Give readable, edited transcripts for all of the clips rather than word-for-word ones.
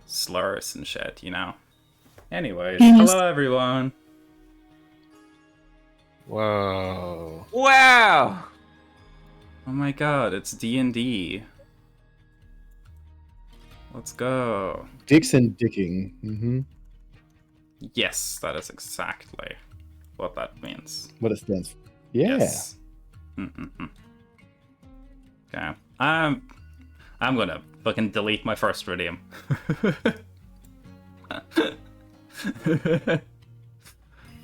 slurs and shit, you know? Anyways, Yes. hello everyone. Whoa. Wow! Oh my god, it's D&D. Let's go. Dixon dicking. Mm-hmm. Yes, that is exactly what that means. What it stands for. Yeah. Yes. Okay. I'm gonna fucking delete my first redeem.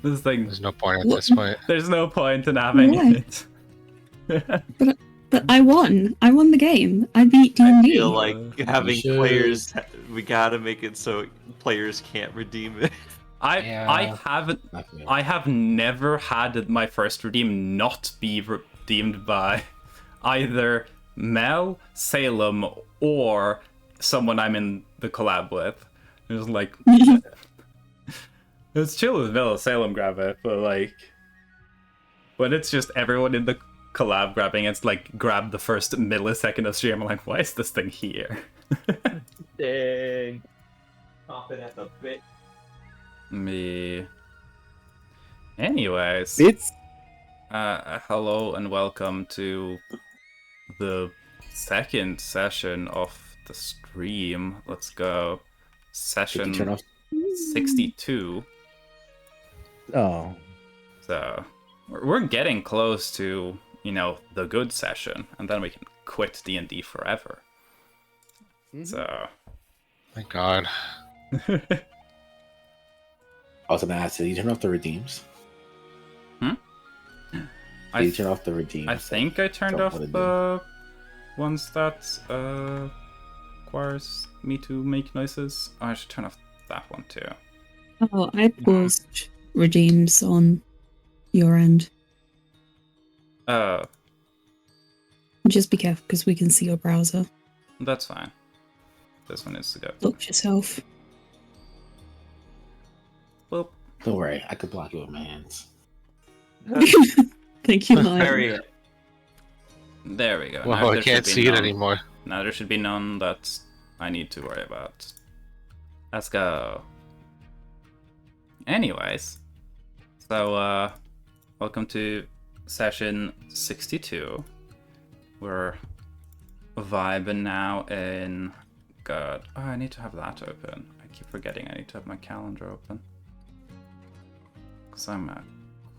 This thing. There's no point at this point. There's no point in having Why? it. But I won. I won the game. I beat I D&D. feel like having should. players, we gotta make it so players can't redeem it. I have never had my first redeem not be redeemed by either Mel, Salem, or someone I'm in the collab with. It was like it's chill with Mel, Salem grab it, but like when it's just everyone in the collab grabbing, it's like grab the first millisecond of stream. I'm like, why is this thing here? Dang. Popping at the bit. Me. Anyways, It's hello and welcome to the second session of the stream. Let's go. Did you turn Session off? 62. Oh. So we're getting close to, you know, the good session, and then we can quit D&D forever. So Thank God. I was gonna ask, did you turn off the redeems? Hmm? Did you turn off the redeems? I think I turned Don't off wanna do. the ones that requires me to make noises. Oh, I should turn off that one too. Oh, I paused redeems on your end. Just be careful because we can see your browser. That's fine. This one needs to go. Lock yourself. Well, Don't worry, I could block you with my hands. Thank you, Mike. Harry, there we go. Well, I there can't should be see it none. anymore. Now there should be none that I need to worry about. Let's go. Anyways, so welcome to session 62. We're vibing now in God. Oh, I need to have that open. I keep forgetting I need to have my calendar open. Because I'm a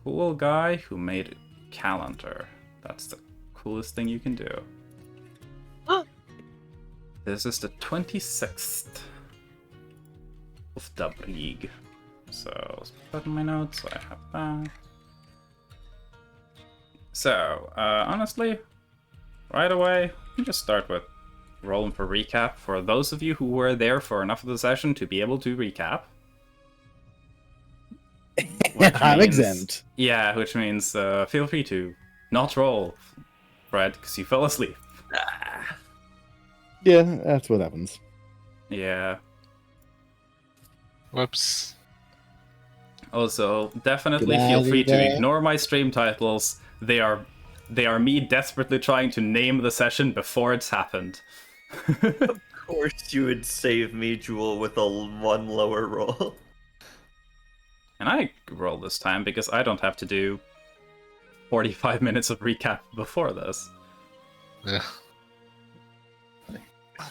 cool guy who made a calendar. That's the coolest thing you can do. This is the 26th of the Brig. So let's put in my notes. So I have that. So, honestly, right away, we just start with rolling for recap for those of you who were there for enough of the session to be able to recap. Which I'm means- exempt. Yeah, which means feel free to not roll, Fred, because you fell asleep. Yeah, that's what happens. Yeah. Whoops. Also, definitely Get feel outta free to there. ignore my stream titles. They are me desperately trying to name the session before it's happened. of course you would save me, Jewel, with a one lower roll. And I roll this time because I don't have to do 45 minutes of recap before this. Yeah.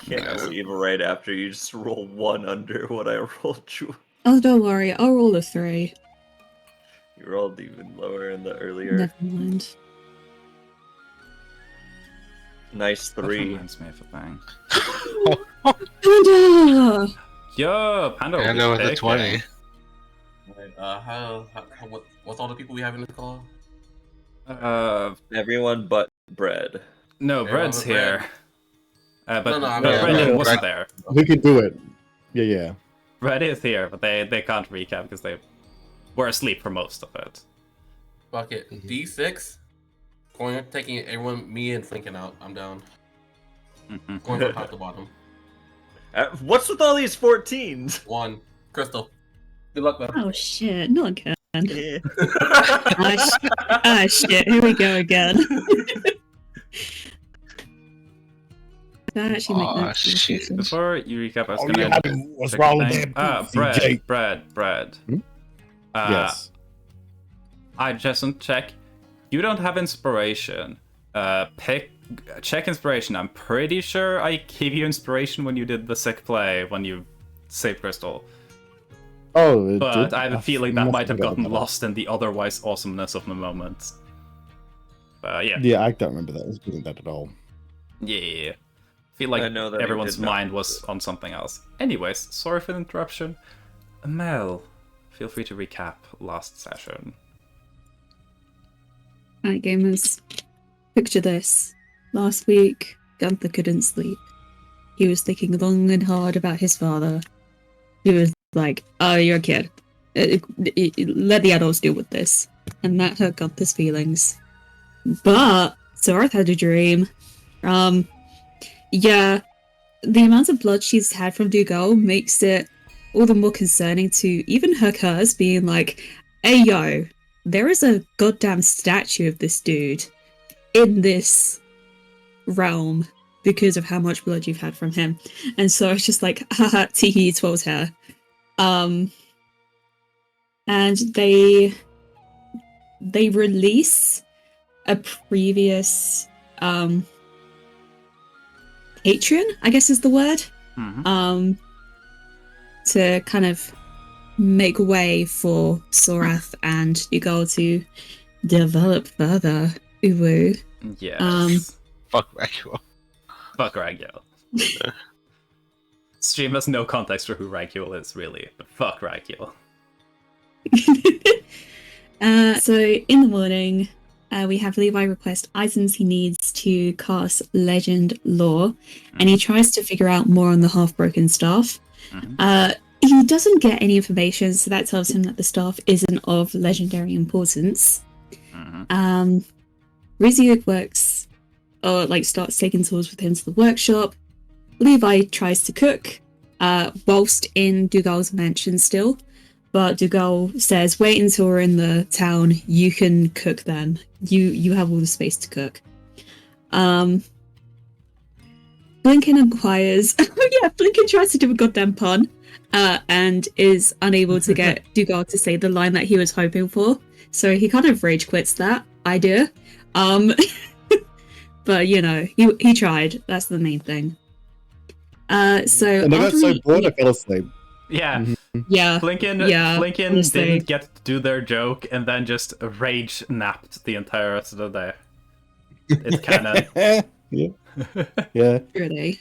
Can't believe right after you just roll one under what I rolled, Jewel. Oh, don't worry. I'll roll a 3. You rolled even lower in the earlier. Never mind. Nice That 3. reminds me of a thing. Panda! Yo, Panda will I be know with the picking. 20. Right, what's all the people we have in the call? Everyone but Bread. No, Everyone Bread's but here. But No, I no, mean, Bread yeah, wasn't Bread- there. We could do it. Yeah. Bread is here, but they can't recap because they were asleep for most of it. Fuck it. D6. Going, taking everyone, me and Flinking out. I'm down. Mhm. Going from top to bottom. What's with all these 14s? 1. Crystal. Good luck, man. Oh shit, not again. Yeah. Ah shit, here we go again. That actually make Aw, notes. for the shit. future. Before you recap, I was Oh, gonna. yeah, what's check wrong the with thing. that? Brad. Hmm? Yes. I just want to check. You don't have inspiration. Check inspiration. I'm pretty sure I gave you inspiration when you did the sick play when you saved Crystal. Oh, it But did? I have a feeling that must might have forgotten gotten about lost in the otherwise awesomeness of the moment. Yeah. that. Yeah, I don't remember that. It wasn't that at all. Yeah. I feel like I know that you everyone's did not mind do was on something else. Anyways, sorry for the interruption. Mel, feel free to recap last session. Alright, gamers. Picture this. Last week, Gunther couldn't sleep. He was thinking long and hard about his father. He was like, oh, you're a kid. Let the adults deal with this. And that hurt Gunther's feelings. But Sorath had a dream. Yeah, the amount of blood she's had from Dougal makes it all the more concerning to even her curse being like, hey yo, there is a goddamn statue of this dude in this realm because of how much blood you've had from him. And so it's just like, haha, teehee, 12's hair. And they release a previous patron, I guess is the word, to kind of make way for Sorath and Dougal to develop further. Uwu. Yes. Fuck Ragul. Fuck Ragul. Stream has no context for who Ragul is, really, but fuck Ragul. So in the morning, we have Levi request items he needs to cast Legend Lore, and he tries to figure out more on the half-broken staff. He doesn't get any information, so that tells him that the staff isn't of legendary importance. Riziuk works, or starts taking tools with him to the workshop. Levi tries to cook, whilst in Dougal's mansion still. But Dougal says, wait until we're in the town, you can cook then. You have all the space to cook. Blinken inquires, oh yeah, Blinken tries to do a goddamn pun, and is unable to get Dougal to say the line that he was hoping for. So he kind of rage quits that idea. But he tried. That's the main thing. So And I got after so we bored I eat- fell asleep. Yeah. yeah, Blinken honestly. didn't get to do their joke and then just rage napped the entire rest of the day. It's canon. Yeah. Yeah. Really.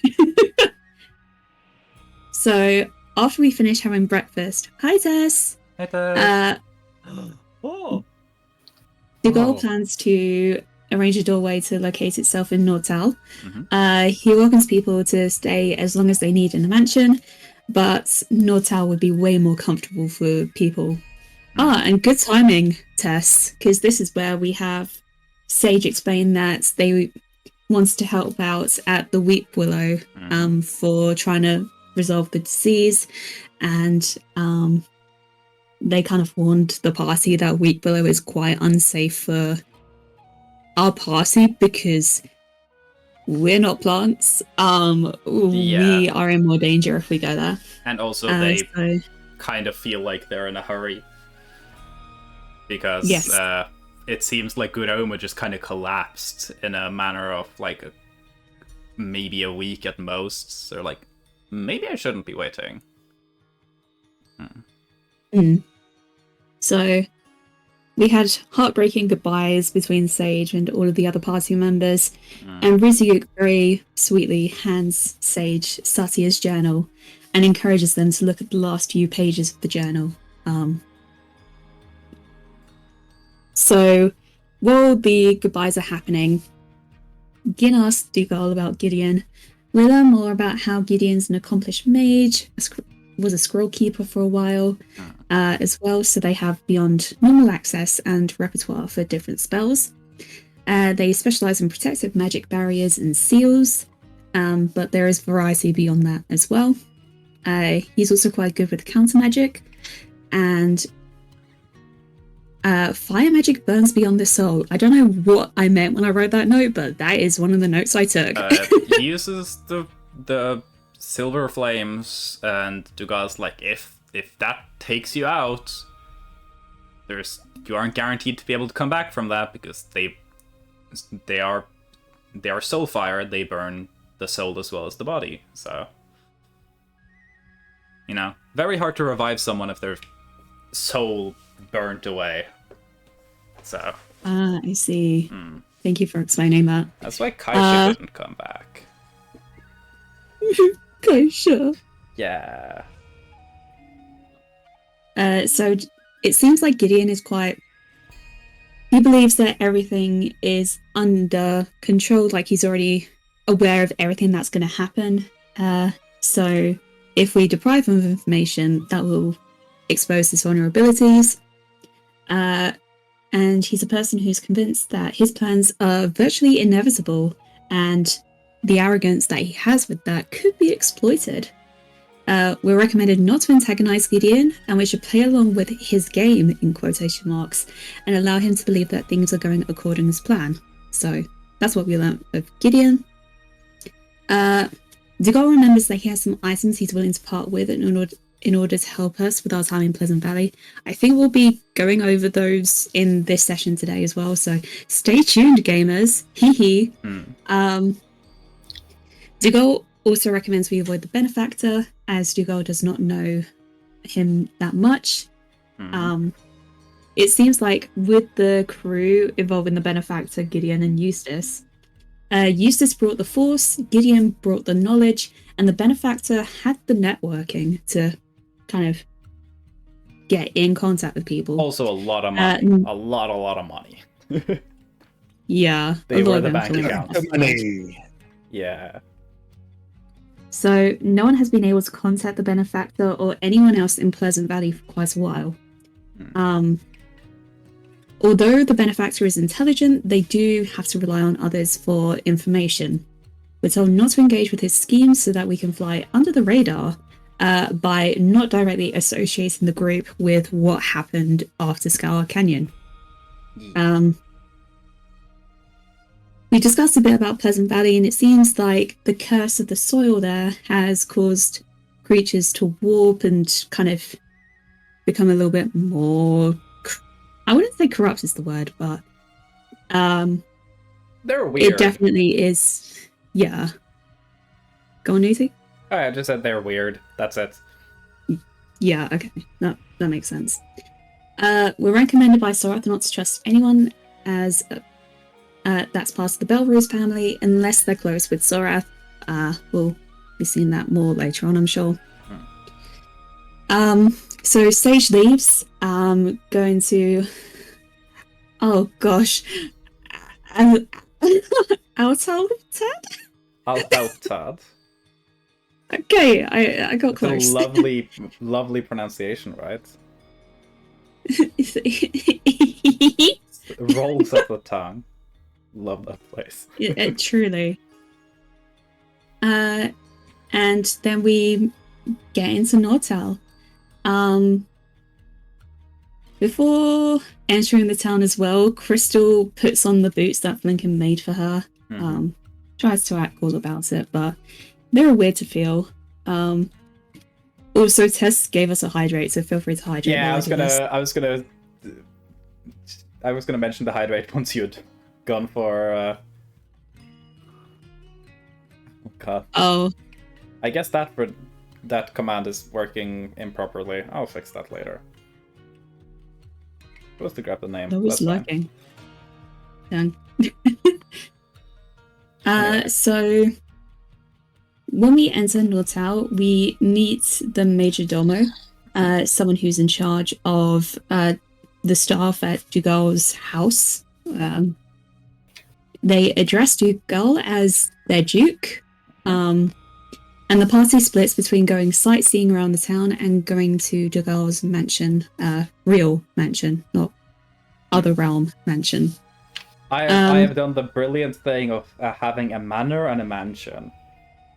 So after we finish having breakfast, hi Tess. Oh, Dougal Oh. plans to arrange a doorway to locate itself in Nortal. He welcomes people to stay as long as they need in the mansion, but Nortal would be way more comfortable for people. And good timing, Tess, because this is where we have Sage explain that they wants to help out at the Weep Willow for trying to resolve the disease, and they kind of warned the party that Weep Willow is quite unsafe for our party because we're not plants. We are in more danger if we go there. And also So- kind of feel like they're in a hurry. Because Yes. It seems like Guroma just kind of collapsed in a manner of maybe a week at most. So maybe I shouldn't be waiting. So we had heartbreaking goodbyes between Sage and all of the other party members, and Riziuk very sweetly hands Sage Satya's journal and encourages them to look at the last few pages of the journal. So while the goodbyes are happening, Gin asks Dougal about Gideon. We learn more about how Gideon's an accomplished mage, was a scroll keeper for a while as well, so they have beyond normal access and repertoire for different spells. They specialize in protective magic barriers and seals, but there is variety beyond that as well. He's also quite good with counter magic, and fire magic burns beyond the soul. I don't know what I meant when I wrote that note, but that is one of the notes I took. He uses the silver flames, and Dugal's like, if that takes you out, you aren't guaranteed to be able to come back from that, because they are soul fire. They burn the soul as well as the body. So, very hard to revive someone if their soul burnt away. So. I see. Thank you for explaining that. That's why Kaisha didn't come back. Kaisha. Yeah. So it seems like Gideon is he believes that everything is under control, like he's already aware of everything that's going to happen. So if we deprive him of information, that will expose his vulnerabilities. And he's a person who's convinced that his plans are virtually inevitable, and the arrogance that he has with that could be exploited. We're recommended not to antagonize Gideon, and we should play along with his game, in quotation marks, and allow him to believe that things are going according as planned. So that's what we learned of Gideon. Dugal remembers that he has some items he's willing to part with in order to help us with our time in Pleasant Valley. I think we'll be going over those in this session today as well, so stay tuned, gamers. Hee hee. Dugal also recommends we avoid the benefactor, as Dugal does not know him that much. It seems like with the crew involving the benefactor, Gideon and Eustace, Eustace brought the force, Gideon brought the knowledge, and the benefactor had the networking to kind of get in contact with people. Also a lot of money. A lot of money. Yeah. They a lot were of the bank influence. accounts. Money. Yeah. So no one has been able to contact the benefactor or anyone else in Pleasant Valley for quite a while. Although the benefactor is intelligent, they do have to rely on others for information. We're told not to engage with his schemes so that we can fly under the radar by not directly associating the group with what happened after Scour Canyon. We discussed a bit about Pleasant Valley, and it seems like the curse of the soil there has caused creatures to warp and kind of become a little bit more... I wouldn't say corrupt is the word, but... They're weird. It definitely is... Yeah. Go on, Newsy? Oh, I just said they're weird. That's it. Yeah, okay. That makes sense. We're recommended by Sorath not to trust anyone as... that's part of the Belrose family, unless they're close with Sorath. We'll be seeing that more later on, I'm sure. So Sage leaves. Going to... Oh gosh. Altaltad? Altaltad. Okay, I got close. It's a lovely pronunciation, right? Rolls off the tongue. Love that place. Truly. And then we get into Nortel. Before entering the town as well, Crystal puts on the boots that Flinken made for her. Tries to act cool about it, but they're weird to feel. Also, Tess gave us a hydrate, so feel free to hydrate. Yeah, I was gonna mention the hydrate once you'd gone for. Oh god. Oh. I guess that command is working improperly. I'll fix that later. Supposed to grab the name. I was lurking. Dang. So when we enter Nortal, we meet the Major Domo, someone who's in charge of the staff at Dugal's house. They address Dugal as their Duke, and the party splits between going sightseeing around the town and going to Dugal's mansion, real mansion, not other realm mansion. I have done the brilliant thing of having a manor and a mansion.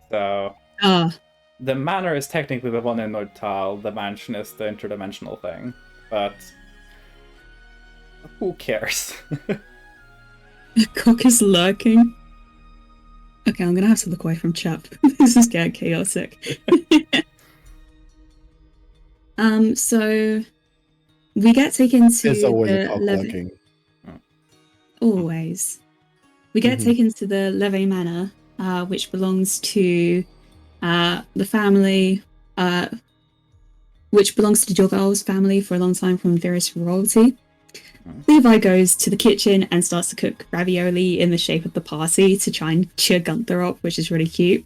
So the manor is technically the one in Nortal, the mansion is the interdimensional thing, but Who cares? Cock is lurking. Okay, I'm gonna have to look away from chat. This is getting chaotic. So we get taken to There's always a the cock Leve. lurking. Always. We get taken to the Leve Manor, which belongs to the family, which belongs to Jorgal's family for a long time from various royalty. Levi goes to the kitchen and starts to cook ravioli in the shape of the party to try and cheer Gunther up, which is really cute.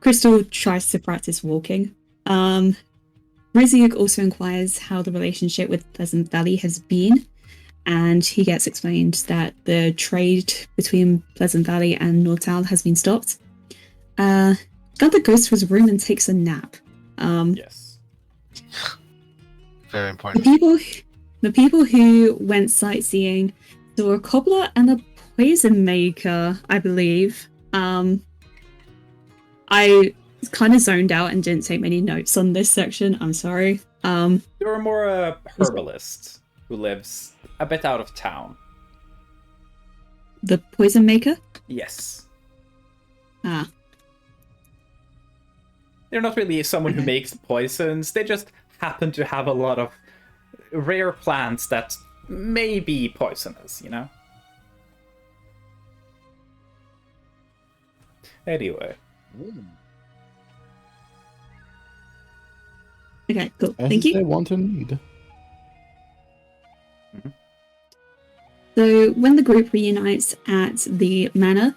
Crystal tries to practice walking. Rizyuk also inquires how the relationship with Pleasant Valley has been, and he gets explained that the trade between Pleasant Valley and Nortal has been stopped. Gunther goes to his room and takes a nap. Yes. Very important. The people who went sightseeing saw a cobbler and a poison maker, I believe. I kind of zoned out and didn't take many notes on this section. I'm sorry. There were more herbalist who lives a bit out of town. The poison maker? Yes. Ah. They're not really someone who makes poisons. They just happen to have a lot of rare plants that may be poisonous, you know? Anyway. Okay, cool. As Thank they you. want and need. So when the group reunites at the manor,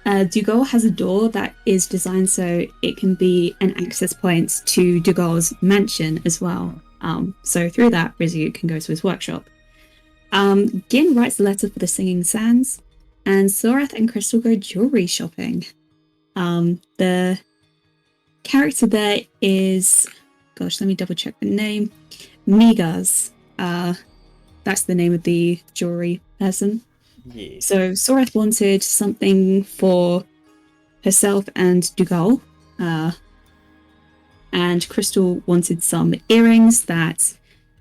Dougal has a door that is designed so it can be an access point to Dougal's mansion as well. So through that, Rizu can go to his workshop. Gin writes a letter for the Singing Sands, and Sorath and Crystal go jewelry shopping. The character there is, gosh, let me double check the name. Migas. That's the name of the jewelry person. Yeah. So Sorath wanted something for herself and Dougal, and Crystal wanted some earrings that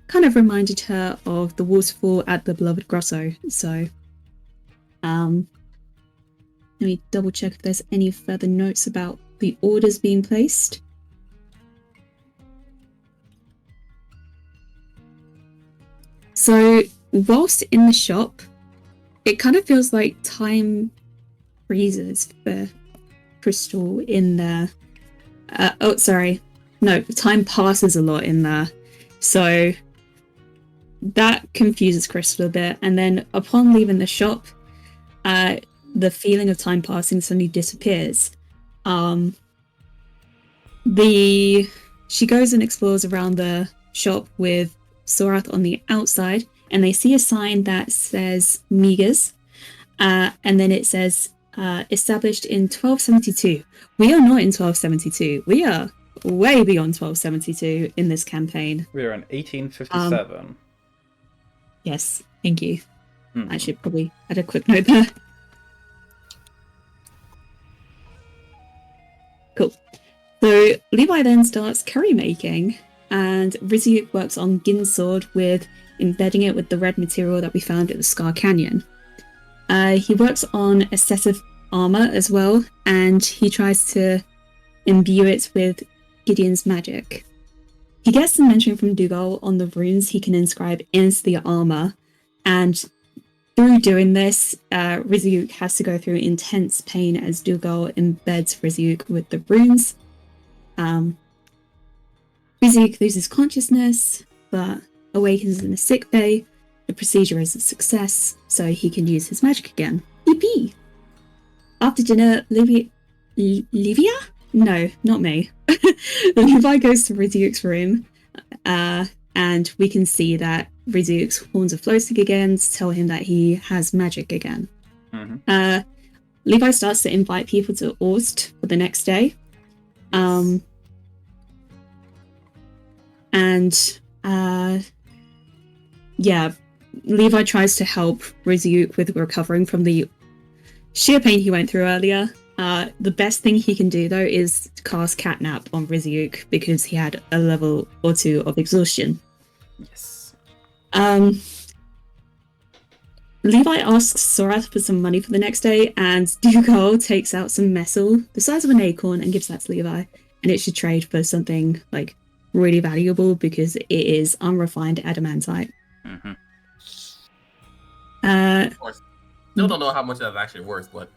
kind of reminded her of the waterfall at the Beloved Grotto. So, let me double check if there's any further notes about the orders being placed. So, whilst in the shop, it kind of feels like time freezes for Crystal in there. Time passes a lot in there. So that confuses Crystal a bit. And then upon leaving the shop, the feeling of time passing suddenly disappears. She goes and explores around the shop with Sorath on the outside, and they see a sign that says Migas, and then it says established in 1272. We are not in 1272. We are way beyond 1272 in this campaign. We're in 1857. Yes, thank you. I should probably add a quick note there. Cool. So Levi then starts curry making, and Rizyuk works on Gin's sword with embedding it with the red material that we found at the Scar Canyon. He works on a set of armor as well, and he tries to imbue it with Gideon's magic. He gets some mention from Dougal on the runes he can inscribe into the armor, and through doing this, Rizyuk has to go through intense pain as Dougal embeds Rizyuk with the runes. Rizyuk loses consciousness, but awakens in a sick bay. The procedure is a success, so he can use his magic again. Yippee! After dinner, Livia? No, not me. Levi goes to Rizyuk's room, and we can see that Rizyuk's horns are floating again to tell him that he has magic again. Levi starts to invite people to Orst for the next day. Levi tries to help Rizyuk with recovering from the sheer pain he went through earlier. The best thing he can do, though, is cast Catnap on Rizyuk because he had a level or two of exhaustion. Yes. Um, Levi asks Sorath for some money for the next day, and Dougal takes out some metal the size of an acorn and gives that to Levi. And it should trade for something like really valuable because it is unrefined adamantite. Mm-hmm. Of course. Still don't know how much that's actually worth, but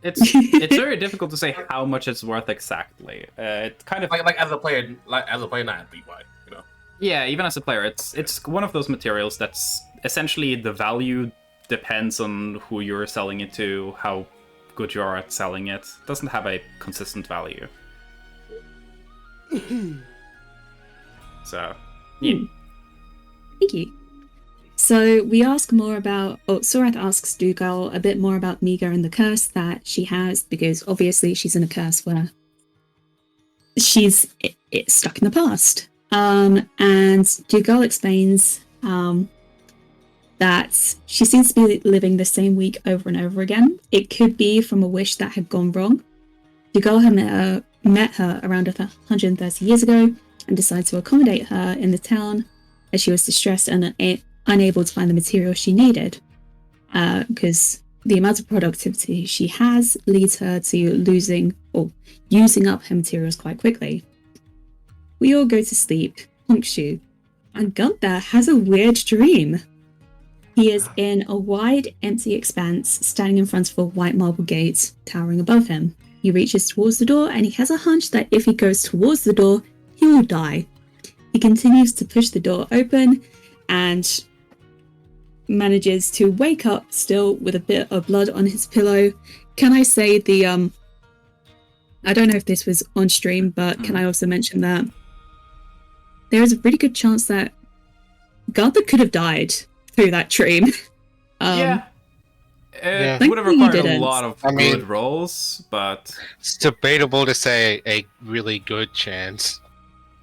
It's very difficult to say how much it's worth exactly. It kind of like as a player, not athlete wise, you know. Yeah, even as a player, it's one of those materials that's essentially the value depends on who you're selling it to, how good you are at selling it. It doesn't have a consistent value. So, yeah. Thank you. So we ask more about, Sorath asks Dougal a bit more about Miga and the curse that she has, because obviously she's in a curse where she's it's stuck in the past. And Dougal explains that she seems to be living the same week over and over again. It could be from a wish that had gone wrong. Dougal had met her around 130 years ago and decided to accommodate her in the town as she was distressed and unable to find the material she needed. Because the amount of productivity she has leads her to losing or using up her materials quite quickly. We all go to sleep, Honkshu, and Gunther has a weird dream. He is in a wide, empty expanse, standing in front of a white marble gate towering above him. He reaches towards the door, and he has a hunch that if he goes towards the door, he will die. He continues to push the door open, and manages to wake up still with a bit of blood on his pillow. Can I say I don't know if this was on stream, but can I also mention that there is a pretty good chance that Gunther could have died through that dream. Yeah. Yeah. It would have Thankfully you required a didn't. lot of good rolls, but It's debatable to say a really good chance.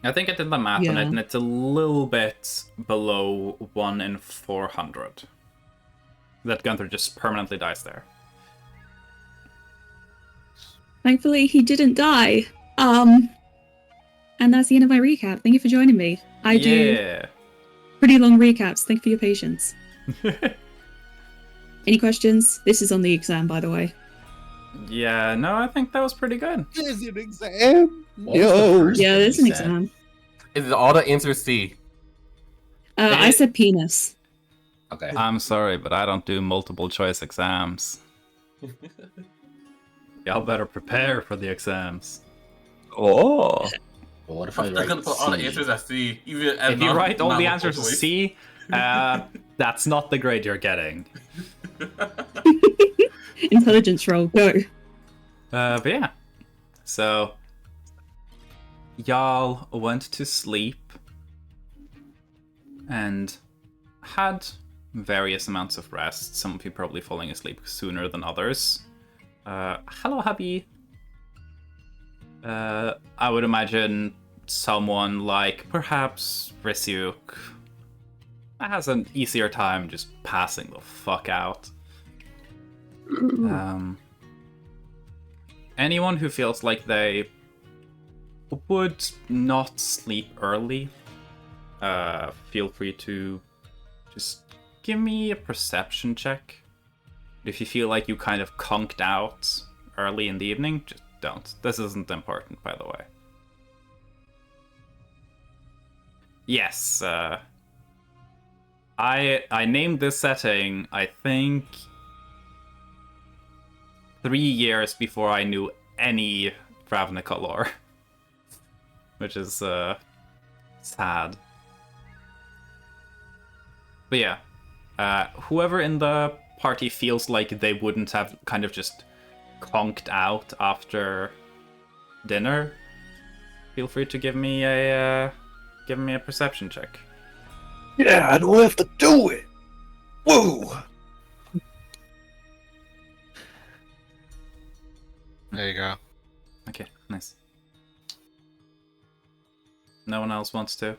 I think I did the math on it, Yeah. and it's a little bit below 1 in 400 that Gunther just permanently dies there. Thankfully, he didn't die. And that's the end of my recap. Thank you for joining me. I do pretty long recaps. Thank you for your patience. Any questions? This is on the exam, by the way. Yeah, no, I think that was pretty good. Is it an exam? What was the Yo. first Yeah, one there's you an said? exam. Is it all the answers C? I said penis. Okay. I'm sorry, but I don't do multiple choice exams. Y'all better prepare for the exams. Oh. Well, what if I'm still gonna put all the answers at C, even as If you write all the multiple answers choice? C, that's not the grade you're getting. Intelligence roll, go. But yeah. So, y'all went to sleep and had various amounts of rest. Some of you probably falling asleep sooner than others. Hello, hubby. I would imagine someone like perhaps Risyuk has an easier time just passing the fuck out. Anyone who feels like they would not sleep early, feel free to just give me a perception check. If you feel like you kind of conked out early in the evening, just don't. This isn't important, by the way. Yes, I named this setting, I think, 3 years before I knew any Ravnica lore. Which is, sad. But yeah, whoever in the party feels like they wouldn't have kind of just conked out after dinner, feel free to give me a perception check. Yeah, I don't have to do it. Woo! There you go. Okay, nice. No one else wants to?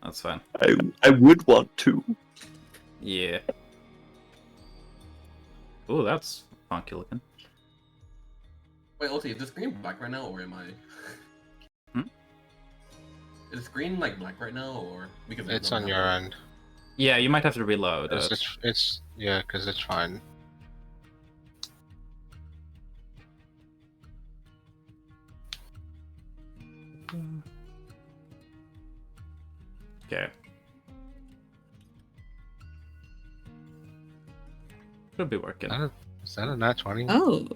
That's fine. I would want to. Yeah. Ooh, that's funky looking. Wait, OT, is the screen black right now, or am I? Is the screen like black right now, or because It's on your end. Yeah, you might have to reload it. It's yeah, because it's fine. Okay. Should be working. Is that a nat 20? Oh,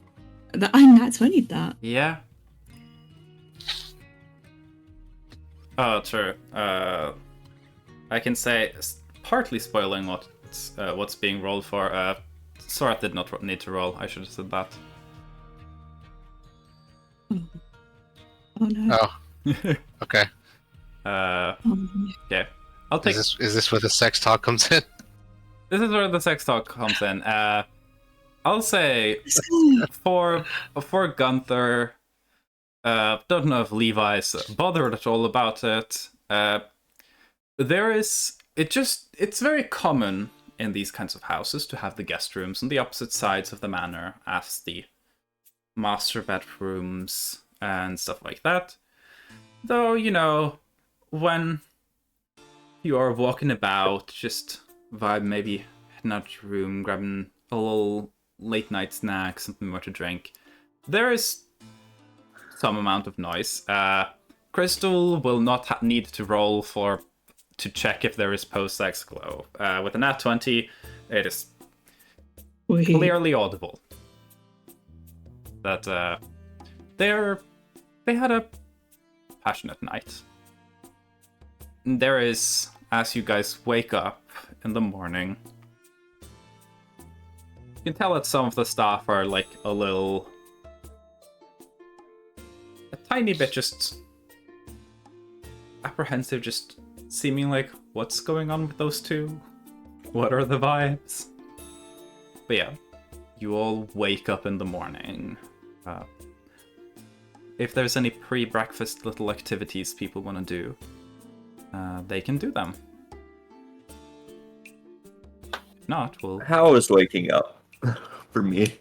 I nat 20'd that. Yeah. Oh, true. I can say, partly spoiling what's being rolled for. Sorath did not need to roll. I should have said that. Oh no. Oh, okay. Uh, Oh, no. okay. I'll take. Is this where the sex talk comes in? This is where the sex talk comes in. I'll say for Gunther. Don't know if Levi's bothered at all about it. It's very common in these kinds of houses to have the guest rooms on the opposite sides of the manor as the master bedrooms and stuff like that. Though, you know, when you are walking about, just vibe, maybe heading out to your room, grabbing a little late night snack, something more to drink. There is some amount of noise. Crystal will not need to roll to check if there is post-sex glow. With a nat 20, it is Wait. clearly audible that they had a passionate night. There is, as you guys wake up in the morning, you can tell that some of the staff are like a tiny bit just apprehensive, just seeming like, what's going on with those two? What are the vibes? But yeah, you all wake up in the morning. If there's any pre-breakfast little activities people want to do, they can do them. If not, we'll... How is waking up for me?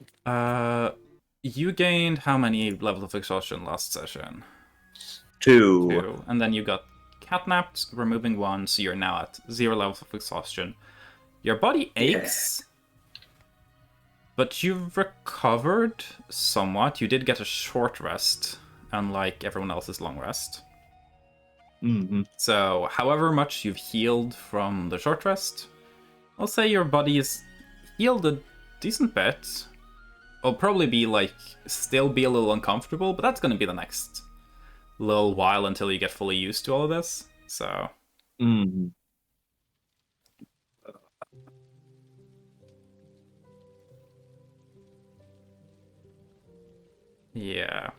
You gained how many levels of exhaustion last session? 2. 2. And then you got catnapped, removing 1, so you're now at 0 levels of exhaustion. Your body aches, but you've recovered somewhat. You did get a short rest, unlike everyone else's long rest. Mm-hmm. So, however much you've healed from the short rest, I'll say your body is healed a decent bit. It'll probably be still be a little uncomfortable, but that's going to be the next little while until you get fully used to all of this. So, Mm-hmm. yeah.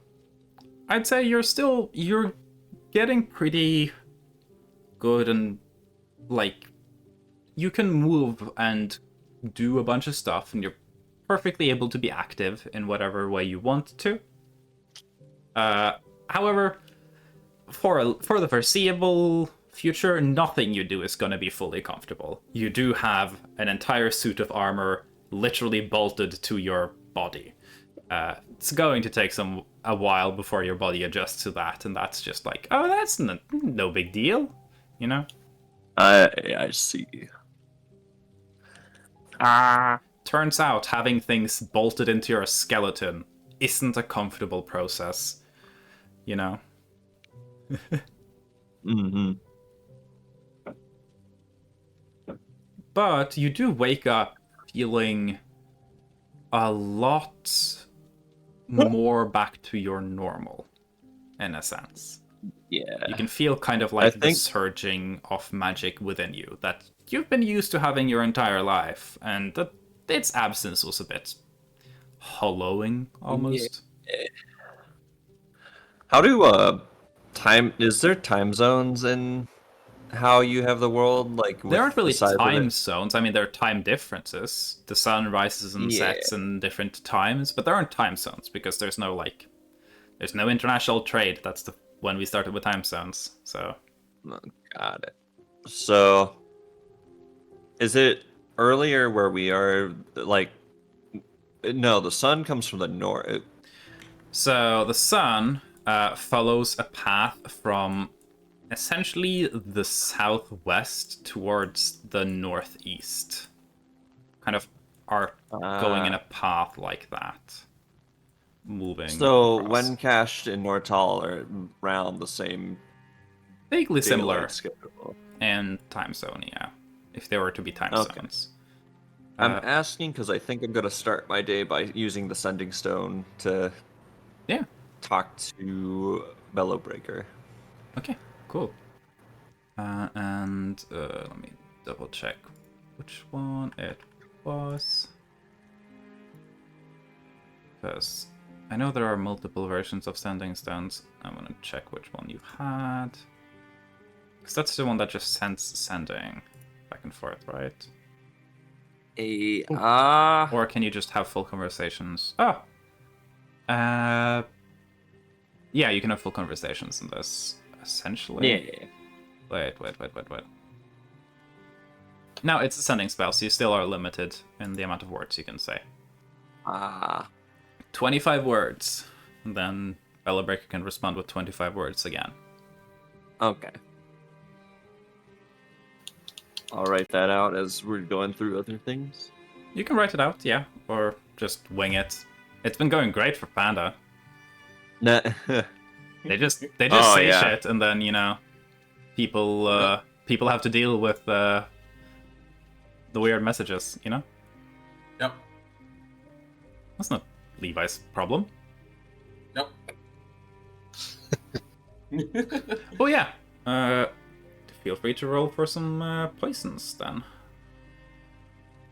I'd say you're getting pretty good, and you can move and do a bunch of stuff, and you're perfectly able to be active in whatever way you want to. However, for the foreseeable future, nothing you do is going to be fully comfortable. You do have an entire suit of armor literally bolted to your body. It's going to take a while before your body adjusts to that, and that's just like, oh, that's no big deal, you know? I see. Turns out having things bolted into your skeleton isn't a comfortable process, you know? Mm-hmm. But you do wake up feeling a lot more back to your normal, in a sense. Yeah. You can feel kind of like the surging of magic within you that you've been used to having your entire life, and that its absence was a bit hollowing, almost. Yeah. How do is there time zones in how you have the world? There aren't really the size of time it? zones. I mean, there are time differences. The sun rises and sets in different times, but there aren't time zones because there's no international trade. That's when we started with time zones. So Got it. So is it earlier where we are? No, the sun comes from the north. So the sun follows a path from essentially the southwest towards the northeast. Kind of are going in a path like that. Moving So across. when cached in Nortal are around the same Vaguely daylight similar schedule. and time zone, yeah. If there were to be time Okay. zones. I'm asking because I think I'm gonna start my day by using the Sending Stone to Yeah. talk to Bellowbreaker. Okay, cool. And let me double check which one it was. Because I know there are multiple versions of Sending Stones. I'm gonna check which one you had. Because that's the one that just sends sending back and forth, right? Or can you just have full conversations? Oh! Yeah, you can have full conversations in this, essentially. Yeah. Wait. No, it's a sending spell, so you still are limited in the amount of words you can say. 25 words. And then Bellowbreaker can respond with 25 words again. Okay. I'll write that out as we're going through other things. You can write it out, yeah, or just wing it. It's been going great for Panda. Nah. They just Oh, say yeah. shit, and then people people have to deal with the weird messages. Yep. That's not Levi's problem. Yep. Oh yeah. Feel free to roll for some poisons then.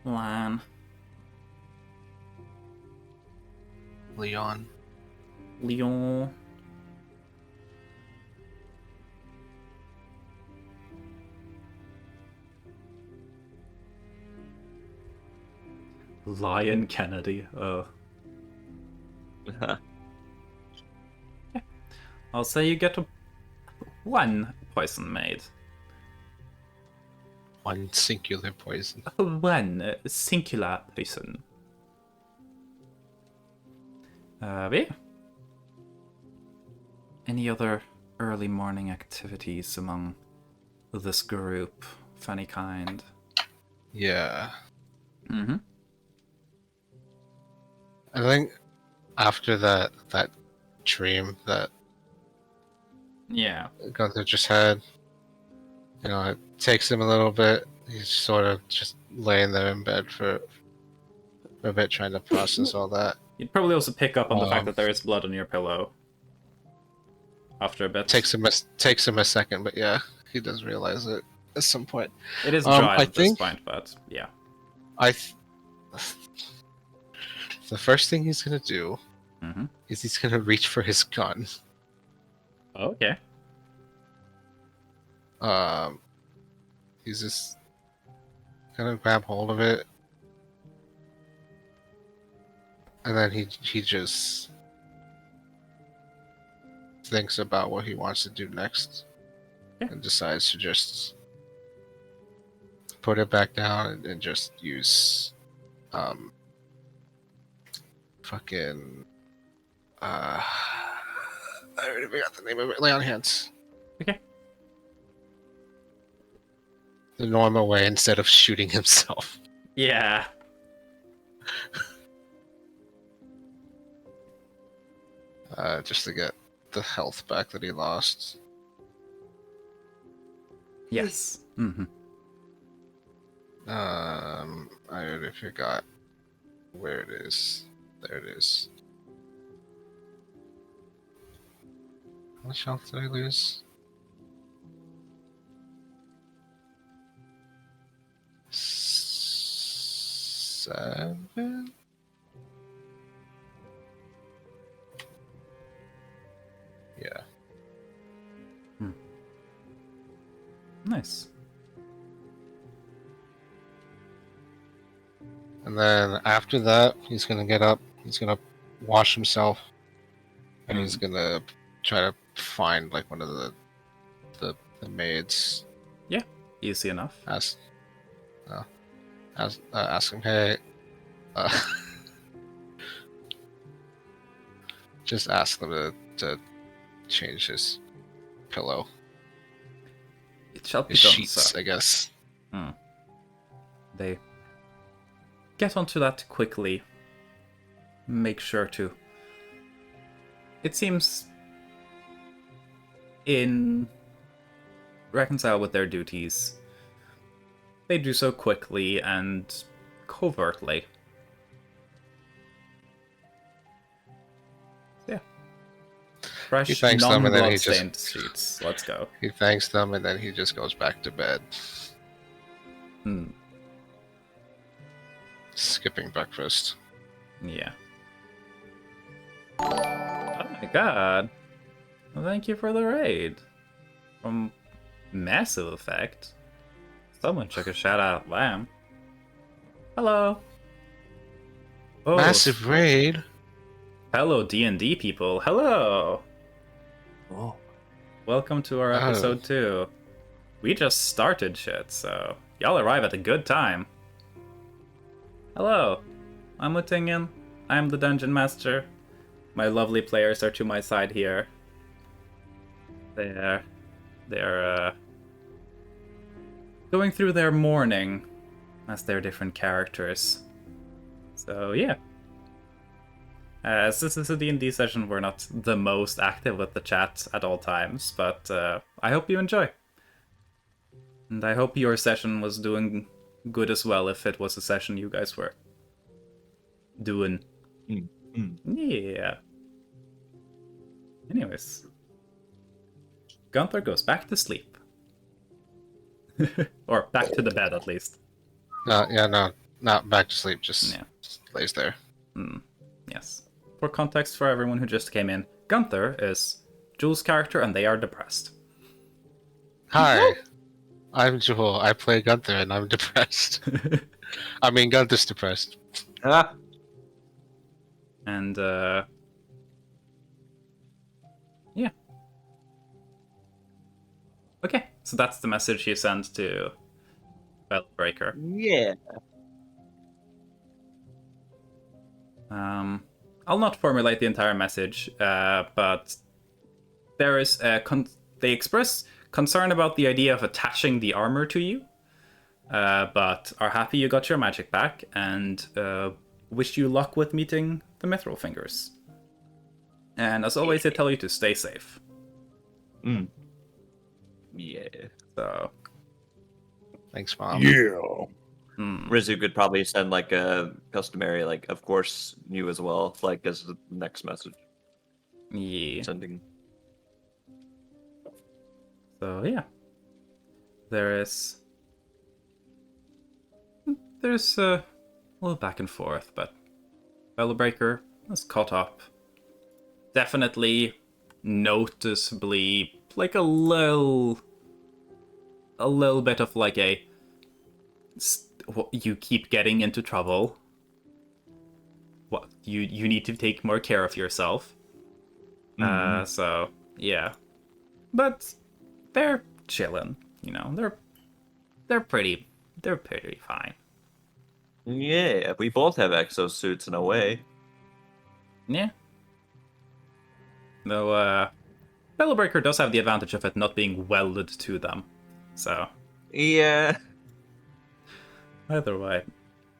Lan. Leon. Leon. Lion Kennedy. I'll say you get one poison made. One singular poison. One singular poison. Yeah. Any other early morning activities among this group of any kind? Yeah. Mm-hmm. I think after that dream that Yeah. Gunther just had, it takes him a little bit. He's sort of just laying there in bed for a bit, trying to process all that. You'd probably also pick up on the fact that there is blood on your pillow. After a bit. Takes him a second, but yeah, he does realize it at some point. It is dry I at this think- point, but yeah. The first thing he's gonna do Mm-hmm. is he's gonna reach for his gun. Okay. He's just gonna grab hold of it, and then he just thinks about what he wants to do next, and decides to just put it back down and just use fucking I already forgot the name of it. Lay on hands. Okay. The normal way instead of shooting himself. Yeah. Just to get the health back that he lost. Yes. Mm-hmm. I already forgot where it is. There it is. How much health did I lose? 7? Yeah. Nice. And then after that, he's gonna get up. He's gonna wash himself, and he's gonna try to find like one of the maids. Yeah. Easy enough. Ask him, hey. Just ask them to change his pillow. It shall be His done, sheets, sir. I guess. They get onto that quickly. Make sure to. It seems in reconcile with their duties. They do so quickly and covertly. Yeah. Fresh, He thanks them and then he non-blood-stained sheets. Let's go. He thanks them and then he just goes back to bed, skipping breakfast. Yeah. Oh my god. Well, thank you for the raid. From Massive Effect. Someone took a shout out at Lamb. Hello. Oh, Massive raid. hello D&D people. Hello. Oh. Welcome to our episode 2. We just started shit, so y'all arrive at a good time. Hello. I'm Utingen. I'm the Dungeon Master. My lovely players are to my side here. They're going through their morning as their different characters. So yeah. As this is a D&D session, we're not the most active with the chat at all times, but I hope you enjoy. And I hope your session was doing good as well, if it was a session you guys were doing. Yeah. Anyways. Gunther goes back to sleep. Or back to the bed, at least. No, not back to sleep. Just Yeah. lays there. Yes. For context for everyone who just came in, Gunther is Jules' character and they are depressed. Hi, I'm Joel. I play Gunther and I'm depressed. I mean, Gunther's depressed. Ah. And, yeah. Okay, so that's the message you send to Bellbreaker. Yeah. I'll not formulate the entire message, but there is they express concern about the idea of attaching the armor to you, but are happy you got your magic back and wish you luck with meeting the Mithril Fingers. And as always, they tell you to stay safe. Yeah. So, Thanks, Mom. Yeah. Rizu could probably send like a customary, like, of course, you as well, like as the next message. yeah. Sending. So yeah, there's a little back and forth, but Bellbreaker is caught up. Definitely, noticeably, like a little bit of like a you keep getting into trouble. What you need to take more care of yourself. So yeah, but they're chilling, you know. They're pretty fine. Yeah, we both have exosuits in a way. Yeah. Though Bellbreaker does have the advantage of it not being welded to them. So Yeah. either way.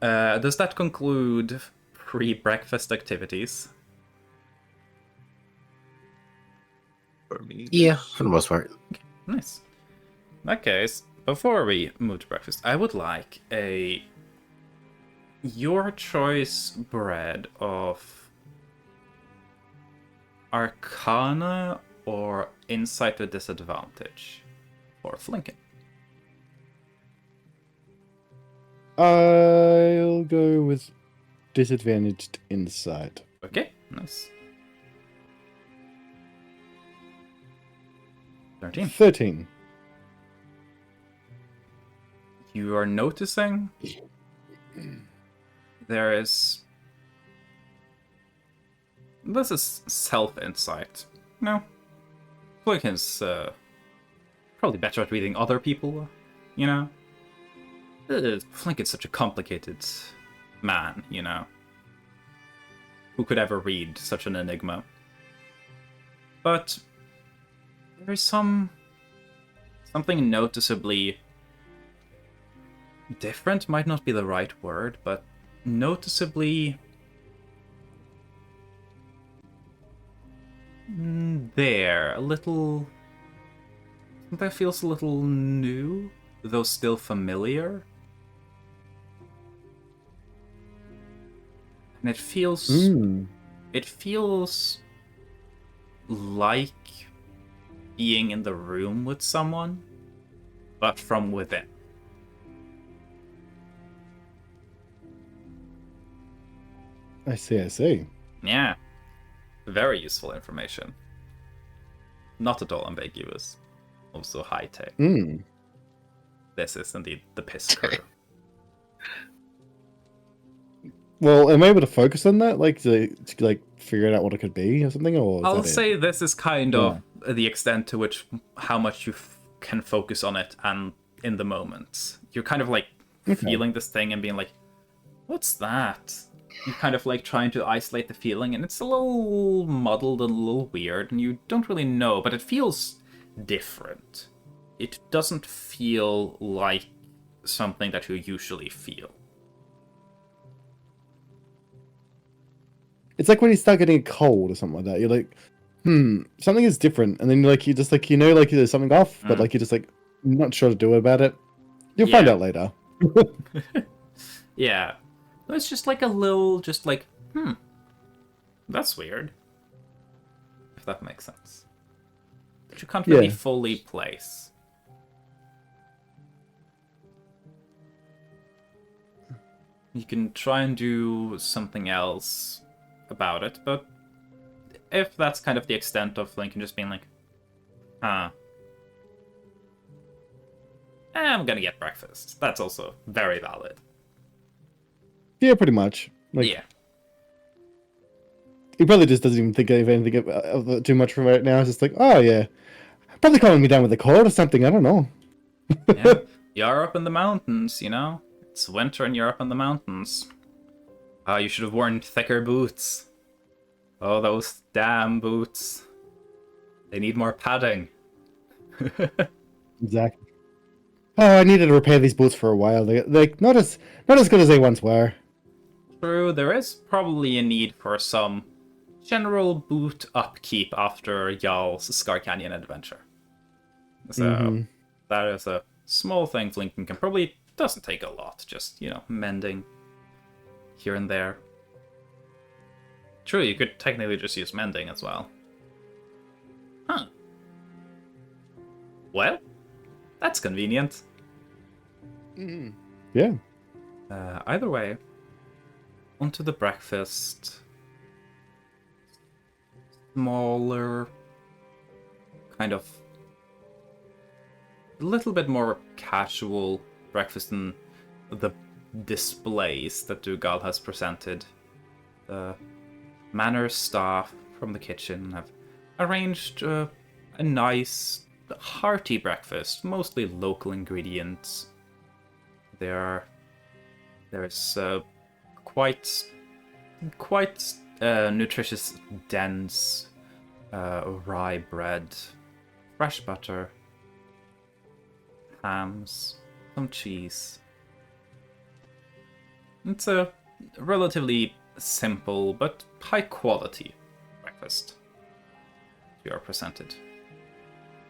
Does that conclude pre-breakfast activities? For me. Yeah, for the most part. Nice. In that case, before we move to breakfast, I would like your choice bread of Arcana or Insight with Disadvantage for Flinken. I'll go with disadvantaged insight. Okay, nice. 13. 13. You are noticing there is... This is self-insight. No. Flinken's probably better at reading other people, you know? Flinken's such a complicated man, you know? Who could ever read such an enigma? But there's some something noticeably different might not be the right word, but noticeably there, a little, something that feels a little new, though still familiar. And it feels like being in the room with someone, but from within. I see. Yeah. Very useful information. Not at all ambiguous. Also high tech. This is indeed the piss crew. Well, am I able to focus on that, like to like figure out what it could be or something, or is I'll that say it? this is kind of the extent to which how much you can focus on it and in the moment. You're kind of like feeling this thing and being like, what's that? You're kind of like trying to isolate the feeling, and it's a little muddled and a little weird, and you don't really know, but it feels different. It doesn't feel like something that you usually feel. It's like when you start getting a cold or something like that. You're like, something is different, and then like you just like like there's something off, but like you're just like not sure to do about it. You'll find out later. Yeah. It's just like a little, just like, that's weird. If that makes sense. But you can't really fully place. You can try and do something else about it, but if that's kind of the extent of Lincoln just being like, I'm gonna get breakfast. That's also very valid. Yeah, pretty much. Like, yeah. He probably just doesn't even think of anything of it too much from right now. It's just like, oh yeah, probably calling me down with a cold or something. I don't know. Yeah, you're up in the mountains, you know? It's winter and you're up in the mountains. Oh, you should have worn thicker boots. Oh, those damn boots. They need more padding. Exactly. Oh, I needed to repair these boots for a while. They like not as good as they once were. True, there is probably a need for some general boot upkeep after y'all's Scar Canyon adventure. So that is a small thing Lincoln can probably doesn't take a lot, just, mending here and there. True, you could technically just use mending as well. Huh. Well, that's convenient. Yeah. Either way, onto the breakfast. Smaller, kind of a little bit more casual breakfast than the displays that Dougal has presented. The manor staff from the kitchen have arranged a nice, hearty breakfast, mostly local ingredients. There's quite nutritious, dense rye bread, fresh butter, hams, some cheese. It's a relatively simple but high quality breakfast you are presented.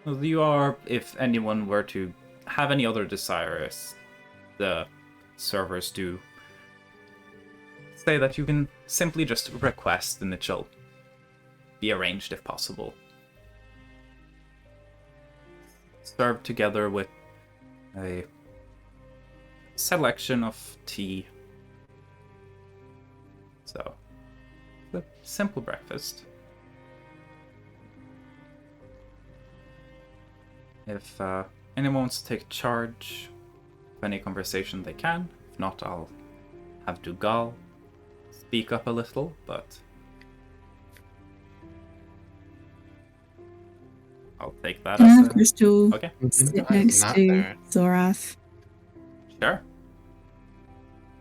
You are, if anyone were to have any other desires, the servers do say that you can simply just request and it shall be arranged if possible. Served together with a selection of tea. So, a simple breakfast. If anyone wants to take charge of any conversation, they can. If not, I'll have Dougal speak up a little, but I'll take that Can I as have a... Crystal Okay, sit I'm next not to there. Zorath sure.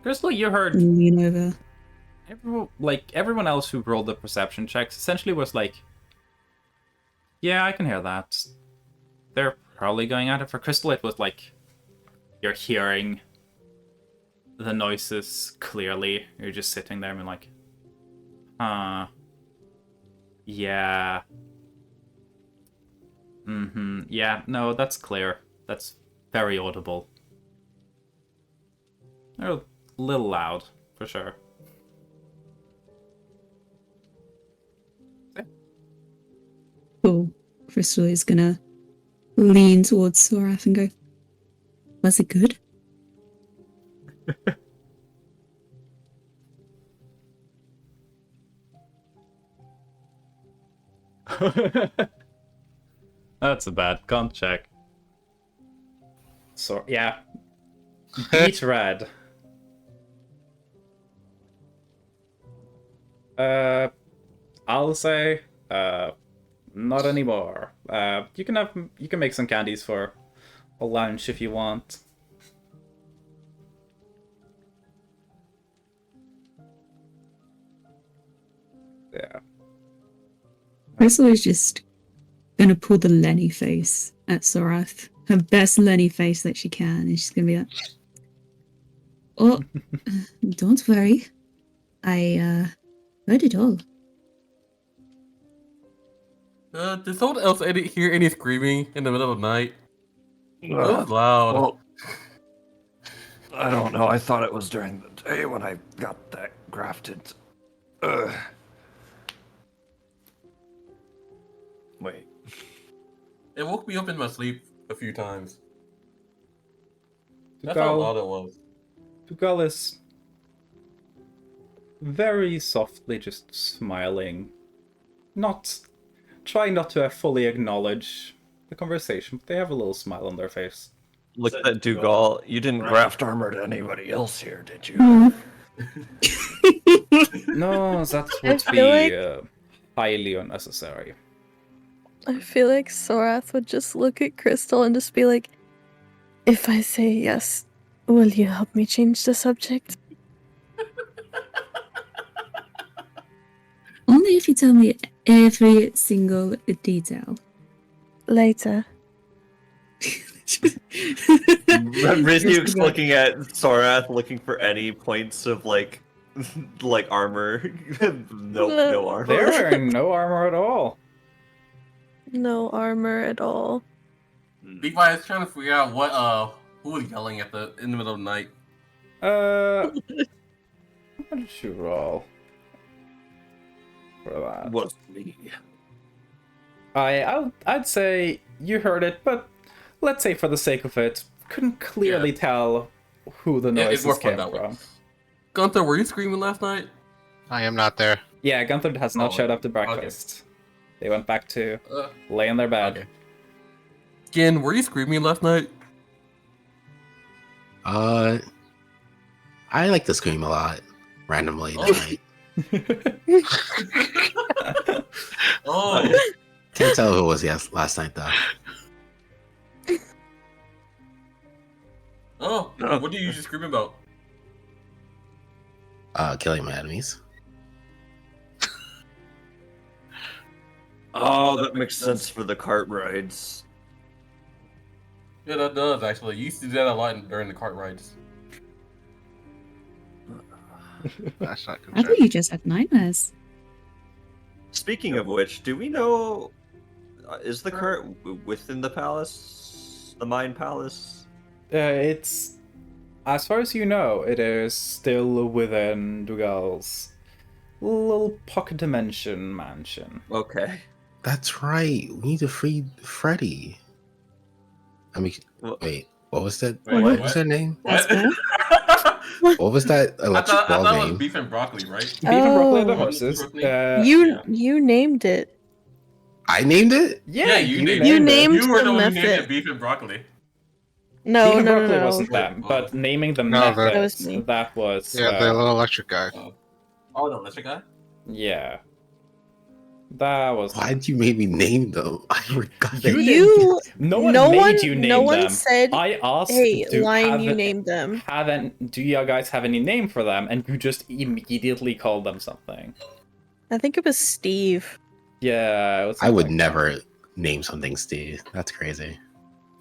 Crystal, you heard and lean over? everyone else who rolled the perception checks essentially was like, yeah, I can hear that. They're probably going at it. For Crystal, it was like you're hearing the noises clearly. You're just sitting there and like, huh. Yeah. Mm-hmm. Yeah, no, that's clear. That's very audible. They're a little loud, for sure. Cool. Crystal is gonna lean towards Sorath and go, was it good? That's a bad. Can't check. So, yeah. Beat red. I'll say, not anymore. You can make some candies for a lunch if you want. Yeah. Crystal is just gonna pull the Lenny face at Sorath. Her best Lenny face that she can. And she's gonna be like, oh, don't worry. I heard it all. Did someone else hear any screaming in the middle of the night? It was loud. Well, I don't know. I thought it was during the day when I got that grafted. Wait. It woke me up in my sleep a few times. That's how loud it was. Tugal is very softly just smiling. Trying not to fully acknowledge the conversation, but they have a little smile on their face. Look at that Dougal. You didn't graft armor to anybody else here, did you? No, that I would feel be highly unnecessary. I feel like Sorath would just look at Crystal and just be like, if I say yes, will you help me change the subject? Only if you tell me every single detail. Later. Rizyuk's looking at Sorath, looking for any points of like armor. No armor. There are no armor at all. No armor at all. Levi is trying to figure out who was yelling in the middle of the night. What did you roll for that? Was me. I'd say you heard it, but let's say for the sake of it, couldn't clearly tell who the It's noises more fun came that way. from. Gunther, were you screaming last night? I am not there. Yeah, Gunther has not Oh, showed up to okay. breakfast. They went back to Uh, lay in their bed. okay. Skin, were you screaming last night? I like to scream a lot randomly Oh. at night. Oh, Can't tell who it was last night though. oh, No. what do you usually scream about? Killing my enemies. Oh, that makes sense for the cart rides. Yeah, that does actually. You used to do that a lot during the cart rides. That's not I thought good. you just had nightmares. Speaking of which, do we know? Is the cart within the palace? The mine palace? It's, as far as you know, it is still within Dougal's little pocket dimension mansion. Okay. That's right. We need to free Freddy. I mean, Well- wait. What was that? Wait, what what? was their name? That's What? What was that I electric thought ball it was name? beef and broccoli, right? Beef and broccoli are the Oh. horses. You named it. I named it. Yeah, you named You it. named You were the the one who named method. it beef and broccoli. No, Beef and no, broccoli no, wasn't no. them, but naming the No, method, That was me. that was Yeah, the little electric guy. Oh, the electric guy? yeah. That was Why did you make me name them? I forgot. You that- You. no one no made one. you name no one them. said, I asked, "Hey, do Lion, you named them." do you guys have any name for them? And you just immediately called them something. I think it was Steve. Yeah, it was I would something like never name something Steve. That's crazy.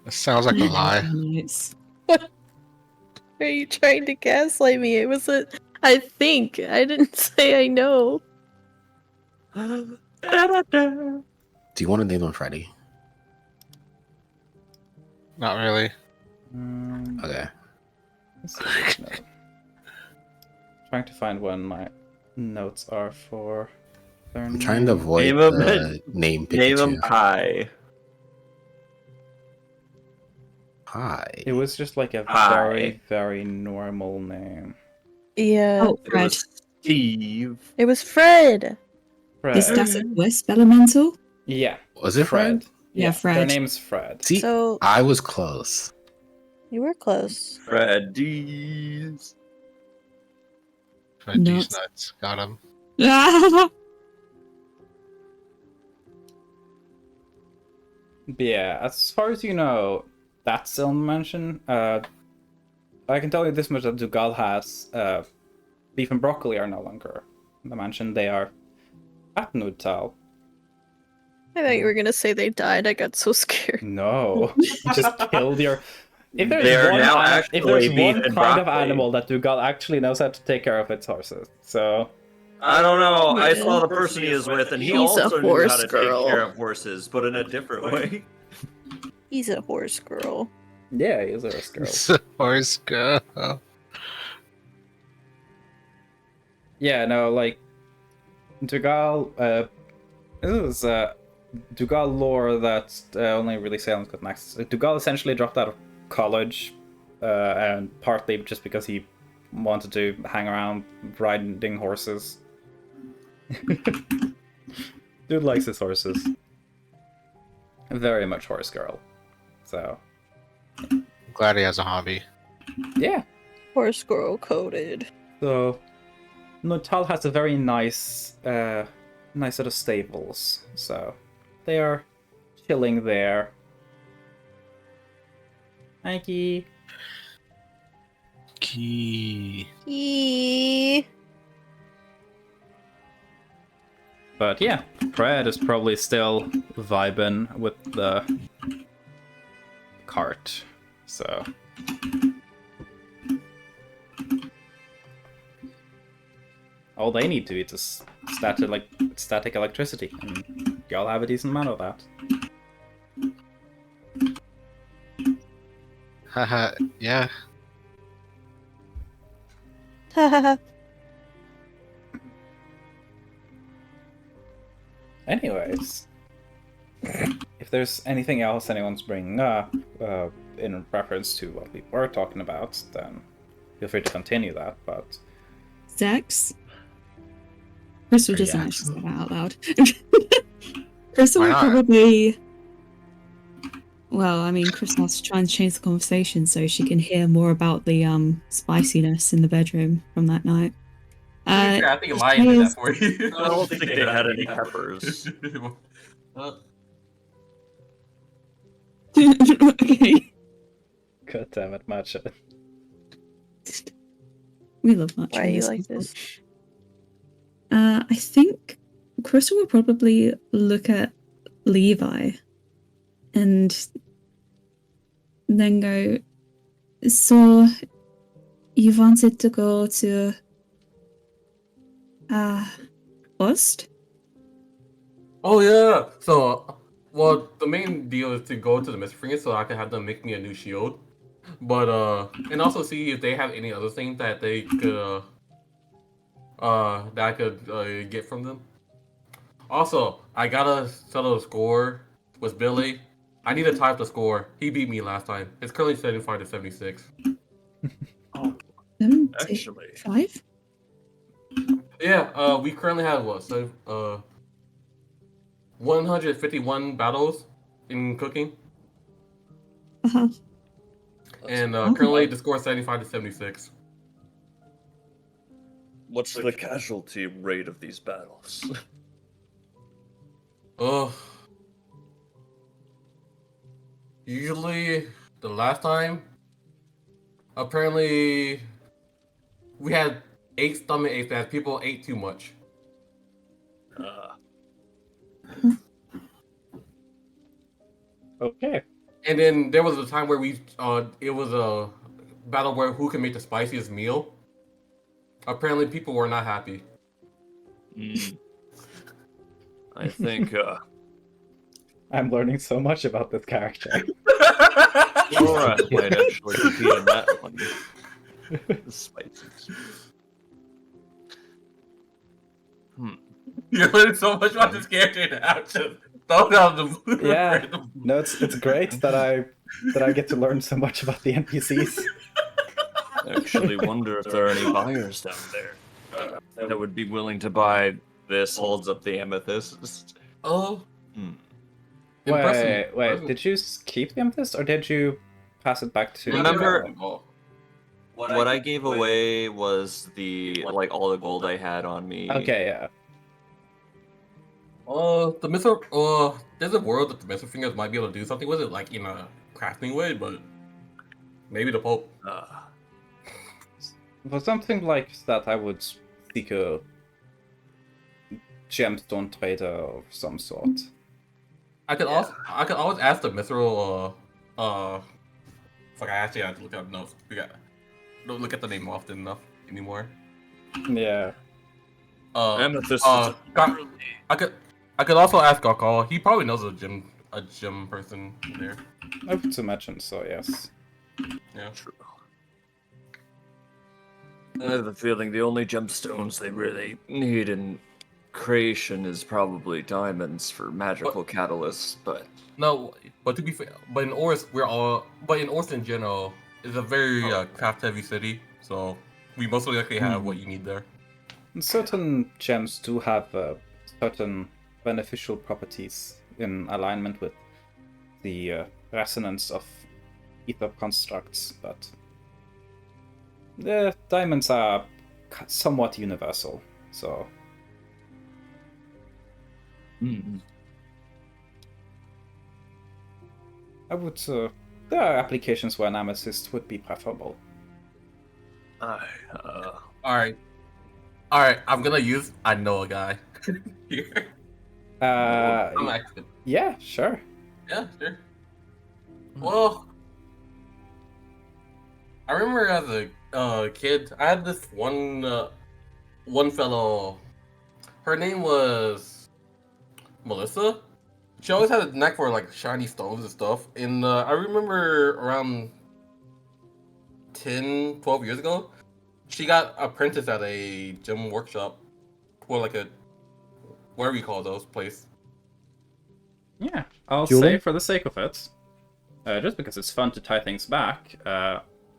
It sounds like a lie. Notes. Are you trying to gaslight me? It was a. I think. I didn't say I know. Do you want to name him Freddy? Not really. Okay. Let's see which note. Trying to find when my notes are for their I'm trying to name. avoid Name him- the name Name him Pikachu. Kai. Hi. It was just like a Hi. very, very normal name. Yeah. Oh, It Fred. was Steve. It was Fred. Fred. Is that a West Elemental? Yeah. Was it Fred? Yeah, Fred. Their name's Fred. See, So I was close. you were close. Freddy's. Fred Nuts. D's nuts. Got him. But yeah, as far as you know, that's still in the mansion. I can tell you this much, that Dugal has beef and broccoli are no longer in the mansion. They are at Nudtal. I thought you were gonna say they died. I got so scared. No, you just killed your. If there's They are one, now if there's actually beef one and kind of broccoli. animal that Dugal actually knows how to take care of, its horses. So I don't know. I Yeah. saw the person he is with, and he He's a also knew how horse to girl. take care of horses, but in a different way. He's a horse girl. yeah, he is a girl. It's a horse girl. Yeah, no, like Dugal. This is Dugal lore that only really Salem's got access to. Dugal essentially dropped out of college, and partly just because he wanted to hang around riding horses. Dude likes his horses. Very much horse girl. So Glad he has a hobby. yeah. Horse girl coded. So Nuttall has a very nice nice set of stables. So they are chilling there. Mikey. Key. Eee. But yeah, Fred is probably still vibing with the cart. So all they need to eat is static electricity, and y'all have a decent amount of that. Haha, yeah. Anyways, if there's anything else anyone's bringing up in reference to what we were talking about, then feel free to continue that. But Sex? Crystal doesn't Yeah. actually say that out loud. Crystal Why would not? probably. Well, I mean, Crystal has to try and change the conversation so she can hear more about the spiciness in the bedroom from that night. I think Lion did that for you. I don't think they had any peppers. Okay. God damn it, Matcha. We love much. Why are you like this? I think Crystal would probably look at Levi and then go, so you wanted to go to Ost? Oh yeah. So, well, the main deal is to go to the Mystery so I can have them make me a new shield. But and also see if they have any other thing that they could that I could get from them. Also, I gotta settle the score with Billy. I need to type the score. He beat me last time. It's currently 75 to 76. Actually. 5? Yeah, we currently have what? So, 151 battles in cooking, Uh-huh. and currently the score is 75 to 76. What's the casualty rate of these battles? Usually the last time, apparently, we had 8 stomach aches that people ate too much. Okay. And then there was a time where it was a battle where who can make the spiciest meal. Apparently, people were not happy. I think I'm learning so much about this character. Laura might actually compete in that one. The spices. You learned so much about this character now. Just throw down the Yeah. No, it's great that I get to learn so much about the NPCs. I actually wonder if there are any buyers down there that would be willing to buy this. Holds up the amethyst. Oh. Wait, did you keep the amethyst or did you pass it back to... Remember, what I gave away was the, like, all the gold I had on me. Okay, yeah. The missile. There's a world that the missile fingers might be able to do something with it, like in a crafting way, but maybe the Pope. For something like that, I would seek a gemstone trader of some sort. I could always ask the missile. Fuck, I actually have to look up notes. Don't look at the name often enough anymore. Yeah. Amethyst. I could also ask Garkal. He probably knows a gym person there. I would imagine so, yes. Yeah. True. I have a feeling the only gemstones they really need in creation is probably diamonds for magical catalysts, but... No, but to be fair, but in Oris in general, it's a very craft-heavy city, so we most likely have what you need there. And certain gems do have certain beneficial properties in alignment with the resonance of ether constructs, but the diamonds are somewhat universal, so... I would... there are applications where an amethyst would be preferable. Alright, I'm gonna use... I know a guy. Here. I'm active. Yeah, sure. Yeah, sure. Well, I remember as a kid, I had this one fellow. Her name was Melissa. She always had a knack for like shiny stones and stuff. And I remember around 10, 12 years ago, she got apprenticed at a gym workshop, or like a whatever you call those place. Yeah, I'll Julie? say for the sake of it, just because it's fun to tie things back.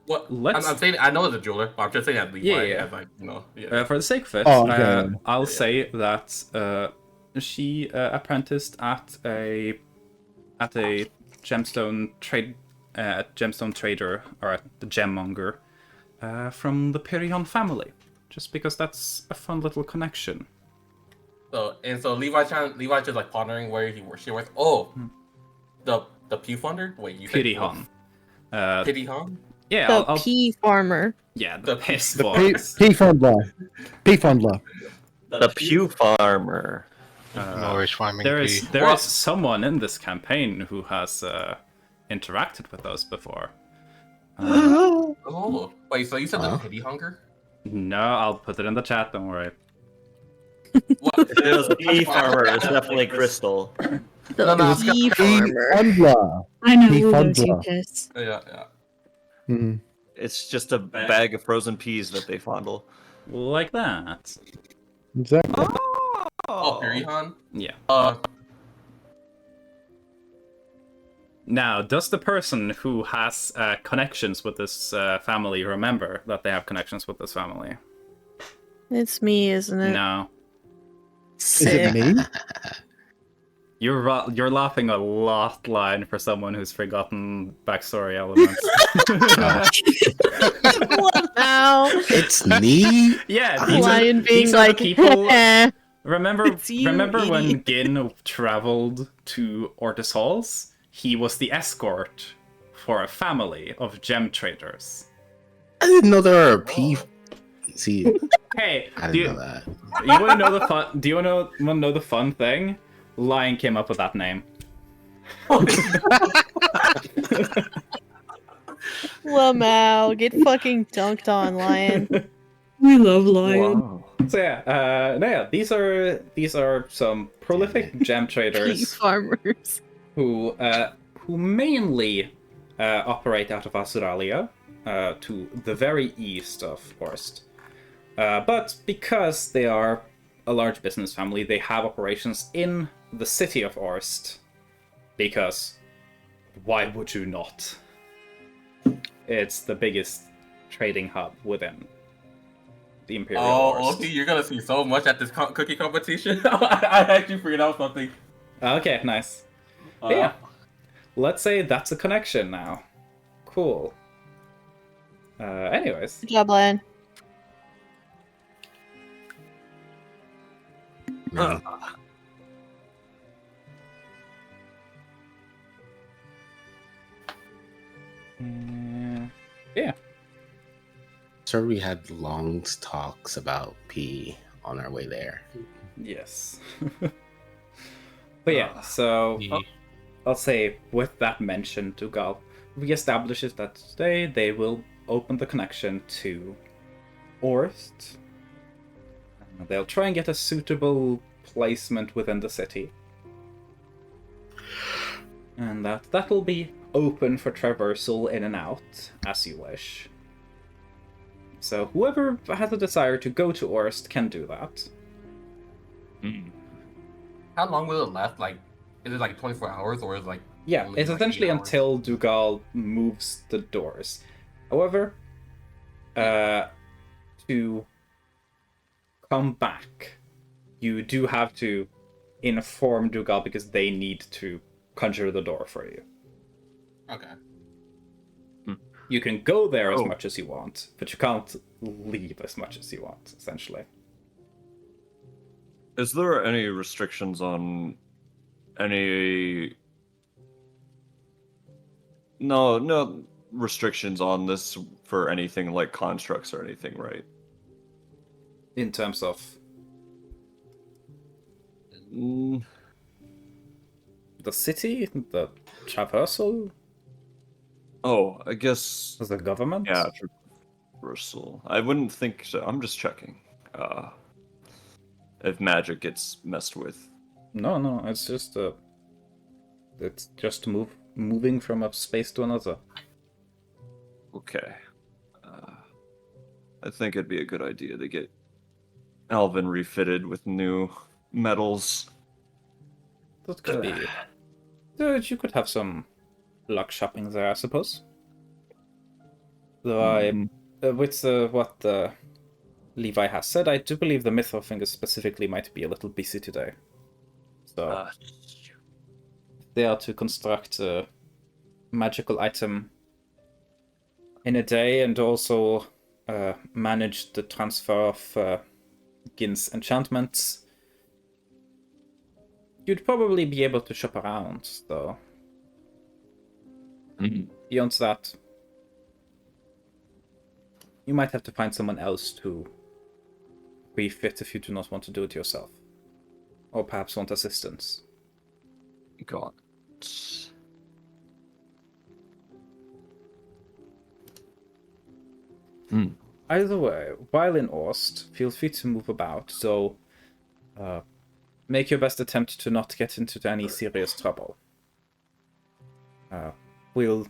What? Let's... I'm saying I know it's a jeweler, but I'm just saying that Levi Yeah. As like, you know, yeah. For the sake of it, I'll say that she apprenticed at a gemstone trader or at the gemmonger from the Pirion family, just because that's a fun little connection. So Levi just like pondering where she works. Oh, the Pew Funder. Wait, you said Pirion. Pirion? Yeah, The pea farmer. Yeah, the piss The boys. P Fondler. P Fondler. The Pew Farmer. Always farming There pea. is someone in this campaign who has interacted with us before. Oh, wait. So you said the Pity Hunger? No, I'll put it in the chat. Don't worry. What? If it was a pea farmer, it's definitely Crystal. No. Pea P farmer. Fondler. I know He all those fondler. you piss. Yeah. Mhm. It's just a bag of frozen peas that they fondle. Like that. Exactly. Oh, Pirion? Yeah. Now, does the person who has connections with this family remember that they have connections with this family? It's me, isn't it? No. Is it me? You're laughing a lot, Line, for someone who's forgotten backstory elements. Wow. It's me. Yeah, Lion being these are the like, people. "Eh." Remember you, when idiot. Gin traveled to Ortis Halls? He was the escort for a family of gem traders. I didn't know there were a pea. See, Hey, I do didn't you, know that. you want to know the fun? Do you want to know the fun thing? Lion came up with that name. Lamau, get fucking dunked on, Lion. We love Lion. Wow. So yeah, no, yeah, these are some prolific gem Pea traders farmers. who mainly operate out of Australia, to the very east of Horst. But because they are a large business family, they have operations in the city of Horst. Because why would you not? It's the biggest trading hub within the Imperial Horst. Oki, you're gonna see so much at this cookie competition. I actually figured out something. Okay, nice. Yeah. Let's say that's a connection now. Cool. Anyways. Good job, Lion. Man, Yeah. sir, we had long talks about P on our way there. Yes. But yeah, so I'll say with that mention, Dugal reestablishes that today they will open the connection to Orst. They'll try and get a suitable placement within the city. And that will be open for traversal in and out, as you wish. So whoever has a desire to go to Orst can do that. How long will it last? Like, is it like 24 hours or is it like? Yeah, only, it's like, essentially 8 hours? until Dugal moves the doors. However, to come back, you do have to inform Dugal because they need to conjure the door for you. Okay. You can go there as Oh. much as you want, but you can't leave as much as you want, essentially. Is there any restrictions on any? No restrictions on this for anything like constructs or anything, right? In terms of Mm, the city, the traversal, oh, I guess. the government. Yeah, traversal. I wouldn't think so. I'm just checking. If magic gets messed with. No, it's just moving from a space to another. Okay. I think it'd be a good idea to get Alvin refitted with new metals. That could be. You could have some luck shopping there, I suppose. Though with what Levi has said, I do believe the Mythor Fingers specifically might be a little busy today. So they are to construct a magical item in a day and also manage the transfer of Gin's enchantments. You'd probably be able to shop around, though. Beyond that, you might have to find someone else to refit if you do not want to do it yourself. Or perhaps want assistance. God. Either way, while in Orst, feel free to move about, so make your best attempt to not get into any serious trouble. We'll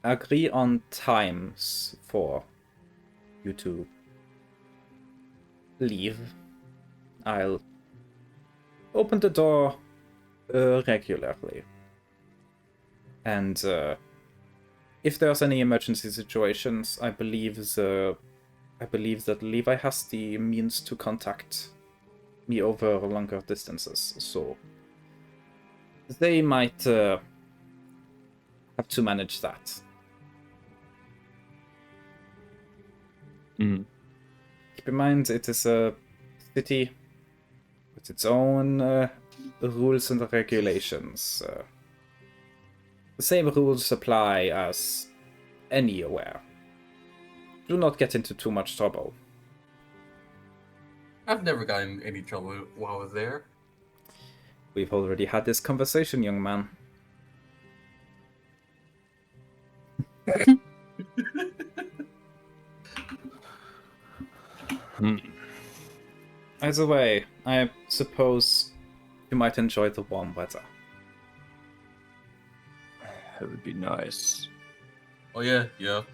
agree on times for you to leave. I'll open the door regularly. And if there's any emergency situations, I believe that Levi has the means to contact me over longer distances, so they might have to manage that. Keep in mind, it is a city with its own rules and regulations. The same rules apply as anywhere. Do not get into too much trouble. I've never gotten in any trouble while I was there. We've already had this conversation, young man. Either way, I suppose you might enjoy the warm weather. It would be nice. Oh yeah.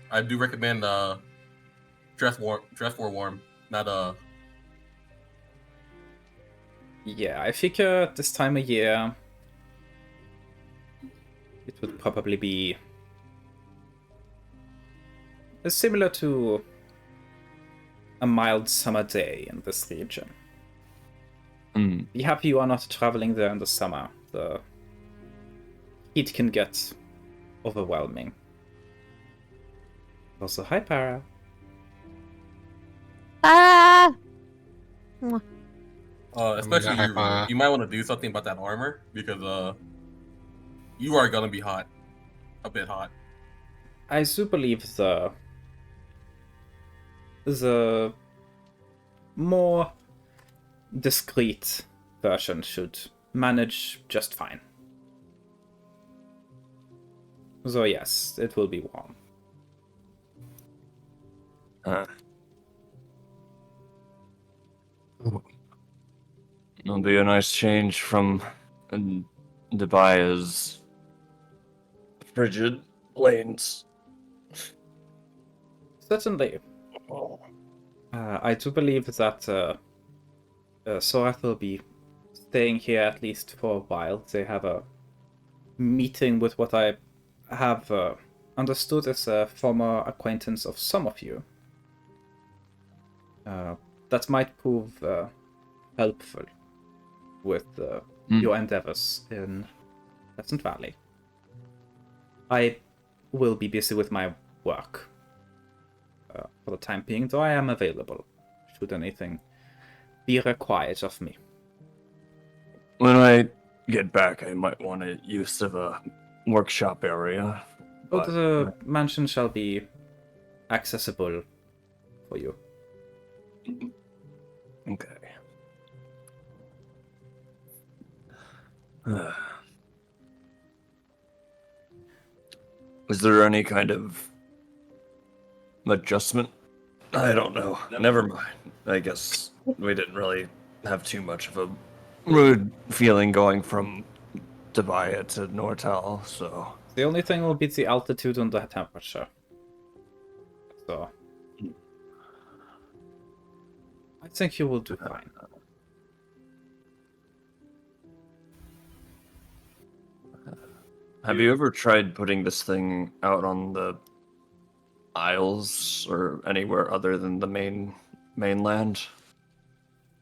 I do recommend dress for warm, not Yeah, I figure this time of year it would probably be similar to a mild summer day in this region. Be happy you are not traveling there in the summer. The heat can get overwhelming. Also, hi, Para. Ah! especially Yeah, you might want to do something about that armor because you are gonna be hot, a bit hot. I do believe the more discreet version should manage just fine. So yes, it will be warm. It'll be a nice change from Dubaya's frigid lanes. Certainly. I do believe that Sorath will be staying here at least for a while. They have a meeting with what I have understood as a former acquaintance of some of you. That might prove helpful with your endeavors in Pleasant Valley. I will be busy with my work for the time being, though I am available should anything be required of me. When I get back, I might want a use of a workshop area. But the mansion shall be accessible for you. Okay. Is there any kind of adjustment? I don't know. Never mind. I guess we didn't really have too much of a rude feeling going from Dubaya to Nortal, so... The only thing will be the altitude and the temperature. So... I think you will do fine. Have you ever tried putting this thing out on the Isles or anywhere other than the mainland?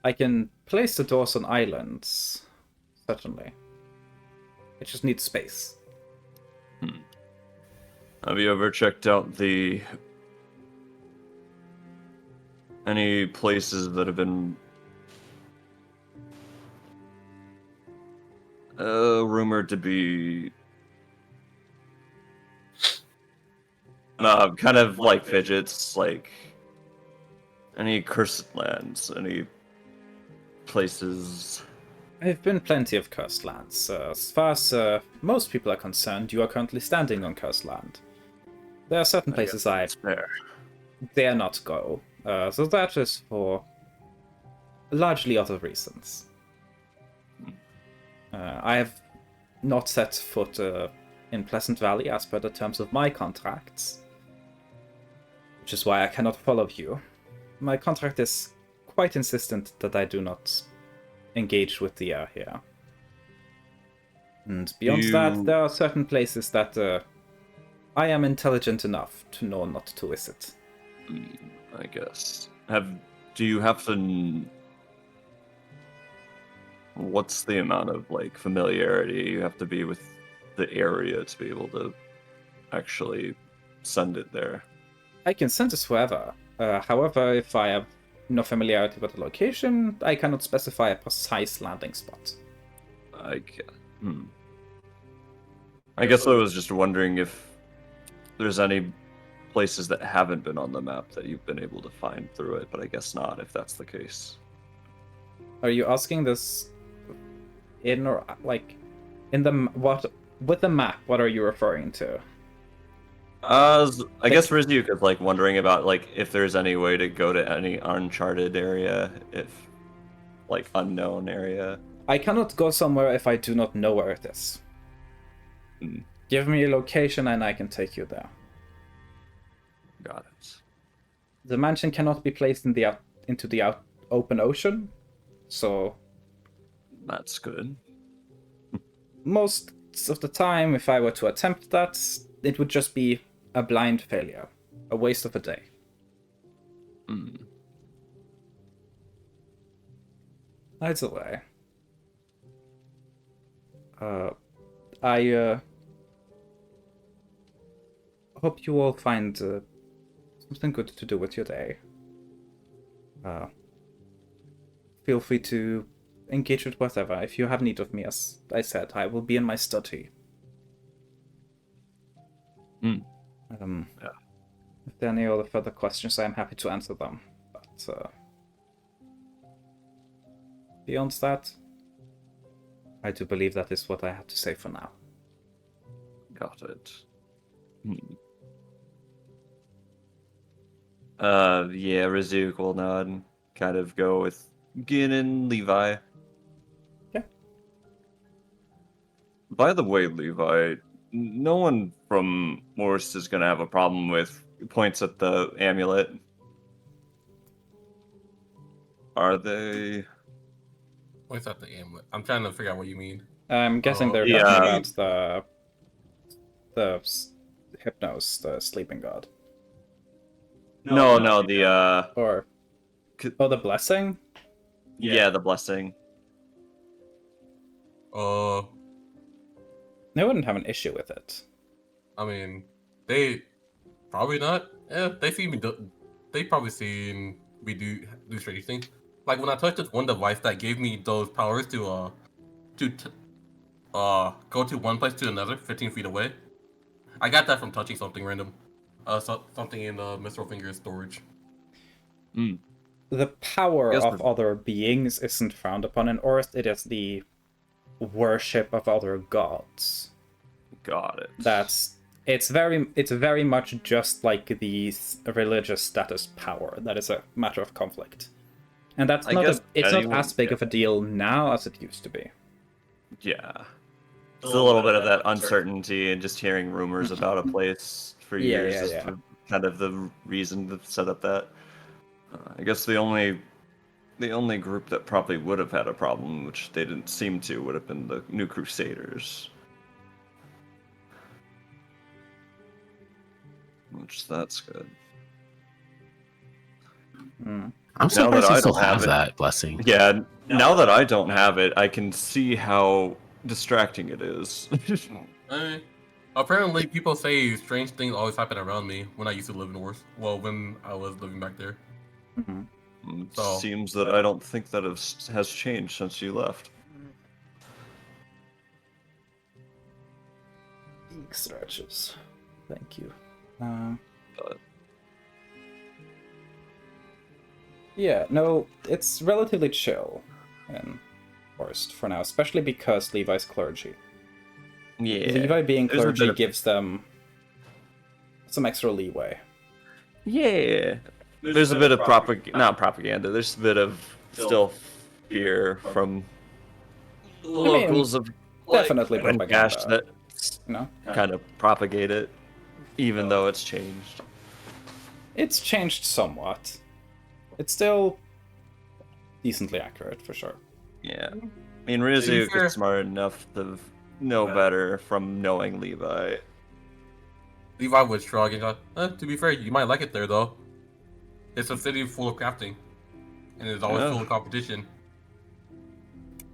I can place the doors on islands, certainly. I just need space. Have you ever checked out any places that have been rumored to be kind of like fidgets, like any cursed lands, any places? I've been plenty of cursed lands. As far as most people are concerned, you are currently standing on cursed land. There are certain places I dare not go, so that is for largely other reasons. I have not set foot in Pleasant Valley as per the terms of my contracts, which is why I cannot follow you. My contract is quite insistent that I do not engage with the air here. And beyond that, there are certain places that I am intelligent enough to know not to visit. I guess. Do you have to... What's the amount of, like, familiarity you have to be with the area to be able to actually send it there? I can send this wherever. However, if I have no familiarity with the location, I cannot specify a precise landing spot. I guess I was just wondering if there's any places that haven't been on the map that you've been able to find through it, but I guess not if that's the case. Are you asking this in the what with the map? What are you referring to? I guess Rizyuk is like wondering about like if there's any way to go to any uncharted area, if like unknown area. I cannot go somewhere if I do not know where it is. Give me a location and I can take you there. Got it. The mansion cannot be placed in the into the open ocean, so That's good. most of the time, if I were to attempt that, it would just be a blind failure, a waste of a day. Either way, I hope you all find something good to do with your day. Feel free to engage with whatever. If you have need of me, as I said, I will be in my study. Yeah. If there are any other further questions, I am happy to answer them. But beyond that, I do believe that is what I have to say for now. Got it. Yeah, Rizyuk will nod and kind of go with Gin and Levi. Yeah. By the way, Levi, no one from Morst is gonna have a problem with points at the amulet. Are they? What's at the amulet? I'm trying to figure out what you mean. I'm guessing they're Yeah. talking about the Hypnos, the sleeping god. No, the Or the blessing? yeah, the blessing. Uh, They wouldn't have an issue with it. I mean, they probably not. Yeah, they see me. They probably seen me do strange things. Like when I touched this one device that gave me those powers to go to one place to another, 15 feet away. I got that from touching something random. Something in Mr. Finger's storage. The power Yes, of but- other beings isn't frowned upon in Orth. It is the worship of other gods. Got it. It's very much just like the religious status power that is a matter of conflict, and that's I not guess it's not anyone- as big of a deal now as it used to be. Yeah. It's a little bit of that uncertainty and just hearing rumors about a place for Yeah, years yeah, is yeah. kind of the reason to set up that. I guess the only group that probably would have had a problem, which they didn't seem to, would have been the New Crusaders. Which that's good. I'm Now surprised that you I still don't have have it- that blessing. Yeah, now that I don't have it, I can see how distracting it is. Apparently, people say strange things always happen around me when I used to live in North. Well, when I was living back there. It So- seems that I don't think that has changed since you left. Ink stretches. Thank you. But Yeah, no, it's relatively chill in Forest for now, especially because Levi's clergy. yeah, Levi being there's a bit clergy of- gives them some extra leeway. Yeah. There's a bit of not propaganda. There's a bit of still fear from locals of Definitely when Cash propaganda. that You know, kind of propagate it, even though it's changed. it's changed somewhat. It's still decently accurate for sure. Yeah. I mean, Rizyuk fair- is smart enough to know better from knowing Levi. Levi was shrug and go, to be fair, you might like it there though. It's a city full of crafting, and it's always Yeah. full of competition.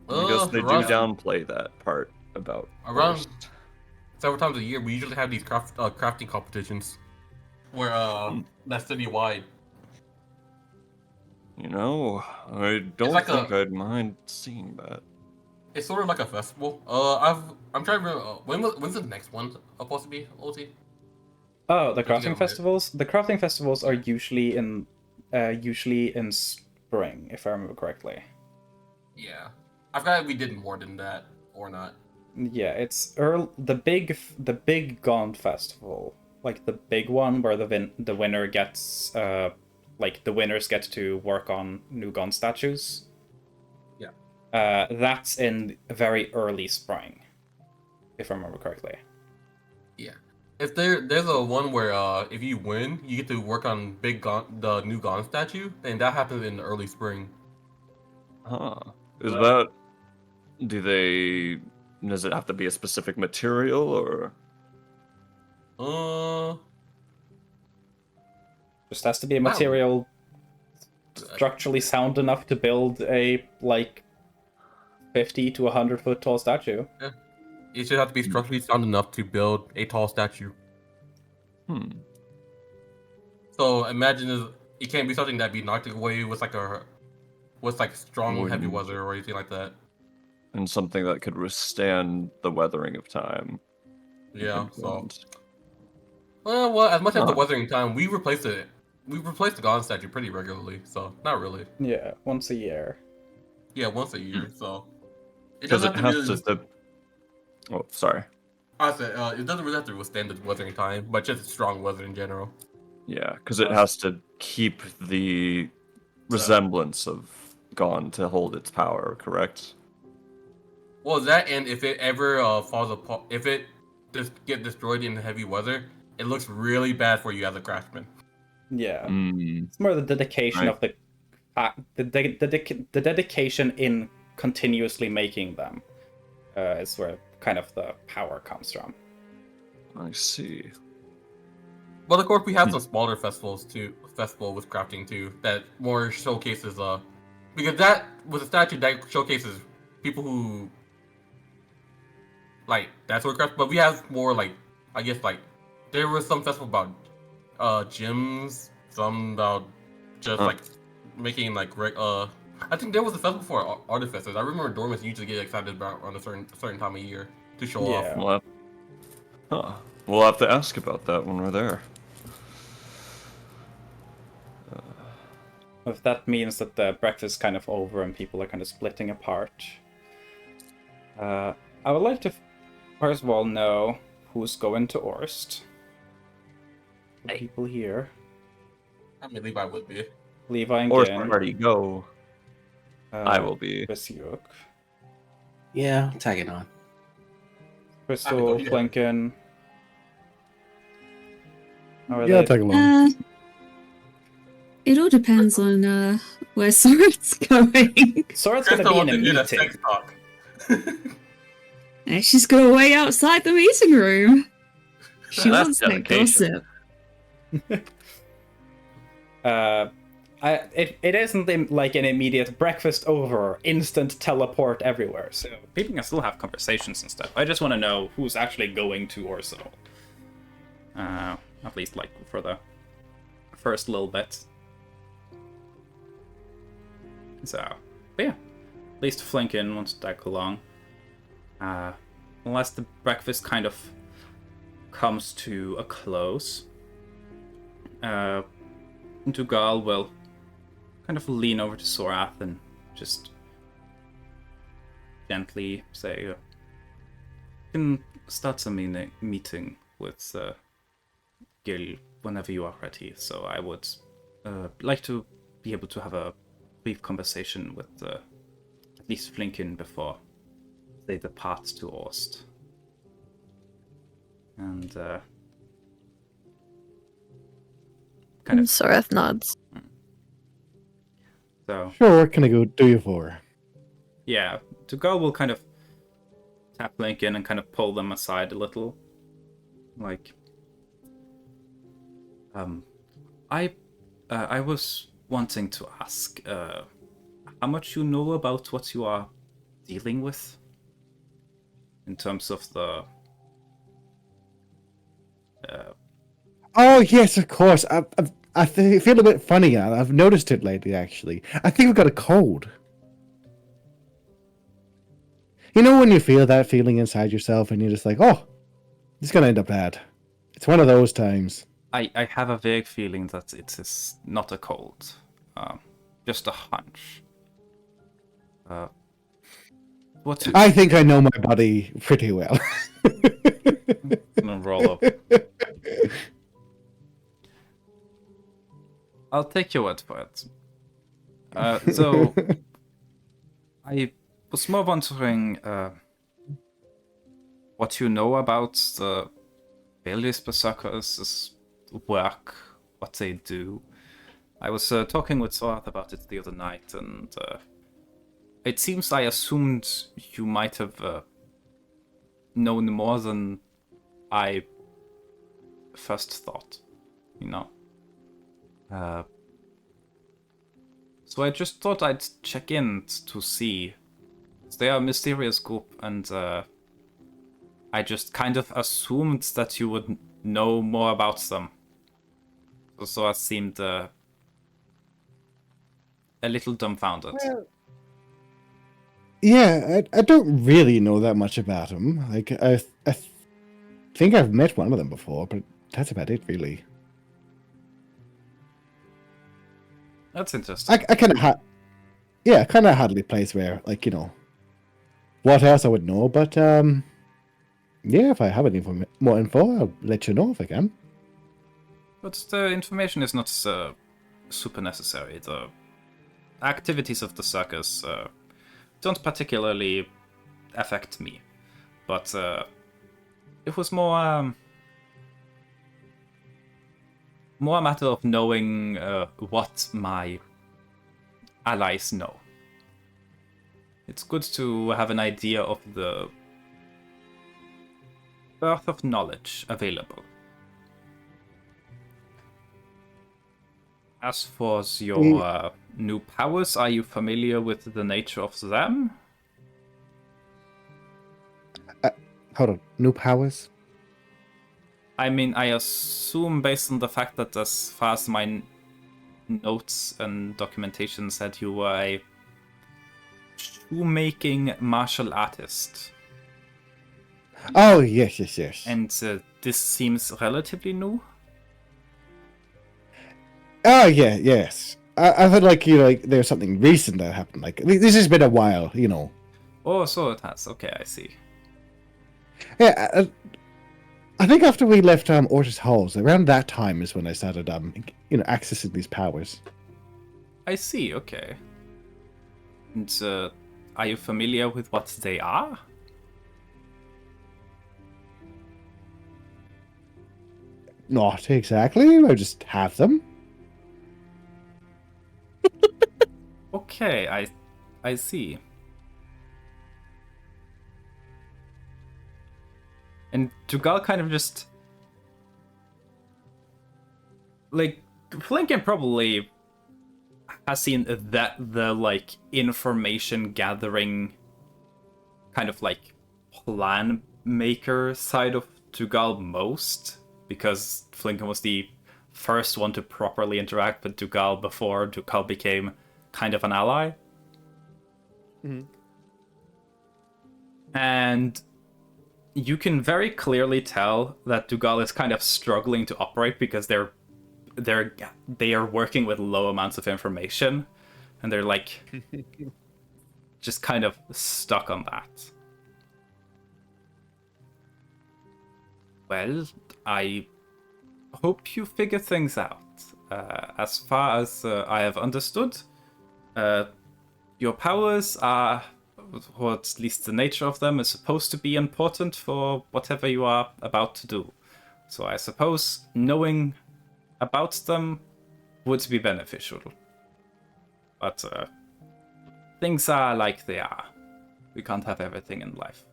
I guess they do around- downplay that part about Around- Forest. Several times a year, we usually have these crafting competitions, where that's citywide. You know, I don't like think a- I'd mind seeing that. It's sort of like a festival. I'm trying to remember when's the next one supposed to be, OT? Oh, the Don't you crafting get it? festivals? The crafting festivals are usually in spring, if I remember correctly. Yeah, I forgot if we did more than that or not. Yeah, it's the big Gaunt festival like the big one where the winner gets like the winners get to work on new gun statues. Yeah. That's in very early spring, if I remember correctly. Yeah. If there's a one where if you win, you get to work on the new Gon statue, and that happens in the early spring. Huh. Is that... Does it have to be a specific material, or... Just has to be a material structurally sound enough to build a like 50 to 100 foot tall statue. Yeah. It should have to be structurally sound enough to build a tall statue. So imagine it can't be something that'd be knocked away with like strong heavy weather or anything like that. And something that could withstand the weathering of time. Yeah. So. Well, as much as the weathering time, we replace the Gon statue pretty regularly. So not really. Yeah, once a year. Yeah, once a year. So. Because it has to. Oh, sorry. I said it doesn't really have to withstand the weathering time, but just strong weather in general. Yeah, because it has to keep the resemblance of Gon to hold its power, correct? Well, that, and if it ever falls apart, if it just get destroyed in heavy weather, it looks really bad for you as a craftsman. Yeah, it's more the dedication of the dedication in continuously making them is where kind of the power comes from. I see. But of course, we have some smaller festivals too. Festival with crafting too that more showcases because that was a statue that showcases people who like that sort of craft. But we have more like I guess like there was some festival about gyms, some about just like making like I think there was a festival for artificers. I remember Dormants usually get excited about on a certain time of year to show off. We'll have to ask about that when we're there. If that means that the breakfast is kind of over and people are kind of splitting apart, I would like to first of all know who's going to Orst. People here. I mean, Levi would be. Levi and Orst Gin. already go. I will be. Vysyuk. Yeah, tag it on. Crystal, Flinken. Yeah, tag along. It all depends on where Sora's going. Sora's gonna be in a meeting. And she's gonna wait outside the meeting room. She wants that gossip. It isn't like an immediate breakfast over, instant teleport everywhere. So people can still have conversations and stuff. I just want to know who's actually going to Orso. At least like for the first little bit. So, but yeah, at least Flinken wants to tag along. Unless the breakfast kind of comes to a close, Dugal will kind of lean over to Sorath and just gently say, "You can start some meeting with Gil whenever you are ready. So I would like to be able to have a brief conversation with at least Flinken before they depart to Orst." And kind of Sorath nods. So sure, what can I go do you for? yeah, Dugal will kind of tap Lincoln and kind of pull them aside a little. Like, I was wanting to ask how much you know about what you are dealing with in terms of the. Oh yes, of course. I feel a bit funny. I've noticed it lately, actually. I think I've got a cold. You know when you feel that feeling inside yourself and you're just like, oh, it's going to end up bad. It's one of those times. I have a vague feeling that it is not a cold. Just a hunch. I think I know my body pretty well. Gonna roll up. I'll take your word for it. So, I was more wondering what you know about the various berserkers' work, what they do. I was talking with Sorath about it the other night, and it seems I assumed you might have known more than I first thought, you know. So I just thought I'd check in to see. They are a mysterious group, and I just kind of assumed that you would know more about them. So I seemed a little dumbfounded. Well, yeah, I don't really know that much about them. Like, I think I've met one of them before, but that's about it, really. That's interesting. I kind of kind of had a place where, like, you know, what else I would know, but yeah, if I have any more info, I'll let you know if I can. But the information is not super necessary. The activities of the circus don't particularly affect me, but it was more a matter of knowing what my allies know. It's good to have an idea of the birth of knowledge available. As for your new powers, are you familiar with the nature of them? Hold on, new powers? I mean, I assume based on the fact that as far as my notes and documentation said you were a shoemaking martial artist. Oh, yes. And this seems relatively new? Oh, yeah, yes. I thought, like, you know, like, there's something recent that happened. Like, this has been a while, you know. Oh, so it has. Okay, I see. Yeah, I think after we left Ortis Halls, around that time is when I started, you know, accessing these powers. I see, okay. And are you familiar with what they are? Not exactly. I just have them. Okay, I see. And Tugal kind of just... Like, Flinken probably has seen that the, like, information gathering kind of, like, plan maker side of Tugal most, because Flinken was the first one to properly interact with Tugal before Tugal became kind of an ally. Mm-hmm. And you can very clearly tell that Tugal is kind of struggling to operate because they are working with low amounts of information, and they're like just kind of stuck on that. Well, I hope you figure things out. As far as I have understood, your powers are, or at least the nature of them, is supposed to be important for whatever you are about to do. So I suppose knowing about them would be beneficial. But things are like they are. We can't have everything in life.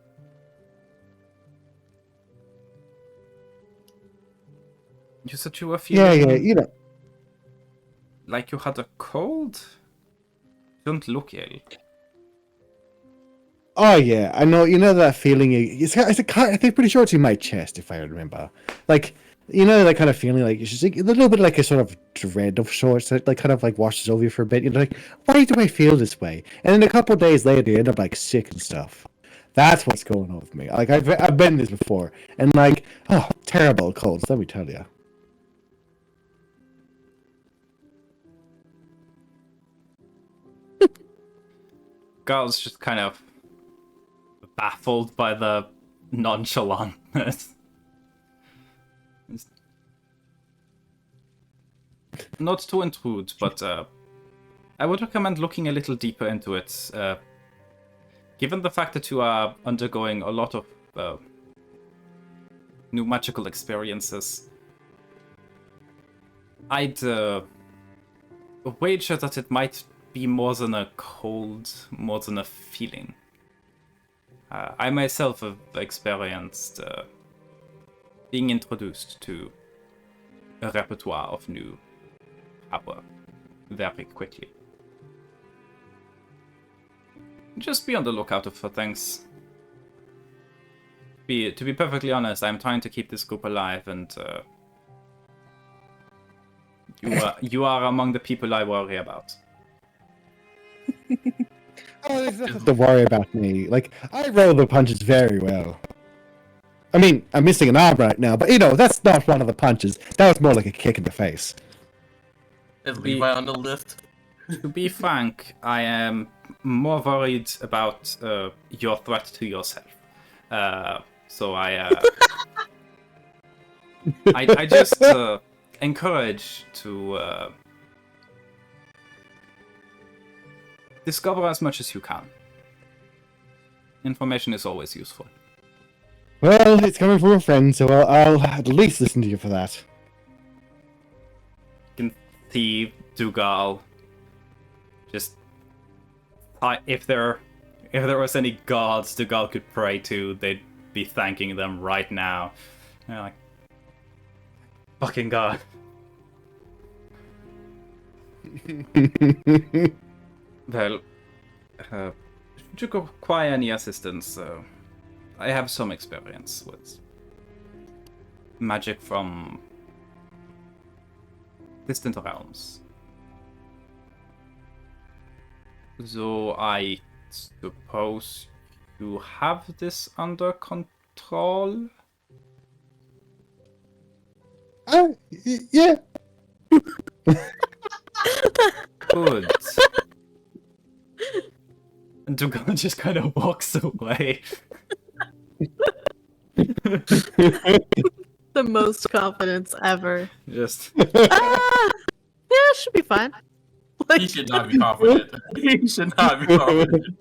You said you were feeling... Yeah, you know. like you had a cold? You don't look ill. Oh yeah, I know. You know that feeling. I think pretty sure it's in my chest, if I remember. Like, you know, that kind of feeling, like it's just like, a little bit like a sort of dread of sorts that like kind of like washes over you for a bit. You're like, why do I feel this way? And then a couple of days later, you end up like sick and stuff. That's what's going on with me. Like I've been this before, and like, oh, terrible colds. Let me tell you. Gal's just kind of baffled by the nonchalantness. not to intrude, but I would recommend looking a little deeper into it. Given the fact that you are undergoing a lot of new magical experiences, I'd wager that it might be more than a cold, more than a feeling. I myself have experienced being introduced to a repertoire of new power very quickly. Just be on the lookout for things. To be perfectly honest, I'm trying to keep this group alive, and you are among the people I worry about. Oh, there's nothing to worry about me. Like, I roll the punches very well. I mean, I'm missing an arm right now, but that's not one of the punches. That was more like a kick in the face. Is Levi on the list? To be frank, I am more worried about your threat to yourself. So I just encourage to discover as much as you can. Information is always useful. Well, it's coming from a friend, so I'll at least listen to you for that. You can see Dougal just if there was any gods Dougal could pray to, they'd be thanking them right now. They're like, fucking god. Well, should you require any assistance, I have some experience with magic from distant realms. So I suppose you have this under control? Yeah. Good. And Dougal just kind of walks away. The most confidence ever. Just Yeah, it should be fine. He should not be confident. He should not be confident.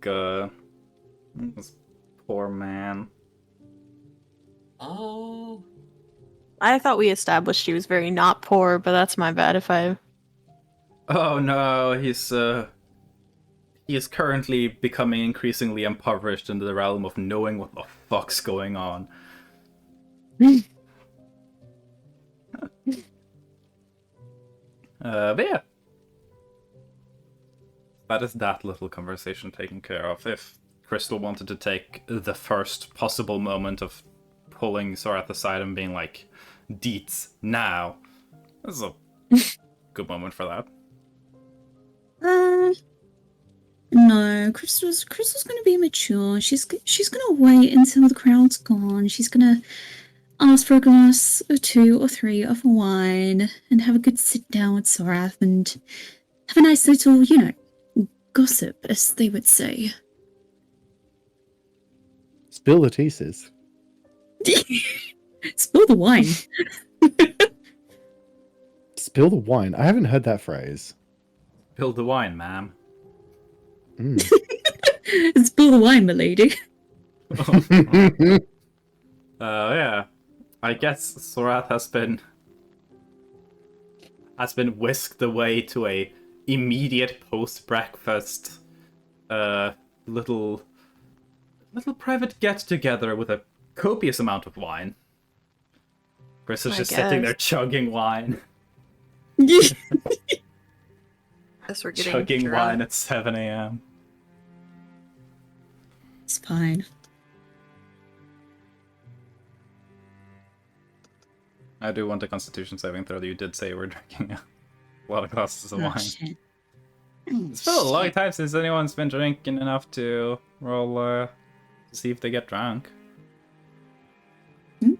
God. This poor man. Oh. I thought we established he was very not poor, but that's my bad if I... Oh no, he is currently becoming increasingly impoverished into the realm of knowing what the fuck's going on. But yeah. That is that little conversation taken care of. If Crystal wanted to take the first possible moment of pulling Sorath aside and being like, Deets, now. This is a good moment for that. No, Crystal's gonna be mature. She's gonna wait until the crowd's gone. She's gonna ask for a glass or two or three of wine and have a good sit down with Sorath and have a nice little, gossip, as they would say. Spill the teases. Spill the wine. Spill the wine. I haven't heard that phrase. Spill the wine, ma'am. Spill the wine, milady. Yeah. I guess Sorath has been whisked away to a immediate post-breakfast little private get-together with a copious amount of wine. Chris is just sitting there chugging wine. Guess we're getting Chugging drunk. wine at 7 a.m. It's fine. I do want a Constitution saving throw. You did say you were drinking a lot of glasses of Oh, wine. shit. It's been a long time since anyone's been drinking enough to roll to see if they get drunk.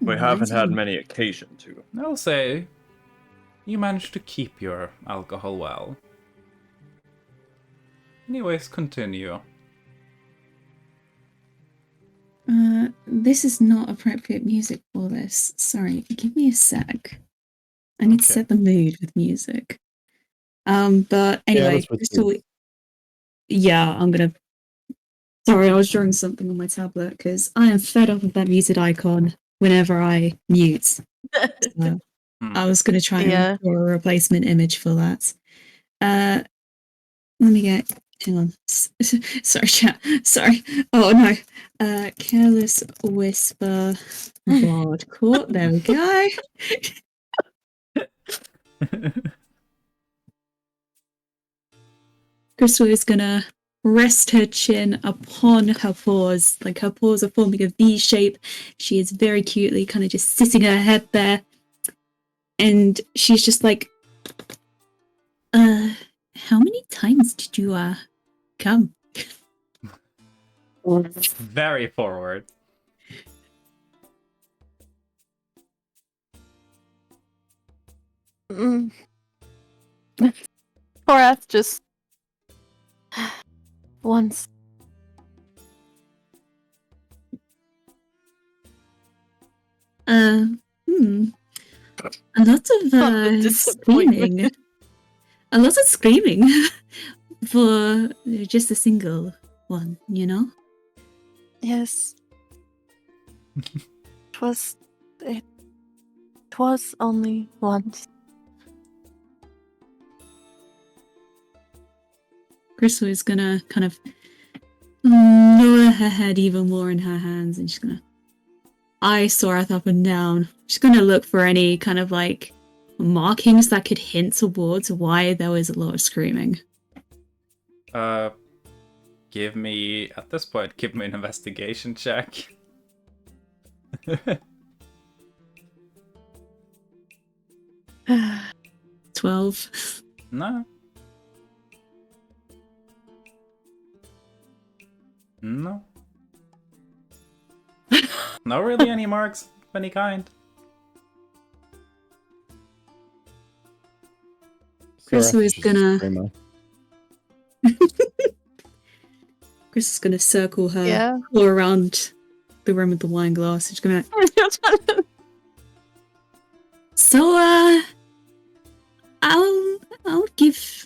We haven't had many occasion to. I'll say you managed to keep your alcohol well. Anyways, continue. this is not appropriate music for this. Sorry, give me a sec. I need to Okay. set the mood with music. But anyway, let's proceed. Crystal. Yeah, I'm gonna. Sorry, I was drawing something on my tablet because I am fed up with that muted icon whenever I mute. So I was gonna try and draw a replacement image for that. Let me get. Hang on. Sorry, chat. Sorry. Oh no. Careless whisper. Bard court. There we go. Crystal is gonna rest her chin upon her paws. Like her paws are forming a V shape. She is very cutely kind of just sitting her head there. And she's just like, how many times did you come? Very forward. Korath just once. A lot of screaming. A lot of screaming for just a single one, you know? Yes. It was only once. Crystal is gonna kind of lower her head even more in her hands and she's gonna eye Sorath up and down. She's gonna look for any kind of like markings that could hint towards why there was a lot of screaming. Give me, at this point, give me an investigation check. 12. No. No. Not really any marks of any kind. Crystal is gonna... Crystal's gonna circle her all around the room with the wine glass. She's gonna... So, I'll give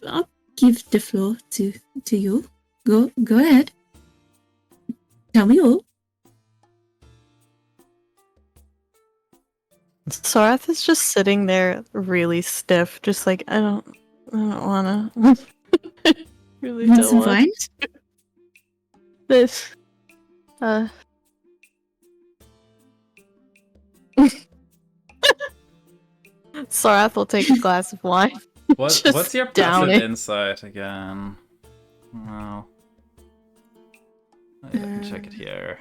the floor to you. Go ahead. Tell me all. Sorath is just sitting there really stiff, just like I don't wanna. Really Want don't some want wine? to. This. Sorath will take a glass of wine. What's your down passive it. insight again? Wow. I can check it here.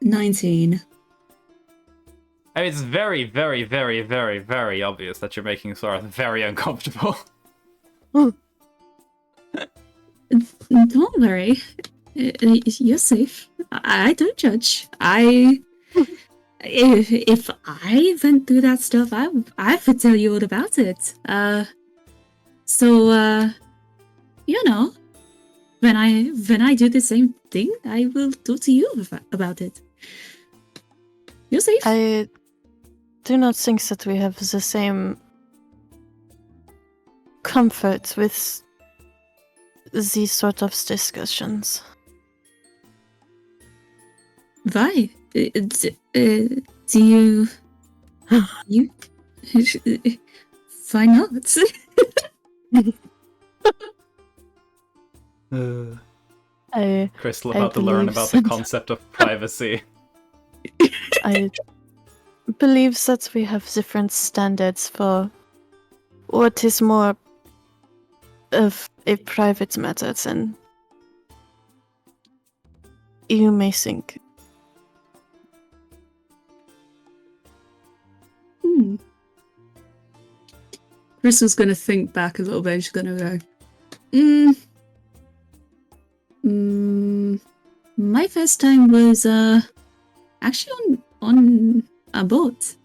19. I mean, it's very, very, very, very, very obvious that you're making Sorath very uncomfortable. Don't worry. You're safe. I don't judge. If I went through that stuff, I would tell you all about it. So, you know, when I do the same thing, I will talk to you about it. You're safe. I do not think that we have the same comfort with these sort of discussions. Why? Do you... you... Why not? Crystal about to learn about the concept of privacy. I believe that we have different standards for what is more of a private matter than you may think. Crystal's gonna think back a little bit. She's gonna go, my first time was actually on a boat.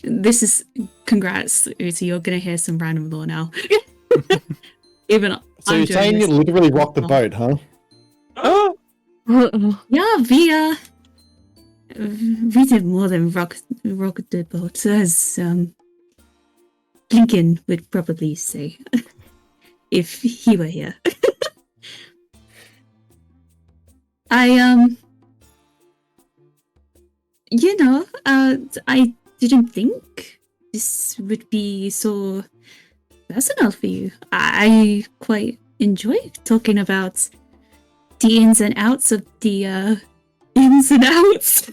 This is congrats, Uzi. You're gonna hear some random lore now. So I'm you're saying doing you this. literally rock the boat, huh? Yeah, we did more than rock the boat, as Lincoln would probably say if he were here. I I didn't think this would be so personal for you. I quite enjoy talking about the ins and outs of the ins and outs.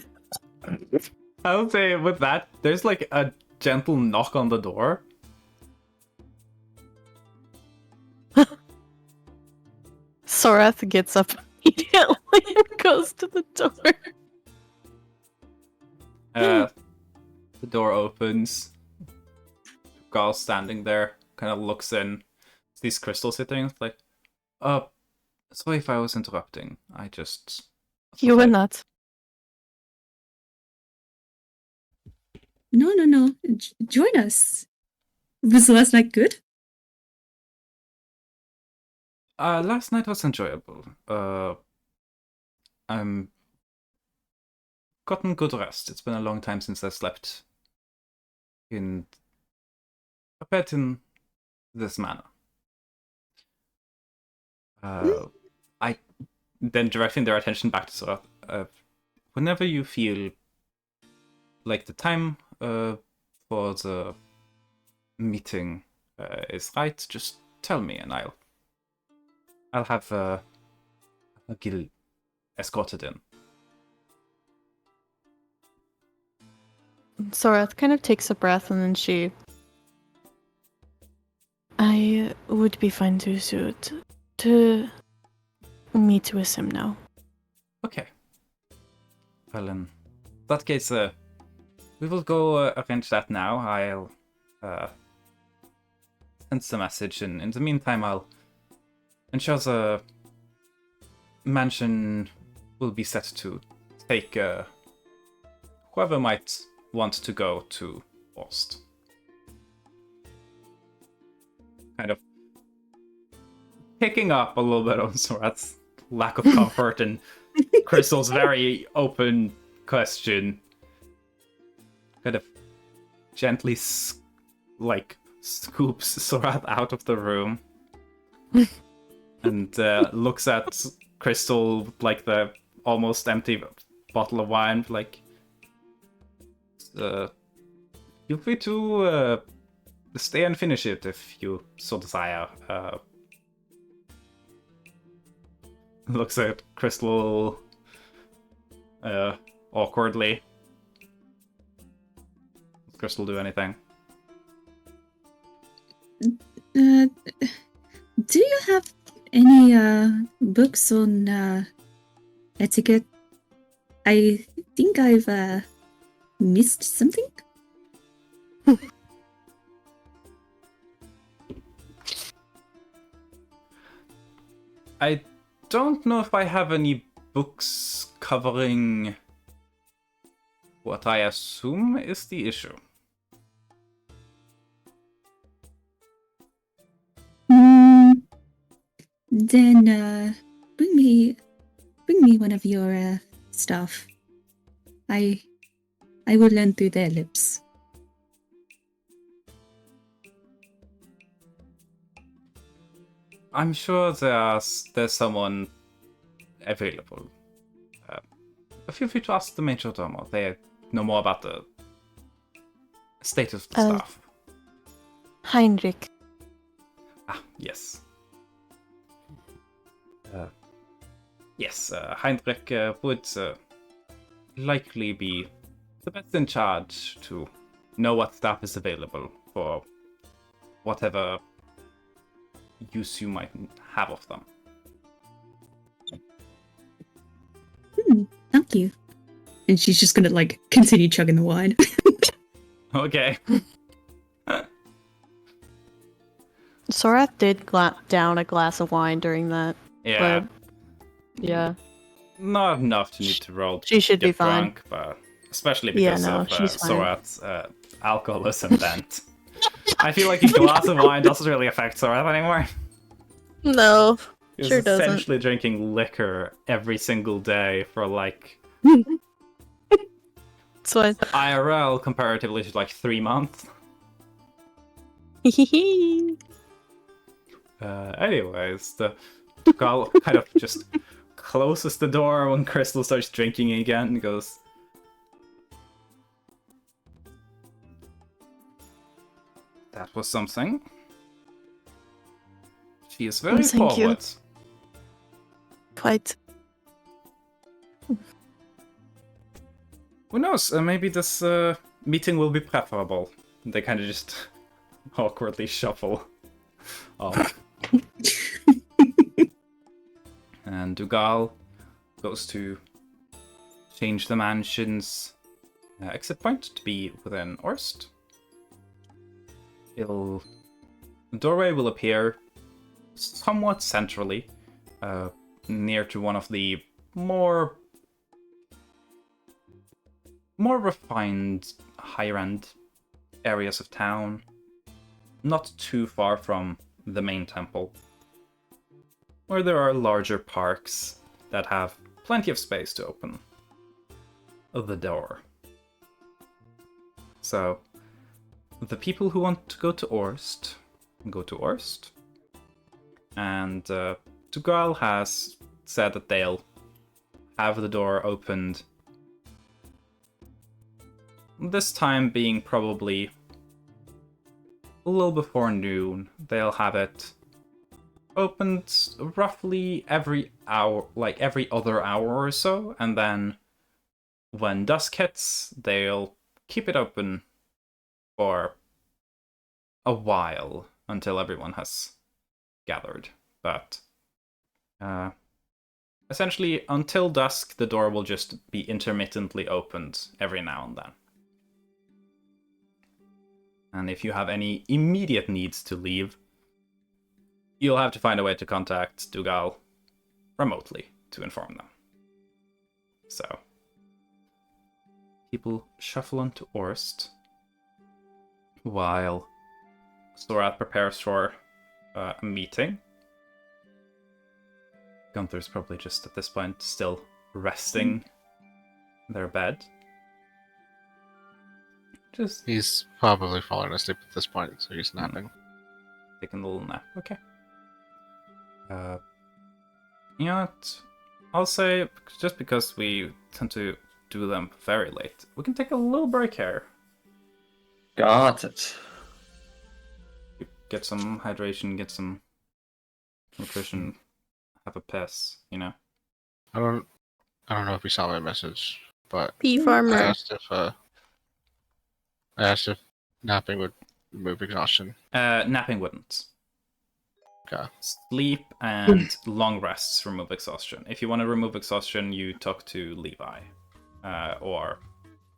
I would say with that, there's like a gentle knock on the door. Sorath gets up immediately and goes to the door. The door opens. Girl standing there, kind of looks in. Sees Crystal sitting. Like, sorry if I was interrupting. I just. You were not. No. Join us. Was last night good? Last night was enjoyable. I'm gotten good rest. It's been a long time since I slept in a bed in this manner. I then directing their attention back to Sora. Whenever you feel like the time for the meeting is right, just tell me and I'll have Gil escorted in. Sorath kind of takes a breath and then I would be fine to meet with him now. Okay. Well, in that case, we will go arrange that now. I'll send the message, and in the meantime, I'll ensure the mansion will be set to take whoever might want to go to Orst. Kind of picking up a little bit on Sorath's lack of comfort and Crystal's very open question. Kind of gently scoops Sorath out of the room and looks at Crystal like the almost empty bottle of wine, like, feel free to stay and finish it if you so desire. Looks at Crystal awkwardly. Does Crystal do anything? Do you have any books on etiquette? I think I've missed something. I don't know if I have any books covering what I assume is the issue. Then bring me one of your stuff. I will learn through their lips. I'm sure there's someone available. Feel free to ask the Major Domo. They know more about the state of the staff. Heinrich. Ah, yes. Yes, Heinrich would likely be the best in charge to know what staff is available for whatever use you might have of them. Thank you. And she's just gonna continue chugging the wine. Okay. Sorath did down a glass of wine during that. Yeah. But, yeah. Not enough to need to roll. She should be get fine. drunk, but especially because of Sorath's alcoholism bent. I feel like a glass of wine doesn't really affect Sorath anymore. No, He was sure doesn't. essentially drinking liquor every single day for like So I. IRL comparatively to like 3 months. Anyways, the Gal kind of just closes the door when Crystal starts drinking again and goes, "That was something." She is very Thank you. forward. Quite. Who knows? Maybe this meeting will be preferable. They kind of just awkwardly shuffle off. And Dugal goes to change the mansion's exit point to be within Orst. The doorway will appear somewhat centrally, near to one of the more refined, higher-end areas of town, not too far from the main temple, where there are larger parks that have plenty of space to open the door. So, the people who want to go to Orst, go to Orst, and Tugal has said that they'll have the door opened, this time being probably a little before noon. They'll have it opened roughly every hour, like every other hour or so, and then when dusk hits, they'll keep it open for a while until everyone has gathered. But essentially, until dusk, the door will just be intermittently opened every now and then. And if you have any immediate needs to leave, you'll have to find a way to contact Dugal remotely to inform them. So, people shuffle onto Orst while Sorath prepares for a meeting. Gunther's probably just at this point still resting in their bed. He's probably falling asleep at this point, so he's napping. Taking a little nap. Okay. You know what? I'll say, just because we tend to do them very late, we can take a little break here. Got it. Get some hydration, get some nutrition, have a piss, you know? I don't know if you saw my message, but Pea I farmer. asked if napping would remove exhaustion. Napping wouldn't. Okay. Sleep and long rests remove exhaustion. If you want to remove exhaustion, you talk to Levi. Or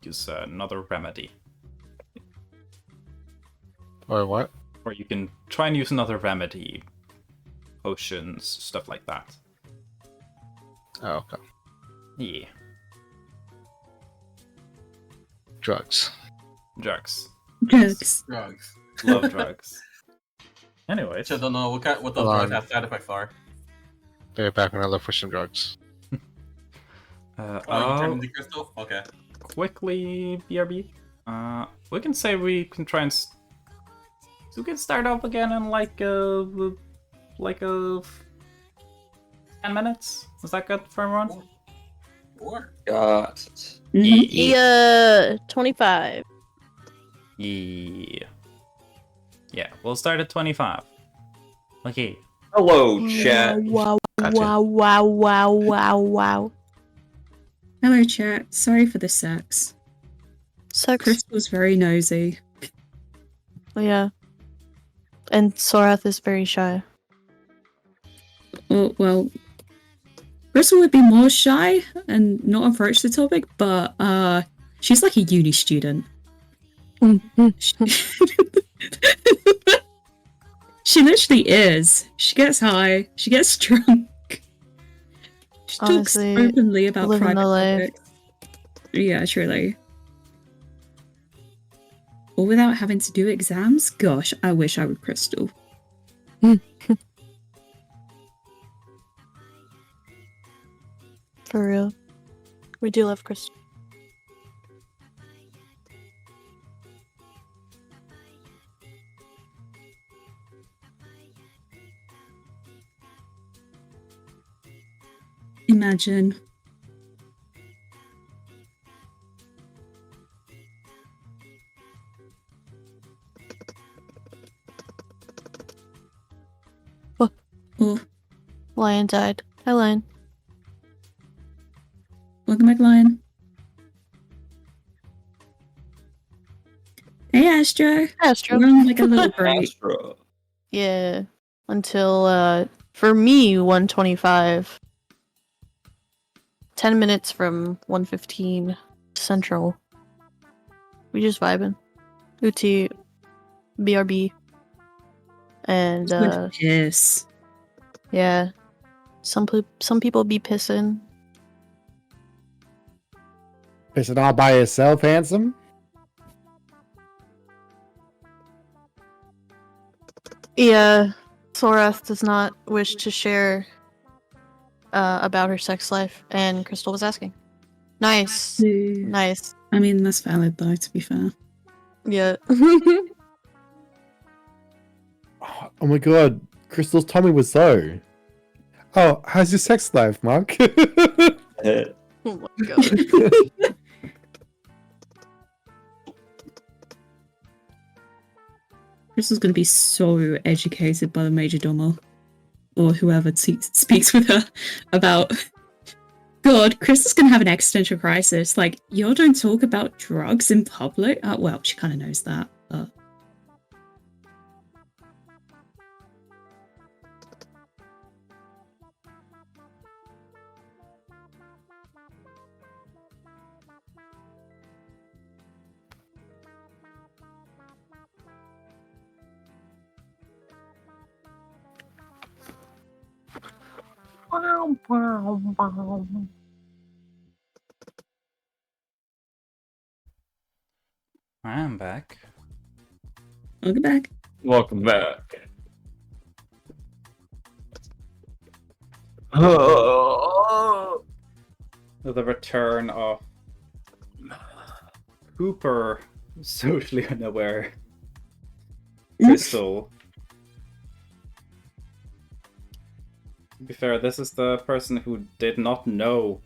use another remedy. Or what? Or you can try and use another remedy. Potions, stuff like that. Oh, okay. Yeah. Drugs. Drugs. Drugs. Drugs. Love drugs. Anyways. Just don't know what those drugs have side effects are. They're back when I left for some drugs. You turned into crystal? Okay. Quickly, BRB. We can say we can try and we can start up again in like a 10 minutes. Is that good for everyone? Sure. Got it. Yeah, 25. Yeah. Yeah, we'll start at 25. Okay. Hello, chat. Wow, Gotcha. wow, wow, wow, wow, wow. Hello, chat. Sorry for the sex. Sex. Crystal's very nosy. Oh, yeah. And Sorath is very shy. Oh, well, Crystal would be more shy and not approach the topic, but she's like a uni student. She literally is. She gets high. She gets drunk. She talks Honestly, openly about living private the life. topics. Yeah, truly. All without having to do exams? Gosh, I wish I were Crystal. For real. We do love Crystal. Imagine. What? Oh, Lion died. Hi, Lion. welcome back, Lion. Hey, Astro. Astro. We're on like a little break. Astro. Yeah. Until, for me, 1:25. 10 minutes from 1:15 Central. We just vibing. Uti, BRB. And, Yes. yeah. Some people be pissing. Pissing all by yourself, handsome? Yeah. Sorath does not wish to share about her sex life, and Crystal was asking. Nice. Nice. I mean, that's valid, though, to be fair. Yeah. Oh my god, Crystal's tummy was so. Oh, how's your sex life, Mark? Oh my god. Crystal's going to be so educated by the Major Domo, or whoever speaks with her about... God, Crystal's going to have an existential crisis. Like, y'all don't talk about drugs in public? Well, she kind of knows that, but... I'm back. Welcome back. Welcome back. The return of Cooper, socially unaware Crystal. To be fair, this is the person who did not know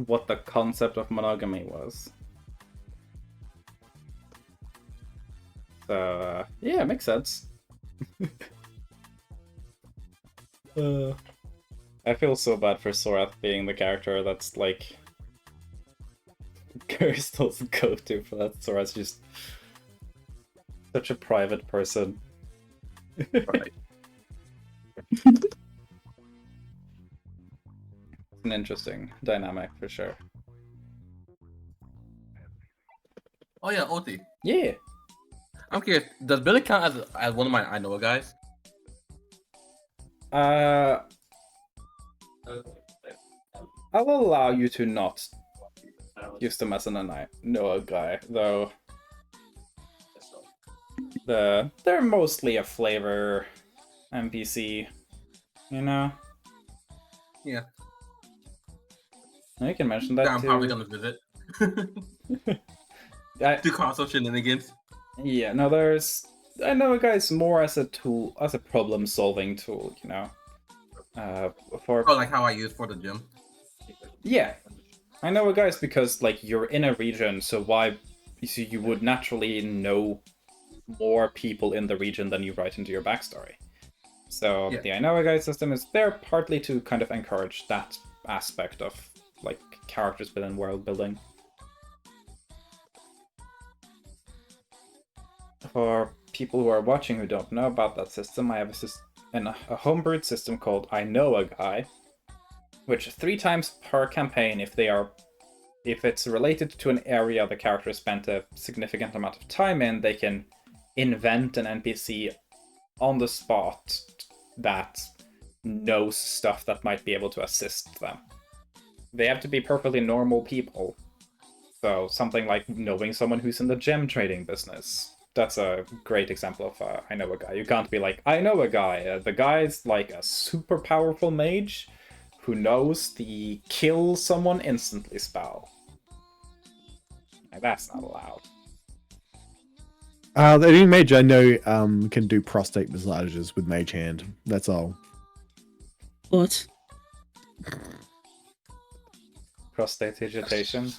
what the concept of monogamy was. So, yeah, it makes sense. I feel so bad for Sorath being the character that's like Crystal's go-to for that. Sorath's just such a private person. Right. It's an interesting dynamic for sure. Oh yeah, Oti. Yeah. I'm curious. Does Billy count as one of my I know a guys? I'll allow you to not use them as an I know a guy, though. They're mostly a flavor NPC, you know? Yeah. You can mention that Yeah, I'm too. probably gonna visit. Do console shenanigans. Yeah, no, I know a guy's more as a tool, as a problem-solving tool, you know? Oh, like how I use for the gym. Yeah. I know a guy's because, like, you're in a region, so you would naturally know more people in the region than you write into your backstory. So Yeah. the I know a guy system is there partly to kind of encourage that aspect of, like, characters within world building. For people who are watching who don't know about that system, I have a homebrewed system called I Know a Guy, which 3 times per campaign, if it's related to an area the character spent a significant amount of time in, they can invent an NPC on the spot that knows stuff that might be able to assist them. They have to be perfectly normal people. So something like knowing someone who's in the gem trading business. That's a great example of I know a guy. You can't be like, I know a guy. The guy's like a super powerful mage who knows the kill someone instantly spell. Like, that's not allowed. The only mage I know can do prostate massages with mage hand. That's all. What? Prostate agitation.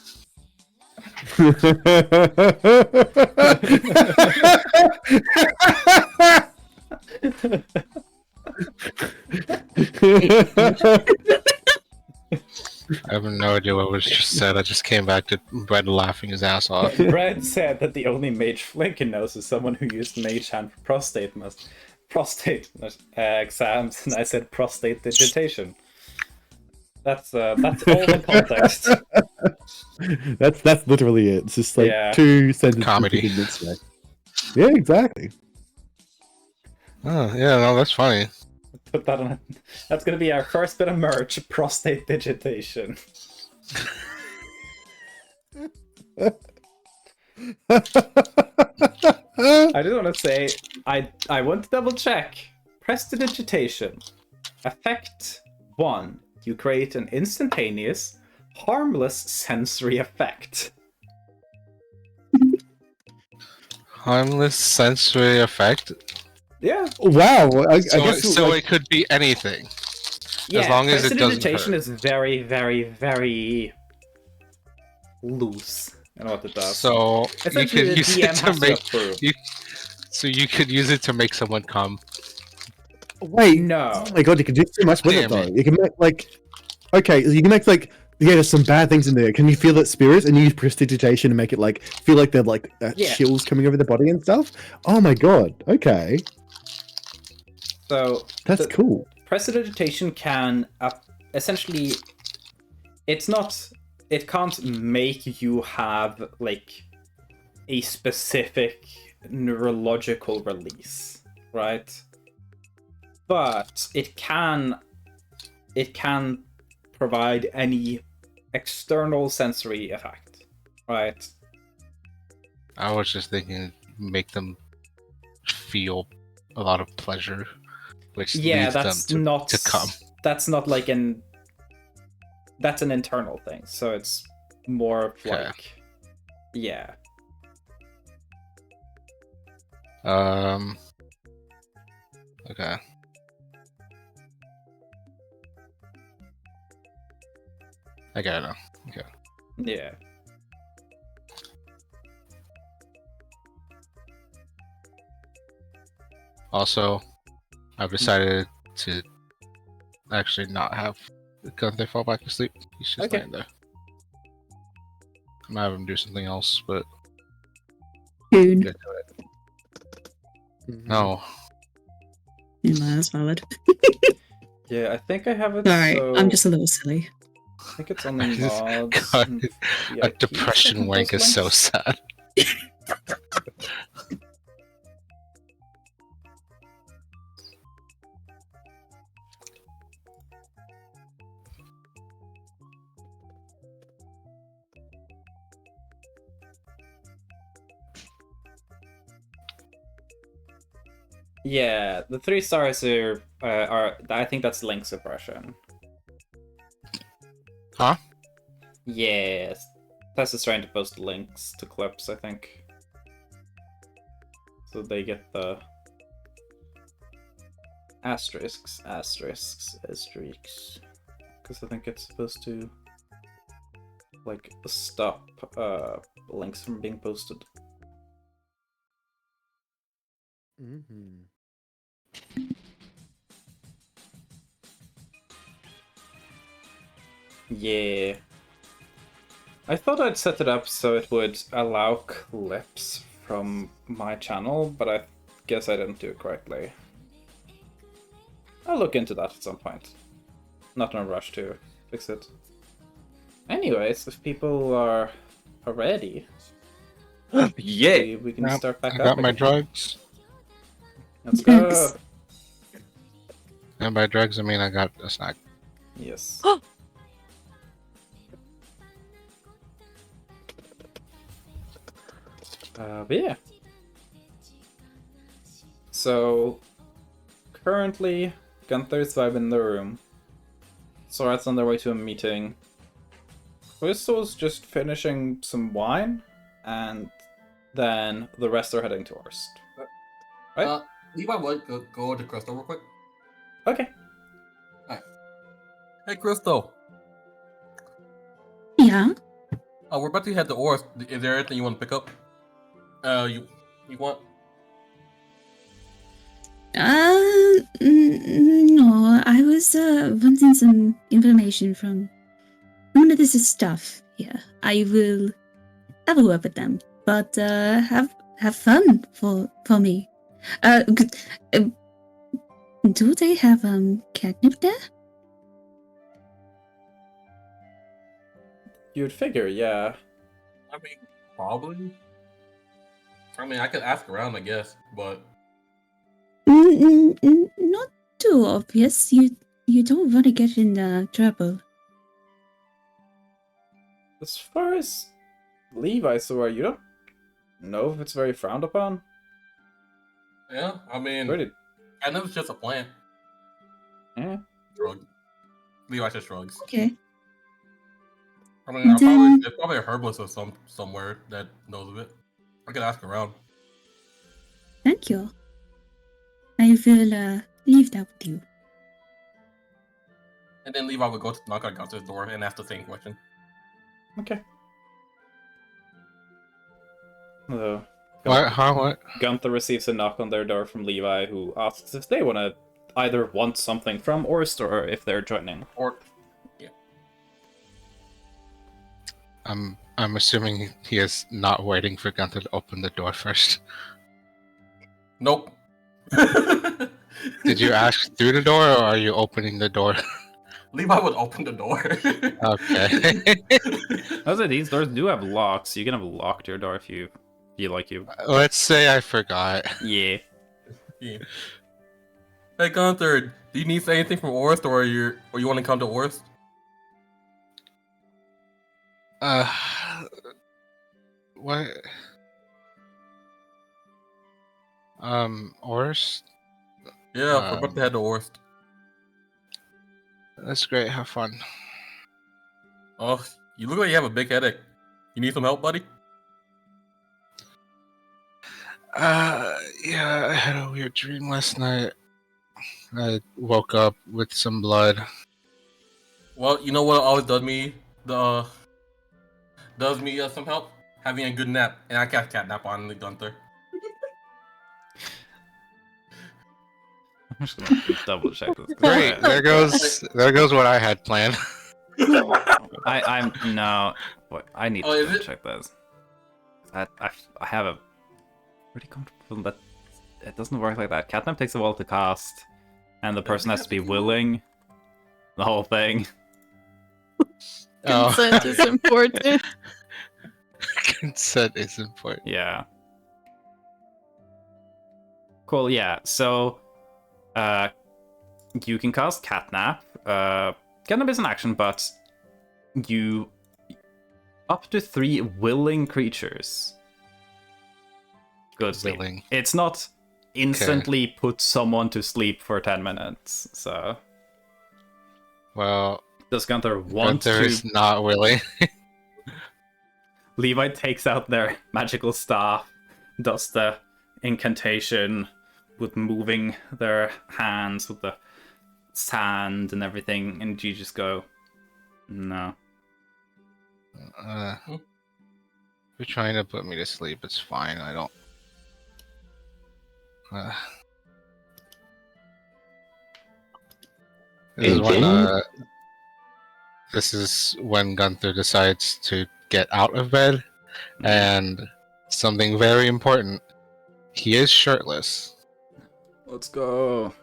I have no idea what was just said. I just came back to Brett laughing his ass off. Brad said that the only mage Flinken knows is someone who used mage hand for exams, and I said prostate digitation. That's all the context. That's literally it. It's just like two sentences. Comedy. Yeah, exactly. Oh, yeah, no, that's funny. Put that on. That's gonna be our first bit of merch: prostate digitation. I just want to say, I want to double check. Prestidigitation. Effect 1. You create an instantaneous, harmless sensory effect. Harmless sensory effect? Yeah. Wow. I So, guess so it could be anything. Yeah, as long as it doesn't prestidigitation hurt. is very, very, very loose in what it does. So you essentially, could the use DM it to has make. approve. So you could use it to make someone come. Wait. No. Oh my god, you can do so much with it Damn though. it. You can make like. Okay, you can make like. Yeah, there's some bad things in there. Can you feel that spirits and you use prestidigitation to make it like feel like they're like Yeah. chills coming over the body and stuff? Oh my god. Okay, So that's cool. prestidigitation can essentially, it can't make you have like a specific neurological release, right? But it can provide any external sensory effect, right? I was just thinking, make them feel a lot of pleasure, which leads them to come. That's not like that's an internal thing, so it's more of Okay. like, yeah. Okay. I got it now. Okay. Yeah. Also, I've decided to actually not have Gunther fall back to sleep. He's just Okay. laying there. I might have him do something else, but Coon. get to it. No. Yeah, that's valid. Yeah, I think I have it. Sorry, so... I'm just a little silly. I think it's on the mods. God, and a VIPs, depression I think wank those is so links. sad. Yeah, the 3 stars are. I think that's link suppression. Huh? Yes. Tess is trying to post links to clips, I think. So they get the asterisks. Because I think it's supposed to like stop links from being posted. Mm-hmm. Yeah. I thought I'd set it up so it would allow clips from my channel, but I guess I didn't do it correctly. I'll look into that at some point. Not in a rush to fix it. Anyways, if people are ready, Yay! we can Yep, start back I up. got my again. drugs. Let's go. And by drugs, I mean I got a snack. Yes. But yeah. So, currently, Gunther's vibe in the room. Sorath's on their way to a meeting. Crystal's just finishing some wine, and then the rest are heading to Orst. Right? Levi would go to Crystal real quick. Okay. Hey, Crystal. Yeah. We're about to head to Orst. Is there anything you want to pick up? You want? No, I was wanting some information from one of this stuff here. I will have a word with them, but have fun for me. Do they have catnip there? You'd figure, yeah. I mean, probably. I mean, I could ask around, I guess, but Not too obvious. You don't want to get in trouble. As far as Levi saw, you don't know if it's very frowned upon. yeah. I mean, Pretty. I know it's just a plant. Yeah. Shrug. Levi just shrugs. Okay. I mean, there's probably a herbalist or somewhere that knows of it. I could ask around. Thank you. I will leave that with you. And then Levi would go to knock on Gunther's door and ask the same question. Okay. Hello. What? Gunther receives a knock on their door from Levi, who asks if they either want something from Orst or if they're joining. Or, yeah. I'm assuming he is not waiting for Gunther to open the door first. Nope. Did you ask through the door, or are you opening the door? Levi would open the door. Okay. Also, these doors do have locks. You can have locked your door if you like you. Let's say I forgot. Yeah. Yeah. Hey Gunther, do you need anything from Orst, or you want to come to Orst? What? Orst? Yeah, we're about to head to Orst. That's great. Have fun. Oh, you look like you have a big headache. You need some help, buddy? Yeah, I had a weird dream last night. I woke up with some blood. Well, you know what always does me some help? Having a good nap, and I cast cat nap on the Gunther. I'm just gonna double check this. Great. There goes what I had planned. I'm no. What I need Oh, to is double it? check this. I have a pretty comfortable that it doesn't work like that. Catnap takes a while to cast, and the person has to be willing. The whole thing. Consent is important. Consent is important. Yeah. Cool. Yeah. So, you can cast Catnap. Catnap is an action, but you up to 3 willing creatures. Good sleep. Willing. It's not instantly put someone to sleep for 10 minutes. So, Well, does Gunther want Gunther to? is not willing. Levi takes out their magical staff, does the incantation with moving their hands with the sand and everything, and you just go, no. If you're trying to put me to sleep, it's fine. I don't. This is when Gunther decides to get out of bed, and something very important. He is shirtless. Let's go.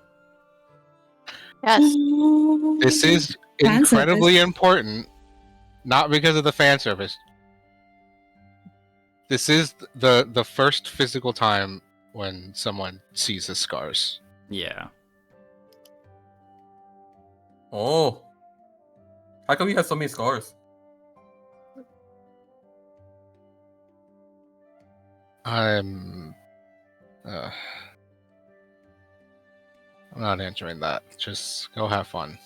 Yes. This is Fan incredibly service. important, not because of the fan service. This is the first physical time when someone sees his scars. Yeah. Oh. How come you have so many scars? I'm not answering that. Just go have fun.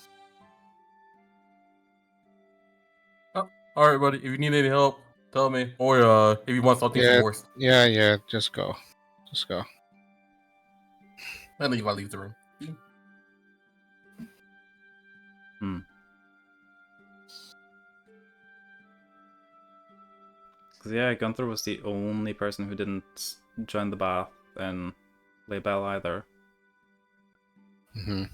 All right, buddy. If you need any help, tell me. Or if you want something Yeah, from worse, yeah. Just go. I leave the room. Because yeah, Gunther was the only person who didn't join the bath and Laybell either. Hmm.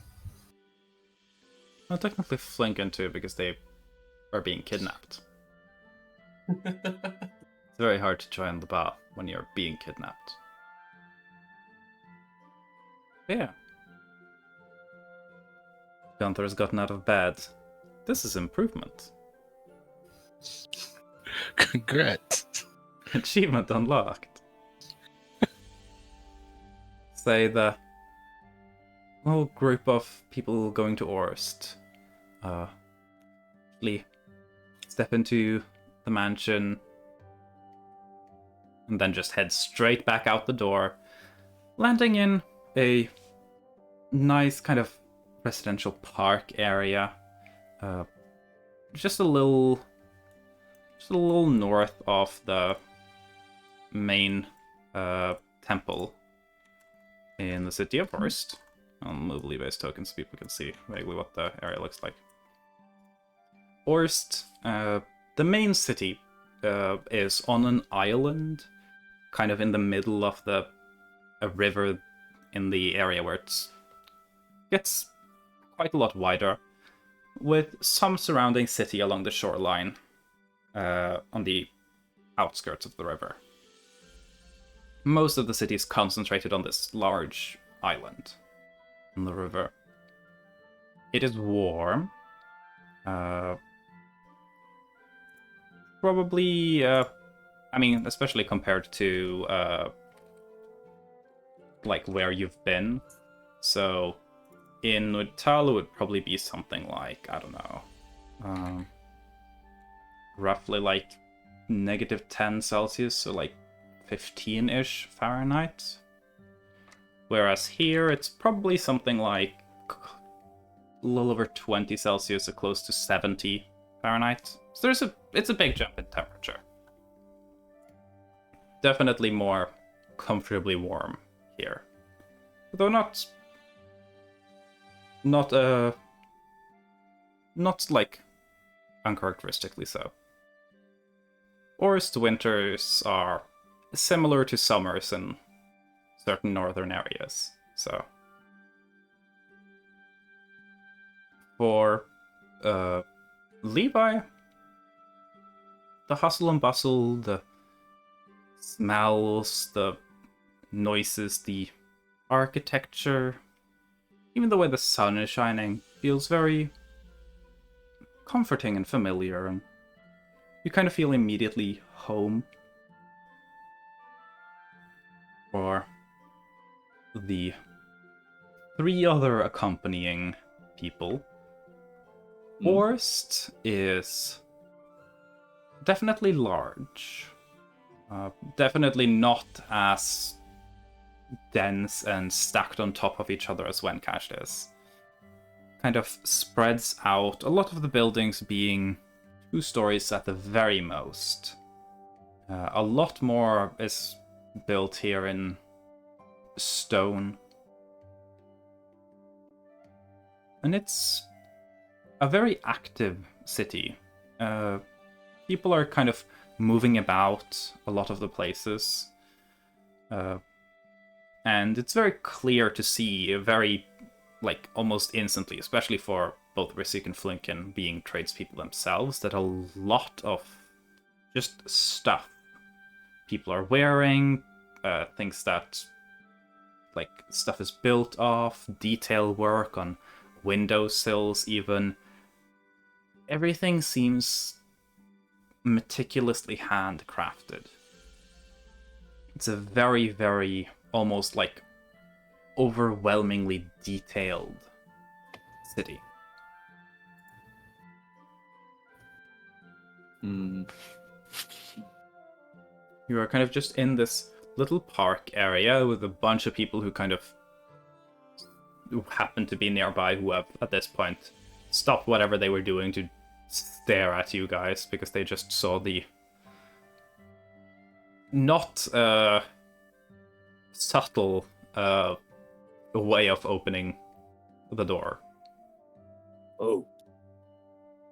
Well, technically Flinken too, because they are being kidnapped. It's very hard to join the bath when you're being kidnapped. Yeah. Gunther's gotten out of bed. This is improvement. Congrats. Achievement unlocked. Say the whole group of people going to Orst. Step into the mansion and then just head straight back out the door, landing in a nice kind of residential park area. Just a little north of the main temple in the city of Orst. I'll move Levi's token so people can see vaguely what the area looks like. Orst, the main city, is on an island, kind of in the middle of a river in the area where it gets quite a lot wider, with some surrounding city along the shoreline, on the outskirts of the river. Most of the city is concentrated on this large island in the river. It is warm. Probably, especially compared to, like, where you've been. So, in Nordtal, it would probably be something like, I don't know, roughly like -10 Celsius, so like 15-ish Fahrenheit. Whereas here, it's probably something like a little over 20 Celsius, so close to 70 Fahrenheit. So it's a big jump in temperature. Definitely more comfortably warm here. Though not like uncharacteristically so. Orst winters are similar to summers in certain northern areas, so. For Levi, the hustle and bustle, the smells, the noises, the architecture, even the way the sun is shining, feels very comforting and familiar, and you kind of feel immediately home. For the 3 other accompanying people, Orst is definitely large. Definitely not as dense and stacked on top of each other as Wencash is. Kind of spreads out, a lot of the buildings being 2 stories at the very most. A lot more is built here in stone. And it's a very active city. People are kind of moving about a lot of the places. And it's very clear to see, very, like, almost instantly, especially for both Rissik and Flinken being tradespeople themselves, that a lot of just stuff people are wearing, things that, like, stuff is built off, detail work on windowsills even. Everything seems meticulously handcrafted. It's a very, very, almost like overwhelmingly detailed city. You are kind of just in this little park area with a bunch of people who happen to be nearby, who have, at this point, stopped whatever they were doing to stare at you guys because they just saw the not subtle way of opening the door. Oh.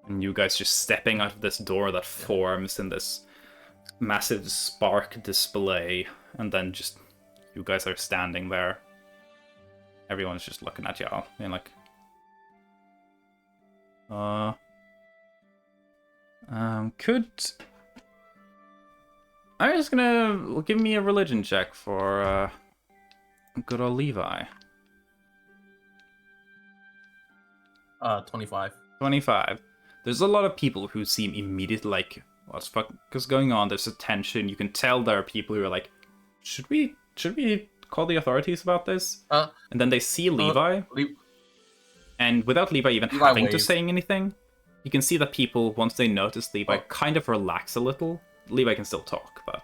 And you guys just stepping out of this door that forms in this massive spark display, and then just you guys are standing there. Everyone's just looking at y'all, being like, could... I'm just gonna give me a religion check for good old Levi. 25. 25. There's a lot of people who seem immediately like, what's fuck is going on? There's a tension. You can tell there are people who are like, should we call the authorities about this? And then they see Levi, and without Levi even having to say anything, you can see that people, once they notice Levi, kind of relax a little. Levi can still talk, but...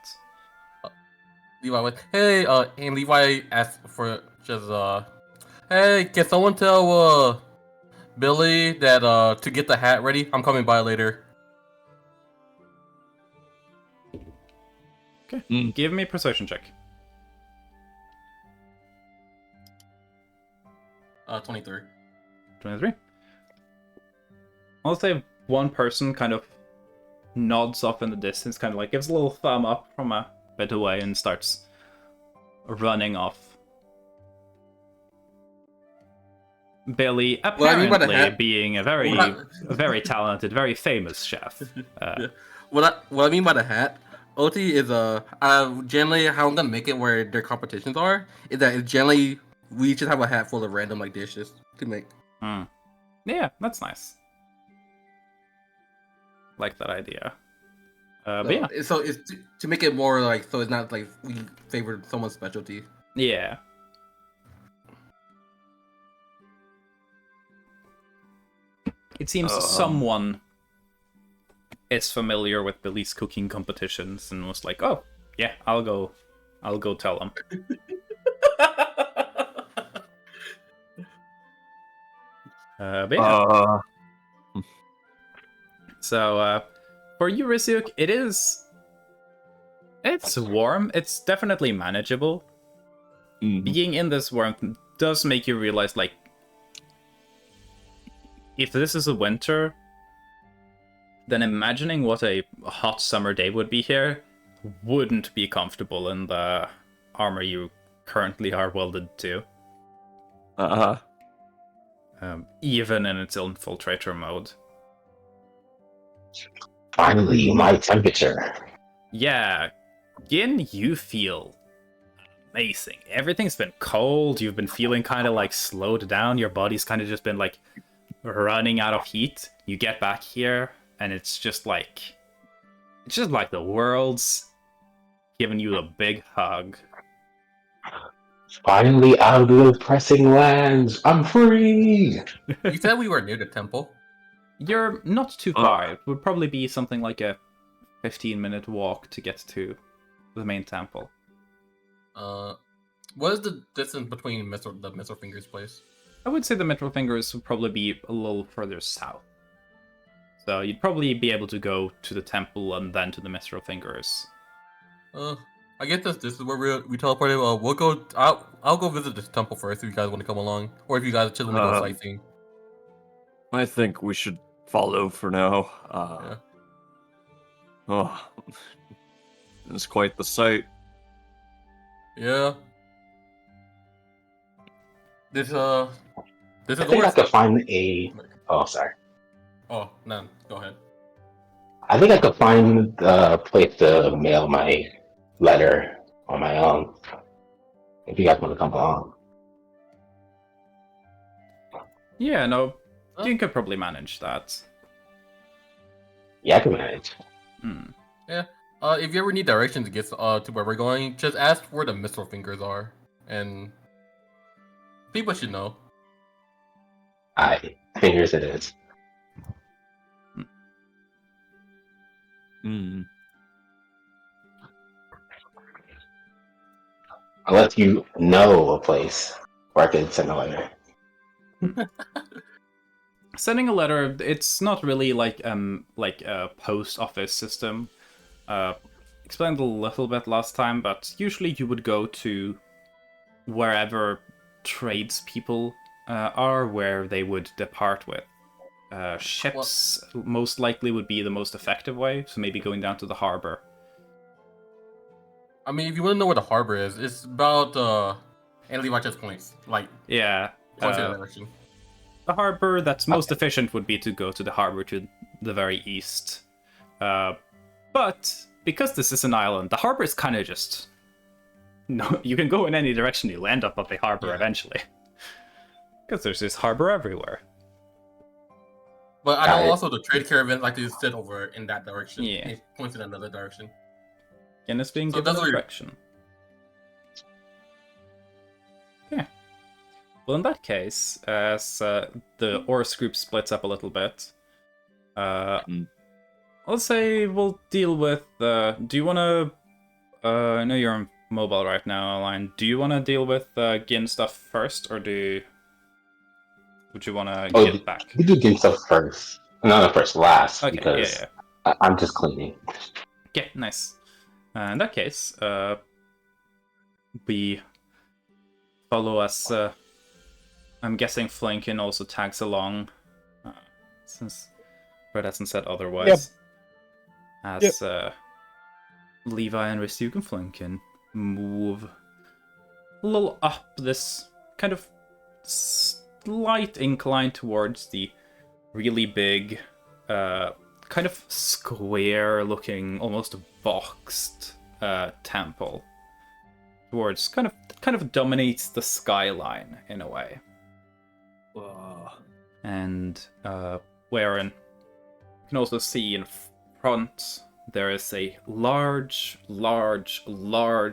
Levi went, hey, and Levi asked for just, hey, can someone tell, Billy that, to get the hat ready? I'm coming by later. Okay, give me a persuasion check. 23. 23. I'll say one person kind of nods off in the distance, kind of like gives a little thumb up from a bit away and starts running off. Billy, apparently being a very talented, very famous chef. What I mean by the hat, OT is generally how I'm gonna make it where their competitions are is that it's generally we just have a hat full of random like dishes to make. Yeah, that's nice. Like that idea. But yeah. So it's to make it more like so it's not like we favor someone's specialty. Yeah. It seems someone is familiar with Billy's cooking competitions and was like, "Oh, yeah, I'll go tell them." But yeah. So, for you, Risyuk, it's warm. It's definitely manageable. Being in this warmth does make you realize, like, if this is a winter, then imagining what a hot summer day would be here wouldn't be comfortable in the armor you currently are welded to. Even in its infiltrator mode. Finally, my temperature. Yeah, Gin, you feel amazing. Everything's been cold. You've been feeling kind of like slowed down. Your body's kind of just been like running out of heat. You get back here, and it's just like the world's giving you a big hug. Finally out of the pressing lands. I'm free. You said we were near the temple. You're not too far. It would probably be something like a 15-minute walk to get to the main temple. What is the distance between the Missile Fingers place? I would say the Mithril Fingers would probably be a little further south. So you'd probably be able to go to the temple and then to the Mithril Fingers. I get this. This is where we teleported. We'll go. I'll go visit this temple first if you guys want to come along, or if you guys just want to go sightseeing. I think we should follow for now. Yeah. Oh, it's quite the sight. Yeah. This is I think I could find a. Oh, sorry. Oh, no. Go ahead. I think I could find a place to mail my letter on my own. If you guys want to come along. Yeah, no, you could probably manage that. Yeah, I can manage. Yeah. If you ever need directions to get to where we're going, just ask where the Missile Fingers are, and people should know. Aye, fingers it is. I'll let you know a place where I can send a letter. sending a letter, it's not really like a post office system. Explained a little bit last time, but usually you would go to wherever tradespeople are, where they would depart with. Ships most likely would be the most effective way, so maybe going down to the harbor. I mean, if you want to know where the harbor is, it's about and Levi just points Yeah. points in that direction. The harbor that's most efficient would be to go to the harbor to the very east. But because this is an island, the harbor is kind of just... No, you can go in any direction, you'll end up at the harbor eventually. Because there's this harbor everywhere. But I know also the trade caravan like to sit over in that direction. Yeah. It points in another direction. And it's being given a direction. Yeah. Well, in that case, as the Oris group splits up a little bit, let's say we'll deal with... do you want to... I know you're on mobile right now, Aline. Do you want to deal with Gin stuff first, or would you want to get back? We do Gin stuff first. No, not first, last, Okay, because yeah. I'm just cleaning. Yeah, nice. In that case, we follow us. I'm guessing Flankin also tags along, since Red hasn't said otherwise. Yep. As Levi and Risuk and Flankin move a little up this kind of slight incline towards the really big, kind of square-looking, almost boxed temple. Towards kind of dominates the skyline in a way. And wherein you can also see in front there is a large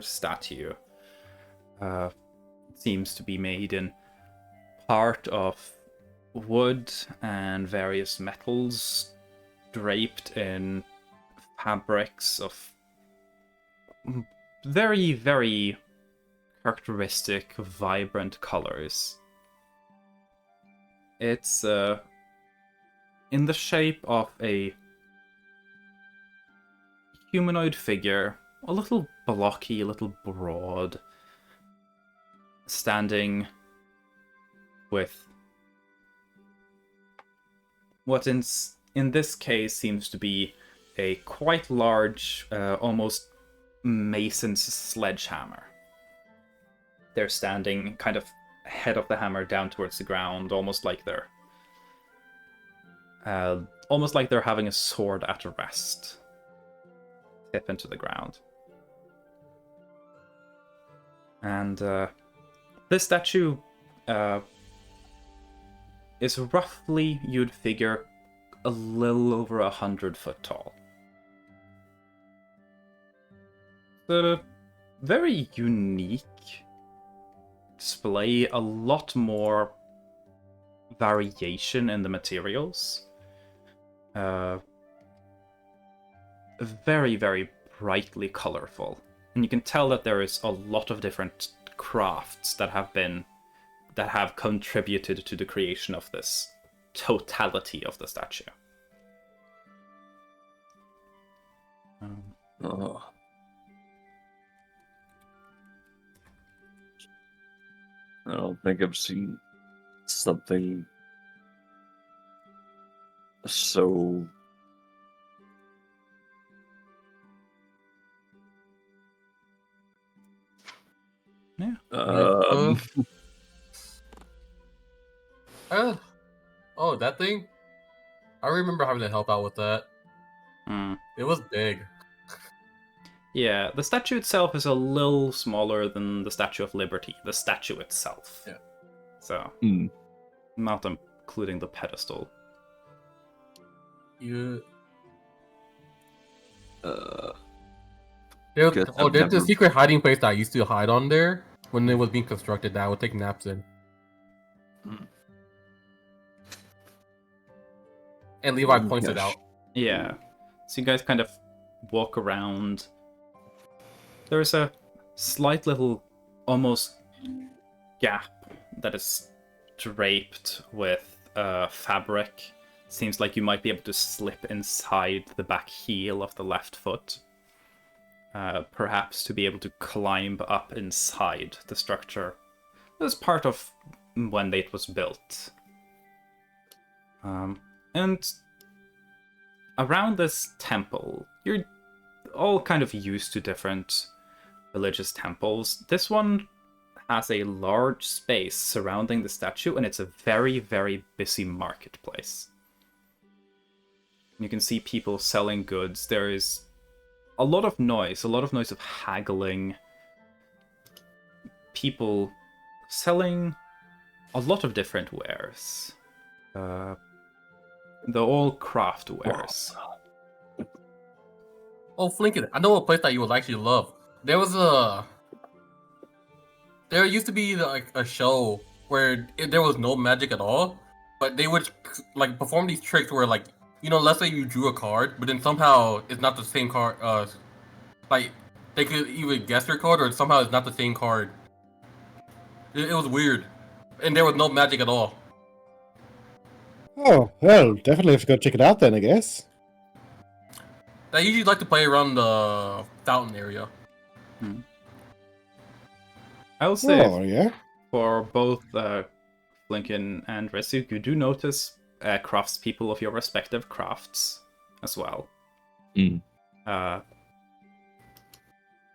statue. Seems to be made in part of wood and various metals, draped in fabrics of very, very characteristic, vibrant colors. It's in the shape of a humanoid figure, a little blocky, a little broad, standing with what in this case seems to be a quite large, almost mason's sledgehammer. They're standing kind of head of the hammer down towards the ground, almost like they're having a sword at rest. Tip into the ground. And this statue is roughly, you'd figure, a little over 100 foot tall. The very unique display, a lot more variation in the materials. Very, very brightly colorful. And you can tell that there is a lot of different crafts that have contributed to the creation of this totality of the statue. I don't think I've seen something so yeah. Oh, that thing? I remember having to help out with that. It was big. Yeah, the statue itself is a little smaller than the Statue of Liberty, the statue itself. Yeah. So, not including the pedestal. There's a secret hiding place that I used to hide on there when it was being constructed that I would take naps in. And Levi points it out. Yeah. So you guys kind of walk around. There's a slight little, almost gap that is draped with fabric. Seems like you might be able to slip inside the back heel of the left foot. Perhaps to be able to climb up inside the structure. That's part of when it was built. And around this temple, you're all kind of used to different religious temples. This one has a large space surrounding the statue, and it's a very, very busy marketplace. You can see people selling goods. There is a lot of noise of haggling. People selling a lot of different wares. They're all craft wares. Oh, Flinken, I know a place that you would actually love. There used to be like a show where there was no magic at all, but they would like perform these tricks where, like, you know, let's say you drew a card, but then somehow it's not the same card. Like they could either guess your card or somehow it's not the same card. It was weird, and there was no magic at all. Oh, well, definitely have to go check it out then, I guess. I usually like to play around the fountain area. I will say, yeah. for both Flinken and Resu, you do notice craftspeople of your respective crafts as well.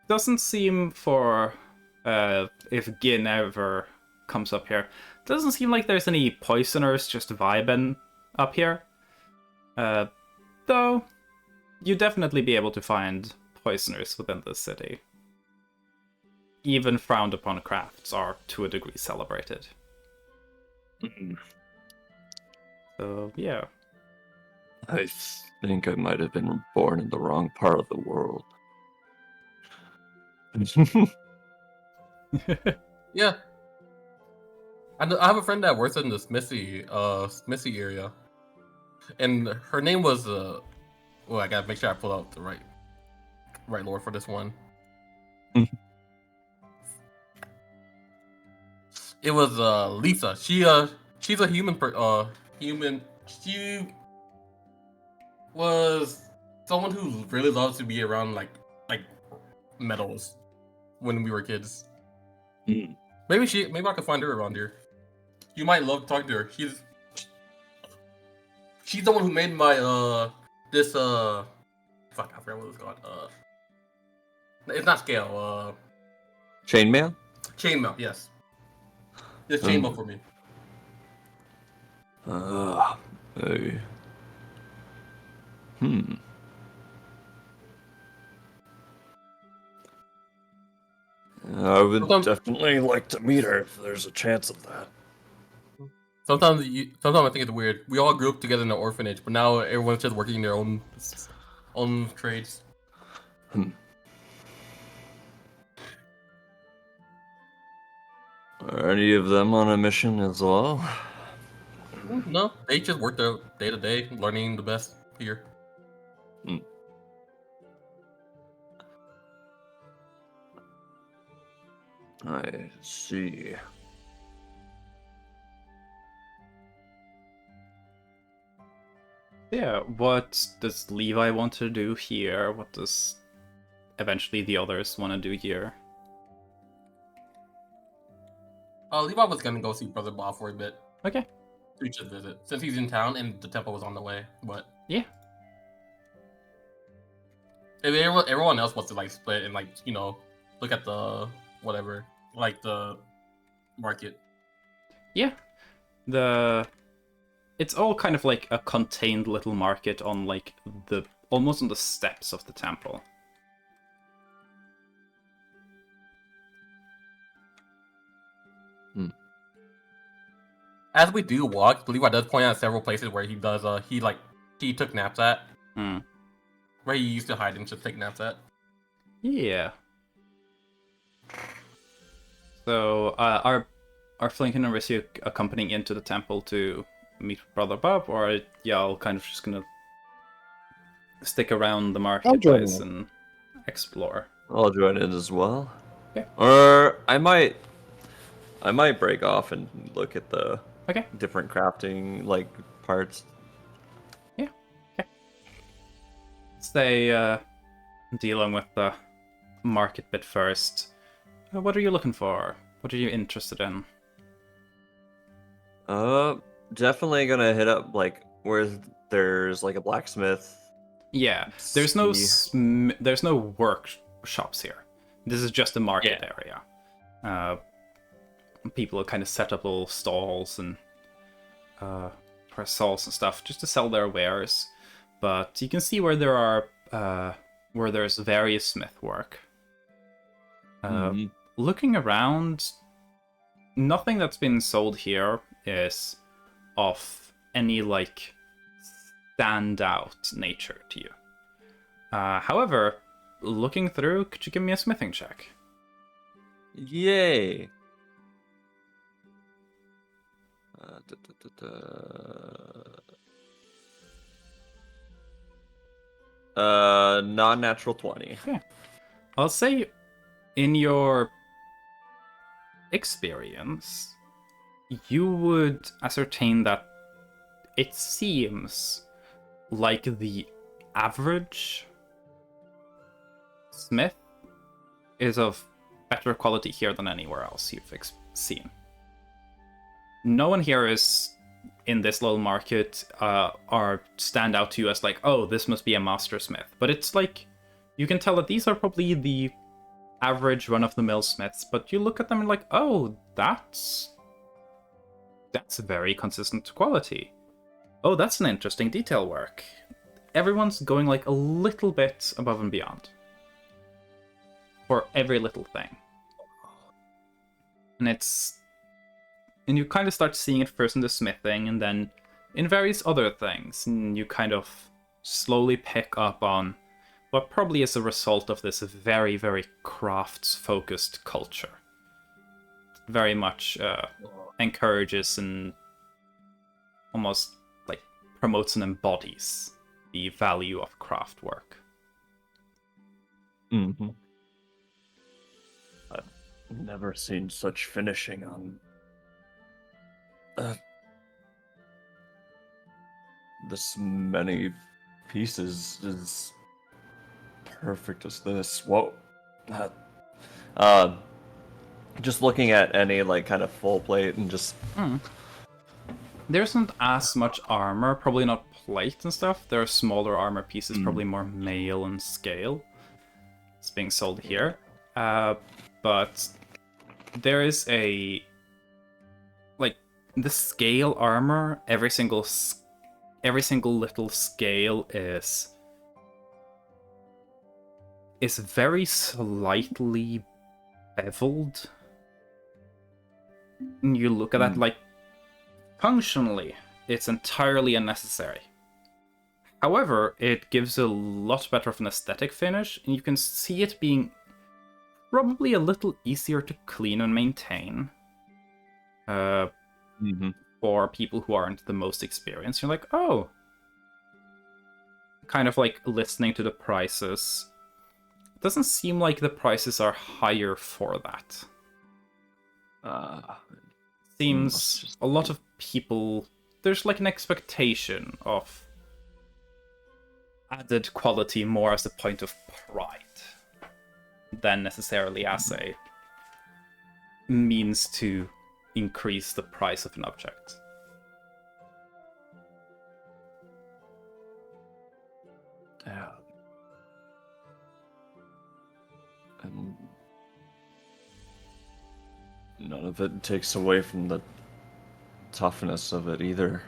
Doesn't seem for if Gin ever comes up here, doesn't seem like there's any poisoners just vibing up here. Though you'd definitely be able to find poisoners within the city. Even frowned upon crafts are to a degree celebrated. So yeah. I think I might have been born in the wrong part of the world. Yeah. I have a friend that works in the Smithy area. And her name was well, I gotta make sure I pull out the right lore for this one. It was Lisa. She's a human she was someone who really loves to be around like metals when we were kids. Maybe I could find her around here. You might love talking to her. She's the one who made my this fuck, I forgot what it's called. It's not scale. Chainmail? Chainmail, yes. Just chainmail for me. Hey. I would definitely like to meet her if there's a chance of that. Sometimes I think it's weird. We all grew up together in an orphanage, but now everyone's just working their own trades. Are any of them on a mission as well? No, they just work their day to day, learning the best here. I see. Yeah, what does Levi want to do here? What does eventually the others want to do here? Levi was gonna go see Brother Bob for a bit. Okay. To just visit, since he's in town and the temple was on the way. But yeah, if everyone else wants to like split and like, you know, look at the whatever, like the market. Yeah, it's all kind of like a contained little market on like almost on the steps of the temple. As we do walk, Levi does point out several places where he does he took naps at. Where he used to hide and just take naps at. Yeah. So are Flinken and Rissi accompanying into the temple to meet Brother Bob, or are y'all kind of just gonna stick around the marketplace and explore? I'll join in as well. Okay. Or I might break off and look at the Okay. different crafting like parts. Yeah. Okay. Stay dealing with the market bit first. What are you looking for? What are you interested in? Definitely gonna hit up like where there's like a blacksmith. Yeah, there's no See. there's no workshops here. This is just a market Yeah. area. People have kind of set up little stalls and stalls and stuff just to sell their wares. But you can see where there are where there's various smith work. Looking around, nothing that's been sold here is of any like standout nature to you. However, looking through, could you give me a smithing check? Yay. Non-natural 20. Okay. I'll say in your experience, you would ascertain that it seems like the average smith is of better quality here than anywhere else you've seen. No one here is in this little market are stand out to you as like, oh, this must be a master smith. But it's like, you can tell that these are probably the average run-of-the-mill smiths, but you look at them and like, oh, that's very consistent quality. Oh, that's an interesting detail work. Everyone's going like a little bit above and beyond for every little thing. And you kind of start seeing it first in the smithing and then in various other things. And you kind of slowly pick up on what probably is a result of this very, very crafts-focused culture. Very much encourages and almost like promotes and embodies the value of craft work. Mm-hmm. I've never seen such finishing on this many pieces is perfect as this. Whoa. Just looking at any like kind of full plate and just There isn't as much armor, probably not plate and stuff. There are smaller armor pieces, probably more mail and scale. It's being sold here. But there is a like the scale armor, every single little scale is very slightly beveled. And you look at that like functionally, it's entirely unnecessary. However, it gives a lot better of an aesthetic finish, and you can see it being probably a little easier to clean and maintain for people who aren't the most experienced. You're like, oh, kind of like listening to the prices. It doesn't seem like the prices are higher for that. Seems a lot of people, there's like an expectation of added quality more as a point of pride than necessarily as a means to increase the price of an object. Yeah. And none of it takes away from the toughness of it either.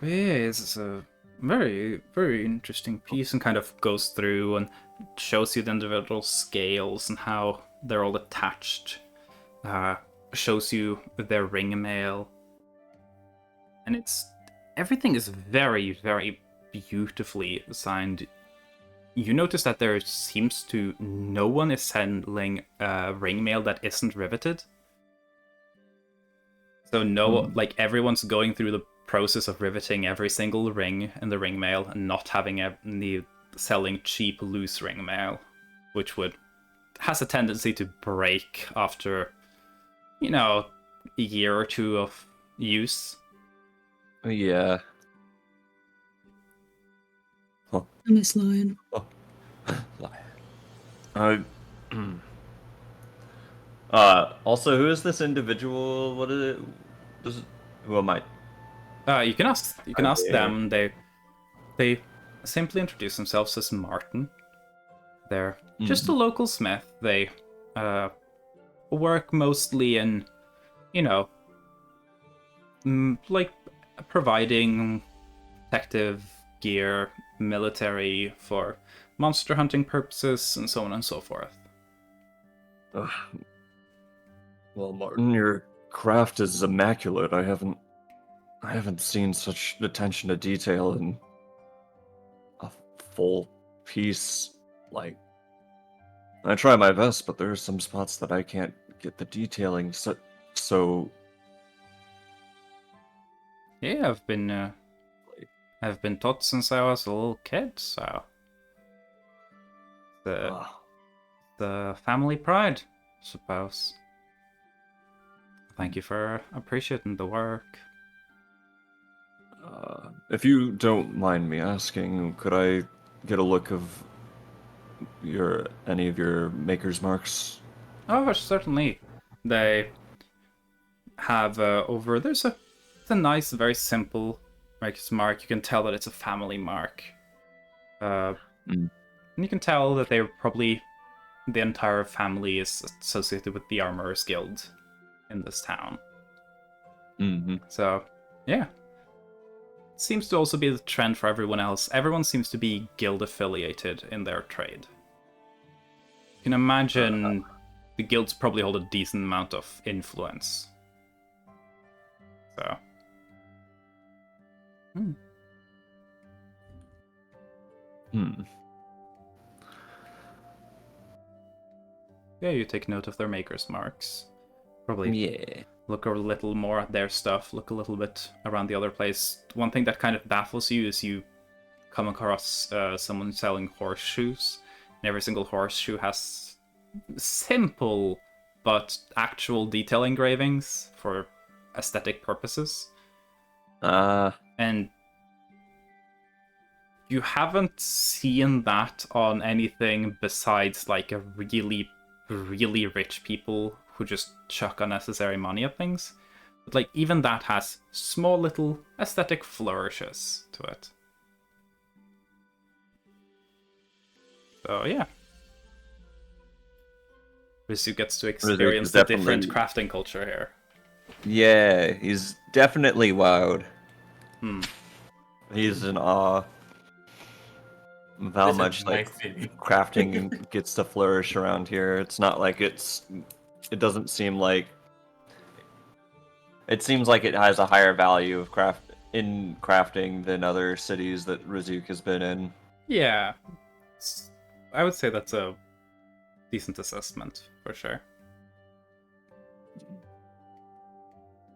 Yeah, it's a very, very interesting piece and kind of goes through and shows you the individual scales and how they're all attached. Shows you their ring mail. And everything is very, very beautifully designed. You notice that there seems to no one is sending ring mail that isn't riveted. So like everyone's going through the process of riveting every single ring in the ring mail and not having any selling cheap loose ring mail, which has a tendency to break after, a year or two of use. Yeah. I miss Lion. Also, who is this individual? What is it? Who am I? You can ask them. They simply introduce themselves as Martin. They're just a local smith. They work mostly in, like providing protective gear, military for monster hunting purposes, and so on and so forth. Well, Martin, your craft is immaculate. I haven't seen such attention to detail in a full piece. Like, I try my best, but there are some spots that I can't get the detailing. So Yeah, I've been taught since I was a little kid, so the family pride, I suppose. Thank you for appreciating the work. If you don't mind me asking, could I get a look of any of your maker's marks? Oh, certainly. They have there's it's a nice, very simple maker's mark. You can tell that it's a family mark. And you can tell that they're probably the entire family is associated with the Armorers Guild in this town. So, yeah. Seems to also be the trend for everyone else. Everyone seems to be guild affiliated in their trade. You can imagine the guilds probably hold a decent amount of influence. So. Yeah, you take note of their maker's marks. Probably look a little more at their stuff, look a little bit around the other place. One thing that kind of baffles you is you come across someone selling horseshoes, and every single horseshoe has simple but actual detail engravings for aesthetic purposes. And you haven't seen that on anything besides like a really, really rich people who just chuck unnecessary money at things. But like even that has small little aesthetic flourishes to it. So yeah. Rizu gets to experience the different crafting culture here. Yeah, he's definitely wowed. He's in awe of how much crafting gets to flourish around here. It's not like it doesn't seem like it seems like it has a higher value of crafting than other cities that Rizuk has been in. Yeah, I would say that's a decent assessment for sure.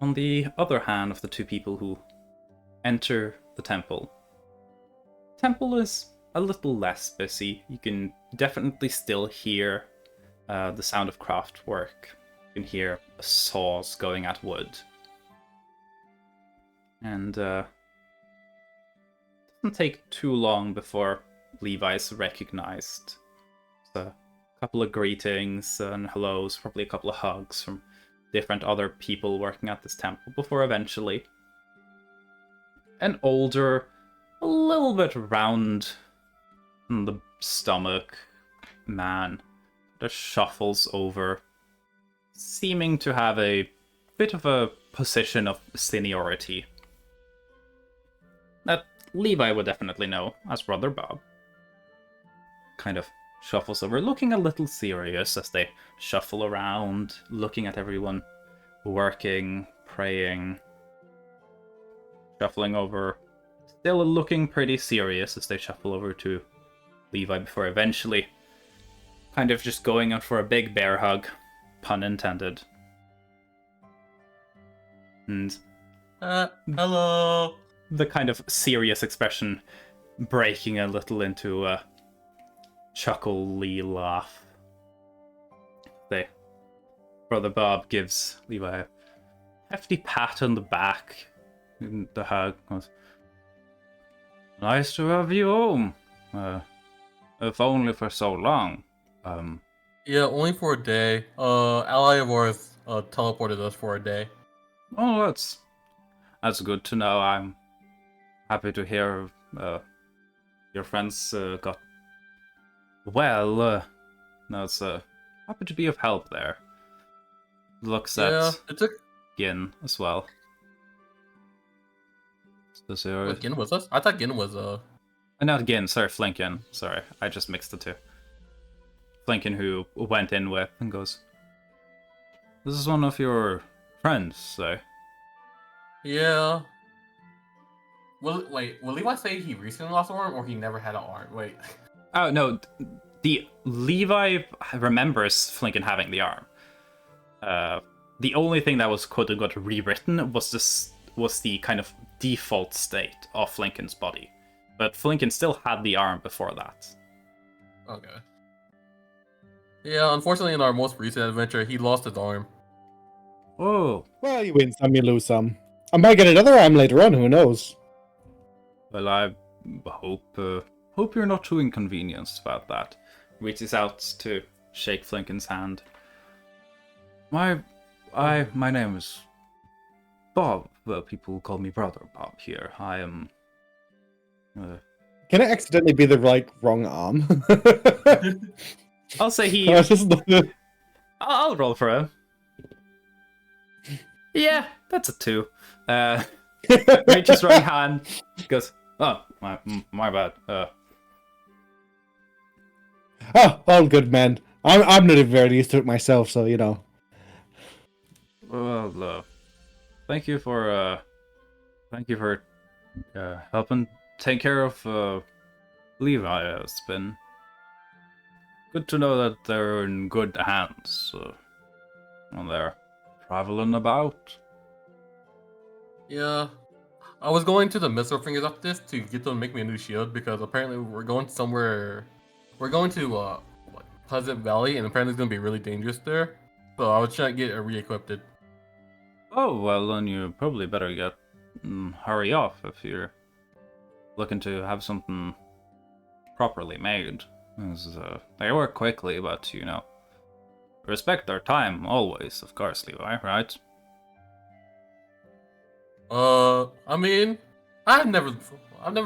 On the other hand of the two people who enter the temple is a little less busy. You can definitely still hear the sound of craft work. You can hear saws going at wood. And it doesn't take too long before Levi's recognized. So, a couple of greetings and hellos, probably a couple of hugs from different other people working at this temple before eventually an older, a little bit round in the stomach man just shuffles over, seeming to have a bit of a position of seniority that Levi would definitely know as Brother Bob. Kind of shuffles over, looking a little serious as they shuffle around, looking at everyone working, praying, shuffling over, still looking pretty serious as they shuffle over to Levi before eventually kind of just going out for a big bear hug, pun intended. And hello. The kind of serious expression breaking a little into a chuckly laugh. Brother Bob gives Levi a hefty pat on the back. And the hag goes, nice to have you home. If only for so long. Yeah, only for a day. Ally of ours teleported us for a day. Oh, that's good to know. I'm happy to hear your friends got well. No, it's happy to be of help there. Looks Yeah, at it took. Gin as well. So, Wait, Gin was us? I thought Gin was not Gin, sorry, Flinkin. Sorry, I just mixed the two. Flinkin, who went in with and goes, this is one of your friends, so. Yeah. Will Levi say he recently lost an arm or he never had an arm? Wait. Oh no, the Levi remembers Flinkin having the arm. The only thing that was quote unquote rewritten was the kind of default state of Flinkin's body. But Flinkin still had the arm before that. Okay. Yeah, unfortunately in our most recent adventure he lost his arm. Oh. Well, you win some, you lose some. I might get another arm later on, who knows? Well, I hope you're not too inconvenienced about that. Reaches out to shake Flinkin's hand. My name is Bob. Well, people call me Brother Bob here. I am. Can it accidentally be the wrong arm? I'll say he. I'll roll for him. Yeah, that's a 2. Reaches right hand. Goes. Oh, my bad. Oh, all good, man. I'm not even very used to it myself, so you know. Well, thank you for helping take care of Levi. It's been good to know that they're in good hands when they're traveling about. Yeah. I was going to the missile fingers up this to get them to make me a new shield because apparently we're going somewhere. We're going to Pleasant Valley and apparently it's going to be really dangerous there. So I was trying to get it re-equipped. Oh, well, then you probably better hurry off if you're looking to have something properly made. They work quickly, but, you know, respect their time always, of course, Levi, right? I mean, I've never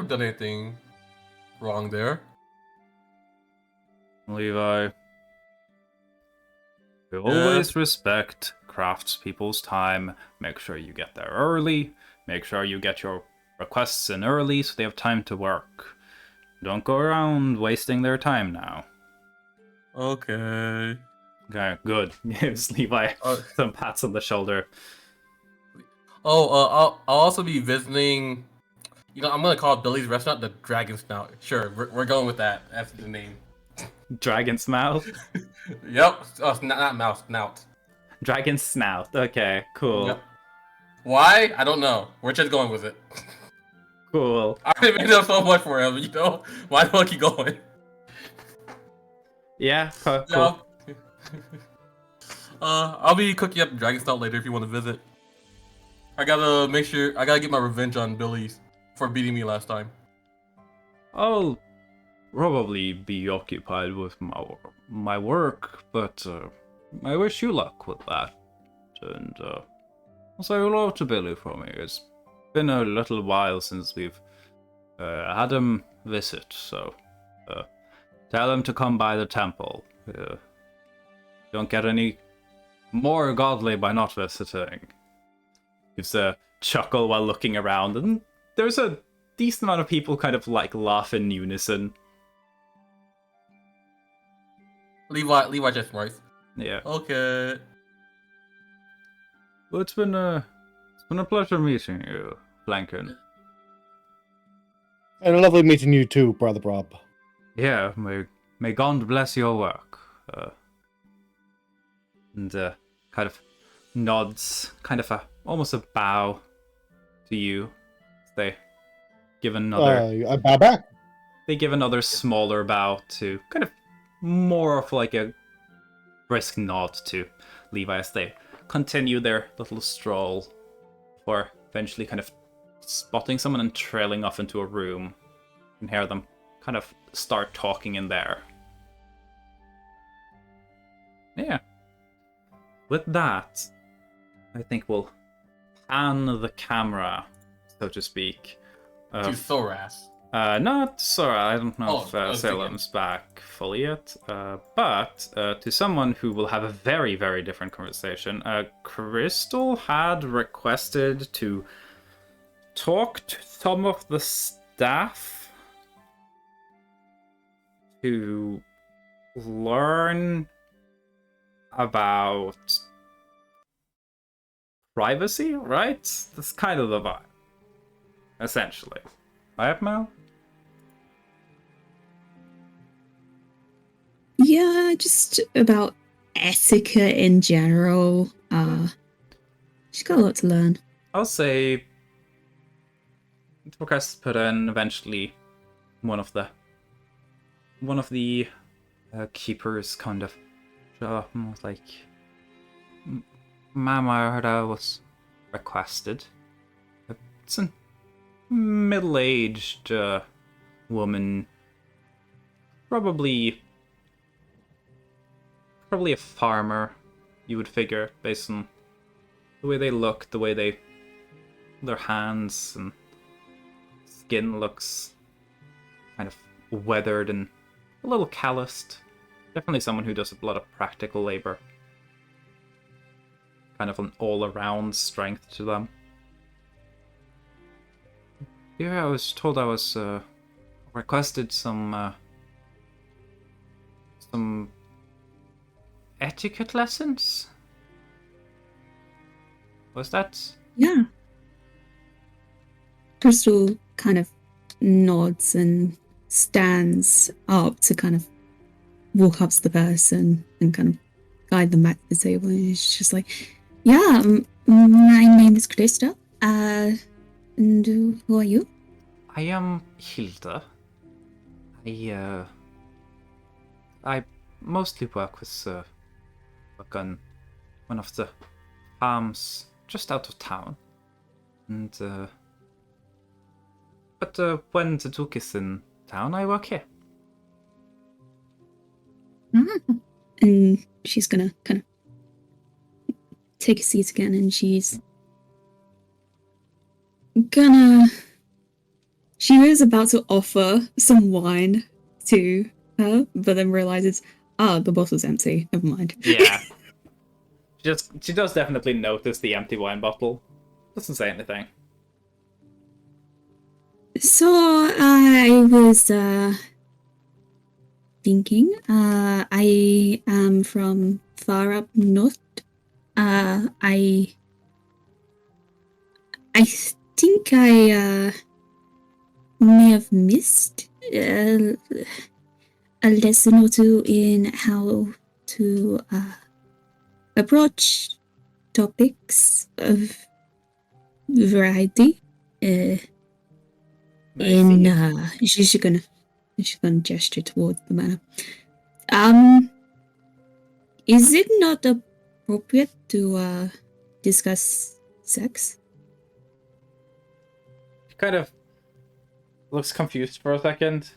done anything wrong there. Levi, we always respect craftspeople's time. Make sure you get there early. Make sure you get your requests in early so they have time to work. Don't go around wasting their time now. Okay. Okay, good. Gives Levi some pats on the shoulder. I'll also be visiting. You know, I'm gonna call Billy's restaurant the Dragon Snout. Sure, we're going with that. That's the name. Dragon Snout? Yep. Oh, not mouse, snout. Dragon Snout. Okay, cool. Yep. Why? I don't know. We're just going with it. Cool. I already made up so much for him, you know? Why do I keep going? Yeah, cool. Yep. I'll be cooking up Dragon Snout later if you want to visit. I gotta get my revenge on Billy's for beating me last time. I'll probably be occupied with my work, but I wish you luck with that. And I'll say hello to Billy for me. It's been a little while since we've had him visit, so tell him to come by the temple. Don't get any more godly by not visiting. Gives a chuckle while looking around, and there's a decent amount of people kind of like laugh in unison. Levi just right. Yeah. Okay. Well, it's been a pleasure meeting you, Flankin. And a lovely meeting you too, Brother Bob. Yeah, may God bless your work. And kind of nods, kind of almost a bow to you. They give another. I bow back. They give another smaller bow to kind of more of like a brisk nod to Levi as they continue their little stroll before eventually kind of spotting someone and trailing off into a room. You can hear them kind of start talking in there. Yeah. With that, I think we'll pan the camera, so to speak. To Thoras. Not Sora, I don't know if I was thinking. Salem's back fully yet, but to someone who will have a very, very different conversation. Crystal had requested to talk to some of the staff to learn about privacy, right? That's kind of the vibe, essentially. Right, Mel? Yeah, just about etiquette in general. She's got a lot to learn. I'll say request put in eventually one of the keepers kind of show up and was like, Ma'am, I heard I was requested. It's a middle-aged woman, probably a farmer, you would figure, based on the way they look, the way their hands and skin looks kind of weathered and a little calloused. Definitely someone who does a lot of practical labor. Kind of an all-around strength to them. Yeah, I was told I was requested some etiquette lessons. Was that? Yeah. Crystal kind of nods and stands up to kind of walk up to the person and kind of guide them back to the table. And she's just like, yeah, my name is Krista. And who are you? I am Hilda. I mostly work on one of the farms just out of town. And but when the Duke is in town, I work here. And she's gonna kind of take a seat again, and she's gonna... She was about to offer some wine to her, but then realizes, the bottle's empty. Never mind. Yeah. She does definitely notice the empty wine bottle. Doesn't say anything. So I was thinking, I am from far up north. I think I may have missed a lesson or two in how to approach topics of variety. She's gonna gesture towards the manor. Is it not appropriate to discuss sex? Kind of looks confused for a second.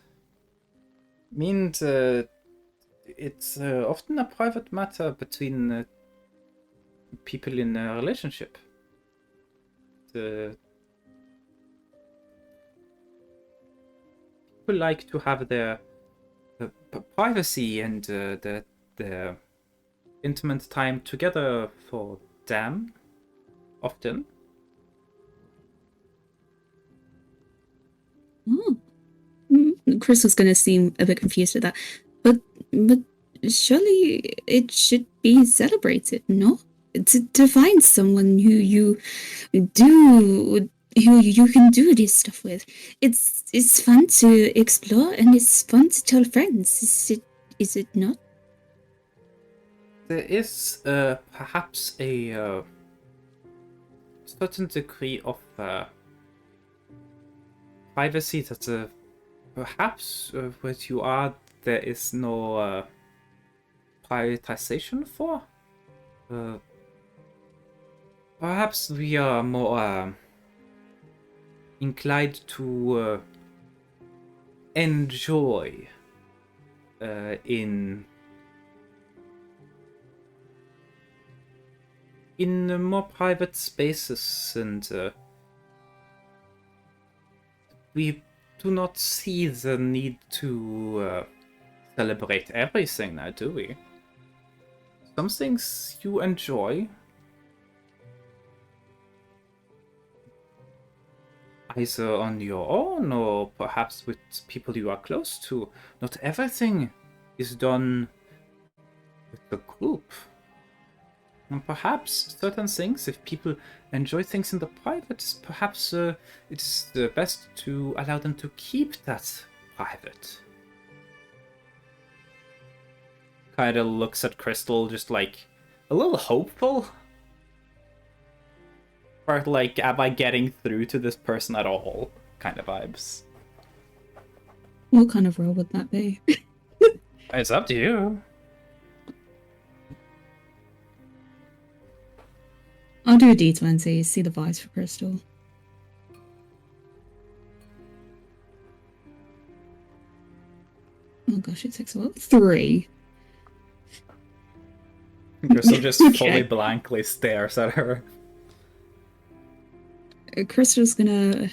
Means it's often a private matter between people in a relationship. People like to have their privacy and their intimate time together for them, often. Chris was going to seem a bit confused at that, but surely it should be celebrated, no? To find someone who you can do this stuff with. It's fun to explore, and it's fun to tell friends. Is it not? There is perhaps a certain degree of privacy that perhaps where you are, there is no prioritization for. Perhaps we are more inclined to enjoy in more private spaces, and we do not see the need to celebrate everything now, do we? Some things you enjoy, either on your own or perhaps with people you are close to. Not everything is done with the group. And perhaps certain things, if people enjoy things in the private, perhaps it's best to allow them to keep that private. Kind of looks at Crystal just like a little hopeful. Or like, am I getting through to this person at all? Kind of vibes. What kind of role would that be? It's up to you. I'll do a D20, see the vibes for Crystal. Oh gosh, it takes a while. 3. Crystal just Okay. fully blankly stares at her. Crystal's gonna...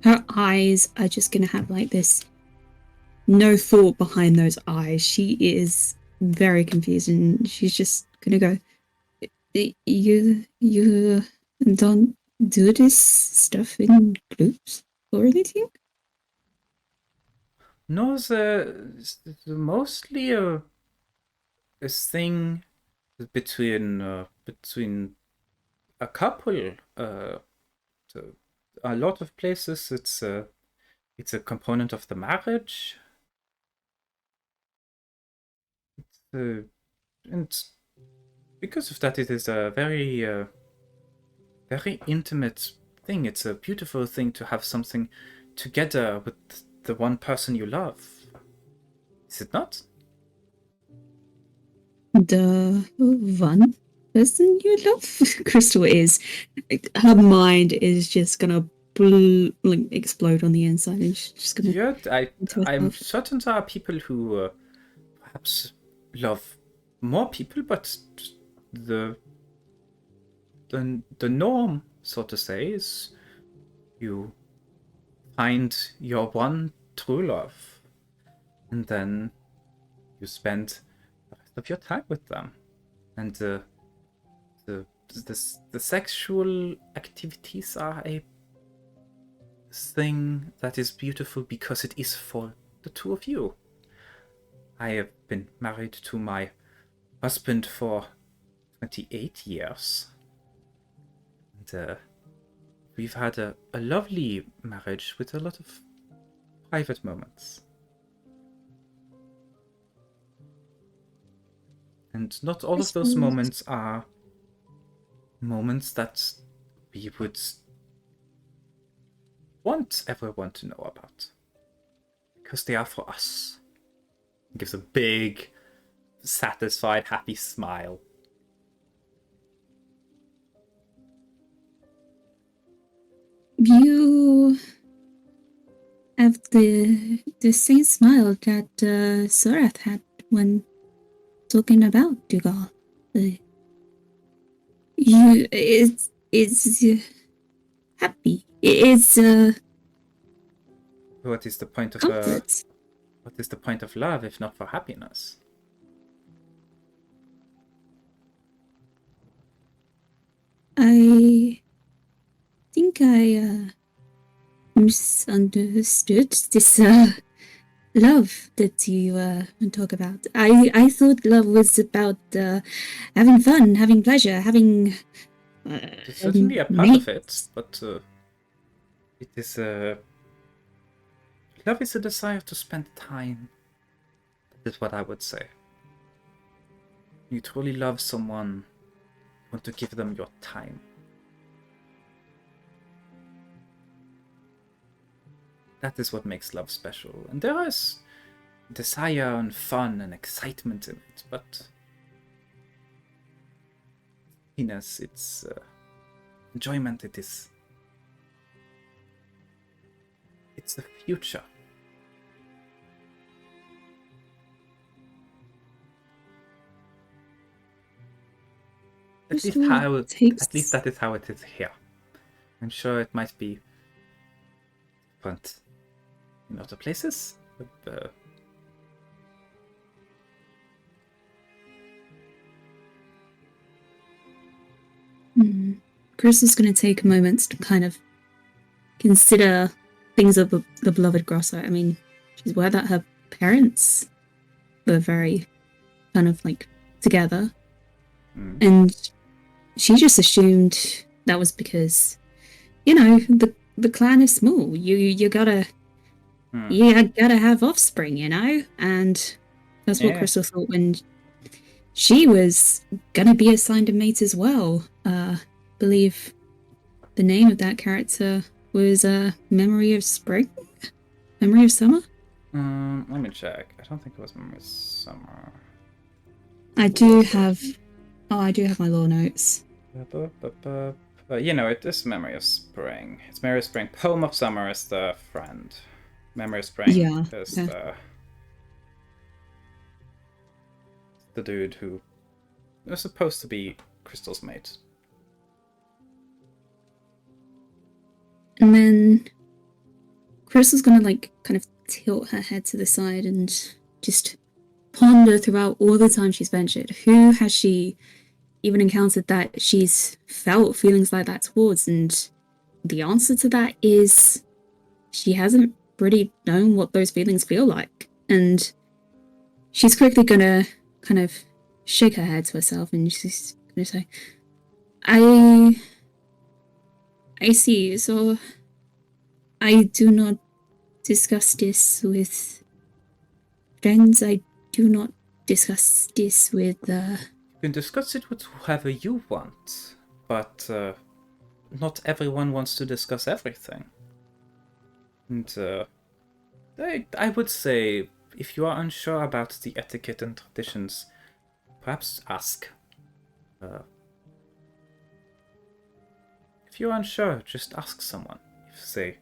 Her eyes are just gonna have like this... No thought behind those eyes. She is very confused and she's just gonna go... You don't do this stuff in groups or anything? No, it's mostly a thing between a couple. A lot of places it's a component of the marriage. And because of that, it is a very very intimate thing. It's a beautiful thing to have something together with the one person you love. Is it not? The one person you love? Crystal is. Her mind is just gonna explode on the inside and she's just gonna... Yeah, I'm herself. certain there are people who perhaps love more people, but the norm, so to say, is you find your one true love, and then you spend the rest of your time with them, and the sexual activities are a thing that is beautiful because it is for the two of you. I have been married to my husband for 28 years. And we've had a lovely marriage with a lot of private moments. And not all of those moments are moments that we would want everyone to know about. Because they are for us. He gives a big, satisfied, happy smile. You have the same smile that Sorath had when talking about Dugal. It's happy. It's What is the point of comfort. what is the point of love if not for happiness? I think I misunderstood this love that you talk about. I thought love was about having fun, having pleasure, having. It's certainly a part of it, but it is love is a desire to spend time. That is what I would say. You truly love someone, you want to give them your time. That is what makes love special. And there is desire and fun and excitement in it, but happiness, enjoyment it is. It's the future. At least that is how it is here. I'm sure it might be different in other places. But, Chris is going to take a moment to kind of consider things of the beloved Grosso. I mean, she's aware that her parents were very kind of like together. And she just assumed that was because, you know, the clan is small. You gotta have offspring, you know? And that's what Crystal thought when she was gonna be assigned a mate as well. Believe the name of that character was Memory of Spring? Memory of Summer? Let me check. I don't think it was Memory of Summer. I do have my law notes. You know, it is Memory of Spring. It's Memory of Spring. Poem of Summer is the friend. Memory of Spring is the dude who was supposed to be Crystal's mate. And then Crystal's gonna like kind of tilt her head to the side and just ponder throughout all the time she's ventured. Who has she even encountered that she's felt feelings like that towards? And the answer to that is she hasn't really known what those feelings feel like. And she's quickly gonna kind of shake her head to herself and she's gonna say, I see. So I do not discuss this with friends. I do not discuss this with You can discuss it with whoever you want, but not everyone wants to discuss everything. And I would say, if you are unsure about the etiquette and traditions, perhaps ask. If you're unsure, just ask someone. If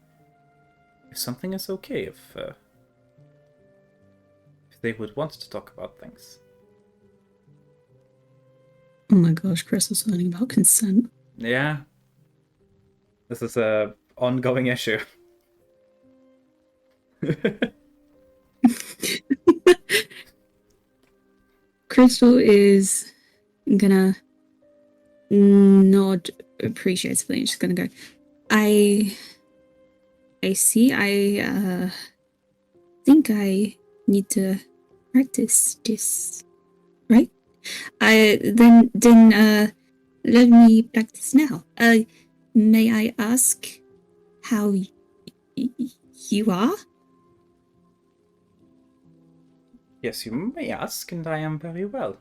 something is okay, if they would want to talk about things. Oh my gosh, Chris was learning about consent. Yeah. This is a ongoing issue. Crystal is gonna nod appreciatively and she's gonna go, I see. I think I need to practice this, right? Then let me practice now. May I ask how you are? Yes, you may ask, and I am very well.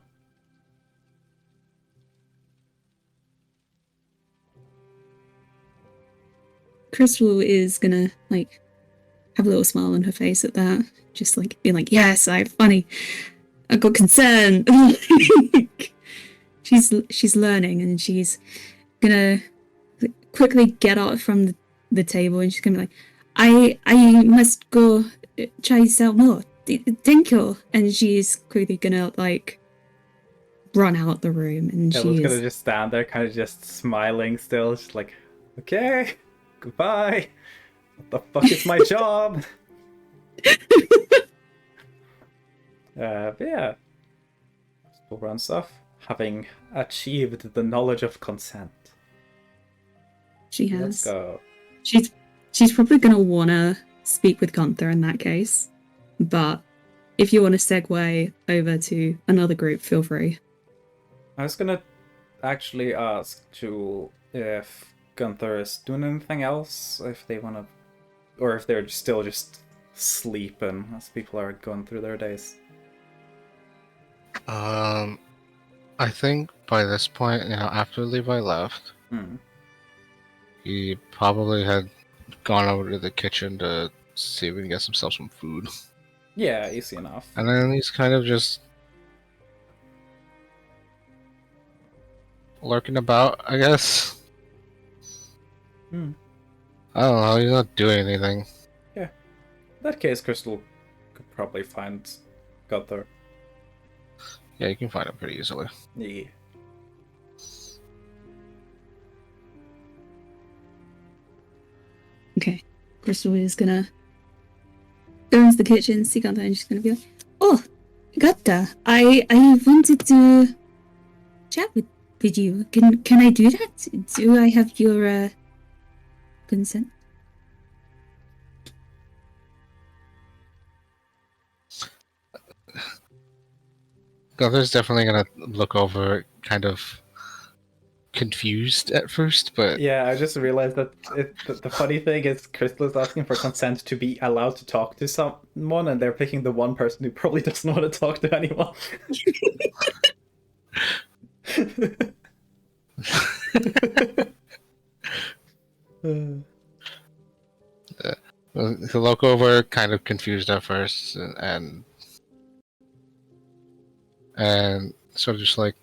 Crystal is gonna like have a little smile on her face at that, just like being like, "Yes, I got consent." she's learning, and she's gonna quickly get out from the table, and she's gonna be like, "I must go try out more. Thank you." And she's quickly gonna like run out the room, and Ella's gonna just stand there, kind of just smiling still, just like, "Okay. Goodbye. What the fuck is my job?" But yeah. Crystal runs off, having achieved the knowledge of consent. She Let's has. go. She's probably gonna wanna speak with Gunther in that case. But if you want to segue over to another group, feel free. I was gonna actually ask Jewel if Gunther is doing anything else, if they wanna, or if they're still just sleeping as people are going through their days. I think by this point, after Levi left, Hmm. he probably had gone over to the kitchen to see if we can get himself some food. Yeah, easy enough. And then he's kind of just lurking about, I guess. I don't know. He's not doing anything. In that case, Crystal could probably find Gunther. Yeah, you can find him pretty easily. Yeah. Okay. Crystal is gonna go into the kitchen, see Gunther, and she's gonna be like, "Oh, Gunther, I wanted to chat with you. Can I do that? Do I have your consent?" Gunther's definitely gonna look over, kind of confused at first, but Yeah, I just realized that the funny thing is Crystal is asking for consent to be allowed to talk to someone, and they're picking the one person who probably doesn't want to talk to anyone. he'll look over, kind of confused at first, and sort of just like,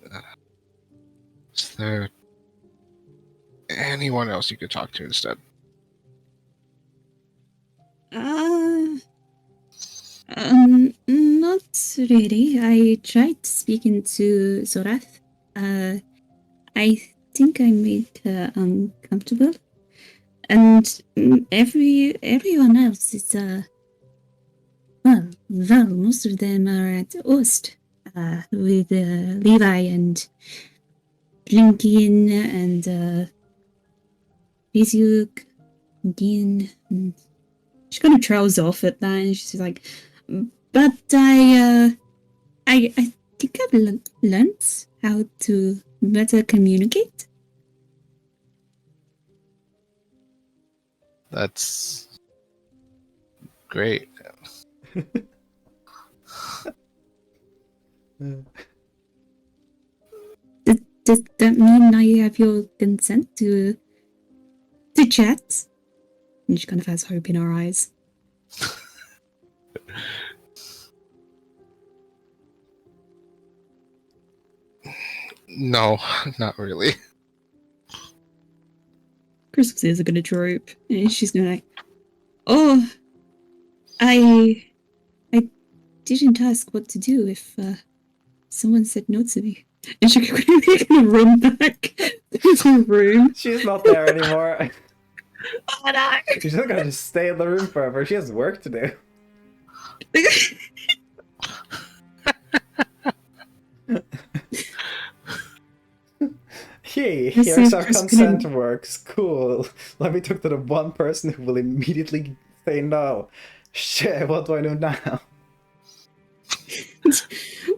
is there anyone else you could talk to instead? Not really. I tried speaking to Zorath. I think I made her uncomfortable. And everyone else is, well, most of them are at Ost, with Levi and Blinkin and Bizuk, Dean. She kind of trails off at that, and she's like, "But I think I've learned how to better communicate." That's great. Does that mean I have your consent to chat? And she kind of has hope in her eyes. No, not really. Crystal's ears are going to droop, and she's going to like, "Oh, I didn't ask what to do if someone said no to me." And she's quickly going to run back to her room. She's not there anymore. Oh no! She's not gonna just stay in the room forever. She has work to do. Hey, here's how consent works. Cool. Let me talk to the one person who will immediately say no. Shit, what do I do now?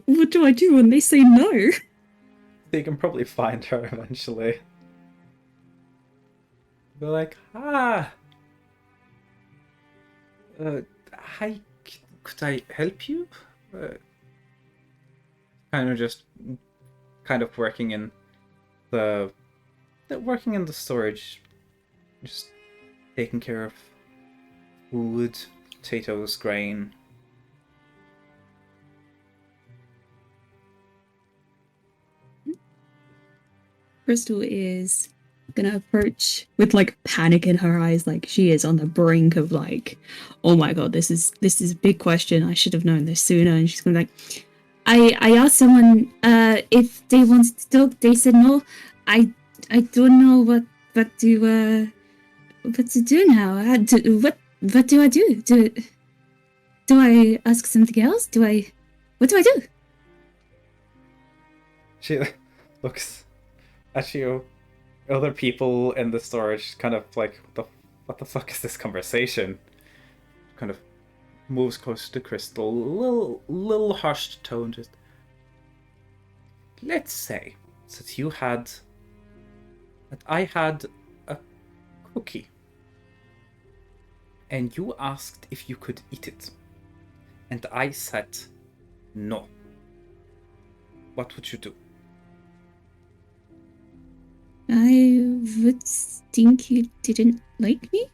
What do I do when they say no? You can probably find her eventually. Be like, hi, could I help you? Kind of working in the storage, just taking care of food, potatoes, grain. Crystal is gonna approach with like panic in her eyes, like she is on the brink of like, oh my god, this is a big question. I should have known this sooner. And she's gonna be like, I asked someone if they wanted to talk. They said no. I don't know what to do now. What do I do? Do I ask something else? What do I do? She looks at you. Other people in the storage kind of like, what the fuck is this conversation? Kind of moves close to Crystal, little hushed tone, just, let's say that I had a cookie, and you asked if you could eat it, and I said no. What would you do? I would think you didn't like me.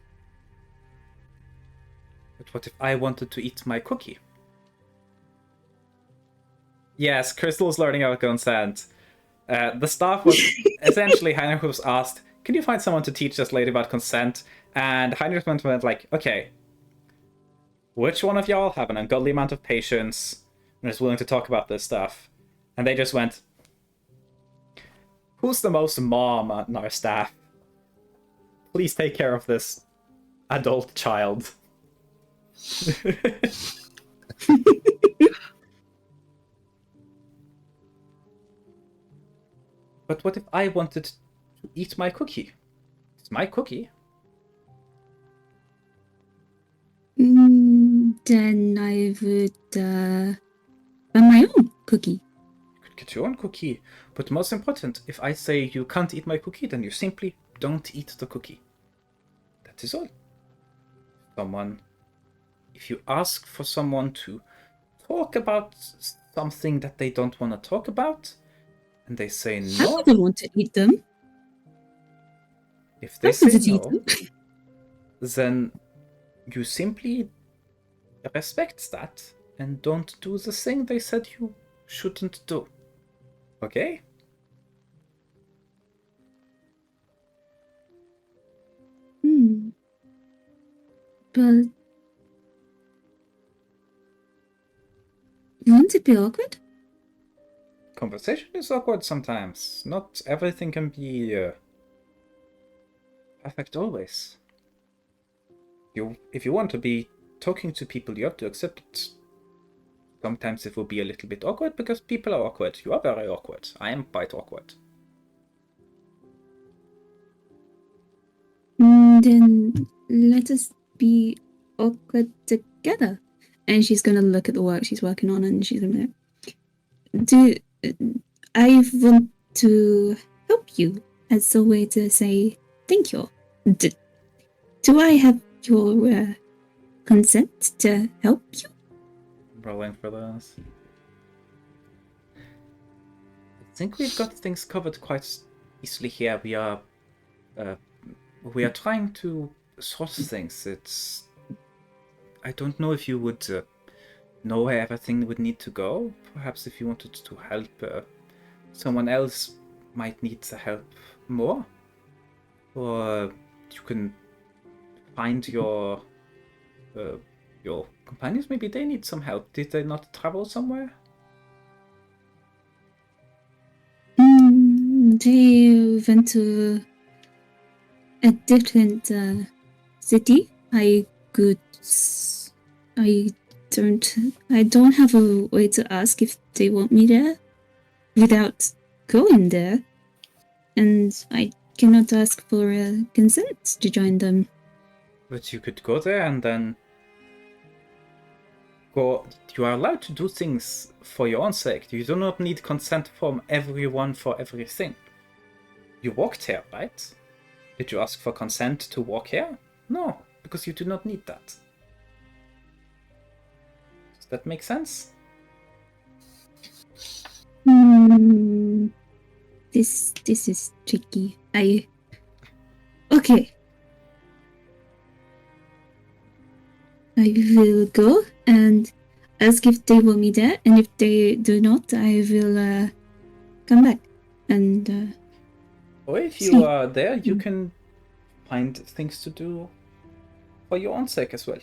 But what if I wanted to eat my cookie? Yes, Crystal's learning how to consent. The staff was essentially Hannah was asked, can you find someone to teach this lady about consent? And Heinrich went like, okay, which one of y'all have an ungodly amount of patience and is willing to talk about this stuff? And they just went, who's the most mom on our staff? Please take care of this adult child. But what if I wanted to eat my cookie? It's my cookie. Then I would buy my own cookie. You could get your own cookie. But most important, if I say you can't eat my cookie, then you simply don't eat the cookie. That is all. If you ask for someone to talk about something that they don't want to talk about, and they say I no, wouldn't want to eat them. if they I say wouldn't eat no, them. then you simply respect that and don't do the thing they said you shouldn't do. Okay? But won't it be awkward? Conversation is awkward sometimes. Not everything can be perfect always. If you want to be talking to people, you have to accept it. Sometimes it will be a little bit awkward because people are awkward. You are very awkward. I am quite awkward. Then let us be awkward together. And she's gonna look at the work she's working on, and she's gonna I want to help you as a way to say thank you. Do I have your consent to help you? Rolling for this. I think we've got things covered quite easily here. We are trying to sort things. I don't know if you would know where everything would need to go. Perhaps if you wanted to help, someone else might need the help more. Or you can find your companions. Maybe they need some help. Did they not travel somewhere? They went to a different city. I don't have a way to ask if they want me there without going there, and I cannot ask for consent to join them. But you could go there and then go. You are allowed to do things for your own sake. You do not need consent from everyone for everything. You walked here, right? Did you ask for consent to walk here? No, because you do not need that. Does that make sense? This is tricky. Okay. I will go and ask if they want me there, and if they do not, I will come back and Or if you are there, you can find things to do for your own sake as well.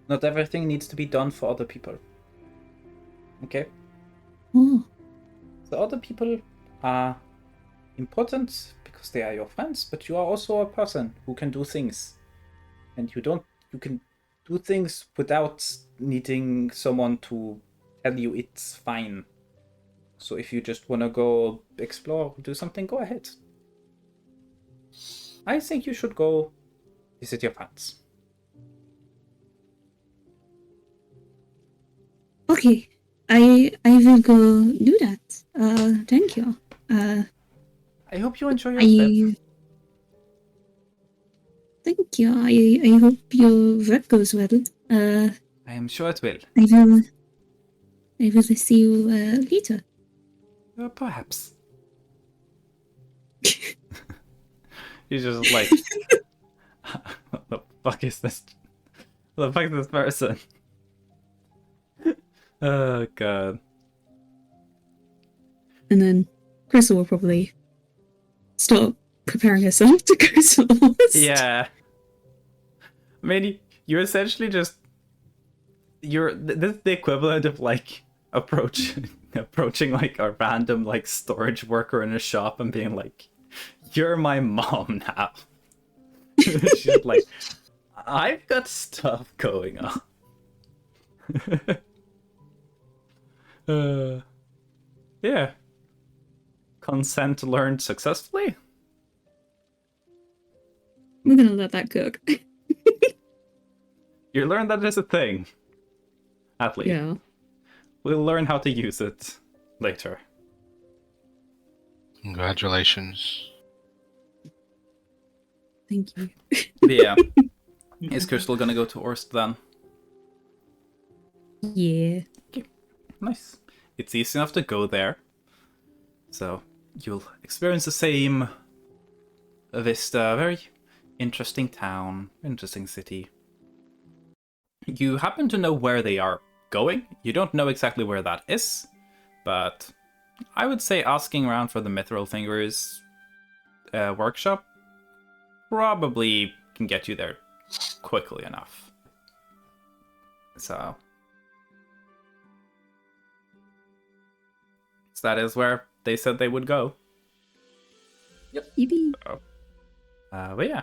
Not everything needs to be done for other people. Okay? Oh. The other people are important because they are your friends, but you are also a person who can do things. And you can do things without needing someone to tell you it's fine. So if you just want to go explore, do something, go ahead. I think you should go visit your friends. Okay, I will go do that. Thank you. I hope you enjoy your trip. Thank you. I hope your work goes well. I am sure it will. I will see you later. Perhaps. He's just like, what the fuck is this? What the fuck is this person? Oh god. And then Crystal will probably stop preparing herself to go to the lost. Yeah. I mean, you essentially just this is the equivalent of like approaching like a random like storage worker in a shop and being like, "You're my mom now." She's like, "I've got stuff going on." Yeah. Consent learned successfully. We're gonna let that cook. You learned that is a thing. At least. Yeah. We'll learn how to use it later. Congratulations. Thank you. But yeah. Is Crystal gonna go to Orst then? Yeah. Nice. It's easy enough to go there. So you'll experience the same vista. Very interesting town, interesting city. You happen to know where they are going. You don't know exactly where that is, but I would say asking around for the Mithril Fingers workshop probably can get you there quickly enough. So that is where they said they would go. Yippee. But yeah,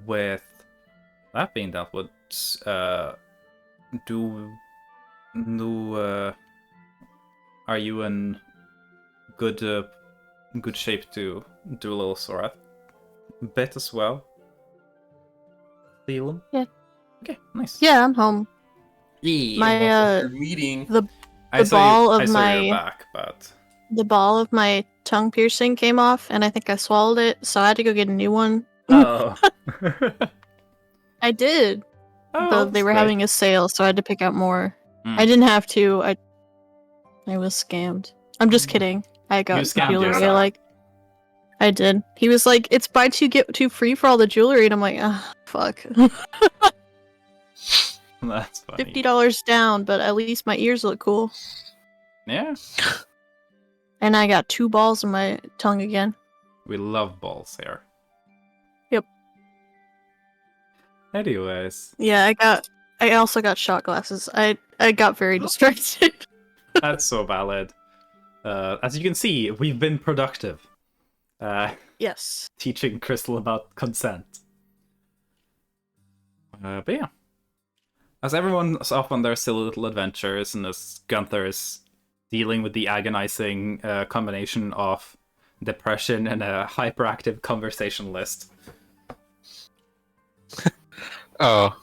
with that being dealt with, are you in good shape to do a little Sorath bit as well? Thielen? Yeah. Okay, nice. Yeah, I'm home. Yeah. My meeting. the I saw ball I of saw your my back, but the ball of my tongue piercing came off, and I think I swallowed it, so I had to go get a new one. oh, I did. oh, They were that's having a sale, so I had to pick out more. Mm. I didn't have to. I was scammed. I'm just kidding. I got scammed jewelry. yourself. I did. He was like, "It's buy two get two free for all the jewelry," and I'm like, "Ah, fuck." That's funny. $50 down, but at least my ears look cool. Yeah, And I got 2 balls in my tongue again. we love balls here. Yep. Anyways, Yeah, I also got shot glasses. I got very distracted. that's so valid. As you can see, we've been productive. Yes. Teaching Crystal about consent. But yeah. As everyone's off on their silly little adventures, and as Gunther's dealing with the agonizing combination of depression and a hyperactive conversationalist. Oh,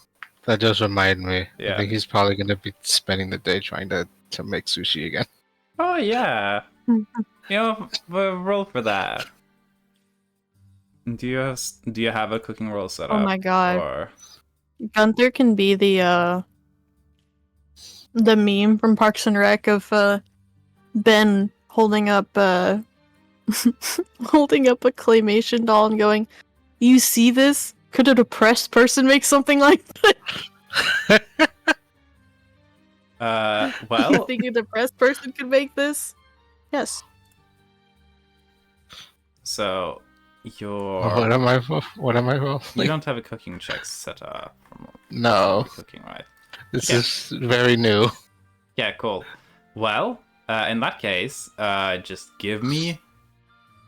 that does remind me. Yeah. I think he's probably going to be spending the day trying to make sushi again. Oh yeah. You know, roll for that. Do you have a cooking roll set up? Oh my god. Or... Gunther can be the meme from Parks and Rec of Ben holding up holding up a claymation doll and going, "You see this? Could a depressed person make something like that?" You well, think a depressed person could make this? Yes. so you're... What am I rolling? You don't have a cooking check set up. No. Cooking, right? This Okay. is very new. Yeah, cool. Well, in that case, just give me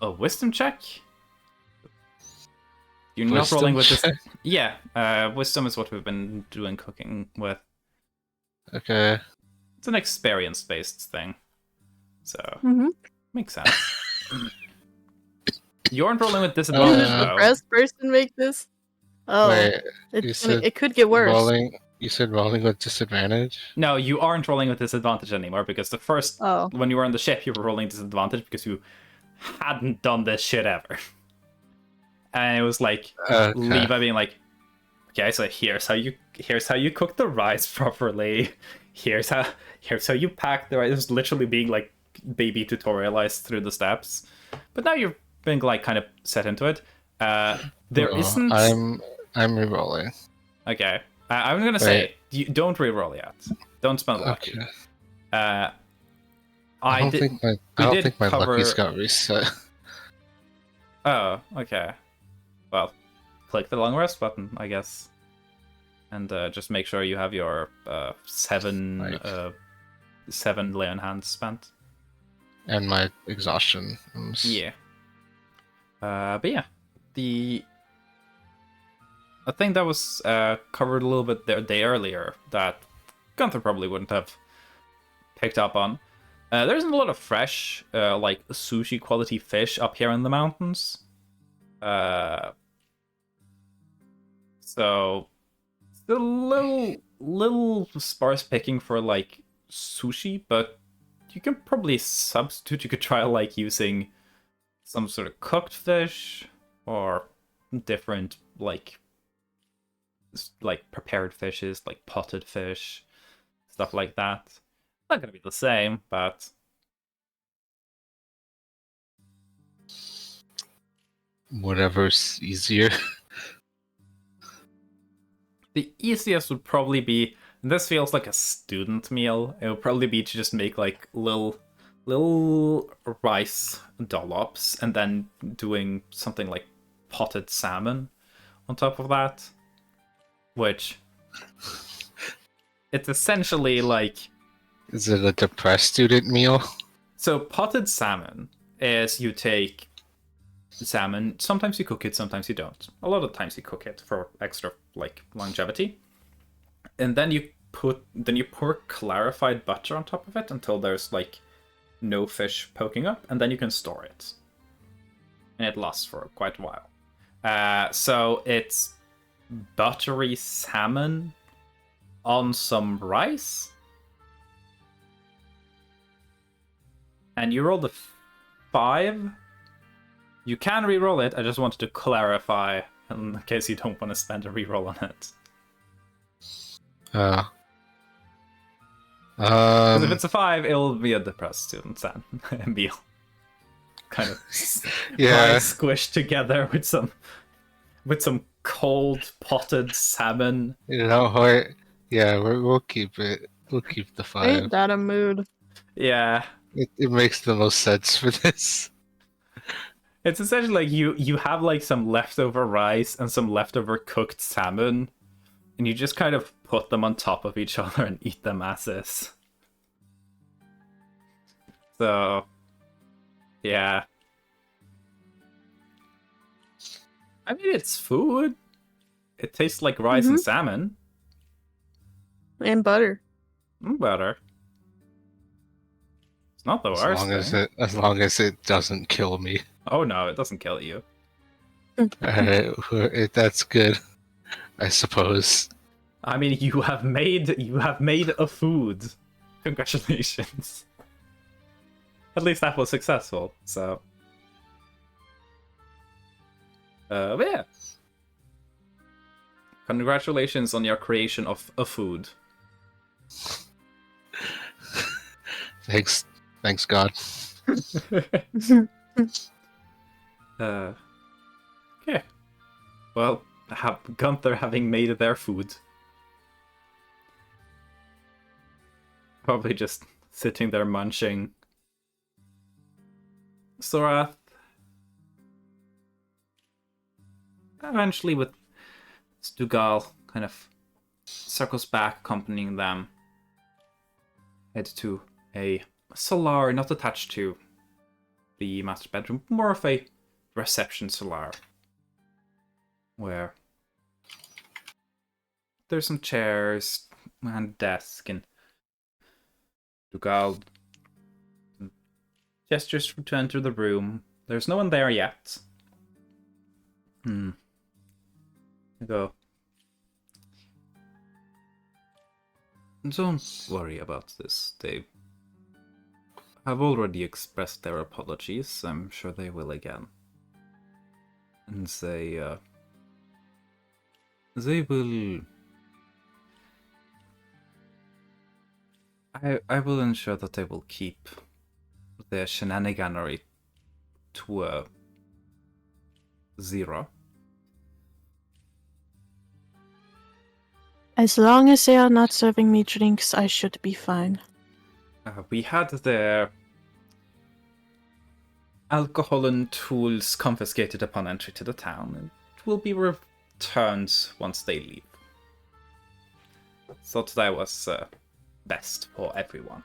a wisdom check. You're not Wisdom rolling with this. check? Yeah, wisdom is what we've been doing cooking with. Okay. It's an experience-based thing, so Mm-hmm. makes sense. You aren't rolling with disadvantage, Could a though. depressed person make this? Oh, Wait, it could get worse. you said rolling with disadvantage? No, you aren't rolling with disadvantage anymore, because the first, Oh. when you were on the ship, you were rolling disadvantage because you hadn't done this shit ever. And it was like, Okay. Levi being like, okay, so here's how you cook the rice properly. Here's how you pack the rice. It was literally being like baby tutorialized through the steps. But now you've been like kind of set into it. There isn't. I'm re-rolling. Okay. I'm gonna say you don't re-roll yet. Don't spend lucky. Okay. I I don't did. think my did lucky's cover- got reset. Oh, okay. well, click the long rest button, I guess. And just make sure you have your 7 lay on hands spent. And my exhaustion. Yeah. But yeah, I think that was covered a little bit the day earlier that Gunther probably wouldn't have picked up on. There isn't a lot of fresh, like sushi quality fish up here in the mountains. So it's a little sparse picking for like sushi, but you can probably substitute. You could try like using some sort of cooked fish or different like prepared fishes, like potted fish, stuff like that. Not gonna be the same, but whatever's easier. the easiest would probably be, and this feels like a student meal, it would probably be to just make like little rice dollops and then doing something like potted salmon on top of that, which it's essentially like, Is it a depressed student meal? so potted salmon is you take salmon, sometimes you cook it, sometimes you don't. A lot of times you cook it for extra like longevity. And then you pour clarified butter on top of it until there's like no fish poking up, and then you can store it. And it lasts for quite a while. So it's buttery salmon on some rice. And you roll the 5. You can re-roll it. I just wanted to clarify in case you don't want to spend a re-roll on it. Because if it's a 5, it'll be a depressed student meal. Kind of Yeah. squished together with some cold potted salmon. You know what? Yeah, we'll keep it. We'll keep the 5. Ain't that a mood? Yeah. It makes the most sense for this. It's essentially like you have like some leftover rice and some leftover cooked salmon, and you just kind of put them on top of each other and eat them as is. So, yeah. I mean, it's food. It tastes like rice and salmon. And butter. Butter. It's not the worst thing. As long as it doesn't kill me. Oh no, it doesn't kill you. Alright, that's good. I suppose. I mean, you have made a food. Congratulations. At least that was successful. So, but yeah. Congratulations on your creation of a food. Thanks, God. Okay. Well, Gunther having made their food. Probably just sitting there munching. Sorath. Eventually with Stugal kind of circles back, accompanying them. Head to a solar not attached to the master bedroom, more of a reception solar, where there's some chairs and desk, and Dugal gestures to enter the room. There's no one there yet. I go, don't worry about this. They have already expressed their apologies. I'm sure they will again. And they will... I will ensure that they will keep their shenaniganery to a 0. As long as they are not serving me drinks, I should be fine. We had their alcohol and tools confiscated upon entry to the town. will be returned once they leave. Thought that was best for everyone.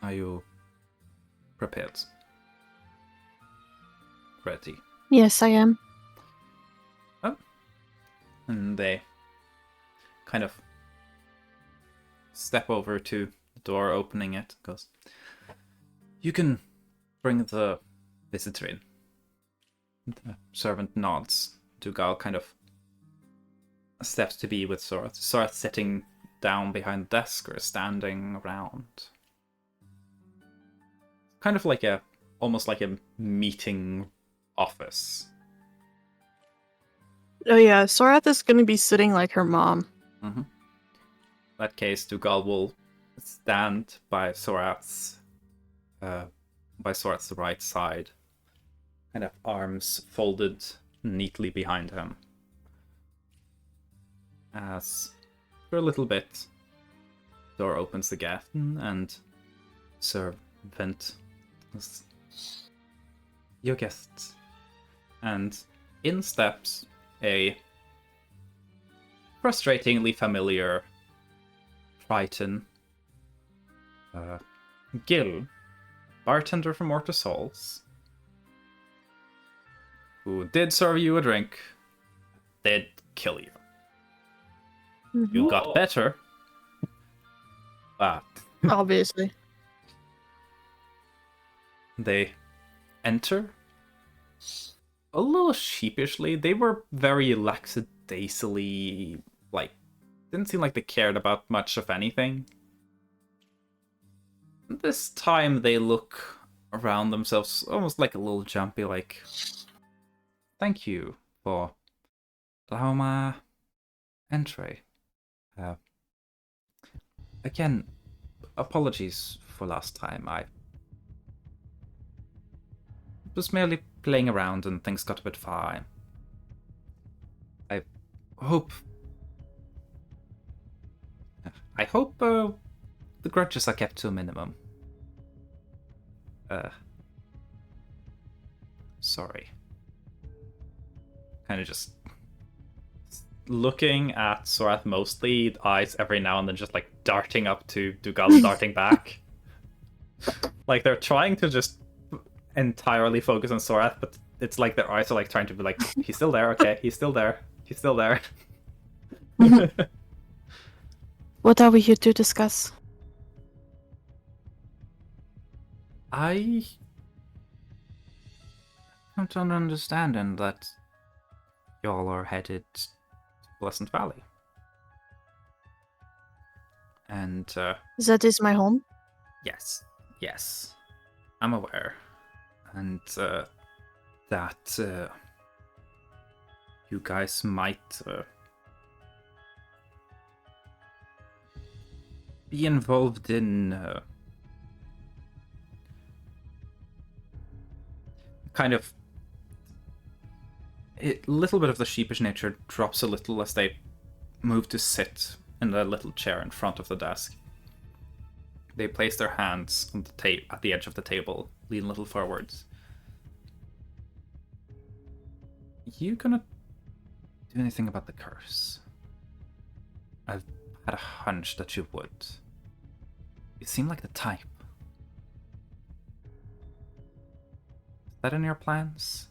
Are you prepared? Ready? Yes, I am. Oh. And they kind of step over to the door, opening it. Goes, you can bring the visitor in. The servant nods. Dugal kind of steps to be with Sorath. Sorath sitting down behind the desk or standing around. Kind of like almost like a meeting office. Oh yeah, Sorath is gonna be sitting like her mom. Mm-hmm. In that case, Dugal will stand by Sorath's right side, kind of arms folded neatly behind him. As for a little bit, door opens again, and servant is your guests. And in steps a frustratingly familiar Triton, Gil, bartender from Mortar Souls, who did serve you a drink, did kill you. Mm-hmm. You got better, but Obviously. they enter a little sheepishly. They were very lackadaisically, like, didn't seem like they cared about much of anything. This time they look around themselves almost like a little jumpy, like, thank you for allowing my entry. Again, apologies for last time. I was merely playing around and things got a bit far. I hope the grudges are kept to a minimum. Sorry. Kind of just looking at Sorath mostly, eyes every now and then just like darting up to Dugal, darting back. Like they're trying to just entirely focus on Sorath, but it's like their eyes are like trying to be like, he's still there, okay, he's still there, he's still there. What are we here to discuss? I don't understand that y'all are headed to Pleasant Valley. And, That is my home? yes, I'm aware. And, that, you guys might, be involved in, kind of a little bit of the sheepish nature drops a little as they move to sit in the little chair in front of the desk. They place their hands on the at the edge of the table, lean a little forwards. You gonna do anything about the curse? I've had a hunch that you would. You seem like the type. Is that in your plans?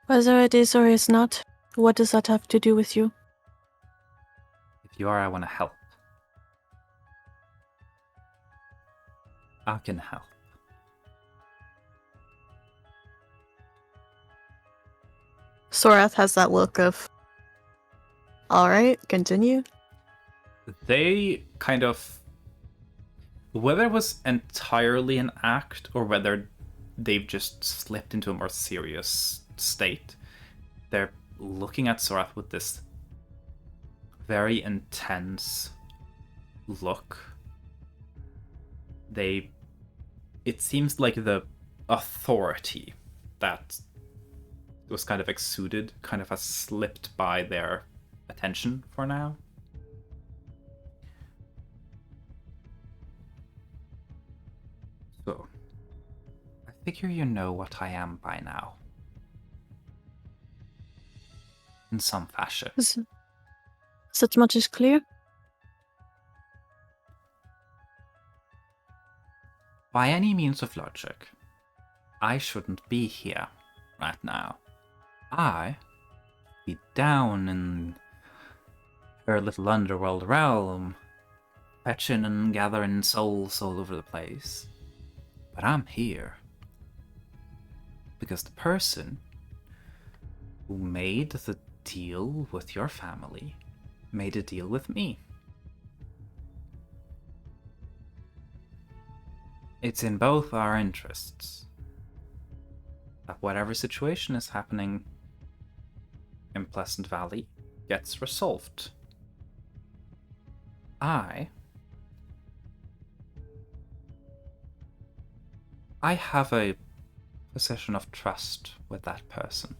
Whether it is or is not, what does that have to do with you? If you are, I want to help. I can help. Sorath has that look of, alright, continue. They kind of, whether it was entirely an act or whether they've just slipped into a more serious state, they're looking at Sorath with this very intense look. It seems like the authority that was kind of exuded kind of has slipped by their attention for now. figure you know what I am by now. In some fashion. Such much is clear. By any means of logic, I shouldn't be here right now. I be down in her little underworld realm, fetching and gathering souls all over the place. But I'm here because the person who made the deal with your family made a deal with me. It's in both our interests that whatever situation is happening in Pleasant Valley gets resolved. I have a position of trust with that person.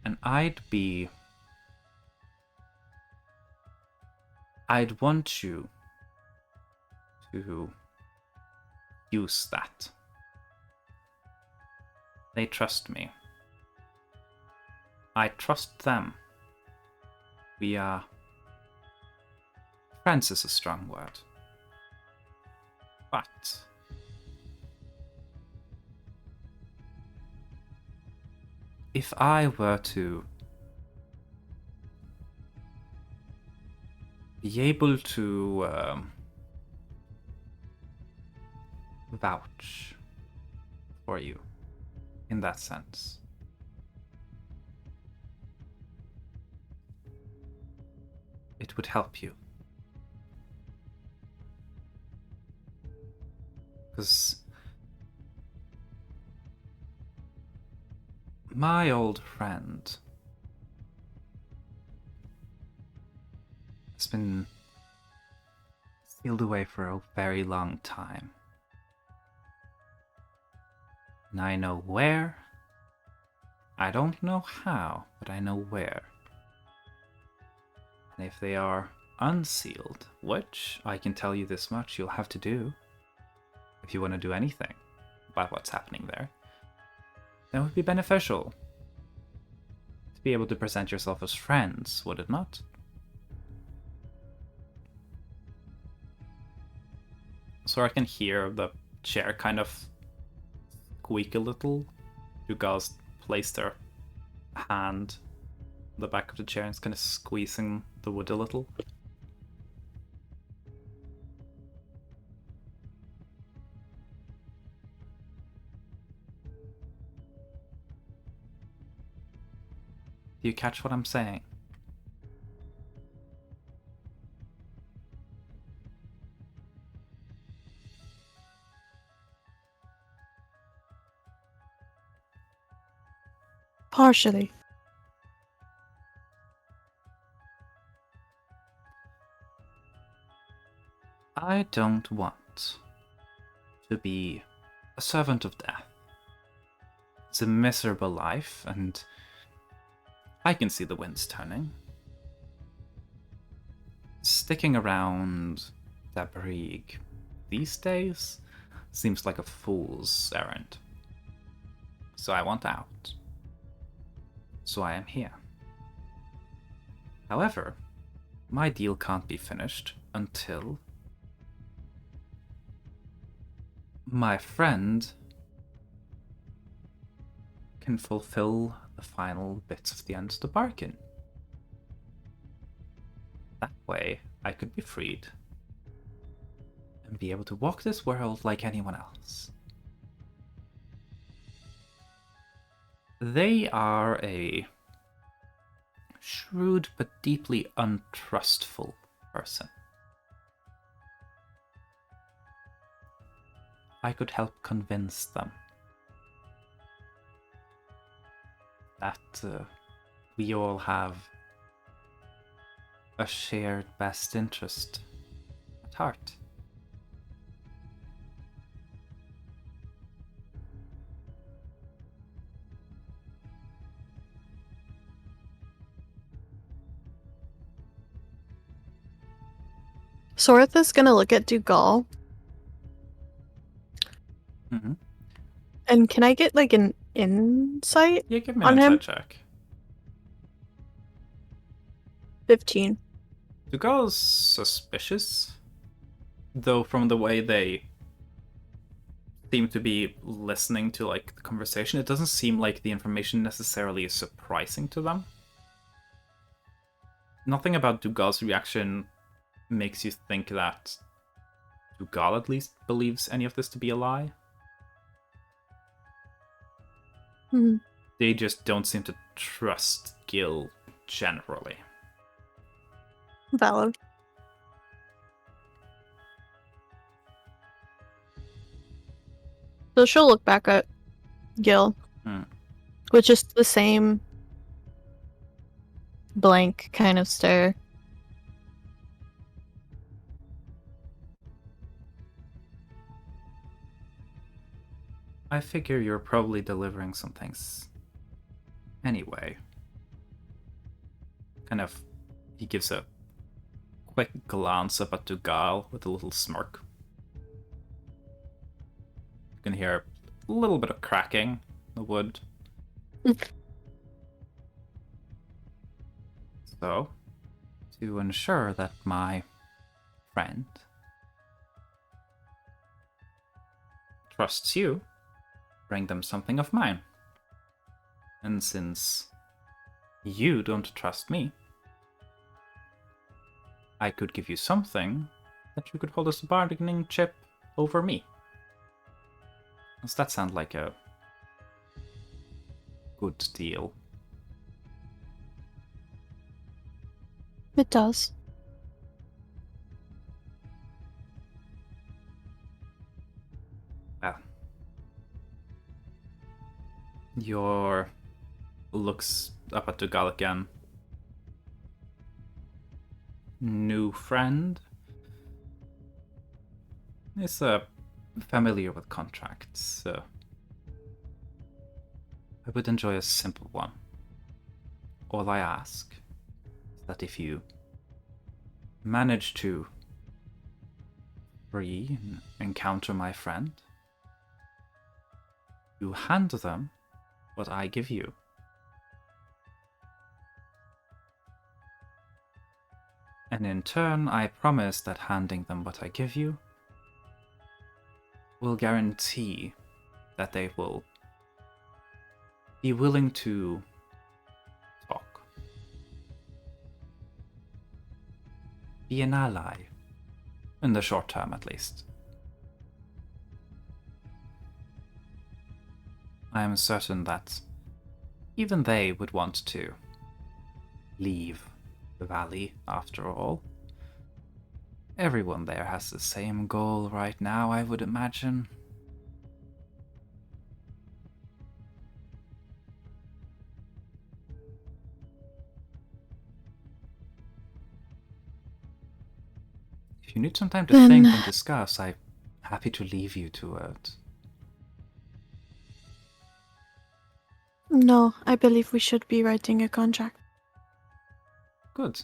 And I'd want you to use that. They trust me. I trust them. We are... friends is a strong word. But... if I were to be able to vouch for you in that sense, it would help you. Because my old friend has been sealed away for a very long time. And I know where. I don't know how, but I know where. And if they are unsealed, which I can tell you this much you'll have to do if you want to do anything about what's happening there, then it would be beneficial to be able to present yourself as friends, would it not? So I can hear the chair kind of squeak a little. You guys place their hand on the back of the chair and it's kind of squeezing the wood a little. Do you catch what I'm saying? Partially. I don't want to be a servant of death. It's a miserable life, and I can see the winds turning. Sticking around Dabrig these days seems like a fool's errand. So I want out. So I am here. However, my deal can't be finished until my friend can fulfill the final bits of the end of the bargain. That way, I could be freed and be able to walk this world like anyone else. They are a shrewd but deeply untrustful person. I could help convince them that we all have a shared best interest at heart. Sorith is gonna look at Dougal Mm-hmm. And can I get like an insight Yeah, give me on an him? insight check. 15. Dugal's suspicious, though from the way they seem to be listening to like the conversation, it doesn't seem like the information necessarily is surprising to them. Nothing about Dugal's reaction makes you think that Dugal at least believes any of this to be a lie. Hmm. They just don't seem to trust Gil generally. Valid. So she'll look back at Gil with just the same blank kind of stare. I figure you're probably delivering some things anyway. Kind of, he gives a quick glance up at Dugal with a little smirk. You can hear a little bit of cracking in the wood. So, to ensure that my friend trusts you, bring them something of mine. And since you don't trust me, I could give you something that you could hold as a bargaining chip over me. Does that sound like a good deal? It does. Well, your looks up at Dugal again. New friend is familiar with contracts, so I would enjoy a simple one. All I ask is that if you manage to free and encounter my friend, you hand them what I give you. And in turn, I promise that handing them what I give you will guarantee that they will be willing to talk. Be an ally. In the short term, at least. I am certain that even they would want to leave the valley after all. Everyone there has the same goal right now, I would imagine. If you need some time to think and discuss, I'm happy to leave you to it. No, I believe we should be writing a contract. Good.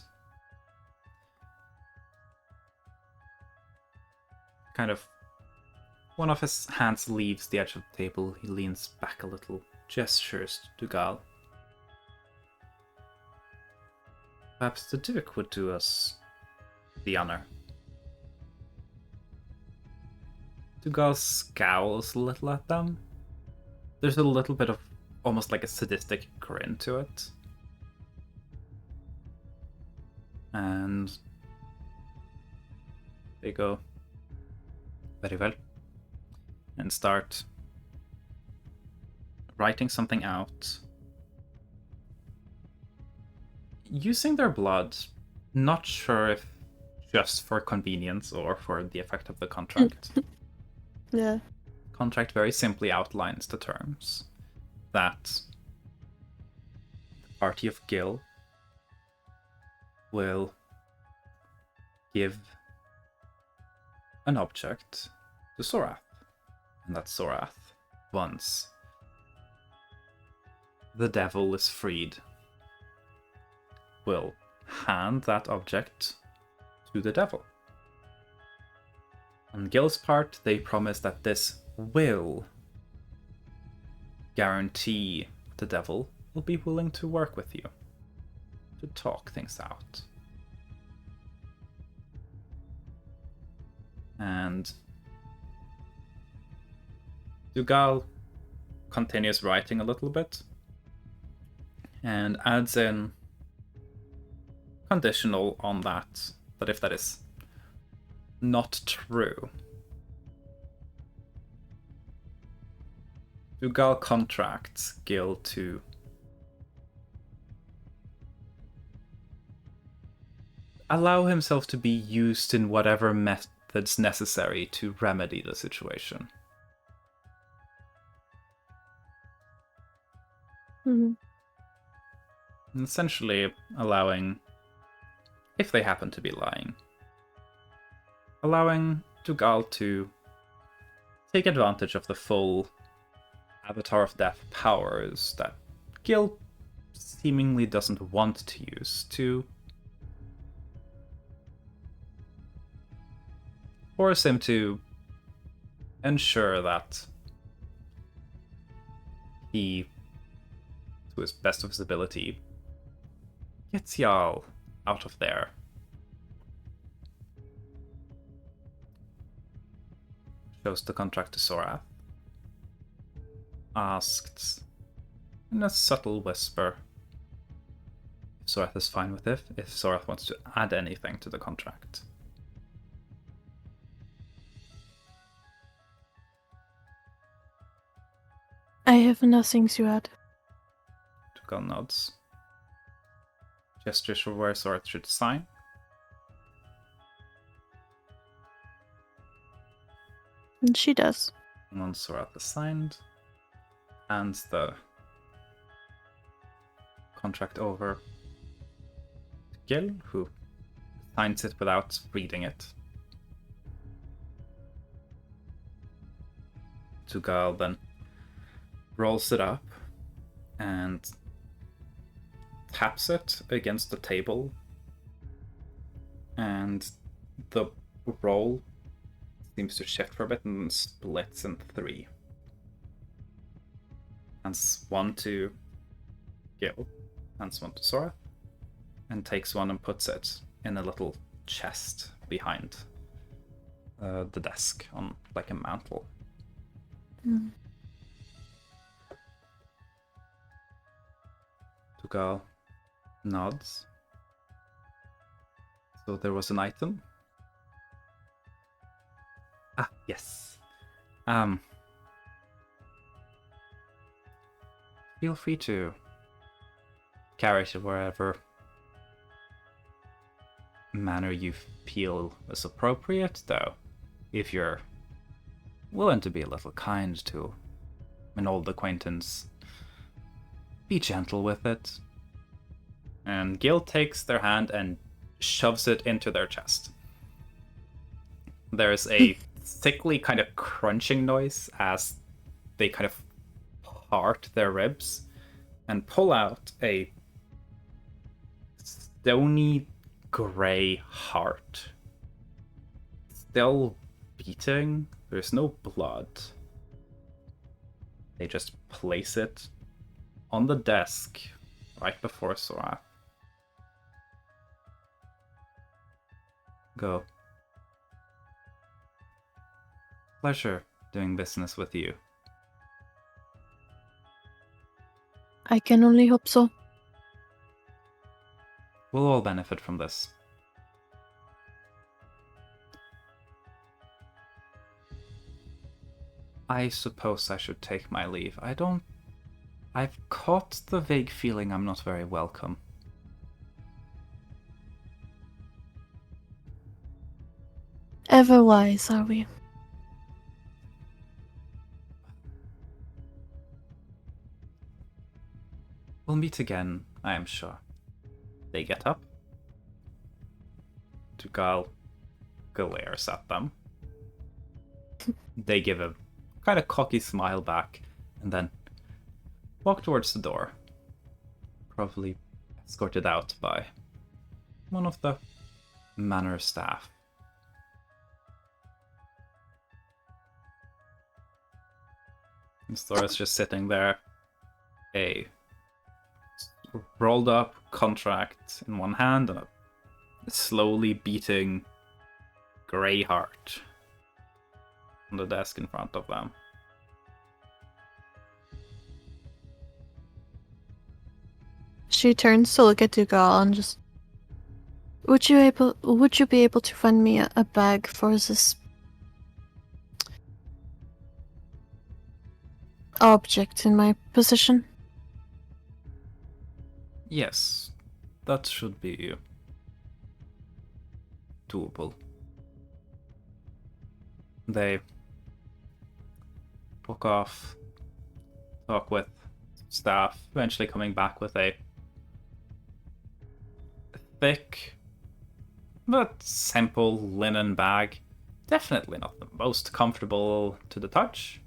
Kind of, one of his hands leaves the edge of the table. He leans back a little, gestures to Dugal. Perhaps the Duke would do us the honor. Dugal scowls a little at them. There's a little bit of almost like a sadistic grin to it. And they go, very well, and start writing something out. Using their blood, not sure if just for convenience or for the effect of the contract. Yeah. Contract very simply outlines the terms that the party of Gil will give an object to Sorath, and that Sorath, once the devil is freed, will hand that object to the devil. On Gil's part, they promise that this will guarantee the devil will be willing to work with you, to talk things out. And Dugal continues writing a little bit and adds in conditional on that if that is not true, Dugal contracts Gil to allow himself to be used in whatever methods necessary to remedy the situation. Mhm. And essentially allowing, if they happen to be lying, allowing Dugal to take advantage of the full Avatar of Death powers that Gil seemingly doesn't want to use, to force him to ensure that he, to his best of his ability, gets y'all out of there. Shows the contract to Sorath. Asked in a subtle whisper if Sorath is fine with it, if Sorath wants to add anything to the contract. I have nothing to add. Dugal nods. Gestures for where Sorath should sign. And she does. And once Sorath is signed, hands the contract over to Gil, who signs it without reading it. Dugal then rolls it up and taps it against the table, and the roll seems to shift for a bit and splits in three. Hands one to Gil, hands one to Sora, and takes one and puts it in a little chest behind the desk on like a mantle. Mm. Dugal nods. So there was an item. Ah, yes. Feel free to carry it wherever manner you feel is appropriate, though. If you're willing to be a little kind to an old acquaintance, be gentle with it. And Gil takes their hand and shoves it into their chest. There's a thickly kind of crunching noise as they kind of part their ribs and pull out a stony gray heart. Still beating. There's no blood. They just place it on the desk right before Sora. Go. Pleasure doing business with you. I can only hope so. We'll all benefit from this. I suppose I should take my leave. I've caught the vague feeling I'm not very welcome. Ever wise, are we? We'll meet again, I am sure. They get up. Dugal glares at them. They give a kind of cocky smile back and then walk towards the door. Probably escorted out by one of the manor staff. And Sora's just sitting there, a rolled up contract in one hand and a slowly beating grey heart on the desk in front of them. She turns to look at Dougal and just, would you be able to find me a bag for this object in my possession? Yes, that should be doable. They walk off, talk with staff, eventually coming back with a thick but simple linen bag. Definitely not the most comfortable to the touch.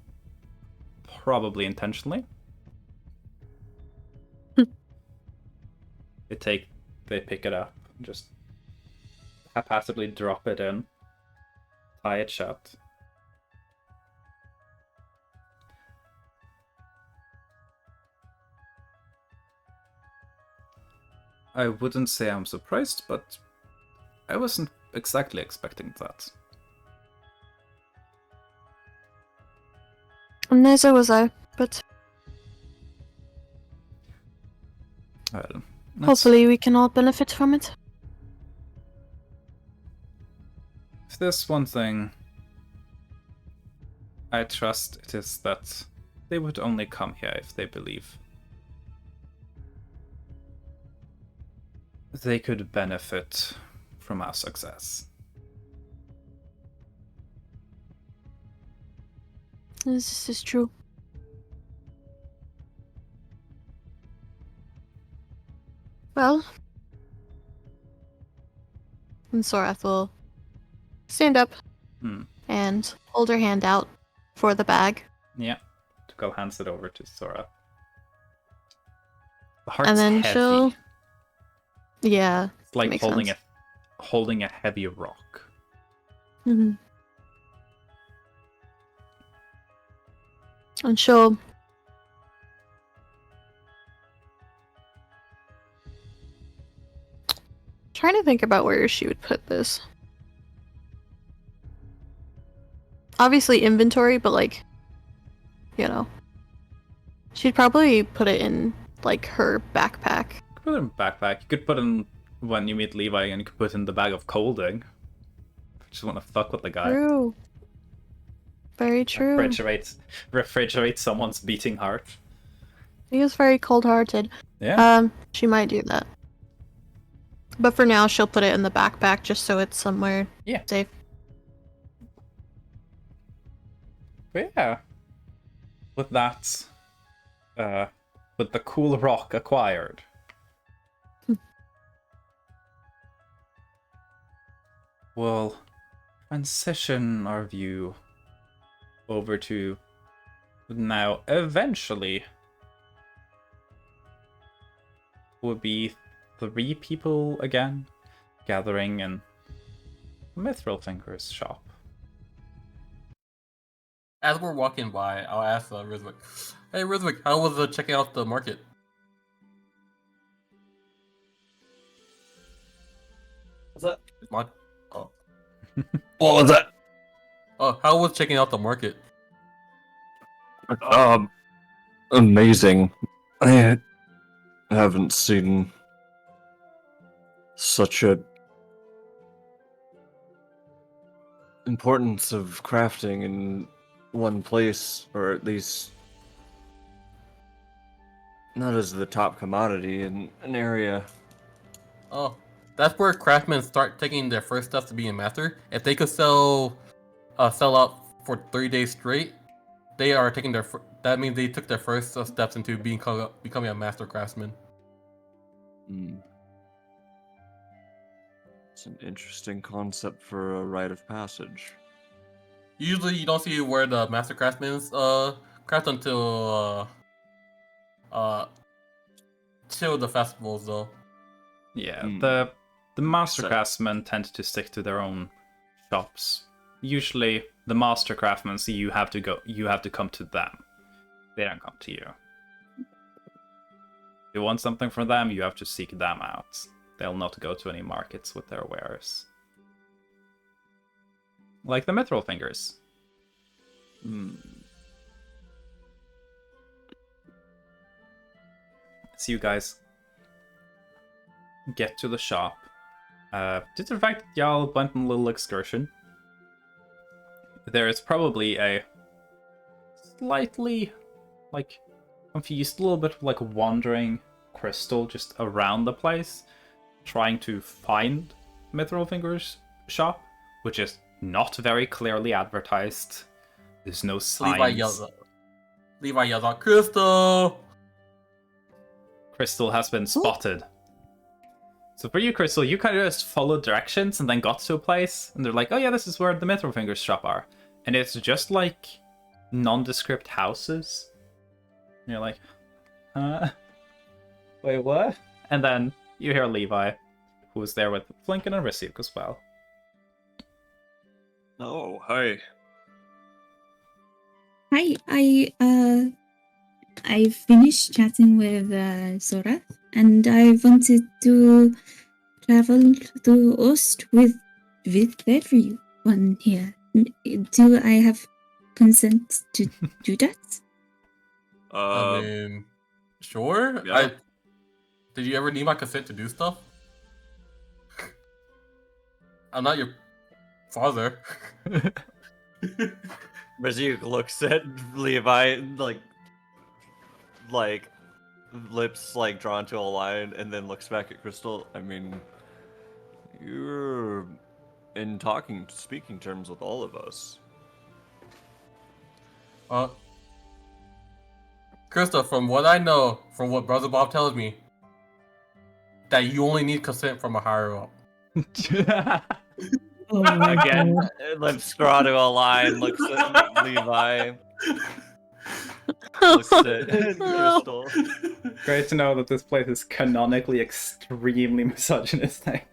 Probably intentionally. They pick it up, just haphazardly drop it in, tie it shut. I wouldn't say I'm surprised, but I wasn't exactly expecting that. Neither was I, but Well, hopefully we can all benefit from it. if there's one thing I trust, it is that they would only come here if they believe they could benefit from our success. This is true. Well, and Sorath will stand up and hold her hand out for the bag. Yeah, Tugal hands it over to Sora. The heart's And then heavy. she'll... Yeah. It's like makes holding sense. holding a heavy rock. Mm-hmm. And she'll trying to think about where she would put this. Obviously inventory, but like, you know, she'd probably put it in like her backpack. Put it in backpack. You could put in when you meet Levi, and you could put in the bag of colding. Just want to fuck with the guy. True. Very true. Refrigerate someone's beating heart. He is very cold-hearted. Yeah. She might do that. But for now, she'll put it in the backpack just so it's somewhere safe. But yeah. With that, with the cool rock acquired. We'll transition our view over to now eventually would be 3 people again gathering in Mithril Finger's shop. As we're walking by, I'll ask Rizwick, hey Rizwick, how was checking out the market? What's that? Oh. What was that? Oh, how was checking out the market? Amazing. I haven't seen such a importance of crafting in one place, or at least not as the top commodity in an area. Oh, that's where craftsmen start taking their first steps to being a master. If they could sell out for 3 days straight, they are taking their. That means they took their first steps into becoming a master craftsman. It's an interesting concept for a rite of passage. Usually, you don't see where the master craftsmen craft until till the festivals, though. Yeah, the master craftsmen tend to stick to their own shops. Usually, the master craftsmen, you have to come to them. They don't come to you. If you want something from them, you have to seek them out. They'll not go to any markets with their wares. Like the mithril fingers. So you guys get to the shop. Due to the fact that y'all went on a little excursion, there is probably a slightly, like, confused, a little bit like wandering Crystal just around the place, trying to find Mithril Fingers' shop, which is not very clearly advertised. There's no signs. Levi yells out, Crystal! Crystal has been spotted. So for you, Crystal, you kind of just followed directions and then got to a place, and they're like, oh yeah, this is where the Mithril Fingers shop are. And it's just like nondescript houses. And you're like, wait, what? And then you hear Levi, who was there with Flinken and Risuk as well. Oh, hi. Hi, I finished chatting with Sora, and I wanted to travel to Ost with everyone here. Do I have consent to do that? I mean, sure. Yeah. Did you ever need my consent to do stuff? I'm not your father. Rizuke looks at Levi, like lips like drawn to a line, and then looks back at Crystal. I mean, you're in speaking terms with all of us. Krista, from what I know, from what Brother Bob tells me, that you only need consent from a higher up. Oh my Again, God. lips drawn to a line, looks at Levi. Looks at Crystal. Great to know that this place is canonically extremely misogynistic.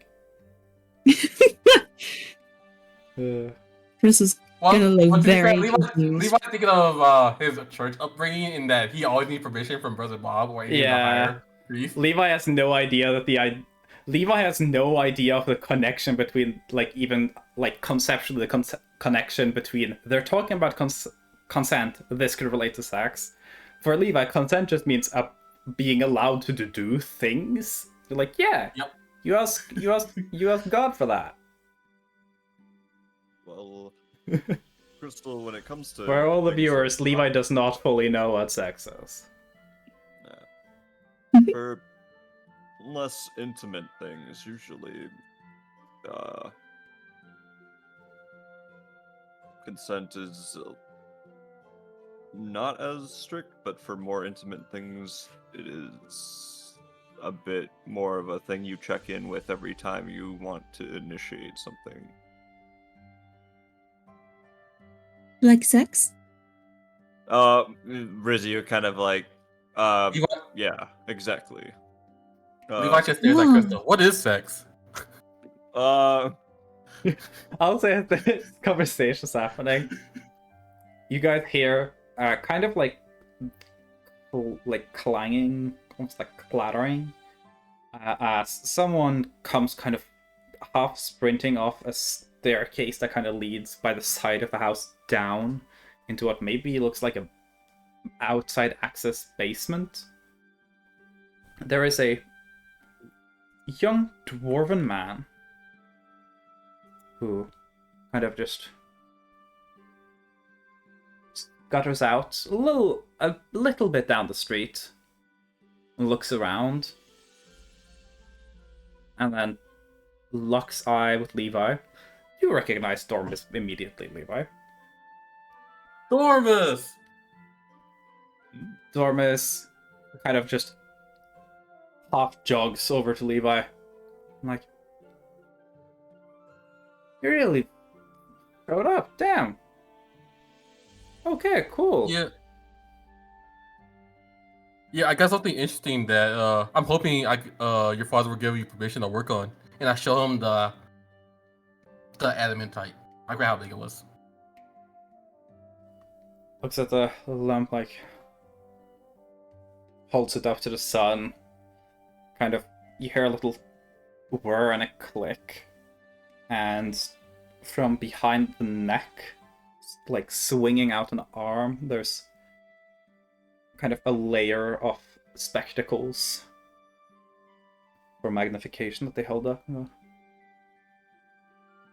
Chris is gonna look very confused. Levi's thinking of his church upbringing in that he always needs permission from Brother Bob or any of the higher priests. Levi has no idea that Levi has no idea of the connection between, like, even like conceptually the connection between they're talking about consent. This could relate to sex. For Levi, consent just means being allowed to do things. You're like, yeah, yep. You ask God for that. Well, Crystal, when it comes to for all the viewers, Levi does not fully know what sex is. For less intimate things, usually, consent is not as strict, but for more intimate things, it is a bit more of a thing you check in with every time you want to initiate something. Like sex? Rizzy, you're kind of like, yeah, exactly. Levi just stares at Crystal. What is sex? I'll say this conversation's happening. You guys hear kind of like clanging, almost like clattering, as someone comes kind of half sprinting off a staircase that kind of leads by the side of the house down into what maybe looks like a outside access basement. There is a young dwarven man who kind of just gutters out a little bit down the street and looks around and then locks eye with Levi. You recognize Dormus immediately, Levi. Dormus kind of just half jogs over to Levi. I'm like, you really showed up, damn. Okay, cool. Yeah, I got something interesting that I'm hoping your father will give you permission to work on. And I show him the adamantite. I forgot how big it was. Looks at the lump like, holds it up to the sun. Kind of, you hear a little whir and a click. And from behind the neck, like swinging out an arm, there's kind of a layer of spectacles for magnification that they hold up.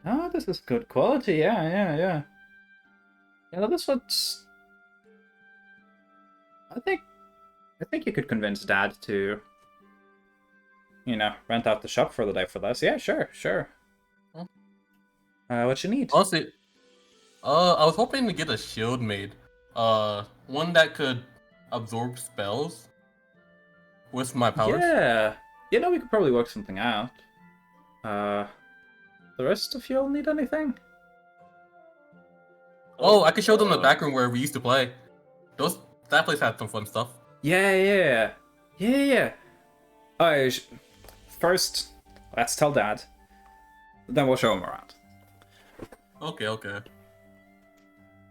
Oh, this is good quality. Yeah. This one's. I think you could convince Dad to, rent out the shop for the day for this. Yeah, sure. What you need? Honestly, I was hoping to get a shield made. One that could absorb spells with my powers. Yeah. We could probably work something out. The rest of y'all need anything? Oh, I could show them the back room where we used to play. That place had some fun stuff. Yeah. Alright, first, let's tell Dad. Then we'll show him around. Okay.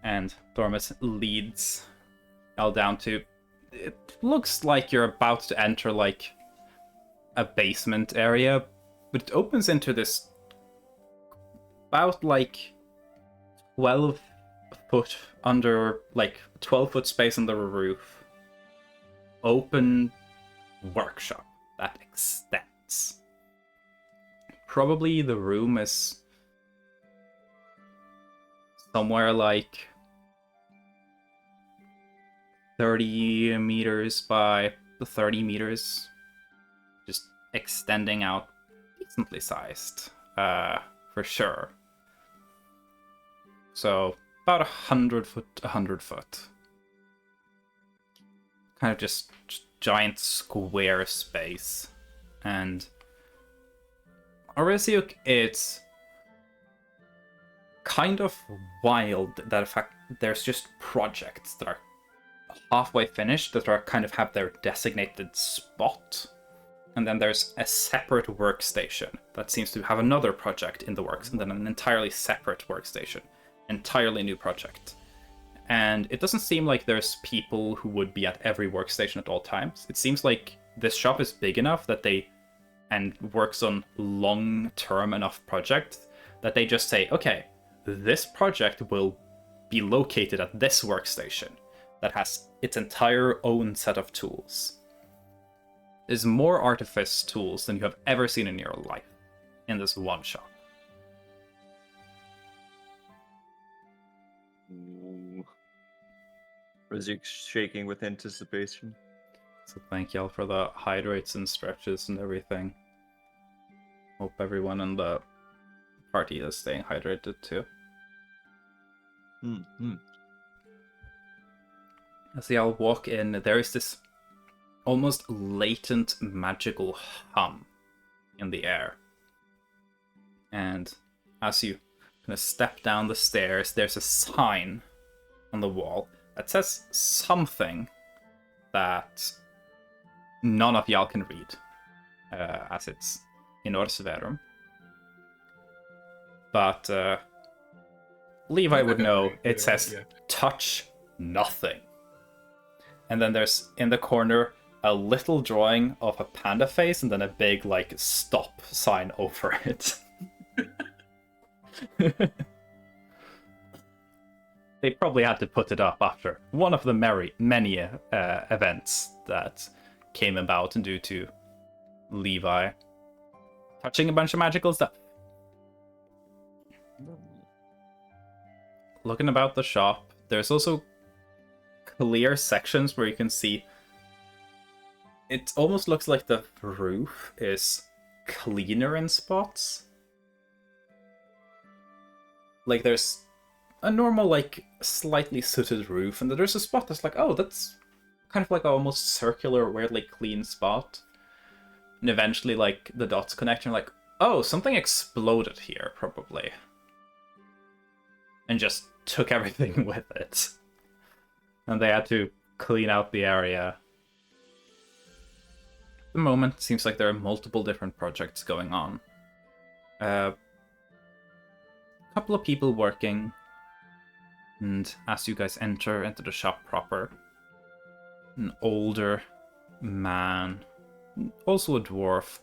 And Dormus leads y'all down to... It looks like you're about to enter, like, a basement area, but it opens into this about, like, 12 foot under, like, 12-foot space under the roof. Open workshop that extends. Probably the room is somewhere like 30 meters by 30 meters, just extending out, decently sized, for sure. So about 100 foot, 100 foot. Kind of just giant square space. And Oresiuk, it's kind of wild that in fact there's just projects that are halfway finished that are kind of have their designated spot, and then there's a separate workstation that seems to have another project in the works, and then an entirely separate workstation, entirely new project. And it doesn't seem like there's people who would be at every workstation at all times. It seems like this shop is big enough that and works on long-term enough projects that they just say, okay, this project will be located at this workstation that has its entire own set of tools. There's more artifice tools than you have ever seen in your life in this one shop. Rizik shaking with anticipation. So thank y'all for the hydrates and stretches and everything. Hope everyone in the party is staying hydrated too. As y'all walk in, there is this almost latent magical hum in the air. And as you kind of step down the stairs, there's a sign on the wall that says something that none of y'all can read, as it's in Orseverum. But Levi would know. It says, touch nothing. And then there's, in the corner, a little drawing of a panda face and then a big, like, stop sign over it. They probably had to put it up after one of the many events that came about due to Levi touching a bunch of magical stuff. Looking about the shop, there's also clear sections where you can see it almost looks like the roof is cleaner in spots. Like there's a normal, like, slightly sooted roof, and there's a spot that's like, oh, that's kind of like an almost circular, weirdly clean spot. And eventually, like, the dots connect, and you're like, oh, something exploded here, probably. And just took everything with it. And they had to clean out the area. At the moment, it seems like there are multiple different projects going on. A couple of people working. And as you guys enter into the shop proper, an older man, also a dwarf,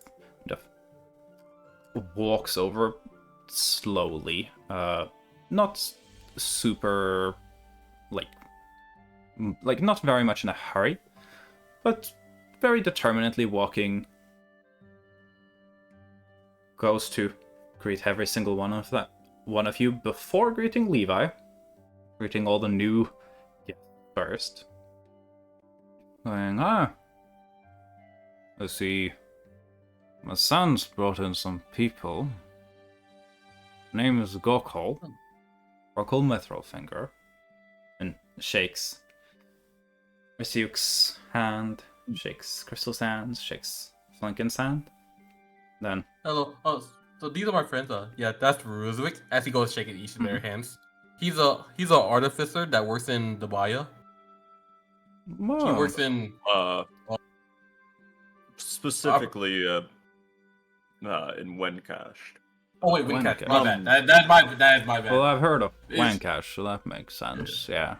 kind of walks over slowly. Not super, like not very much in a hurry, but very determinedly walking. Goes to greet every single one of you before greeting Levi, greeting all the new guests first. Going, I see my son's brought in some people. Name is Gokul Mithrilfinger, and shakes Rysiuk's hand, shakes Crystal's hand, shakes Flinken's hand. Then, Hello. Oh, so these are my friends. Yeah, that's Ruzwick. As he goes shaking each of their hands. He's an artificer that works in the Baya. He works in specifically in Wencash. Oh wait, Wincash. My bad. That is my bad. Well, I've heard of Wancash, so that makes sense. Yeah.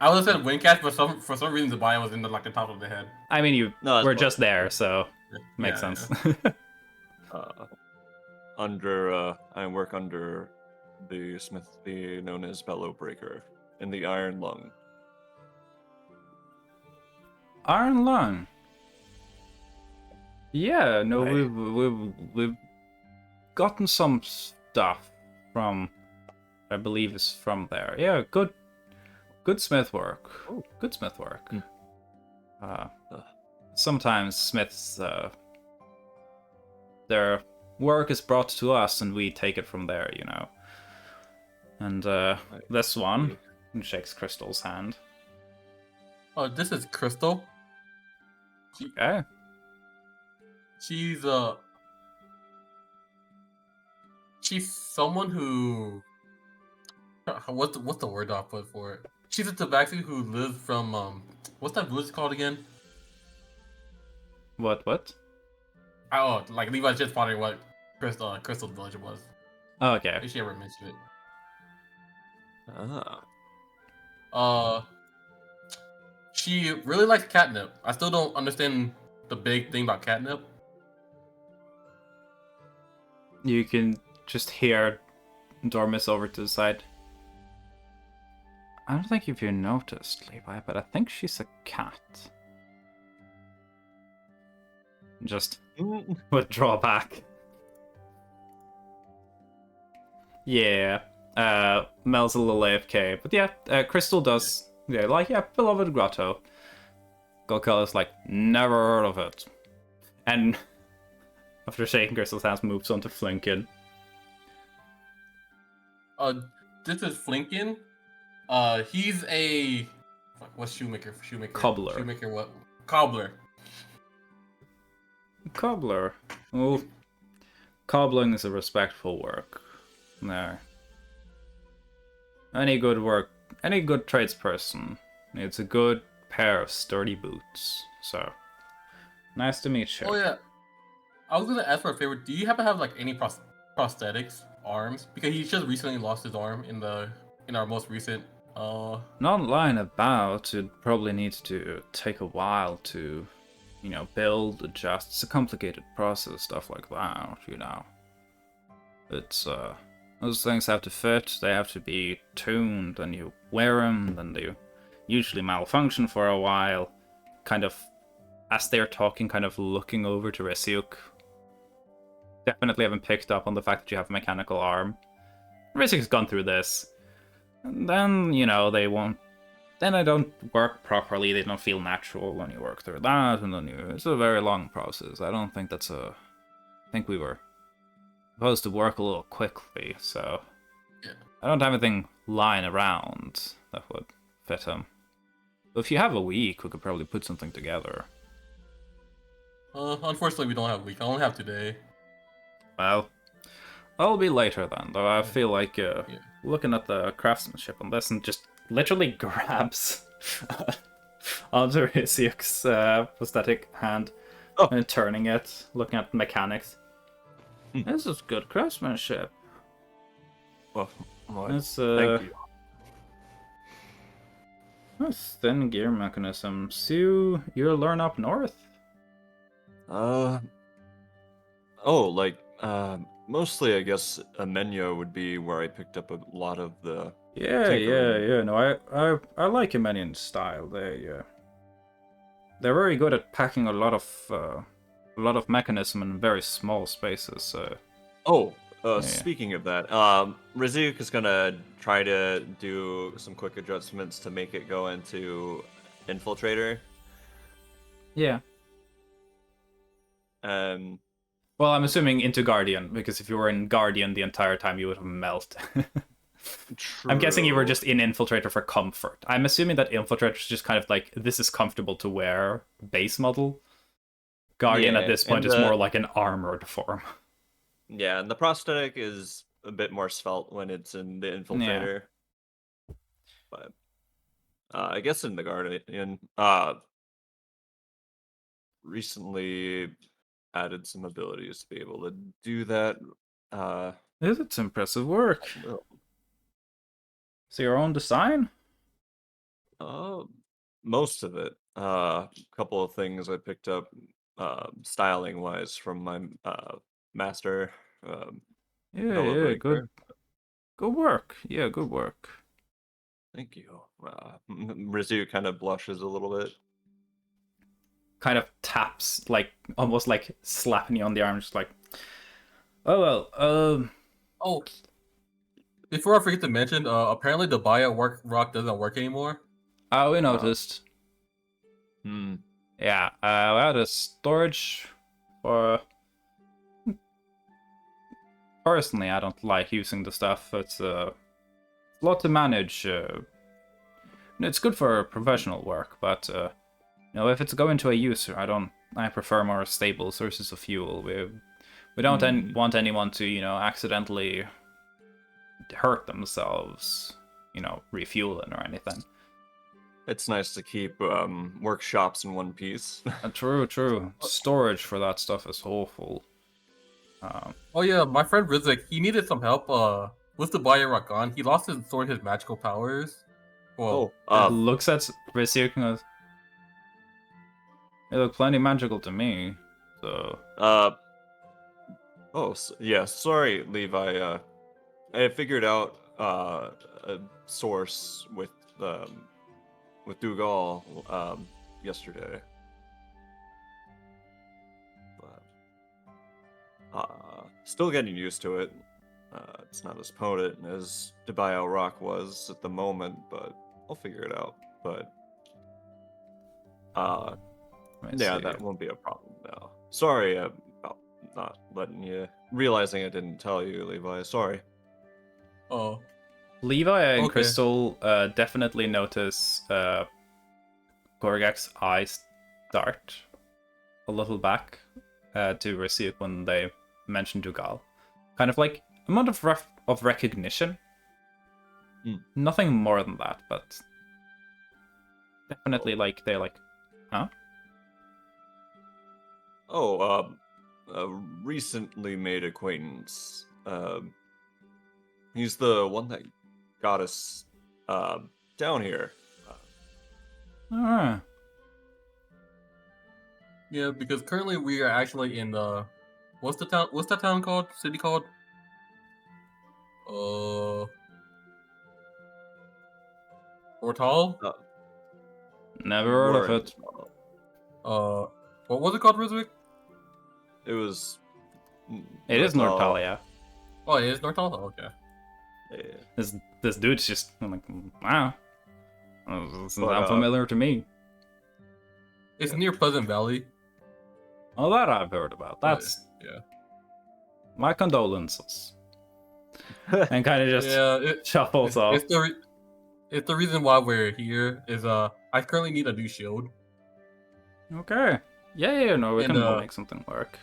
I would have said Wincash, but for some reason the bio was in the top of the head. I mean, we're just there, so makes sense. Yeah. I work under the smithy known as Bellowbreaker in the Iron Lung. Iron Lung. Yeah, no, we've gotten some stuff from, I believe it's from there. Yeah, good smith work. Oh. Good smith work. Sometimes smiths, their work is brought to us and we take it from there, you know. And this one shakes Crystal's hand. Oh, this is Crystal. Okay. She's someone who what's the word I'll put for it? She's a tabaxi who lives from what's that village called again? What? Oh, like Levi's just wondering what Crystal Village was. Oh, okay. If she ever mentioned it. Ah. She really likes catnip. I still don't understand the big thing about catnip. You can just hear Dormus over to the side. I don't think if you noticed, Levi, but I think she's a cat. Just withdraw back. Yeah. Mel's a little AFK. But yeah, Crystal does. Yeah, beloved grotto. Gokul is like, never heard of it. And after shaking Crystal's hands, moves on to Flinken. This is Flinken. He's a what's shoemaker? Cobbler. Shoemaker what? Cobbler. Cobbler. Oh, cobbling is a respectful work. There. Any good tradesperson needs a good pair of sturdy boots. So, nice to meet you. Oh yeah, I was gonna ask for a favor. Do you happen to have like any prosthetics arms? Because he just recently lost his arm in our most recent. Not lying about. It probably needs to take a while to, build, adjust. It's a complicated process, stuff like that. It's those things have to fit. They have to be tuned, and you wear them. Then they usually malfunction for a while. Kind of, as they're talking, kind of looking over to Rysiuk. Definitely haven't picked up on the fact that you have a mechanical arm. Rysiuk's gone through this. And then, they won't. Then they don't work properly. They don't feel natural when you work through that. And then it's a very long process. I don't think that's I think we were supposed to work a little quickly, so. Yeah. I don't have anything lying around that would fit him. But if you have a week, we could probably put something together. Unfortunately, we don't have a week. I only have today. Well, I'll be later then, though I feel like looking at the craftsmanship on this and just literally grabs onto Rysiuk's prosthetic hand and turning it, looking at the mechanics. This is good craftsmanship. Well, It's, thank you. Thin gear mechanism. So you learn up north? Mostly I guess Amenyo would be where I picked up a lot of the Yeah. tinkering. No, I like Himanian style. They're very good at packing a lot of mechanism in very small spaces. So yeah. Speaking of that, Rizik is gonna try to do some quick adjustments to make it go into Infiltrator. Yeah. Well, I'm assuming into Guardian, because if you were in Guardian the entire time, you would have melted. I'm guessing you were just in Infiltrator for comfort. I'm assuming that Infiltrator is just kind of like, this is comfortable to wear base model. Guardian at this point is more like an armored form. Yeah, and the prosthetic is a bit more svelte when it's in the Infiltrator. Yeah. But I guess in the Guardian, recently added some abilities to be able to do that. It's impressive work. So your own design? Most of it. A couple of things I picked up styling wise from my master. Yeah, good work. Yeah, good work. Thank you. Rizu kind of blushes a little bit. Kind of taps, like almost like slapping you on the arm, just like, oh well. Oh, before I forget to mention, apparently the bio rock doesn't work anymore. Oh, we noticed. Yeah, we had a storage for. Personally, I don't like using the stuff. It's a lot to manage. It's good for professional work, but if it's going to a user, I prefer more stable sources of fuel. We don't want anyone to, accidentally hurt themselves, refueling or anything. It's nice to keep workshops in one piece. True. Storage for that stuff is awful. Oh yeah, my friend Rizik, he needed some help with the bio rock on. He lost his magical powers. Well, looks at Rizik and goes, they look plenty magical to me. So. Yeah. Sorry, Levi. I figured out a source with Dougal yesterday. But still getting used to it. It's not as potent as Debio Rock was at the moment, but I'll figure it out. But yeah, that won't be a problem now. Sorry about not letting you, realizing I didn't tell you, Levi. Sorry. Oh. Levi and Crystal definitely notice Gorgak's eyes dart a little back to Rizik when they mention Dougal. Kind of like a moment of recognition. Nothing more than that, but definitely like they're like, huh? Recently made acquaintance. He's the one that got us down here. Yeah, because currently we are actually in the what's that town called? City called? Ortal? Never heard of it. What was it called, Rizwick? It was. It is Nortalia. Oh, it is Nortal? Oh, okay. Yeah. This dude's just, I'm like, wow. This sounds familiar to me. It's near Pleasant Valley. Oh, that I've heard about. That's yeah. My condolences. And kind of just shuffles off. It's the reason why we're here. Is I currently need a new shield. Okay. Yeah. No, we can make something work.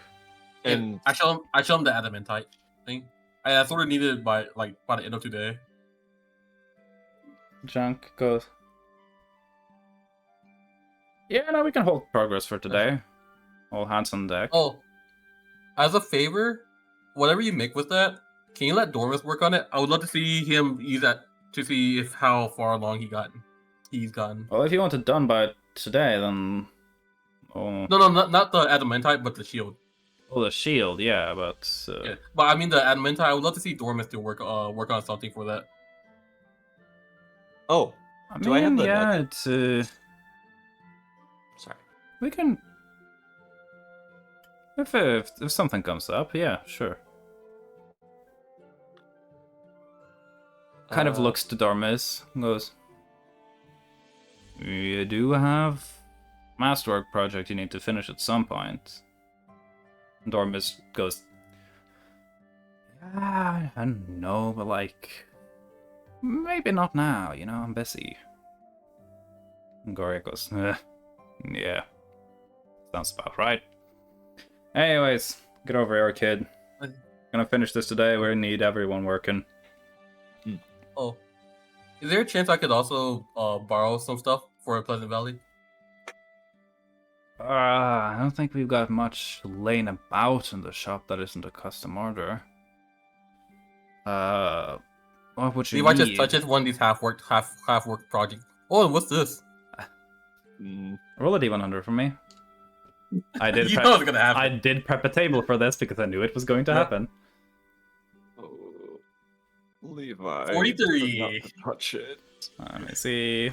And I show him the adamantite thing. I sort of needed it by the end of today. Junk goes. Yeah, no, we can hold progress for today. All hands on deck. Oh, as a favor, whatever you make with that, can you let Dormus work on it? I would love to see him use that to see how far along he got he's gotten. Well, if you want it done by today, then... Oh, No, not the adamantite, but the shield. the shield, yeah, but... Yeah, but I mean the adamantite. I would love to see Dormus to work on something for that. Oh, I do I have mean, the yeah, nugget? it's... Sorry. We can... If something comes up, yeah, sure. Kind of looks to Dormis and goes, you do have masterwork project you need to finish at some point. Dormis goes, yeah, I don't know, but like, maybe not now, you know, I'm busy. And Goria goes, yeah, sounds about right. Anyways, get over here, kid. Gonna finish this today, we need everyone working. Oh, is there a chance I could also borrow some stuff for Pleasant Valley? I don't think we've got much laying about in the shop that isn't a custom order. What would you Levi need? just touches one of these half worked projects. Oh, and what's this? Roll a d100 for me. I did. You know it's gonna happen. I did prep a table for this because I knew it was going to happen. Oh, Levi. 43. Not touch it. Let me see.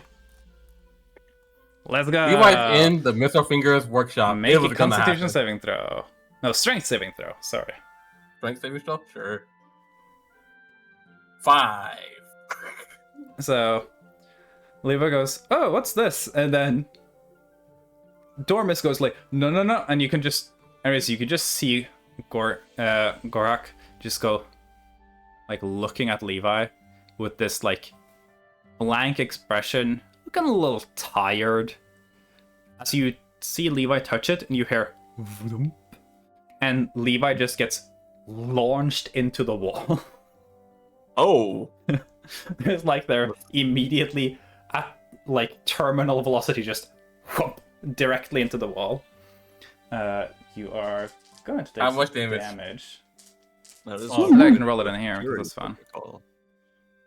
Let's go. Levi's in the Mr. Fingers workshop. Make It a was gonna Constitution happen. saving throw. No, Strength saving throw. Sorry. Strength saving stuff? Sure. 5. So, Levi goes, "Oh, what's this?" And then Dormus goes like, "No, no, no!" And you can just, anyways, you can just see Gorak just go, like, looking at Levi with this like blank expression, looking a little tired. As you see Levi touch it, and you hear, vroom, and Levi just gets launched into the wall. Oh. It's like they're immediately at like terminal velocity, just whoop, directly into the wall. You are going to take How much some damage? That is I can roll it in here because it's fun. Call.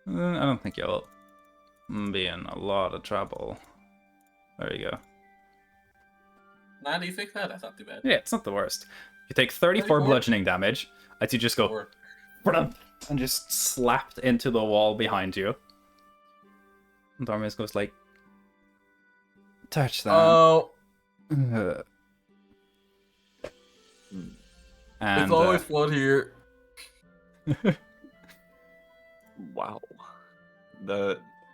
I don't think you'll be in a lot of trouble. There you go. 96? That's not too bad. Yeah, it's not the worst. You take 34 bludgeoning damage as you just go and just slapped into the wall behind you. And Dormis goes like, touch that. Oh. And, It's always fun here. Wow.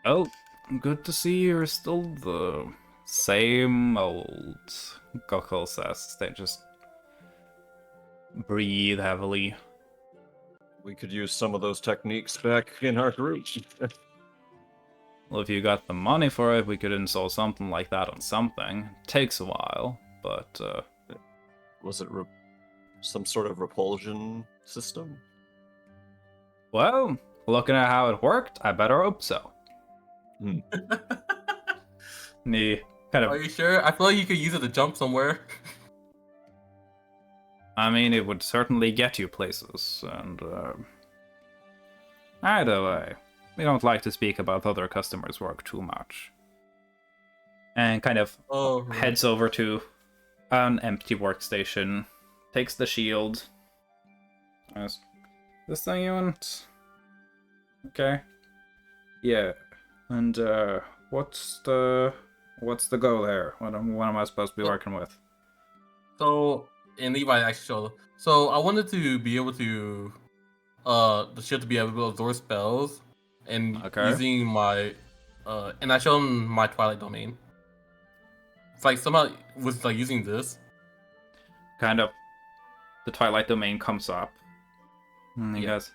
Oh, good to see you're still the same old. Gokul says. They just breathe heavily. We could use some of those techniques back in our group. Well, if you got the money for it, we could install something like that on something. Takes a while, but was it some sort of repulsion system? Well, looking at how it worked, I better hope so. And he kind of. Are you sure? I feel like you could use it to jump somewhere. I mean, it would certainly get you places, and either way, we don't like to speak about other customers' work too much. And kind of heads over to an empty workstation, takes the shield. This thing you want? Okay. Yeah. And what's the goal here? What am I supposed to be working with? So, and Levi actually showed. So I wanted to be able to, the shield to be able to absorb spells, and using my, and I showed him my Twilight Domain. It's like somehow was like using this. Kind of, the Twilight Domain comes up. And he goes,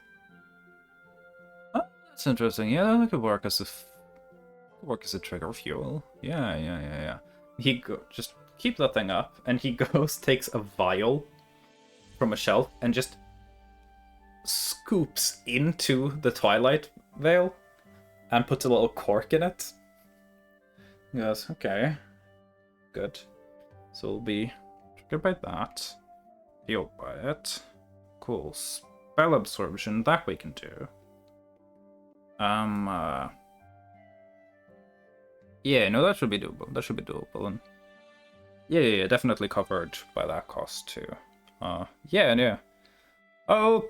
"Oh, that's interesting. Yeah, that could work as a trigger fuel. Yeah. He just keep that thing up, and he goes, takes a vial from a shelf, and just scoops into the Twilight Veil, and puts a little cork in it. He goes, okay, good. So we'll be triggered by that, healed by it. Cool. Spell absorption, that we can do. Yeah, no, that should be doable. That should be doable. And yeah, definitely covered by that cost too. Yeah. Oh,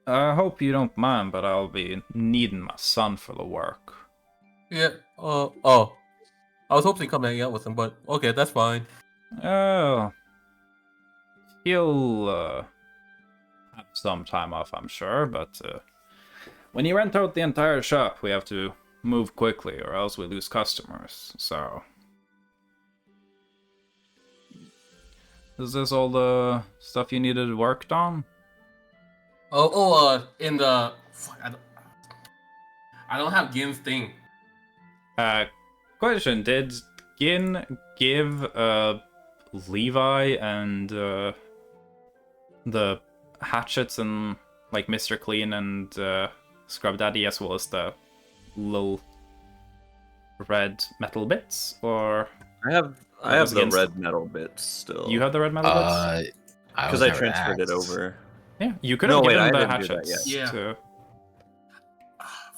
I hope you don't mind, but I'll be needing my son for the work. Yeah. Oh. I was hoping to come hang out with him, but okay, that's fine. Oh, he'll have some time off, I'm sure, but when you rent out the entire shop, we have to move quickly or else we lose customers, so... Is this all the stuff you needed worked on? In the... Fuck, I don't have Gin's thing. Question, did Gin give Levi and the hatchets and like Mr. Clean and Scrub Daddy as well as the little red metal bits, or I have the against- red metal bits still. you have the red metal bits? Because I transferred it over. Yeah, you could have given I the didn't do that hatchets. yet. Yeah. To...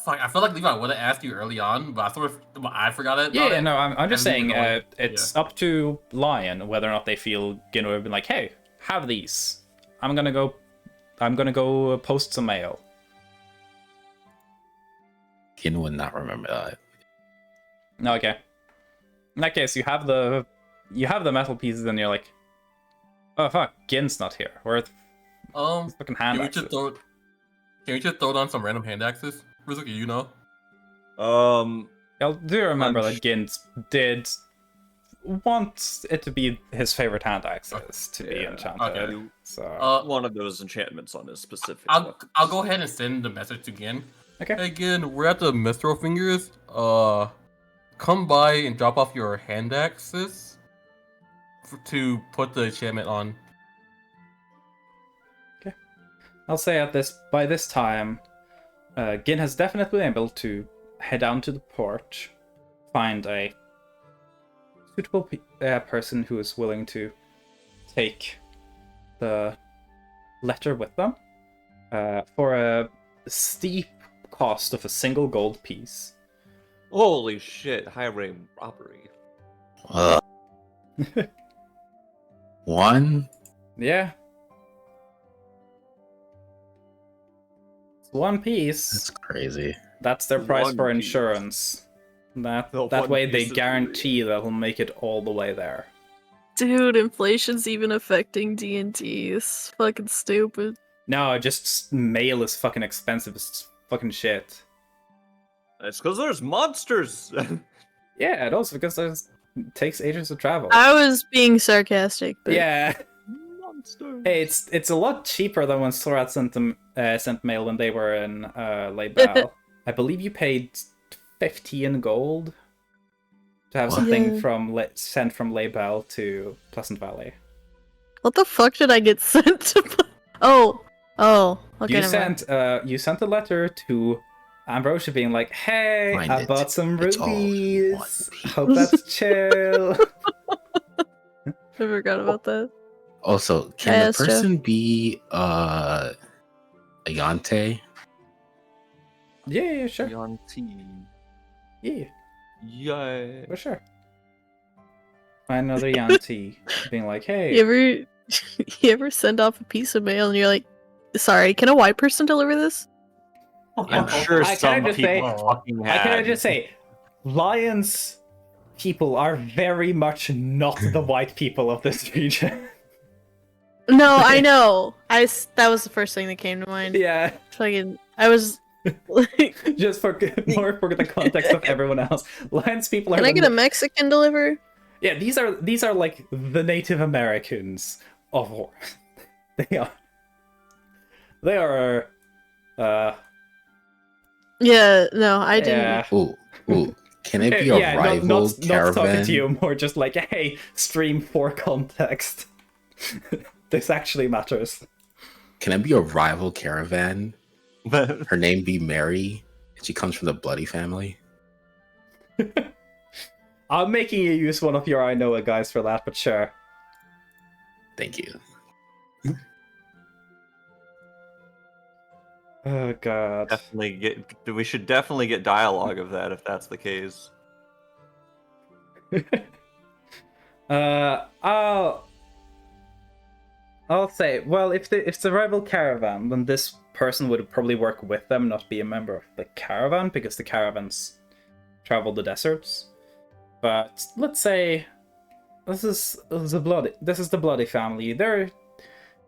Fuck, I feel like Levi would have asked you early on, but I forgot it. Yeah, no, I'm just saying Leave it's up to Lion whether or not they feel Gin would have been like, hey, have these. I'm gonna go post some mail. Gin would not remember that. Okay. In that case, you have the metal pieces, and you're like, oh fuck, Gin's not here. Where fucking hand can we just throw down some random hand axes? Rizuki, you know? I do remember that Gin did want it to be his favorite hand axes to be enchanted. Okay. So one of those enchantments on his specific. I'll go ahead and send the message to Gin. Okay. Hey Gin, we're at the Mistral Fingers. Come by and drop off your hand axes to put the enchantment on. Okay. I'll say by this time, Gin has definitely been able to head down to the port, find a suitable person who is willing to take the letter with them for a steep cost of a single gold piece. Holy shit! Highway robbery. One? Yeah. It's one piece. That's crazy. That's their price One for piece. insurance. That The that one way they piece of guarantee that he'll make it all the way there. Dude, inflation's even affecting D&D. It's fucking stupid. No, just mail is fucking expensive as fucking shit. It's because there's monsters. Yeah, and also because it takes ages to travel. I was being sarcastic, but Yeah. Monsters. Hey, it's a lot cheaper than when Sorat sent mail when they were in Leibel. I believe you paid 15 gold to have What? something Yeah. sent from Leibel to Pleasant Valley. what the fuck did I get sent to? Oh, okay. You never mind. you sent a letter to Ambrosia being like, "Hey, Find I it. bought some It's all rubies. one piece." Hope that's chill." I forgot about that. Also, I can the asked Jeff. person be a Yante? Yeah, sure. Yanti. Yeah, Yay. for sure. Find another Yanti being like, "Hey, You ever send off a piece of mail and you're like, sorry, can a white person deliver this? I'm sure I some kinda just people say- fucking I have. can just say, Lions people are very much not the white people of this region." No, I know. That was the first thing that came to mind. Yeah, Fucking, I was like, just more for the context of everyone else. Lions people are. can I the- get a Mexican deliver? Yeah, these are like the Native Americans of war. They are. Yeah, no, I didn't. Yeah. Ooh. Can it be a Yeah, rival not caravan? talking to you, more just like, hey, stream for context. This actually matters. Can it be a rival caravan? But Her name be Mary, and she comes from the Bloody family. I'm making you use one of your I know it guys for that, but sure. Thank you. Oh god. we should definitely get dialogue of that if that's the case. I'll say, well, if it's a rival caravan, then this person would probably work with them, not be a member of the caravan, because the caravans travel the deserts. But let's say this is the bloody family. They're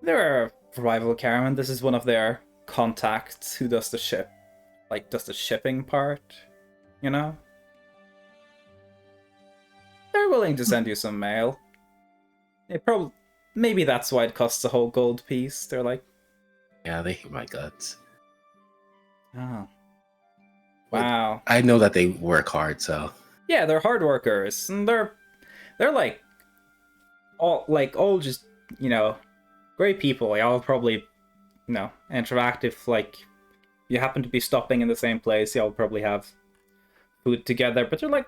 a rival caravan. This is one of their contacts who does the shipping part, you know? They're willing to send you some mail. Maybe that's why it costs a whole gold piece. They're like, Yeah, they hate my guts. oh, wow. I know that they work hard, so Yeah, they're hard workers, and they're all just, great people. Y'all probably, interact if you happen to be stopping in the same place. Y'all probably have food together, but you're like,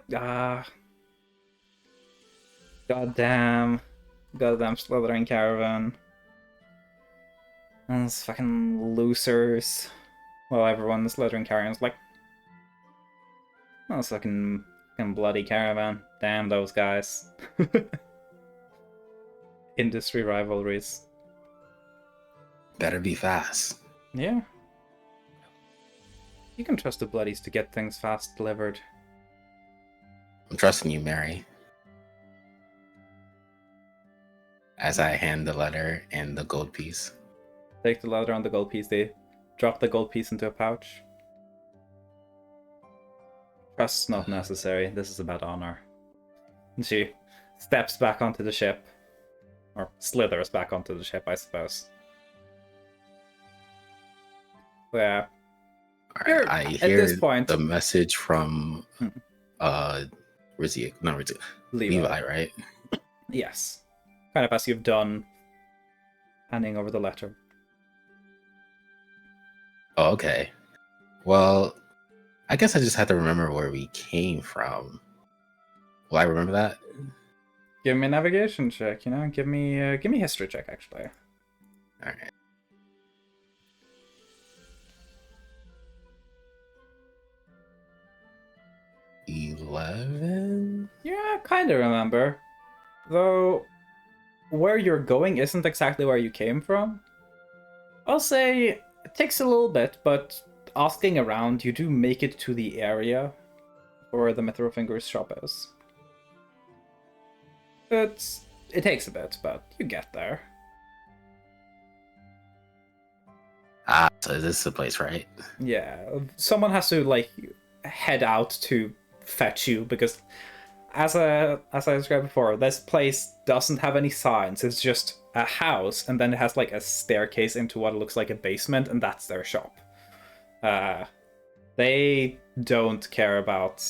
goddamn slithering caravan. And those fucking losers. Well, everyone in the slithering caravan's like, oh, it's fucking bloody caravan. Damn those guys. Industry rivalries. better be fast. Yeah. You can trust the bloodies to get things fast delivered. I'm trusting you, Mary. As I hand the letter and the gold piece. Take the letter and the gold piece. They drop the gold piece into a pouch. Trust's not necessary. This is about honor. And she steps back onto the ship. Or slithers back onto the ship, I suppose. Yeah. Alright, I at hear this point, the message from Levi, right? Yes. Kind of as you've done handing over the letter. Oh, okay. Well, I guess I just have to remember where we came from. Will I remember that? Give me a navigation check, Give me a history check, actually. Alright. $11? Yeah, kind of remember. Though, where you're going isn't exactly where you came from. I'll say it takes a little bit, but asking around, you do make it to the area where the Mithrowfinger's shop is. It takes a bit, but you get there. Ah, so this is the place, right? Yeah, someone has to head out to fetch you, because as I described before, this place doesn't have any signs. It's just a house, and then it has a staircase into what looks like a basement, and that's their shop. They don't care about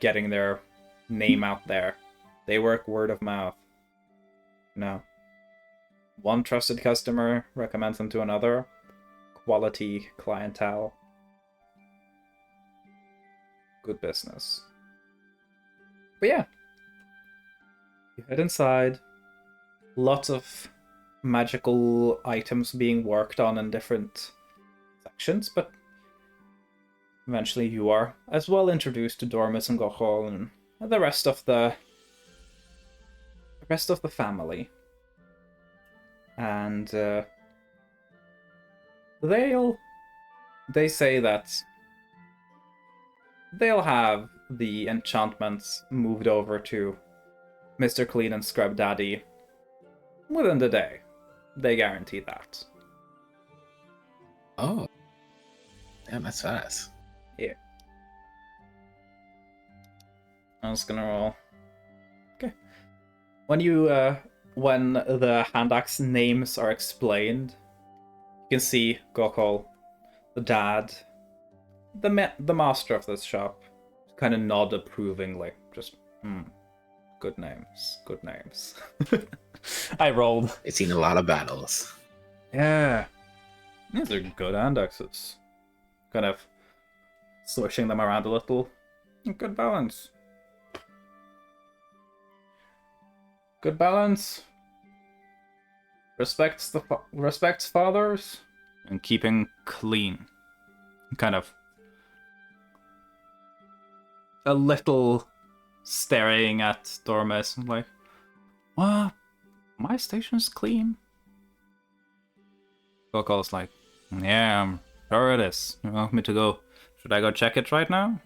getting their name out there. They work word of mouth. No. One trusted customer recommends them to another. Quality clientele. Good business. But yeah. You head inside. Lots of magical items being worked on in different sections, but eventually you are as well introduced to Dormus and Gochol and the rest of the family. And they say that they'll have the enchantments moved over to Mr. Clean and Scrub Daddy within the day. They guarantee that. Oh. Damn, that's fast. Yeah. I'm just gonna roll. Okay. When the hand axe names are explained, you can see Gokul, the dad, the master of this shop, kind of nod approvingly. Just, good names, good names. I rolled. It's seen a lot of battles. Yeah. These are good hand axes. Kind of swishing them around a little. Good balance. Good balance. Respects fathers and keeping clean. Kind of a little staring at Dormus and like, "Well, my station's clean." Gokal's like, "Yeah, I'm sure it is. You want me to go? Should I go check it right now?"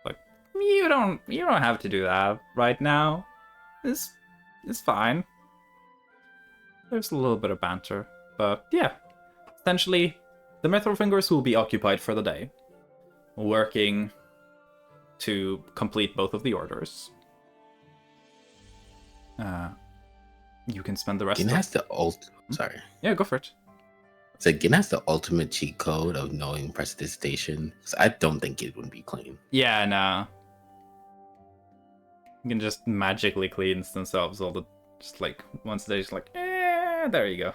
Like, you don't have to do that right now. It's fine. There's a little bit of banter, but yeah. Essentially, the Mithril Fingers will be occupied for the day, working to complete both of the orders. You can spend the rest Gin of... has the Sorry. Yeah, go for it. So Gin has the ultimate cheat code of knowing Prestidigitation. So I don't think it would be clean. Yeah, nah. You can just magically cleanse themselves all the... Just like, once they just like, there you go.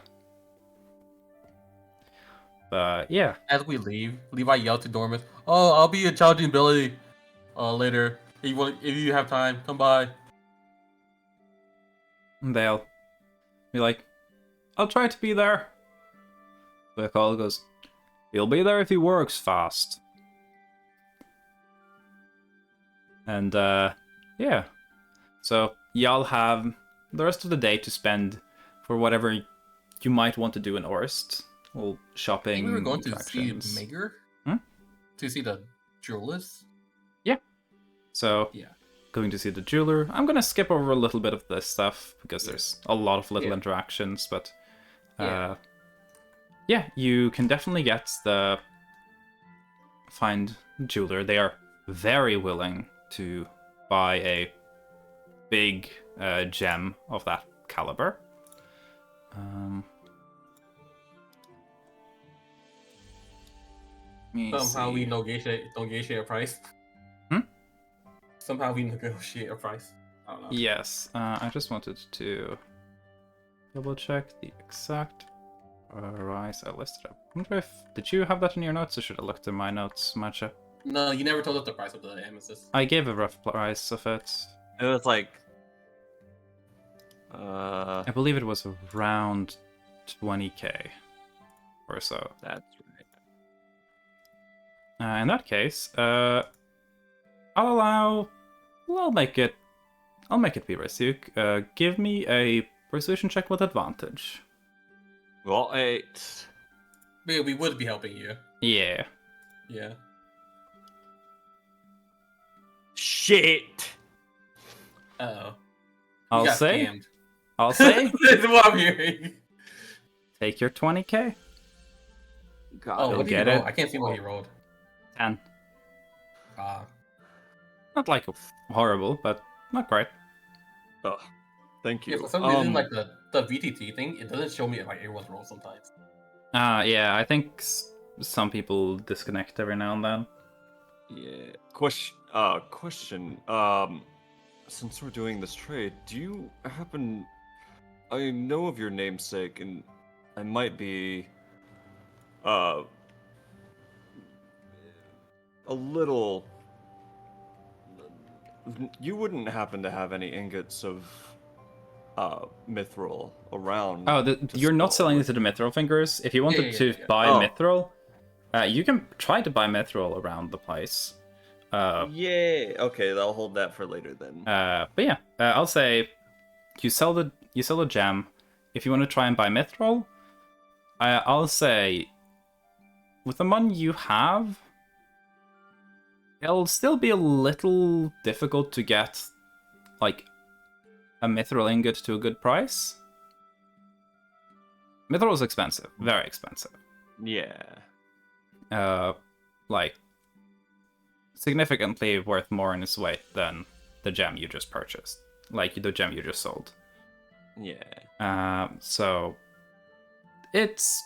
But yeah. As we leave, Levi yelled to Dormus, "Oh, I'll be a challenging ability later. If you have time, come by." And they'll be like, "I'll try to be there." Gokal goes, "He'll be there if he works fast." And yeah. So y'all have the rest of the day to spend for whatever you might want to do in Orst. Well, shopping. I think we were going to see attractions. Mager? Hmm? To see the jewelers? Yeah. So Yeah. going to see the jeweler. I'm gonna skip over a little bit of this stuff because there's a lot of little interactions, but yeah, you can definitely get the find jeweler. They are very willing to buy a big gem of that caliber. Somehow we negotiate a price. Somehow we negotiate a price. I don't know. Yes, I just wanted to double check the exact price I listed up. I wonder did you have that in your notes, or should I look at my notes, Matcha? No, you never told us the price of the amethyst. I gave a rough price of it. It was like... I believe it was around 20k or so. That's right. In that case, I'll make it be Resuk. Give me a persuasion check with advantage. Well, 8. We would be helping you. Yeah. Yeah. Shit. Uh-oh. I'll say. Scammed. I'll say. That's what I'm hearing. Take your 20k. Oh, what did he roll? I can't see what he rolled. 10. Ah. Not like horrible, but not great. Oh, thank you. Yeah, for some reason, like the VTT thing, it doesn't show me like everyone's roll sometimes. Yeah, I think some people disconnect every now and then. Yeah. Question. Since we're doing this trade, do you happen... I know of your namesake, and I might be... a little... You wouldn't happen to have any ingots of mithril around? Oh, you're not selling it to the Mithril Fingers. If you wanted to buy Mithril, you can try to buy Mithril around the place. Yeah. Okay, I'll hold that for later then. But yeah, I'll say you sell the gem. If you want to try and buy Mithril, I'll say with the money you have, it'll still be a little difficult to get like a Mithril ingot to a good price. Mithril is expensive, very expensive. Yeah. Like significantly worth more in its weight than the gem you just purchased, like the gem you just sold. Yeah. So it's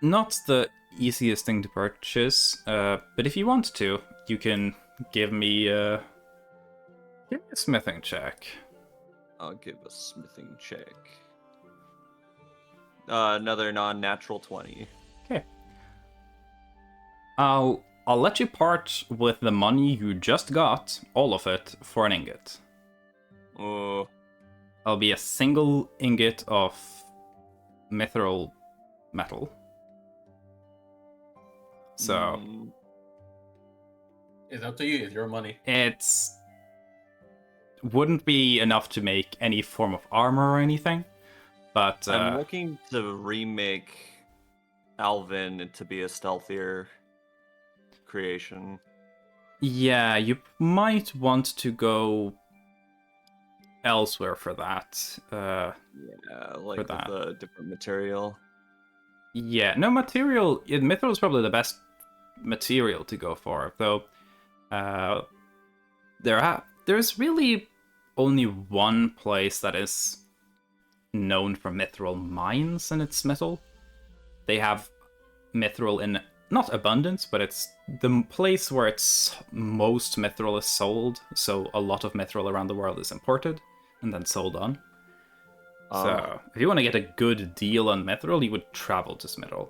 not the easiest thing to purchase, but if you want to, you can give me a smithing check. I'll give a smithing check. Another non-natural 20. Okay. I'll let you part with the money you just got, all of it, for an ingot. I'll be a single ingot of mithril metal. So it's up to you. It's your money. It's wouldn't be enough to make any form of armor or anything. But I'm looking to remake Alvin to be a stealthier creation. yeah, you might want to go elsewhere for that. Yeah, like with that. the different material. Yeah, no, mithril is probably the best material to go for, though. There's really only one place that is known for mithril mines in its metal. They have mithril in not abundance, but it's the place where it's most mithril is sold. So a lot of mithril around the world is imported and then sold on. So if you want to get a good deal on mithril, you would travel to Smithil.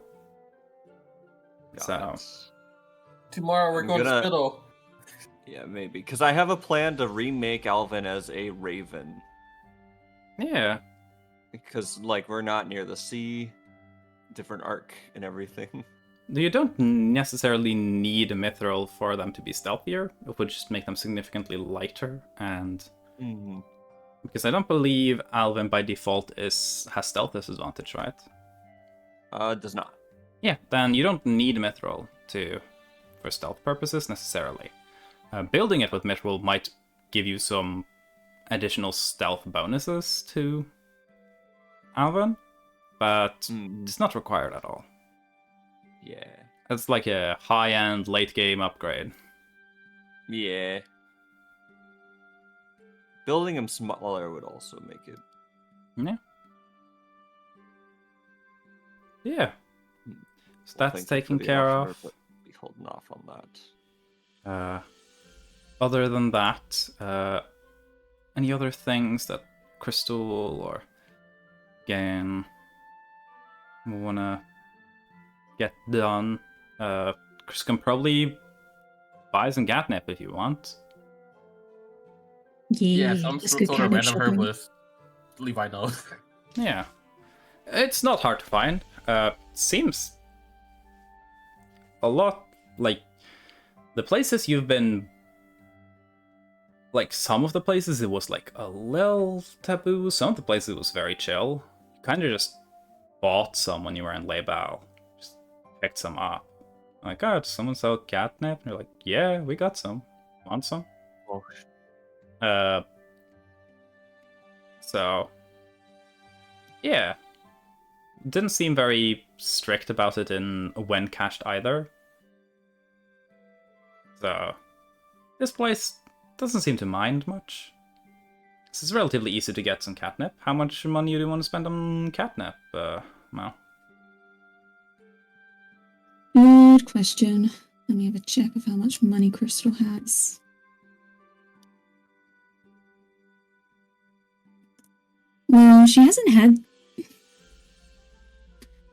So tomorrow we're going to Smithil. Yeah, maybe. Because I have a plan to remake Alvin as a raven. Yeah. Because, like, we're not near the sea. Different arc and everything. You don't necessarily need a mithril for them to be stealthier. It would just make them significantly lighter. And because I don't believe Alvin by default has stealth disadvantage, right? Does not. Yeah, then you don't need mithril for stealth purposes necessarily. Building it with mithril might give you some additional stealth bonuses to Alvin, but it's not required at all. Yeah. It's like a high-end late-game upgrade. Yeah. Building him smaller would also make it. Yeah. Yeah. So that's taken care of. But be holding off on that. Other than that, any other things that Crystal or Gain wanna get done? Chris can probably buy some catnip if you want. Yeah, some sort of random herbalist. Levi knows. Yeah, it's not hard to find. Seems a lot like the places you've been. Like some of the places it was like a little taboo. Some of the places it was very chill. You kind of just bought some when you were in Leibal. Just picked some up. Like, oh, does someone sell catnip? And you're like, yeah, we got some. Want some? Oh. So, yeah. Didn't seem very strict about it in when cached either. So, this place doesn't seem to mind much. This is relatively easy to get some catnip. How much money do you want to spend on catnip, Mal? Good question. Let me have a check of how much money Crystal has. Well, she hasn't had...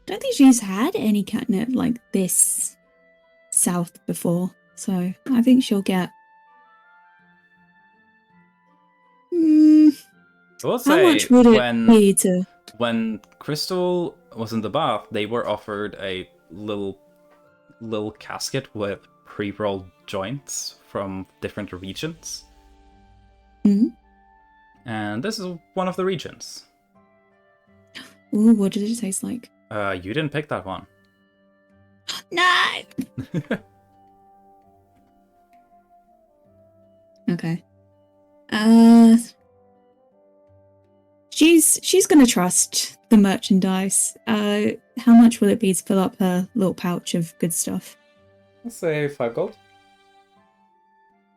don't think she's had any catnip like this south before. So I think she'll get... How much would it be to... When Crystal was in the bath, they were offered a little casket with pre-rolled joints from different regions. And this is one of the regions. Ooh, what did it taste like? You didn't pick that one. No! Okay. She's gonna trust the merchandise. How much will it be to fill up her little pouch of good stuff? Let's say 5 gold.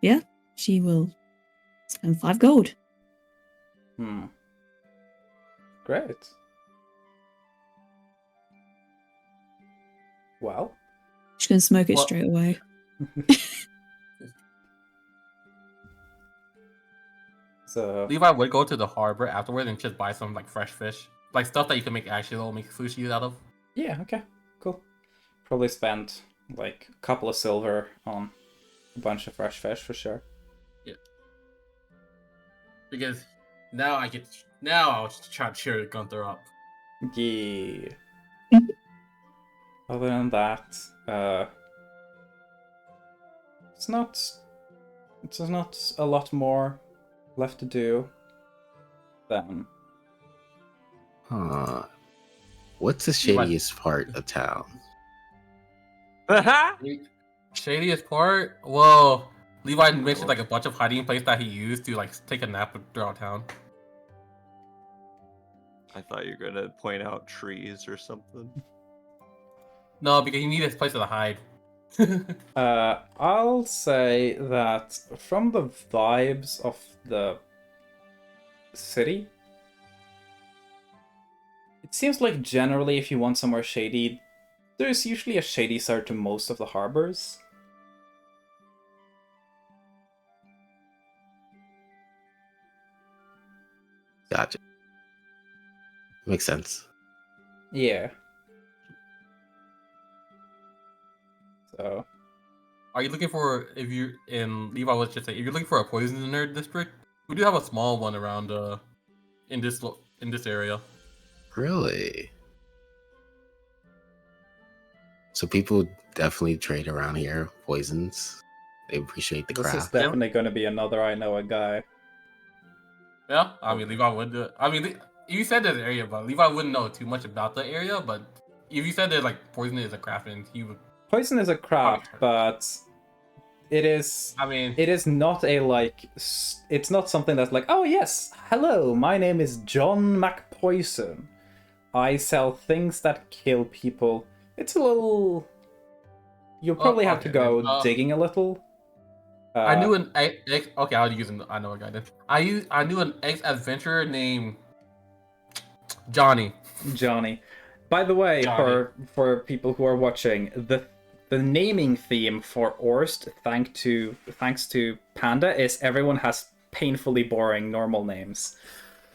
Yeah, she will spend 5 gold. Great. Well. She's gonna smoke it straight away. So Levi would go to the harbor afterward and just buy some like fresh fish, like stuff that you can make sushi out of. Yeah. Okay. Cool. Probably spend like a couple of silver on a bunch of fresh fish for sure. Yeah. Because now I'll try to cheer Gunther up. Yeah. Other than that, it's not a lot more left to do then. Huh. What's the shadiest part of town? Shadiest part? Well, Levi mentioned like a bunch of hiding places that he used to like take a nap throughout town. I thought you were gonna point out trees or something. No, because he needed a place to hide. I'll say that from the vibes of the city, it seems like generally if you want somewhere shady, there's usually a shady side to most of the harbors. Gotcha. Makes sense. Yeah. So. Are you looking for, if you, in Levi was just saying, if you're looking for a poisoner district, we do have a small one around in this area. Really? So people definitely trade around here poisons. They appreciate the This is craft. definitely going to be another I know a guy. Yeah, I mean Levi would do it. I mean, you said this area, but Levi wouldn't know too much about the area. But if you said that like poison is a craft, and he would. Poison is a craft, but it is. I mean, it is not a like. It's not something that's like, oh yes, hello, my name is John McPoison. I sell things that kill people. It's a little. You'll probably have to go digging a little. I knew an ex. Okay, I'll use him. I know a guy then. I knew an ex-adventurer named Johnny. Johnny. By the way, Johnny. for people who are watching, the naming theme for Orst, thanks to Panda, is everyone has painfully boring normal names.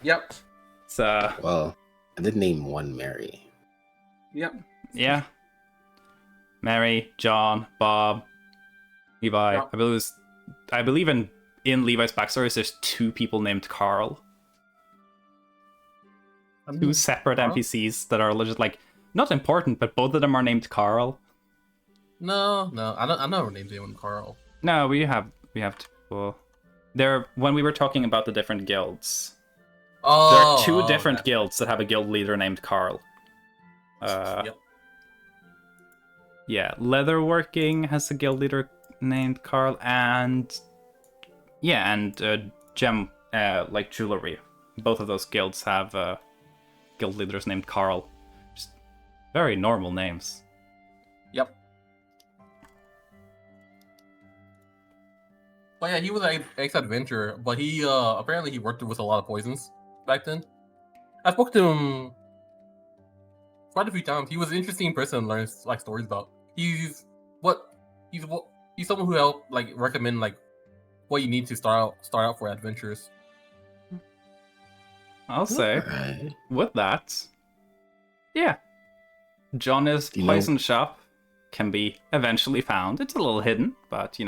Yep. So. Well, I did name one Mary. Yep. Yeah. Mary, John, Bob, Levi. Yep. I believe in Levi's backstory, there's 2 people named Carl. 2 separate Carl? NPCs that are legit like not important, but both of them are named Carl. No, I never named anyone Carl. No, we have 2 people. When we were talking about the different guilds. Oh, there are 2 different guilds that have a guild leader named Carl. Yep. Yeah, leatherworking has a guild leader named Carl, and gem like jewelry. Both of those guilds have guild leaders named Carl. Just very normal names. Yep. But yeah, he was an ex-adventurer, but he apparently he worked with a lot of poisons back then. I spoke to him quite a few times. He was an interesting person to learn like stories about. He's someone who helped like recommend like what you need to start out for adventures. I'll say Right. with that, yeah, John's poison shop can be eventually found. It's a little hidden, but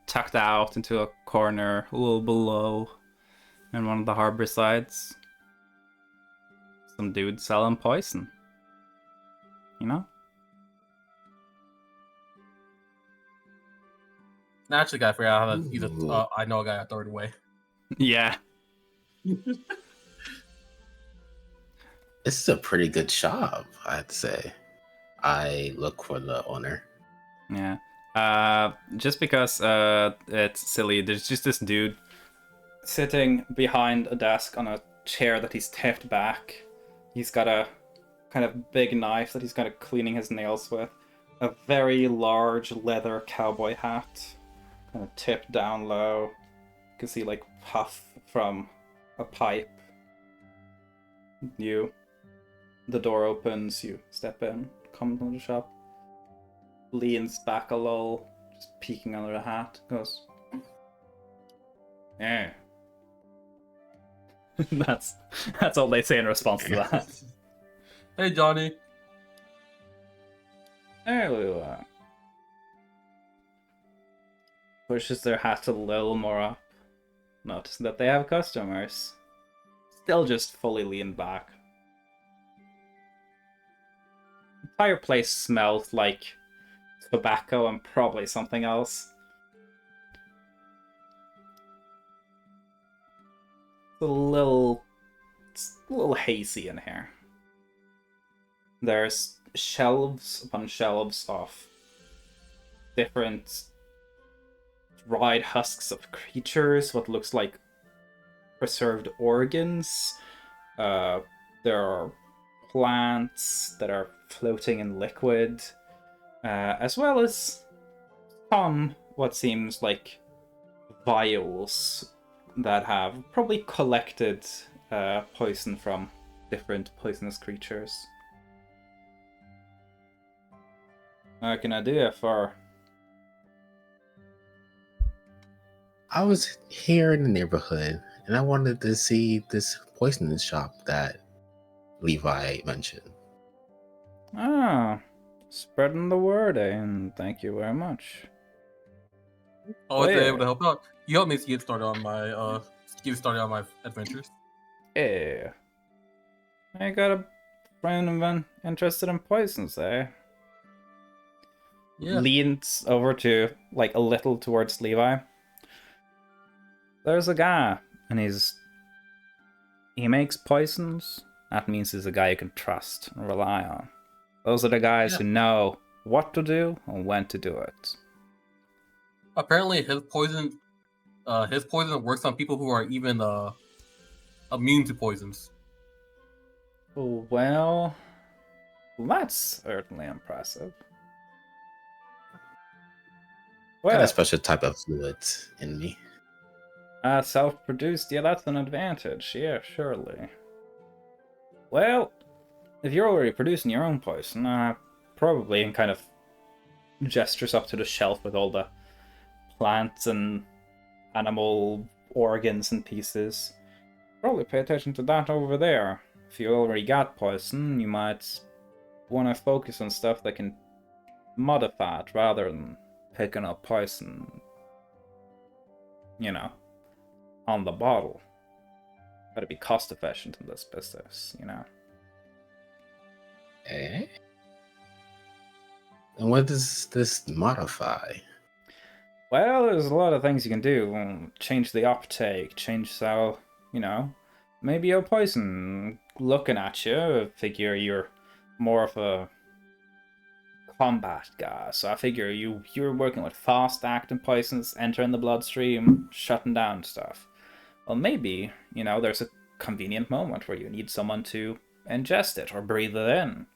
tucked out into a corner a little below in one of the harbor sides. Some dude selling poison. Naturally, I figure out how to use it. I know a guy that throw it away. Yeah. This is a pretty good shop, I'd say. I look for the owner. Yeah. Just because it's silly, there's just this dude sitting behind a desk on a chair that he's tipped back. He's got a kind of big knife that he's kind of cleaning his nails with. A very large leather cowboy hat, kind of tipped down low. You can see like puff from a pipe. The door opens, you step in, come into the shop. Leans back a little, just peeking under the hat, goes, "Eh." that's all they say in response to that. Hey, Johnny. Hey, Lula. Pushes their hat a little more up. Notice that they have customers. Still just fully leaned back. The entire place smells like tobacco and probably something else. it's a little hazy in here. There's shelves upon shelves of different dried husks of creatures, what looks like preserved organs. There are plants that are floating in liquid, as well as some what seems like vials that have probably collected poison from different poisonous creatures. What can I do for? I was here in the neighborhood and I wanted to see this poisonous shop that Levi mentioned. Ah, spreading the word, and thank you very much. Always Where? able to help out. You helped me get started on my adventures. Yeah. I got a friend interested in poisons, eh? Yeah. Leans over to, like, a little towards Levi. There's a guy, and he makes poisons. That means he's a guy you can trust and rely on. Those are the guys who know what to do and when to do it. Apparently, his poison works on people who are even immune to poisons. Well, that's certainly impressive. Got a Well, special type of fluids in me. self-produced, yeah, that's an advantage. Yeah, surely. Well, if you're already producing your own poison, probably, and kind of gestures up to the shelf with all the plants and animal organs and pieces. Probably pay attention to that over there. If you already got poison, you might want to focus on stuff that can modify it rather than picking up poison, you know, on the bottle. Gotta be cost efficient in this business, you know. Eh? And what does this modify? Well, there's a lot of things you can do. Change the uptake, change how, you know, maybe your poison looking at you, figure you're more of a combat guy. So I figure you're working with fast acting poisons, entering the bloodstream, shutting down stuff. Well, maybe, you know, there's a convenient moment where you need someone to ingest it or breathe it in.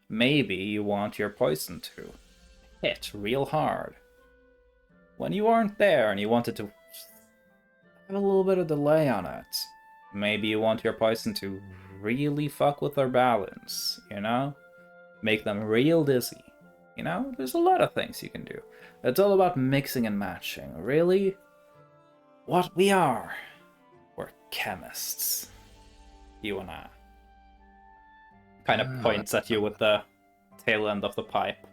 Maybe you want your poison to hit real hard when you aren't there and you wanted to have a little bit of delay on it. Maybe you want your poison to really fuck with their balance, you know? Make them real dizzy. You know, there's a lot of things you can do. It's all about mixing and matching. Really, what we are, we're chemists. You and I. Kind of points at you with the tail end of the pipe.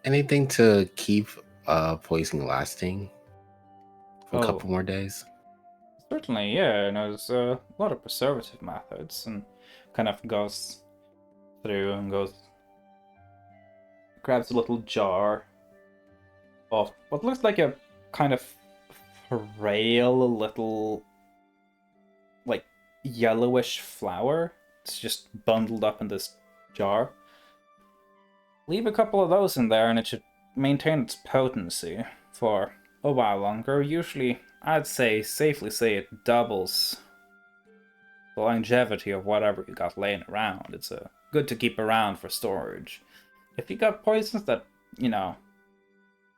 Anything to keep poison lasting for a Oh. couple more days? Certainly, yeah, and there's a lot of preservative methods, and kind of goes through and grabs a little jar of what looks like a kind of frail little, like, yellowish flower. It's just bundled up in this jar. Leave a couple of those in there and it should maintain its potency for a while longer. Usually, I'd safely say it doubles the longevity of whatever you got laying around. It's good to keep around for storage. If you got poisons that, you know,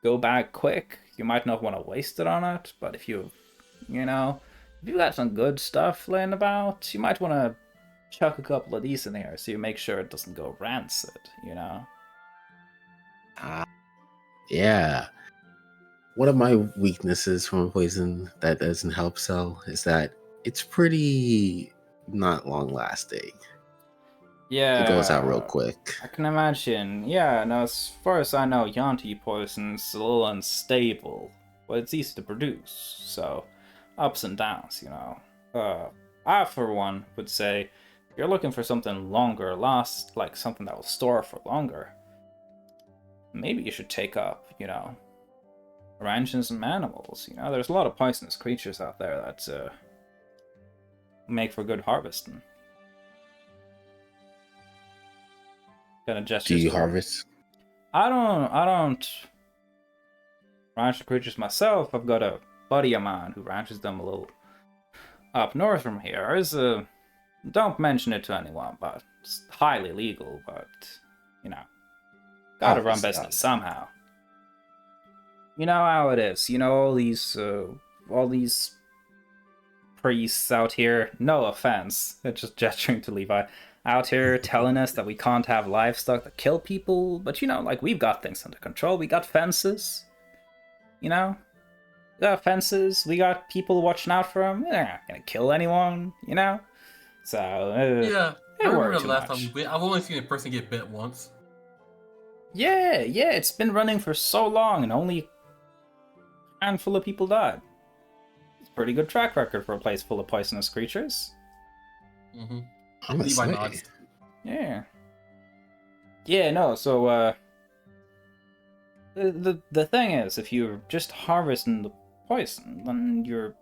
go bad quick, you might not want to waste it on it, but if you got some good stuff laying about, you might want to chuck a couple of these in here so you make sure it doesn't go rancid, you know? Yeah. One of my weaknesses from a poison that doesn't help sell is that it's pretty not long lasting. Yeah. It goes out real quick. I can imagine. Yeah, no, as far as I know, Yanti poison's a little unstable, but it's easy to produce, so ups and downs, you know. I, for one, would say if you're looking for something longer last, like something that will store for longer, maybe you should take up, you know, ranching some animals. You know, there's a lot of poisonous creatures out there that make for good harvesting. Kind of Do gestures. you harvest? I don't ranch the creatures myself. I've got a buddy of mine who ranches them a little up north from here. Don't mention it to anyone, but it's highly legal. But you know, gotta run business somehow. You know how it is. You know all these priests out here. No offense, they're just gesturing to Levi. Out here telling us that we can't have livestock that kill people, but you know, like we've got things under control. We got fences. You know, we got fences. We got people watching out for them. They're not gonna kill anyone. You know, so Yeah, I it remember worked the too last much. time. I've only seen a person get bit once. Yeah, it's been running for so long, and only a handful of people died. It's a pretty good track record for a place full of poisonous creatures. Mm-hmm. I'm gonna Levi say. nods. Yeah, no, so the thing is, if you're just harvesting the poison, then you're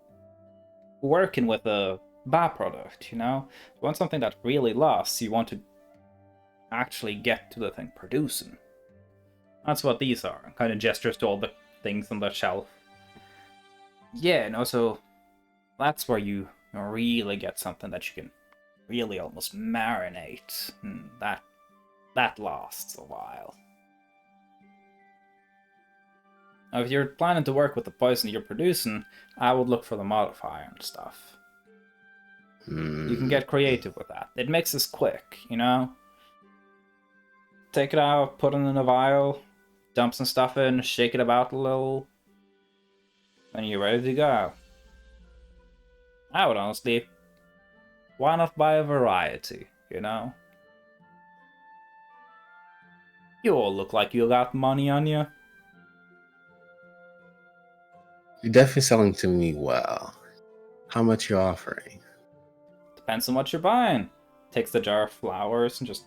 working with a byproduct, you know? You want something that really lasts, you want to actually get to the thing producing. That's what these are. Kind of gestures to all the things on the shelf. Yeah, no, so that's where you really get something that you can really almost marinate. And that lasts a while. Now, if you're planning to work with the poison you're producing, I would look for the modifier and stuff. You can get creative with that. It mixes quick, you know? Take it out, put it in a vial, dump some stuff in, shake it about a little, and you're ready to go. I would honestly, why not buy a variety, you know? You all look like you got money on you. You're definitely selling to me well. How much you offering? Depends on what you're buying. Takes the jar of flowers and just...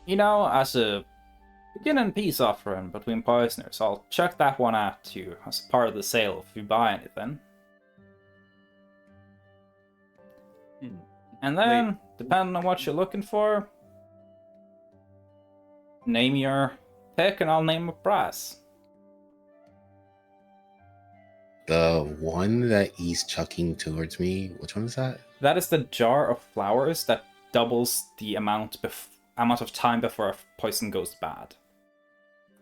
You know, as a beginning peace offering between poisoners, I'll check that one out to you as part of the sale if you buy anything. And then, depending on what you're looking for, name your pick and I'll name a price. The one that he's chucking towards me, which one is that? That is the jar of flowers that doubles the amount of time before a poison goes bad.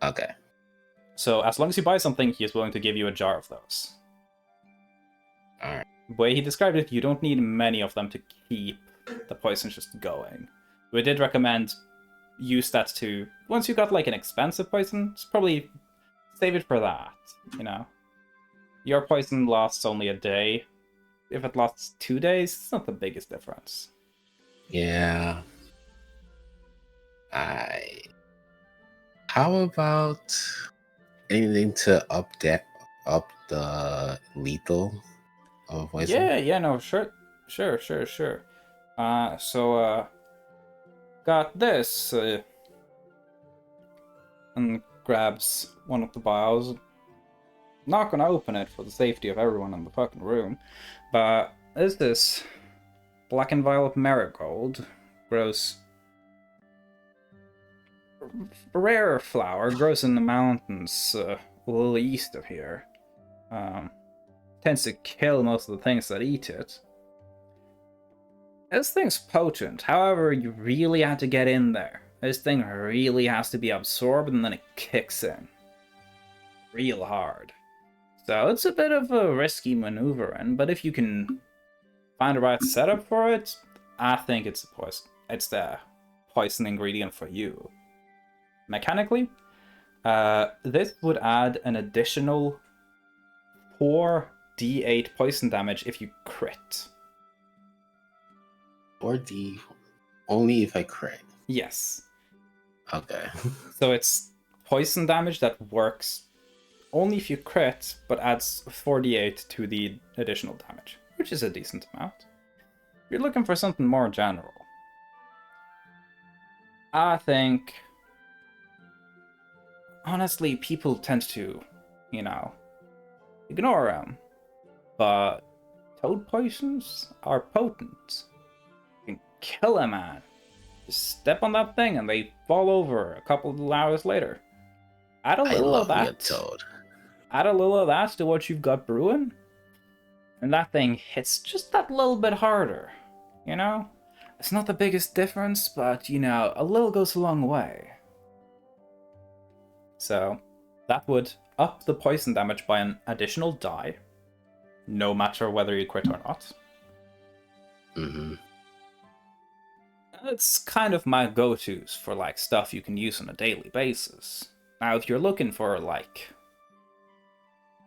Okay. So as long as you buy something, he is willing to give you a jar of those. Alright. The way he described it, you don't need many of them to keep the poison just going. We did recommend use that to, once you got like an expensive poison, just probably save it for that, you know? Your poison lasts only a day. If it lasts 2 days, it's not the biggest difference. Yeah. How about anything to up the lethal of poison? Yeah, no, sure. Got this, and grabs one of the vials. Not gonna open it for the safety of everyone in the fucking room, but is this blackened vial of marigold? Grows rare flower, grows in the mountains a little east of here. Tends to kill most of the things that eat it. This thing's potent, however, you really have to get in there. This thing really has to be absorbed and then it kicks in. Real hard. So it's a bit of a risky maneuvering, but if you can find the right setup for it, I think it's the poison ingredient for you. Mechanically, this would add an additional 4d8 poison damage if you crit. 4D only if I crit. Yes. Okay. So it's poison damage that works only if you crit, but adds 4d8 to the additional damage, which is a decent amount. You're looking for something more general. I think honestly, people tend to, you know, ignore them. But toad poisons are potent. You can kill a man. Just step on that thing and they fall over a couple of hours later. Add a I little of love me a that. toad. Add a little of that to what you've got brewing, and that thing hits just that little bit harder. You know? It's not the biggest difference, but, you know, a little goes a long way. So, that would up the poison damage by an additional die, no matter whether you crit or not. Mm-hmm. It's kind of my go-tos for, like, stuff you can use on a daily basis. Now, if you're looking for, like,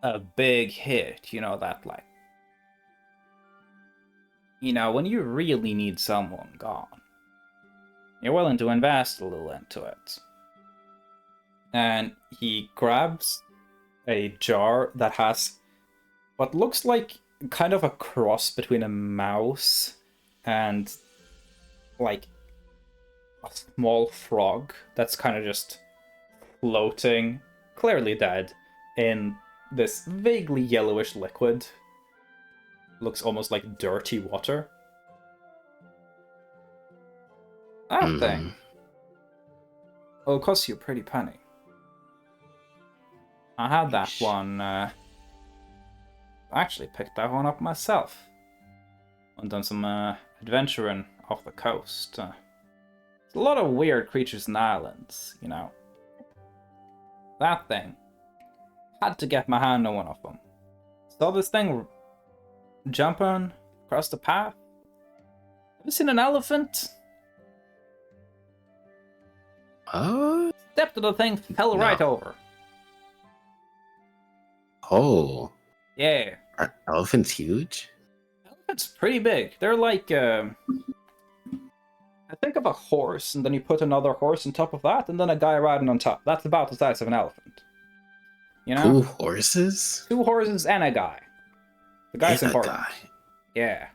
a big hit, you know, that, like, you know, when you really need someone gone, you're willing to invest a little into it. And he grabs a jar that has what looks like kind of a cross between a mouse and, like, a small frog that's kind of just floating, clearly dead, in this vaguely yellowish liquid. Looks almost like dirty water. That thing. It'll cost you a pretty penny. I had that one, I actually picked that one up myself. And done some adventuring off the coast. There's a lot of weird creatures in islands, you know. That thing. Had to get my hand on one of them. Saw this thing jumping across the path. Have you seen an elephant? Stepped to the thing, fell right over. Oh. Yeah. Are elephants huge? Elephants pretty big. They're like, I think of a horse, and then you put another horse on top of that, and then a guy riding on top. That's about the size of an elephant. You know? 2 horses? 2 horses and a guy. The guy's And a important. guy. Yeah.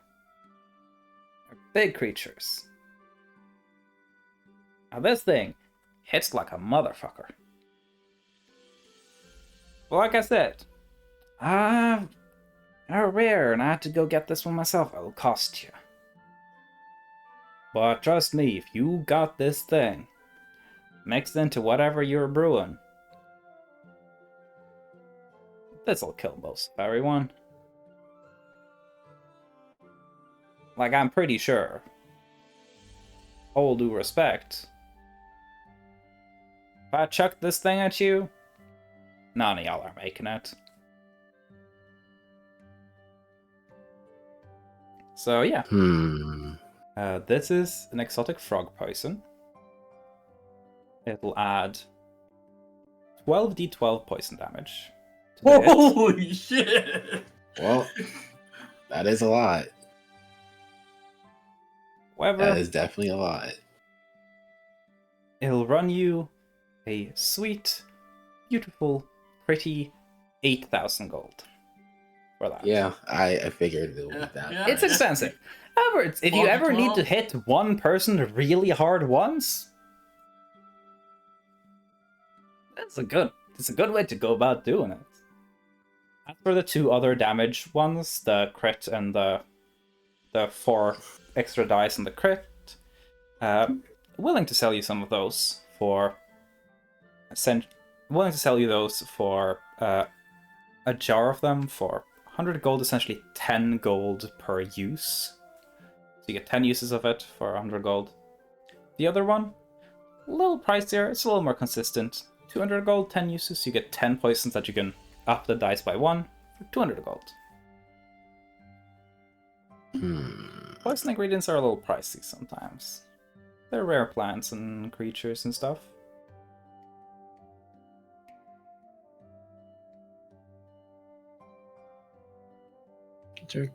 They're big creatures. Now this thing hits like a motherfucker. Well, like I said, they're rare, and I had to go get this one myself. It'll cost you. But trust me, if you got this thing mixed into whatever you're brewing, this'll kill most of everyone. Like, I'm pretty sure. All due respect. If I chucked this thing at you, none of y'all are making it. So, yeah. This is an exotic frog poison. It'll add 12d12 poison damage. Holy shit! Well, that is a lot. However, that is definitely a lot. It'll run you a sweet, beautiful, pretty 8,000 gold for that. Yeah, I figured it would be that. Yeah. It's expensive. However, if you ever need to hit one person really hard once, it's a good way to go about doing it. As for the 2 other damage ones, the crit and the 4 extra dice on the crit, willing to sell you some of those for willing to sell you those for a jar of them for 100 gold, essentially 10 gold per use. So you get 10 uses of it for 100 gold. The other one, a little pricier, it's a little more consistent. 200 gold, 10 uses, you get 10 poisons that you can up the dice by 1 for 200 gold. Poison ingredients are a little pricey sometimes. They're rare plants and creatures and stuff.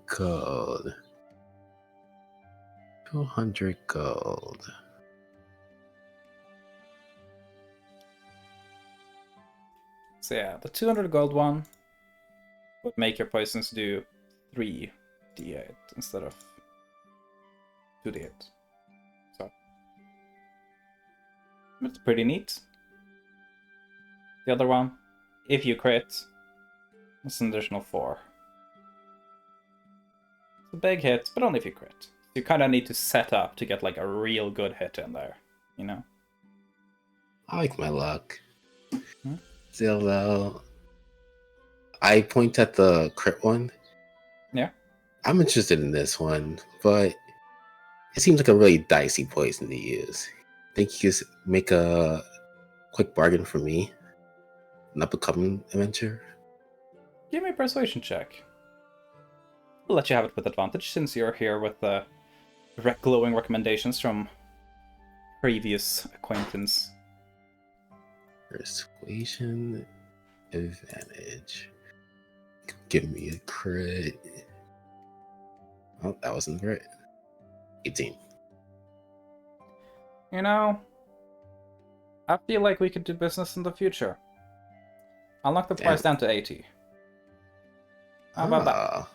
Gold. 200 gold. So yeah, the 200 gold one would make your poisons do 3d8 instead of 2d8. So it's pretty neat. The other one, if you crit, it's an additional 4. It's a big hit, but only if you crit. You kind of need to set up to get like a real good hit in there, you know? I like my luck. Hmm? Still, though, I point at the crit one. Yeah. I'm interested in this one, but it seems like a really dicey poison to use. Think you could make a quick bargain for me? An up-and-coming adventure? Give me a persuasion check. I'll let you have it with advantage since you're here with the glowing recommendations from previous acquaintance. Persuasion advantage. Give me a crit. Oh, that wasn't great. 18. You know, I feel like we could do business in the future. I'll knock the price down to 80. How about that?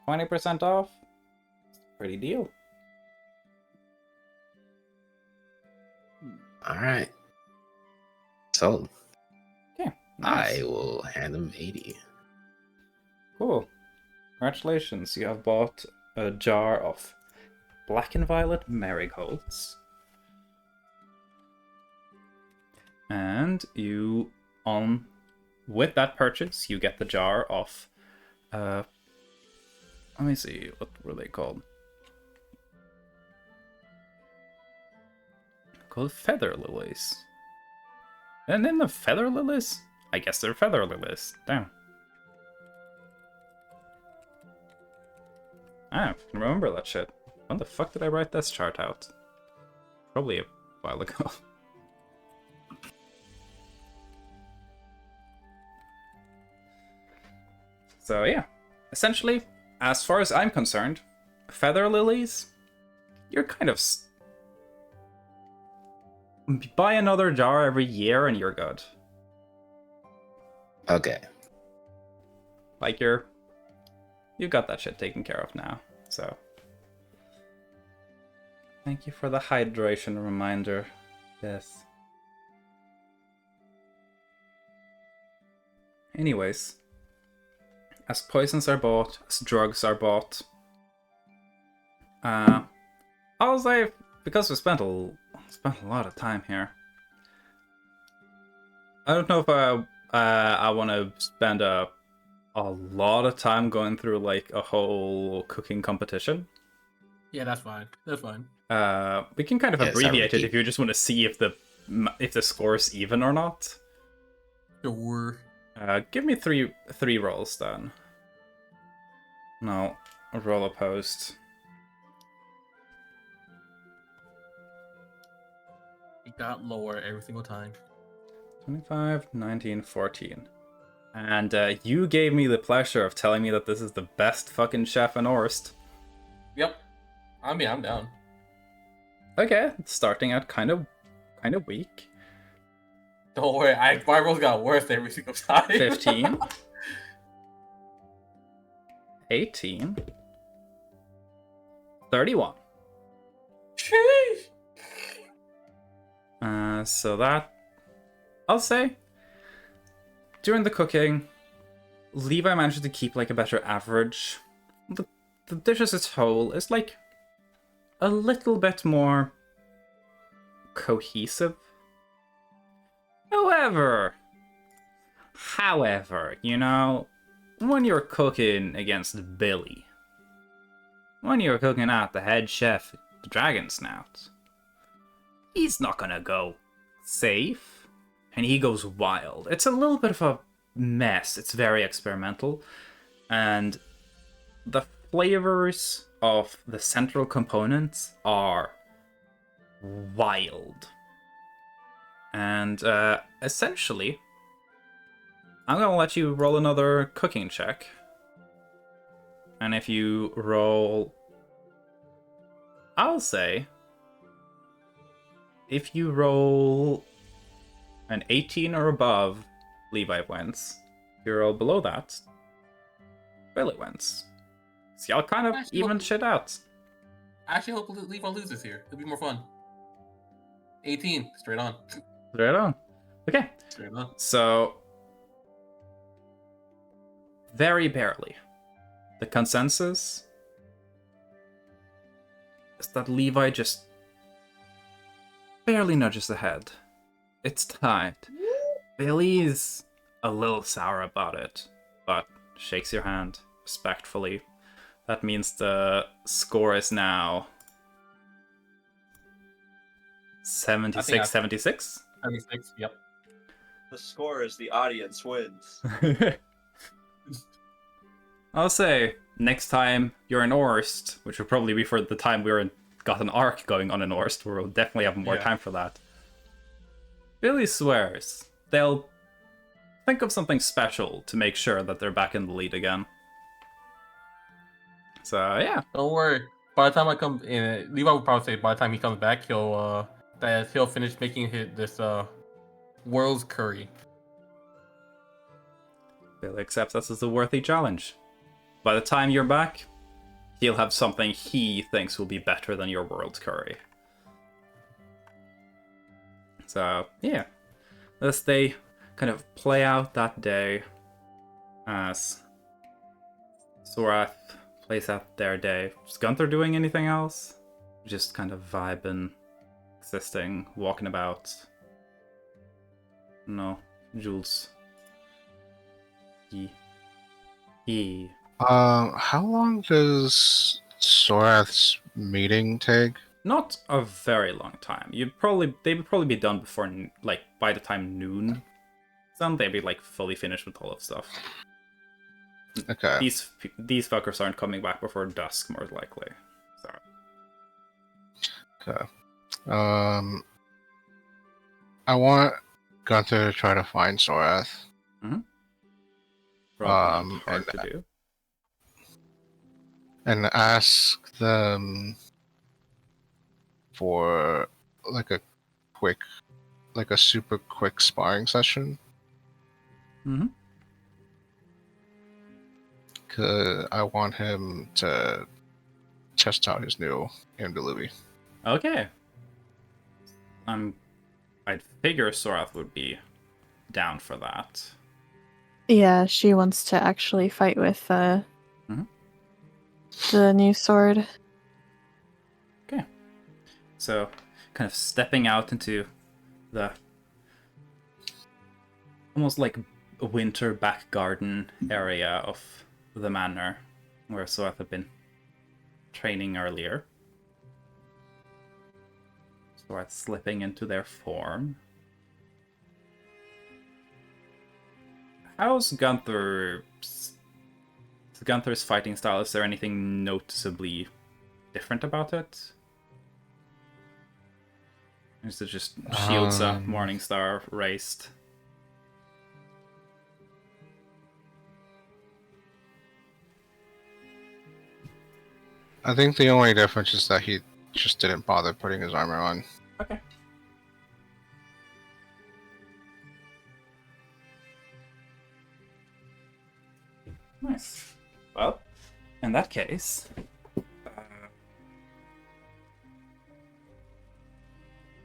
20% off? Pretty deal. Alright. Sold. Okay, nice. I will hand him 80. Cool. Congratulations, you have bought a jar of black and violet marigolds. And you, with that purchase, you get the jar of, let me see, what were they called? Called feather lilies. And then the feather lilies? I guess they're feather lilies. Damn. I can remember that shit. When the fuck did I write this chart out? Probably a while ago. So yeah, essentially, as far as I'm concerned, feather lilies, you're kind of buy another jar every year and you're good. Okay. Like you got that shit taken care of now, so. Thank you for the hydration reminder. Yes. Anyways, as poisons are bought, as drugs are bought, I'll say, because we spent a lot of time here, I don't know if I want to spend a lot of time going through like a whole cooking competition. Yeah, that's fine. That's fine. We can kind of abbreviate it if you just want to see if the score's even or not. Sure. Give me three rolls then. No, a roll opposed. It got lower every single time. 25, 19, 14. And you gave me the pleasure of telling me that this is the best fucking chef in Orst. Yep. I mean, I'm down. Okay, it's starting out kind of weak. Don't worry, my rolls got worse every single time. 15. 18. 31. Sheesh. So that, I'll say, during the cooking, Levi managed to keep like a better average. The dish as a whole is like a little bit more cohesive. However, you know, when you're cooking against Billy, when you're cooking out the head chef, the Dragon Snout, he's not gonna go safe, and he goes wild. It's a little bit of a mess. It's very experimental, and the flavors of the central components are wild. And essentially, I'm gonna let you roll another cooking check. And if you roll, I'll say, if you roll an 18 or above, Levi wins. If you roll below that, Billy wins. So y'all kind of even shit out. I actually hope Levi loses here. It'll be more fun. 18, straight on. Straight on. Okay. Fair enough. So, very barely, the consensus is that Levi just barely nudges ahead. It's tied. Billy's a little sour about it, but shakes your hand respectfully. That means the score is now 76-76. 76, yep. The score is the audience wins. I'll say, next time you're in Orst, which will probably be for the time got an arc going on in Orst, where we'll definitely have more time for that. Billy swears they'll think of something special to make sure that they're back in the lead again. So, yeah. Don't worry. By the time I come in, Levi would probably say by the time he comes back, he'll finish making this world's curry. Billy accepts this as a worthy challenge. By the time you're back, he'll have something he thinks will be better than your world's curry. So, yeah. As they kind of play out that day, as Sorath plays out their day. Is Gunther doing anything else? Just kind of vibing, existing, walking about. No, Jules. How long does Sorath's meeting take? Not a very long time. They would probably be done before, like, by the time noon. Some they'd be like fully finished with all of stuff. Okay. These fuckers aren't coming back before dusk, more likely. So. Okay. I want Gunther to try to find Sorath. Mm-hmm. Probably not hard to do. And ask them for like a super quick sparring session. Mm-hmm. Cause I want him to test out his new Amdaluvi. Okay. I'd figure Sorath would be down for that. Yeah, she wants to actually fight with the new sword. Okay. So, kind of stepping out into the almost like a winter back garden area of the manor where Sorath had been training earlier. Sorath slipping into their form. How's Gunther's fighting style? Is there anything noticeably different about it? Or is it just shields up, Morningstar raised? I think the only difference is that he just didn't bother putting his armor on. Okay. Nice. Well, in that case,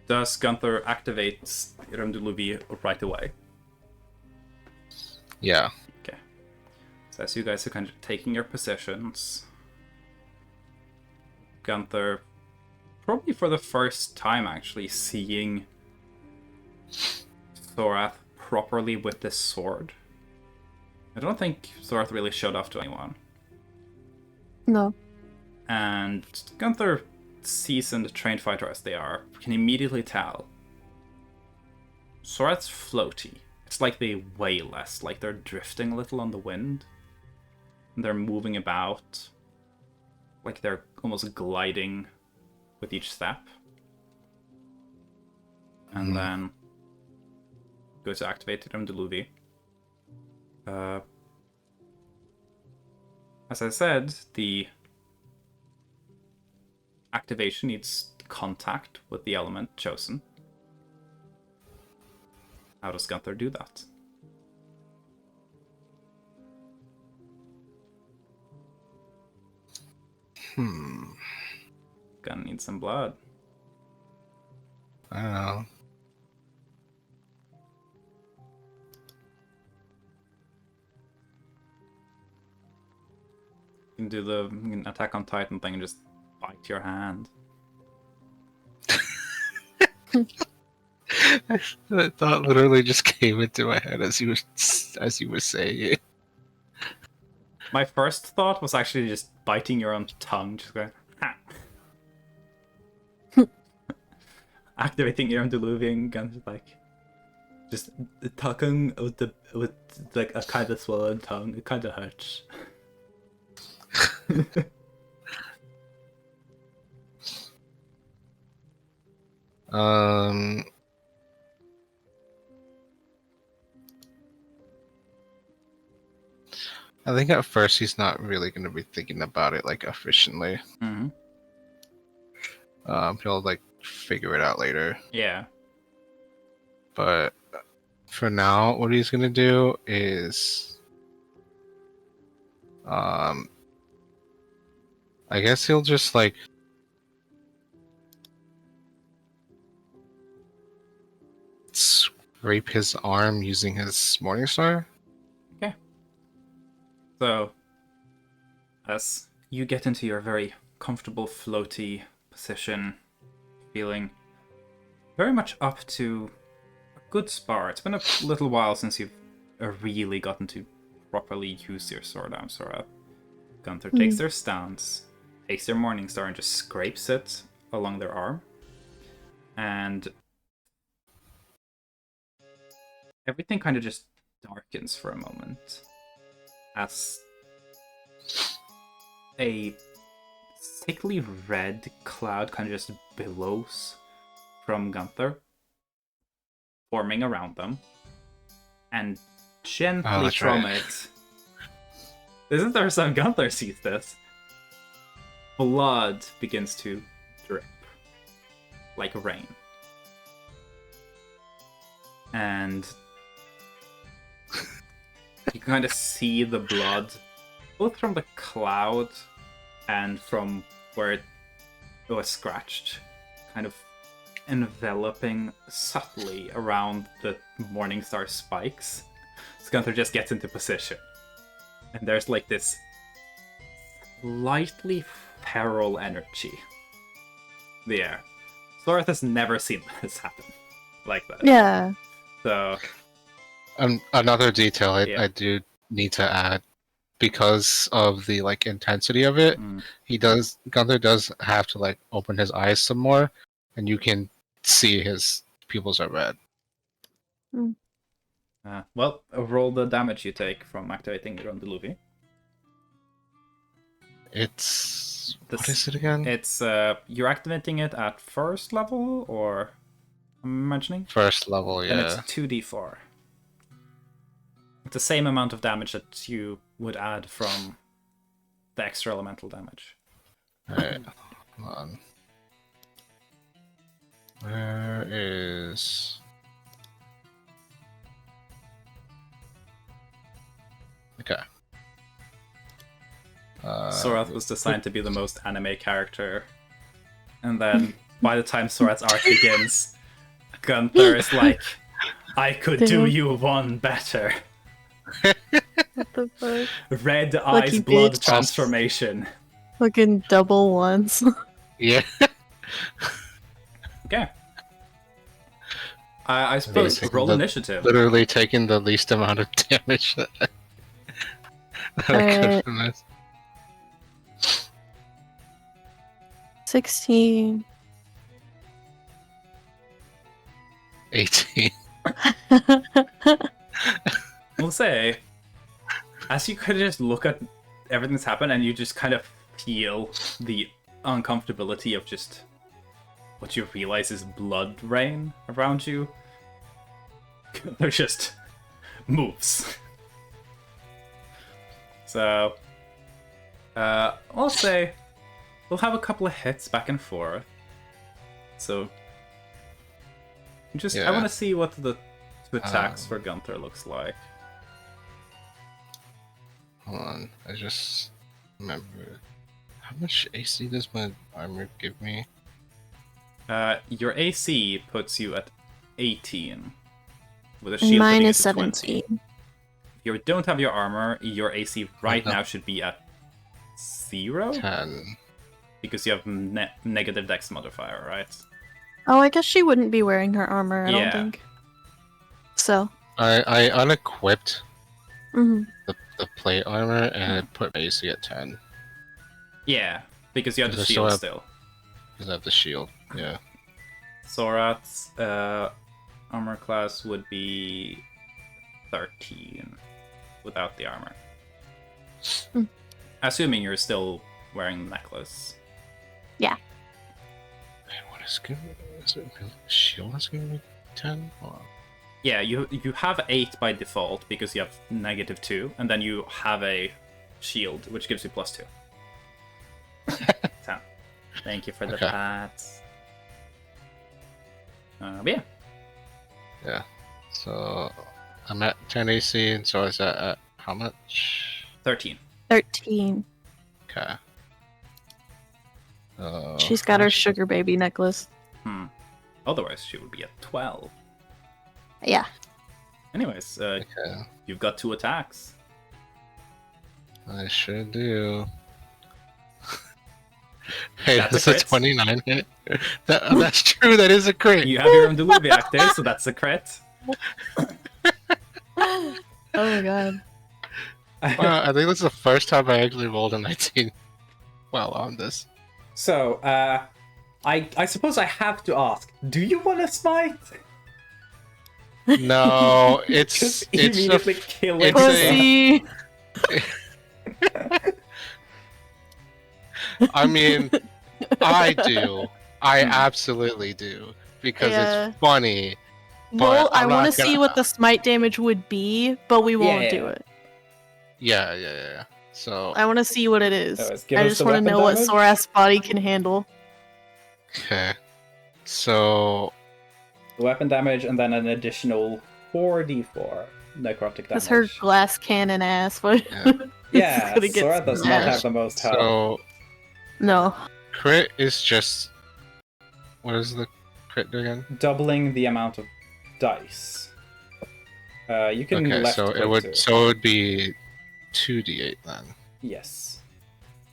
does Gunther activate Ramduluvi right away? Yeah. Okay. So as you guys are kind of taking your positions, Gunther, probably for the first time actually, seeing Sorath properly with this sword. I don't think Sorath really showed off to anyone. No. And Gunther, seasoned trained fighter as they are, can immediately tell Sorath's floaty. It's like they weigh less, like they're drifting a little on the wind. And they're moving about, like they're almost gliding with each step. And then go to activate Ramduluvi. As I said, the activation needs contact with the element chosen. How does Gunther do that? Gonna need some blood. I don't know. can do the Attack on Titan thing and just bite your hand. That thought literally just came into my head as you were saying it. My first thought was actually just biting your own tongue, just going, ha. Activating your own diluvian gun, just talking with like a kind of swollen tongue. It kind of hurts. I think at first he's not really going to be thinking about it like efficiently. Mm-hmm. He'll like figure it out later. Yeah. But for now, what he's going to do is, I guess he'll just like scrape his arm using his Morningstar. Okay. So, as you get into your very comfortable floaty position, feeling very much up to a good spar. It's been a little while since you've really gotten to properly use your sword arm, Sora. Gunther takes their stance, takes their Morningstar and just scrapes it along their arm. And everything kind of just darkens for a moment as a sickly red cloud kind of just billows from Gunther, forming around them, and gently from it, this is the first time Gunther sees this, blood begins to drip like rain. And you kind of see the blood, both from the cloud and from where it was scratched, kind of enveloping subtly around the Morningstar spikes. So Gunther just gets into position. And there's like this slightly feral energy in the air. Soreth has never seen this happen like that. Yeah. So another detail I do need to add, because of the like intensity of it, Gunther does have to like open his eyes some more, and you can see his pupils are red. Well, roll the damage you take from activating your own Diluvi. What is it again? It's you're activating it at first level, or I'm imagining? First level, yeah. And it's 2d4. It's the same amount of damage that you would add from the extra elemental damage. Alright, hold on. Where is... Okay. Sorath was designed to be the most anime character. And then, by the time Sorath's arc begins, Gunther is like, I could do you one better. What the fuck? Red Lucky eyes, blood bitch. transformation. Fucking double ones. Yeah. Okay. I suppose roll initiative. Literally taking the least amount of damage that I could from this. 16. 18. We'll say, as you kind of just look at everything that's happened and you just kind of feel the uncomfortability of just what you realize is blood rain around you, there just moves. So, I'll say we'll have a couple of hits back and forth. So, I want to see what the two attacks for Gunther looks like. Hold on, I just remember. How much AC does my armor give me? Your AC puts you at 18. With a shield Mine putting is it to 20. 17. If you don't have your armor, your AC right now should be at 0? 10. Because you have negative dex modifier, right? Oh, I guess she wouldn't be wearing her armor, I don't Yeah. think. So. I unequipped Mhm. the plate armor and it put my AC at 10. Yeah, because you have the Because I shield have- still. Because I have the shield. Yeah. Sorat's armor class would be 13 without the armor. Hmm. Assuming you're still wearing the necklace. Yeah. Man, what is good? Is it really? Shield is gonna be 10? Hold on. Yeah, you have 8 by default because you have -2, and then you have a shield, which gives you +2. 10. Thank you for the Okay. pats. But yeah. Yeah. So I'm at 10 AC, and so is that at how much? 13. 13. Okay. She's got her sugar baby necklace. Otherwise, she would be at 12. Yeah. Anyways, Okay. you've got 2 attacks. I sure do. Hey, That's a that's a crit. 29 hit. That's true. That is a crit. You have your own delivery active, so that's a crit. Oh my god. Wow, I think that's the first time I actually rolled a 19. Well, on this. So, I suppose I have to ask: do you want to smite? No, it's Just it's immediately a, kill it's it. Pussy! I mean, I do. I absolutely do because Yeah. it's funny. Well, But I I'm want to not see gonna- what the smite damage would be, but we won't do it. Yeah. So I want to see what it is. Anyways, give I us just the want to weapon know what damage. Sorath's body can handle. okay, so The weapon damage, and then an additional 4d4 necrotic damage. That's her glass cannon ass. But Yeah. Yeah, gonna get Sora does not smashed. have the most health. so No. crit is just what is the crit do again? Doubling the amount of dice. You can Okay, left so click it would to. be 2d8 then. Yes.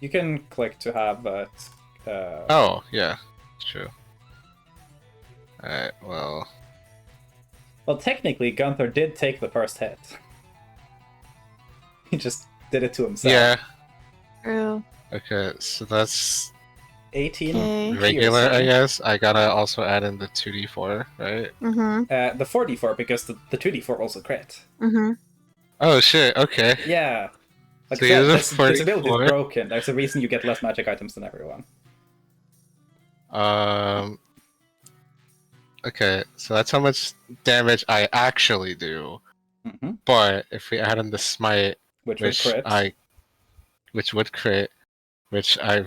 You can click to have it. Oh yeah, true. Alright, well. Well, technically, Gunther did take the first hit. He just did it to himself. Yeah. True. Okay, so that's 18 Okay. regular, I piercing. guess. I gotta also add in the 2d4, right? Mm-hmm. The 4d4, because the 2d4 also crit. Mm-hmm. Oh shit, okay. Yeah. Like So I said, there's a this ability is 44. broken. There's a reason you get less magic items than everyone. Okay, so that's how much damage I actually do. Mm-hmm. But if we add in the smite, Which would crit. which would crit, which I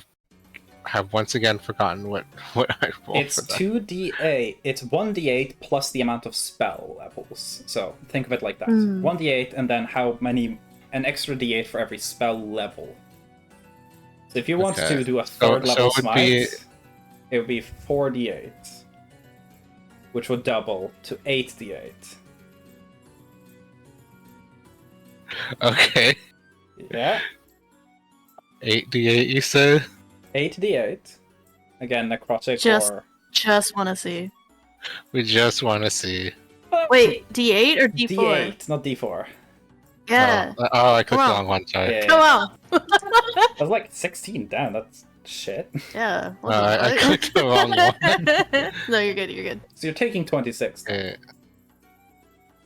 have once again forgotten what I rolled It's for that. 2d8. It's 1d8 plus the amount of spell levels. So think of it like that. Hmm. 1d8 and then an extra d8 for every spell level. So if you want Okay. to do a So third level it would smite, be- it would be 4d8, which would double to 8d8. Okay, Yeah, 8d8 you said? 8d8. Again, necrotic Just- or Just want to see. We just want to see. Wait, D8 or D4? d8, not d4. Yeah. Oh, I clicked Come the on. wrong one, sorry. Yeah, Come on. I was like 16 down. That's shit. Yeah. What No, the I fuck? clicked the wrong one. No, you're good. You're good. So you're taking 26. Okay.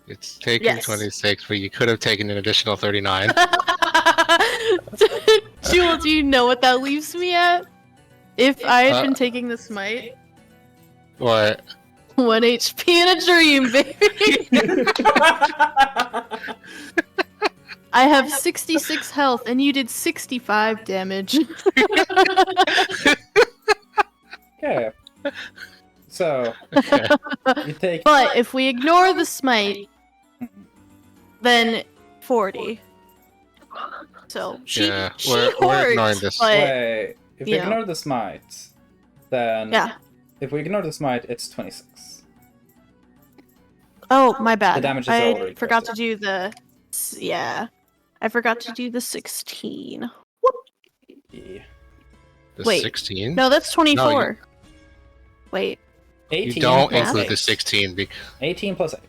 It's taking Yes. 26, but you could have taken an additional 39. Jewel, do you know what that leaves me at? If I had been taking the smite, What? 1 HP in a dream, baby. I have 66 health, and you did 65 damage. Yeah. So Okay. you take But if we ignore the smite, then 40. So she Yeah, she we're hoards, ignoring this. but wait. If we you know. ignore the smite, then yeah. if we ignore the smite, it's 26. Oh, my bad. The damage is I already forgot to critical. do the. Yeah. I forgot to do the 16. The Wait. 16? No, that's 24. No, Wait. 18 you don't plus include 8. the 16 because 18 plus 8.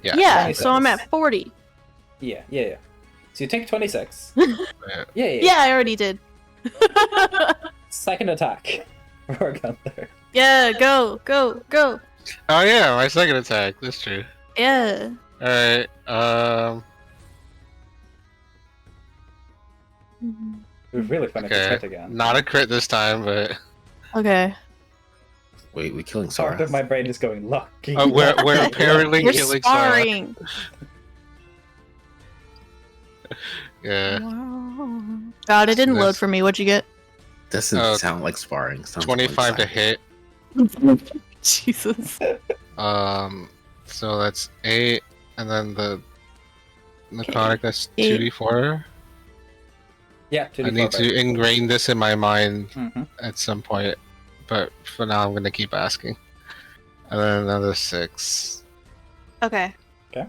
Yeah. Yeah, 26. so I'm at 40. Yeah. So you take 26. Yeah. Yeah. Yeah, I already did. Second attack for Gunther. Yeah, go. Oh yeah, my second attack. That's true. Yeah. All right. It was really funny to Okay. hit again. Not a crit this time, but Okay. Wait, we killing Part of Sorath? my brain is going lucky. we're apparently You're killing Sorath. sparring. Yeah. God, it didn't So load that's- for me. What'd you get? Doesn't sound like sparring. Sounds 25 to one-sided. hit. Jesus. So that's 8, and then the necrotic, that's Eight. 2d4. Yeah, I need to ingrain this in my mind Mm-hmm. at some point, but for now I'm gonna keep asking. And then another 6. Okay. Okay.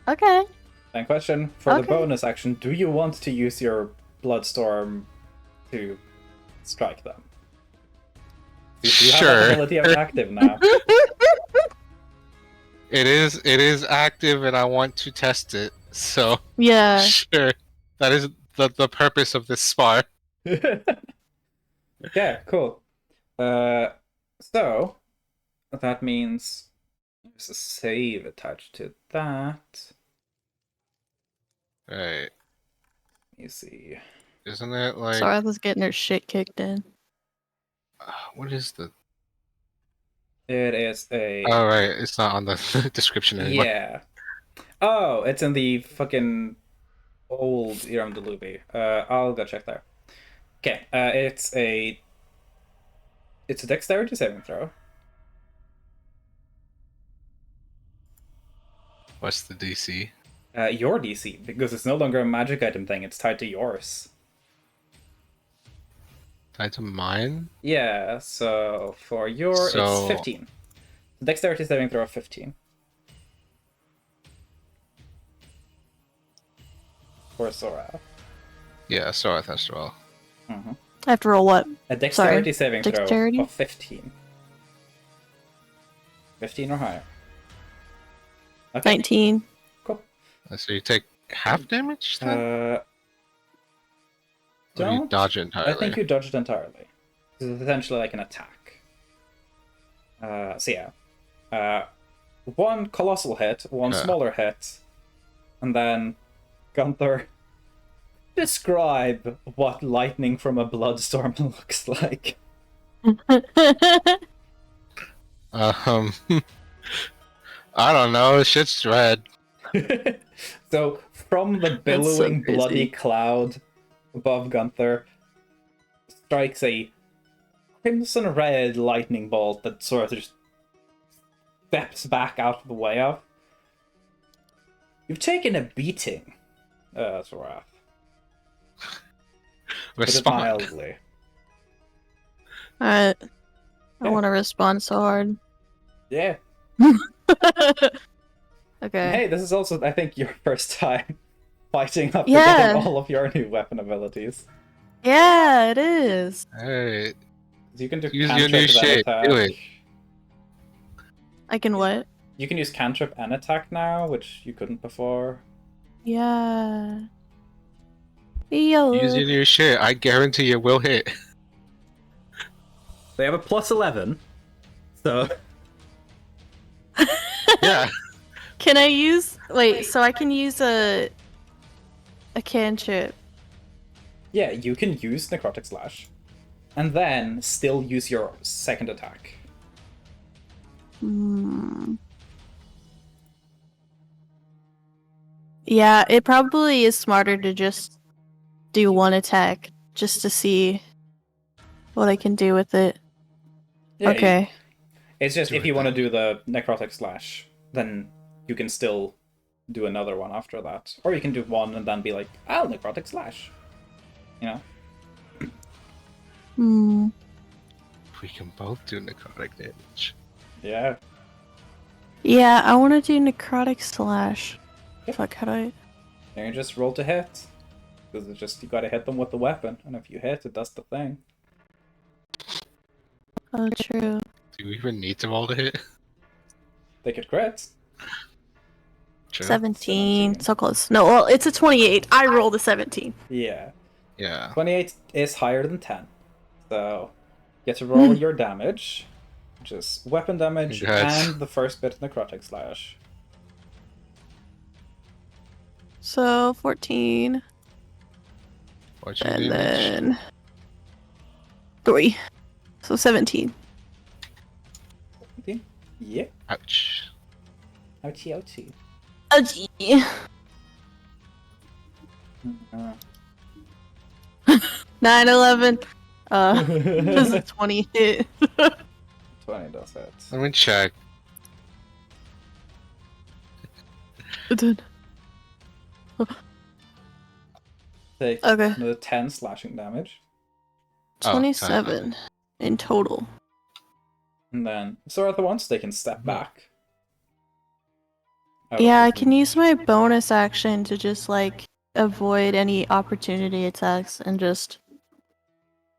Okay. And question for the Okay. bonus action: do you want to use your Bloodstorm to strike them? You have Sure. that ability active now. It is active, and I want to test it. So Yeah. sure, that is the purpose of this spar. Okay, cool. So that means there's a save attached to that. Right? Let me see. Isn't it like Sorath was getting her shit kicked in. what is the? It is a. Oh right, it's not on the description anymore. Yeah. Oh, it's in the fucking old Iram Delubi. I'll go check there. Okay, it's a dexterity saving throw. What's the DC? Your DC, because it's no longer a magic item thing, it's tied to yours. Tied to mine? Yeah, so for your, So- it's 15. Dexterity saving throw of 15. For Sora. Yeah, Sorath has to roll. Mm-hmm. I have to roll what? A dexterity Sorry, saving dexterity? throw of 15. 15 or higher. Okay, 19. cool. So you take half damage then? Or Or you dodge it entirely? I think you dodged it entirely. This is essentially like an attack. So yeah. One colossal hit, one Yeah. smaller hit, and then Gunther, describe what lightning from a bloodstorm looks like. I don't know. Shit's red. So from the That's so billowing crazy. bloody cloud above Gunther strikes a crimson red lightning bolt that sort of just steps back out of the way of. You've taken a beating, Sorath. Put it Respond. mildly. Alright. I Yeah. want to respond so hard. Yeah. Okay. Hey, this is also, I think, your first time fighting up Yeah. getting all of your new weapon abilities. Yeah, it is. Alright. You can do Use your cantrip new and shit. attack. Do it. I can what? You can use cantrip and attack now, which you couldn't before. Yeah. Yo. Use your new shit. I guarantee it will hit. They have a plus 11, so Yeah. Can I use? Wait, so I can use a cantrip. yeah, you can use necrotic slash, and then still use your second attack. Yeah, it probably is smarter to just do one attack just to see what I can do with it. Yeah, Okay. It's just Do if it you want to then. do the necrotic slash, then you can still do another one after that, or you can do one and then be like, "I'll necrotic slash," you know. Hmm. We can both do necrotic damage. Yeah. Yeah, I want to do necrotic slash. Yep. Fuck, how do I? Then you just roll to hit. Because it's just, you gotta hit them with the weapon, and if you hit, it does the thing. Oh, true. Do we even need to roll to hit? They could crit. True. 17. So close. No, well, it's a 28. I rolled a 17. Yeah. Yeah. 28 is higher than 10. So, you get to roll your damage, which is weapon damage Congrats. and the first bit of necrotic slash. So 14. What's your And damage? then 3. So 17. 17? Yeah. Ouch. Ouchie, ouchie. Oh, gee. 9/11. Does a 20 hit? 20 does hit. Let me check. It did. Take Okay. another 10 slashing damage. 27 in total. And then, so at the once they can step back. Oh, Yeah, I can use my bonus action to just like avoid any opportunity attacks and just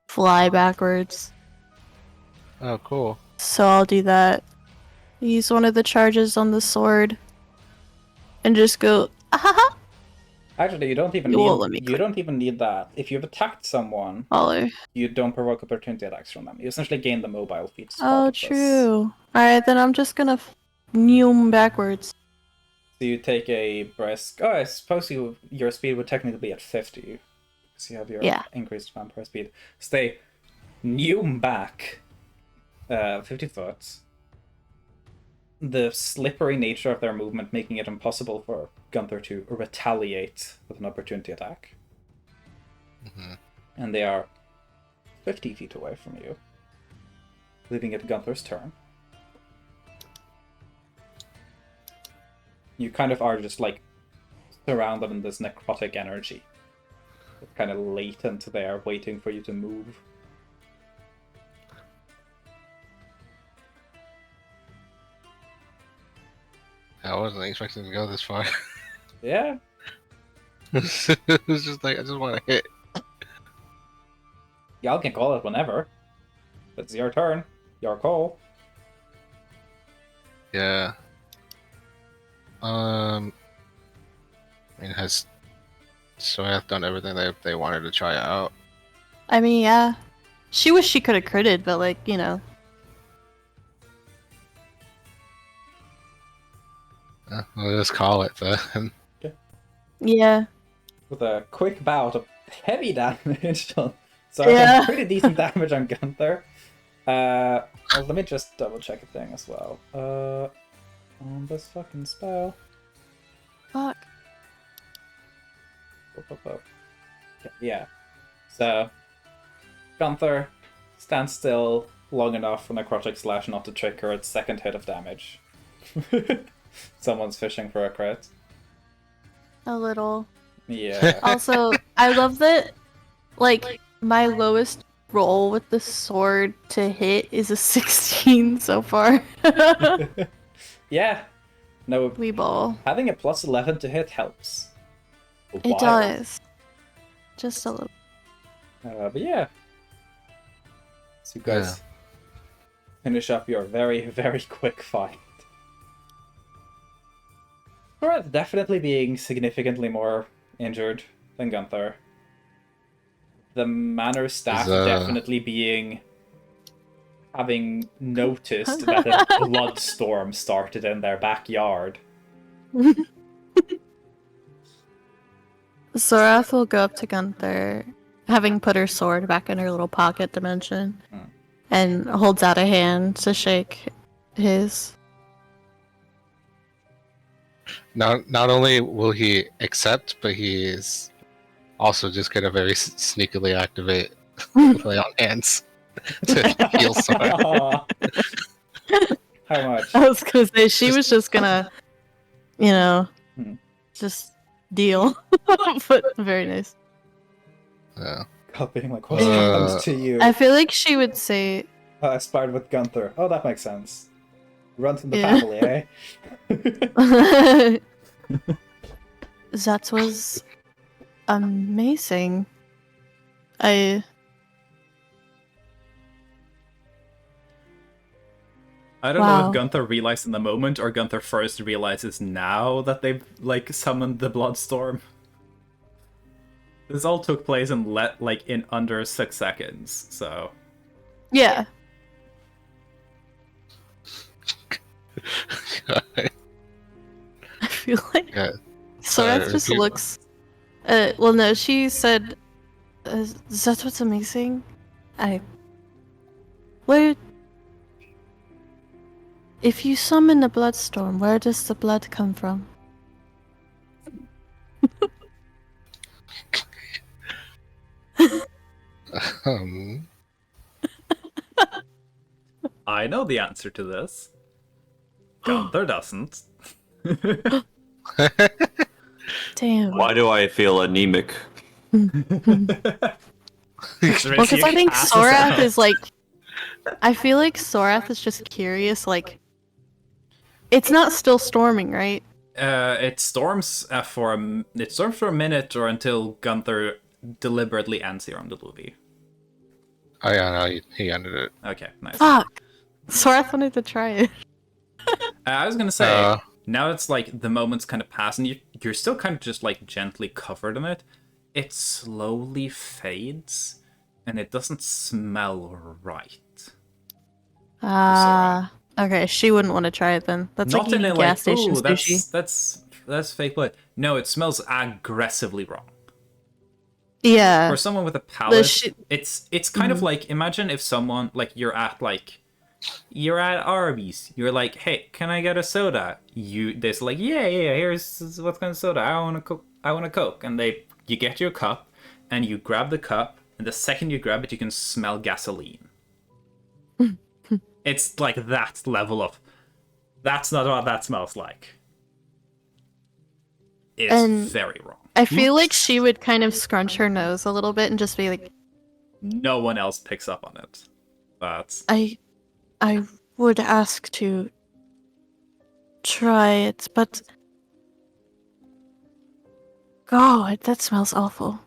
fly backwards. Oh, cool. So I'll do that. Use one of the charges on the sword and just go. Ahaha! Actually, you don't even You won't let me need. You don't even need that. If you've attacked someone, Holler. you don't provoke opportunity attacks from them. You essentially gain the mobile feat. as part Oh, of this. true. Alright, then I'm just gonna noom backwards. So you take a brisk. Oh, I suppose your speed would technically be at 50, because you have your increased vampire speed. So they noom back 50 foot. The slippery nature of their movement making it impossible for Gunther to retaliate with an opportunity attack. Mm-hmm. And they are 50 feet away from you, leaving it Gunther's turn. You kind of are just like surrounded in this necrotic energy. It's kind of latent there, waiting for you to move. I wasn't expecting to go this far. Yeah. It was just like, I just want to hit. Y'all can call it whenever. It's your turn. Your call. Yeah. I mean, has Sorath done everything they wanted to try out? I mean, yeah. She wished she could have critted, but like, you know. We'll just call it then. Yeah. With a quick bout of heavy damage. So Yeah. pretty decent damage on Gunther. Well, let me just double check a thing as well. On this fucking spell. Fuck. Okay, yeah. So, Gunther stands still long enough for Necrotic Slash not to trigger its second hit of damage. Someone's fishing for a crit. A little. Yeah. Also, I love that, like, my lowest roll with the sword to hit is a 16 so far. Yeah. No. We ball. Having a plus 11 to hit helps. It does. Just a little. But yeah. So you guys finish up your very, very quick fight. Alright, definitely being significantly more injured than Gunther. The Manor staff definitely having noticed that a blood storm started in their backyard. Sorath will go up to Gunther, having put her sword back in her little pocket dimension, and holds out a hand to shake his. Not only will he accept, but he is also just gonna very sneakily activate play on hands to heal Sora. How much? I was gonna say she was just gonna, you know, just deal. But very nice. Yeah. God, being like, what happens to you? I feel like she would say. I sparred with Gunther. Oh, that makes sense. Runs in the family, eh? That was amazing. I don't know Wow. if Gunther realized in the moment or Gunther first realizes now that they've like summoned the Bloodstorm. This all took place in in under 6 seconds, so Yeah. I feel like Yeah. Sorath just repeat- looks. Well, no, she said, "Is that what's amazing?" Where? If you summon a bloodstorm, where does the blood come from? Um, I know the answer to this. Gunther doesn't. Damn. Why do I feel anemic? Well, because I think Sorath is like. I feel like Sorath is just curious, like. It's not still storming, right? It storms for a minute or until Gunther deliberately ends here on the Luby. oh yeah, no, he ended it. Okay, nice. Fuck! Sorath wanted to try it. I was gonna say, now it's like the moment's kind of passed and you're still kind of just like gently covered in it. It slowly fades and it doesn't smell right. Okay, she wouldn't want to try it then. That's Not like in eating a gas station sushi. that's fake blood. No, it smells aggressively wrong. Yeah. For someone with a palate, it's kind of Mhm. like, imagine if someone like you're at Arby's, you're like, hey, can I get a soda? They're like, yeah, here's what kind of soda. I want a Coke. And you get your cup and you grab the cup, and the second you grab it, you can smell gasoline. It's like that level of, that's not what that smells like. It's very wrong. I feel like she would kind of scrunch her nose a little bit and just be like, no one else picks up on it. But I would ask to try it, but God, that smells awful.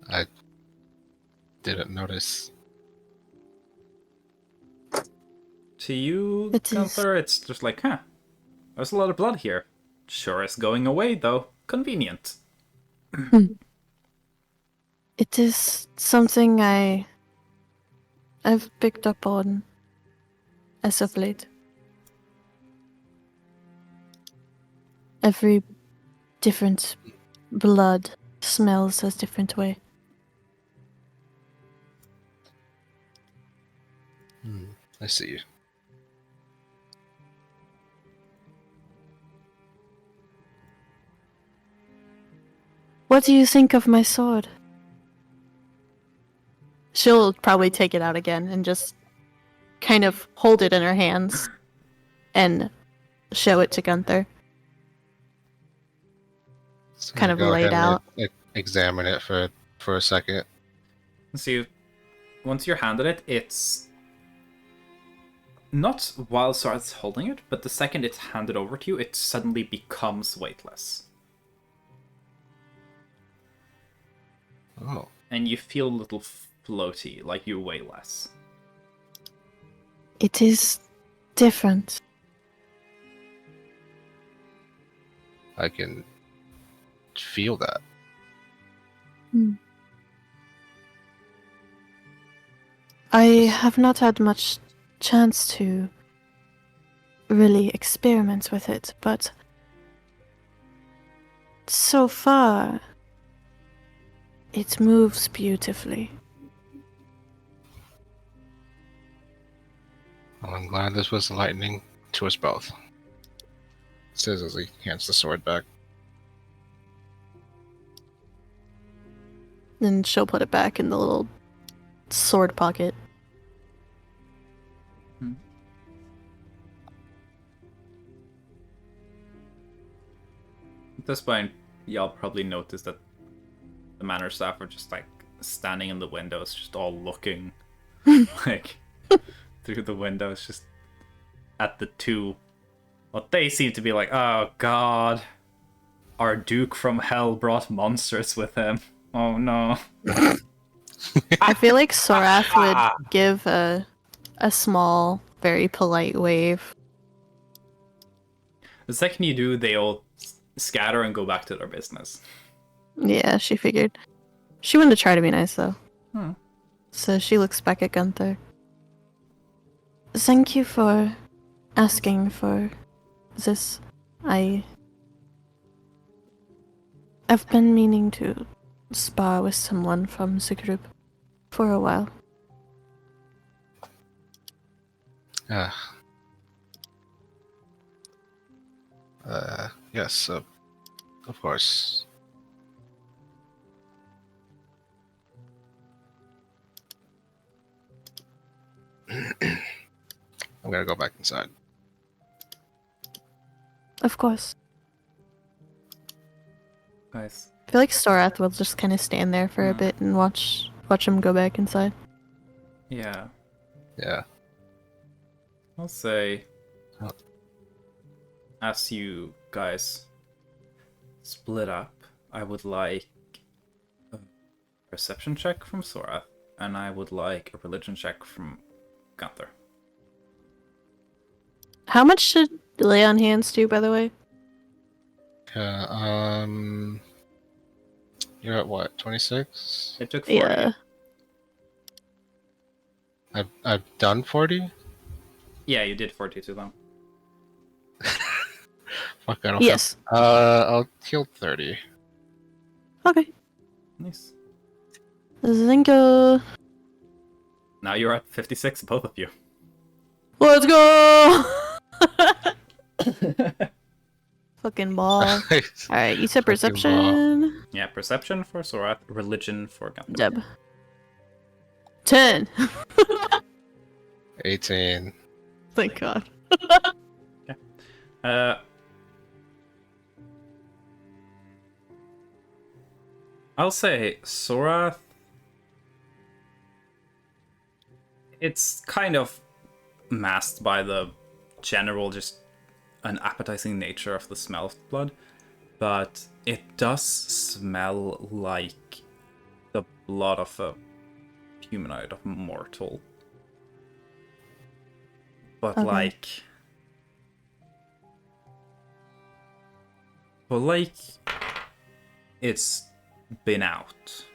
I didn't notice. To you, Gunther, it's just like, huh, there's a lot of blood here. Sure is going away, though. Convenient. It is something I've picked up on as of late. Every different blood smells a different way. I see. What do you think of my sword? She'll probably take it out again and just kind of hold it in her hands and show it to Gunther. So kind of go laid ahead and, out. examine it for a second. So once you're handed it, it's not while Sorath's holding it, but the second it's handed over to you, it suddenly becomes weightless. Oh. And you feel a little floaty, like you weigh less. It is different. I can feel that. I have not had much chance to really experiment with it, but so far it moves beautifully. Well, I'm glad this was enlightening to us both. Says as he hands the sword back. Then she'll put it back in the little sword pocket. At this point, y'all probably notice that the manor staff are just like standing in the windows, just all looking like through the windows, just at the two. Well, they seem to be like, oh god, our Duke from Hell brought monsters with him. Oh no. I feel like Sorath would give a small, very polite wave. The second you do, they all scatter and go back to their business. Yeah, she figured. She wanted to try to be nice, though. Hmm. So she looks back at Gunther. Thank you for asking for this. I've been meaning to spar with someone from the group for a while. Yes, of course. I'm gonna go back inside. Of course. Nice. I feel like Sorath will just kind of stand there for a bit and watch him go back inside. Yeah. Yeah. I'll say, Oh. as you guys split up, I would like a perception check from Sorath, and I would like a religion check from Gunther. How much should lay on hands do, by the way? Yeah, you're at what, 26? It took 40. Yeah. I've done 40? Yeah, you did 40 to them. Fuck, I don't Yes. have... I'll heal 30. Okay. Nice. Thank you. Now you're at 56, both of you. Let's go! Fucking ball. Alright, you said perception. Yeah, perception for Sorath, religion for Gunther. Deb. 10. 18. Thank God. I'll say Sorath. It's kind of masked by the general, just unappetizing nature of the smell of blood, but it does smell like the blood of a humanoid, of a mortal. But Okay. It's been out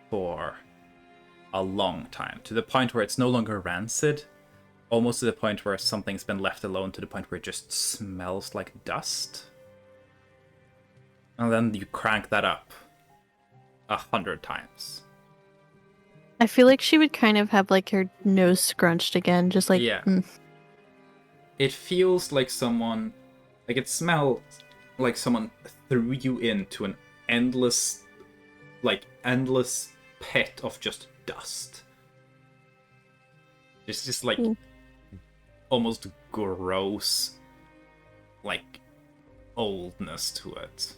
for a long time, to the point where it's no longer rancid, almost to the point where something's been left alone, to the point where it just smells like dust. And then you crank that up 100 times. I feel like she would kind of have like her nose scrunched again, just like Yeah. It feels like someone, like it smells like someone threw you into an endless pit of just dust. It's just like almost gross, like oldness to it.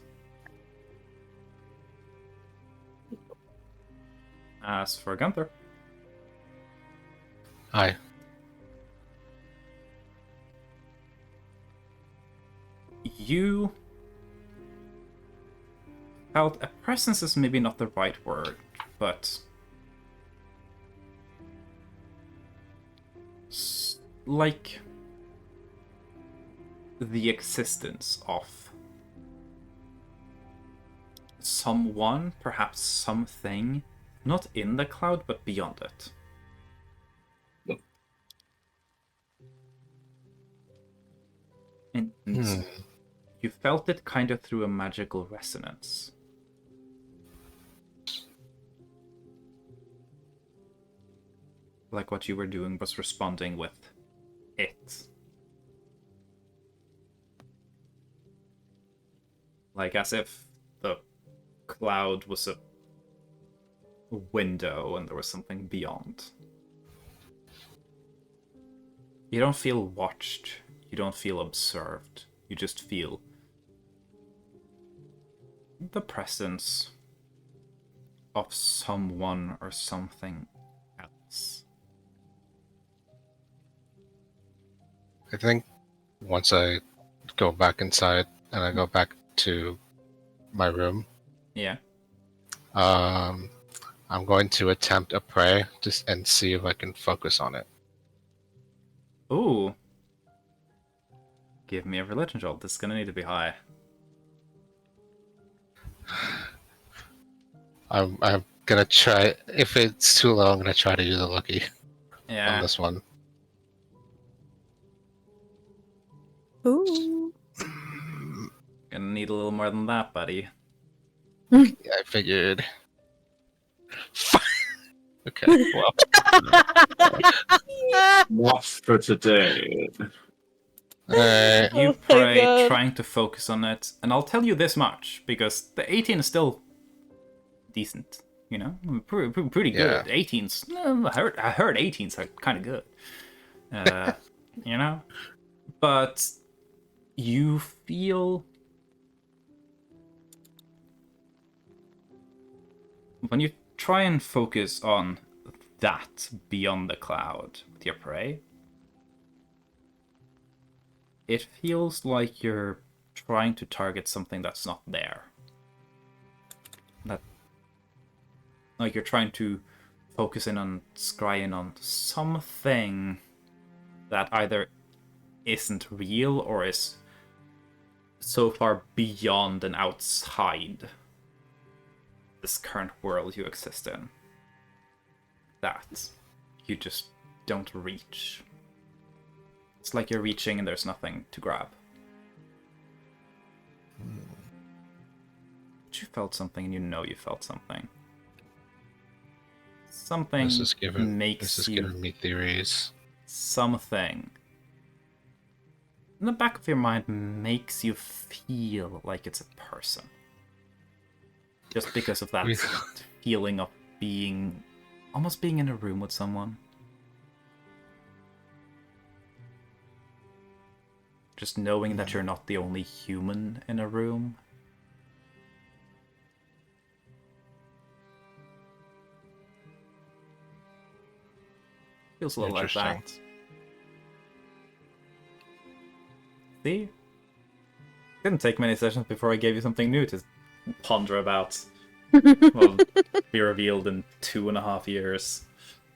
As for Gunther, Hi. you felt a presence is maybe not the right word, but like the existence of someone, perhaps something, not in the cloud, but beyond it. And you felt it kind of through a magical resonance. Like what you were doing was responding with it. Like as if the cloud was a window and there was something beyond. You don't feel watched. You don't feel observed. You just feel the presence of someone or something else. else? I think once I go back inside and I go back to my room, Yeah. I'm going to attempt a pray just and see if I can focus on it. Ooh. Give me a religion roll. This is gonna need to be high. I'm gonna try. If it's too low, I'm gonna try to do the lucky on Yeah. this one. Ooh. Gonna need a little more than that, buddy. Yeah, I figured. Okay, well. Not for today. Alright. You Oh my pray, God. trying to focus on it, and I'll tell you this much, because the 18 is still decent, you know? Pretty good. Yeah. 18's, I heard 18's are kind of good. You know? But you feel... When you try and focus on that beyond the cloud with your prey, it feels like you're trying to target something that's not there. Like you're trying to focus in on, scry in on something that either isn't real or is so far beyond and outside this current world you exist in that you just don't reach. It's like you're reaching and there's nothing to grab. But you felt something and you know you felt something. Something This is giving you me theories. something in the back of your mind makes you feel like it's a person. Just because of that feeling of being, almost being in a room with someone. Just knowing that you're not the only human in a room. Feels a little like that. See? Didn't take many sessions before I gave you something new to ponder about. Well, be revealed in 2.5 years.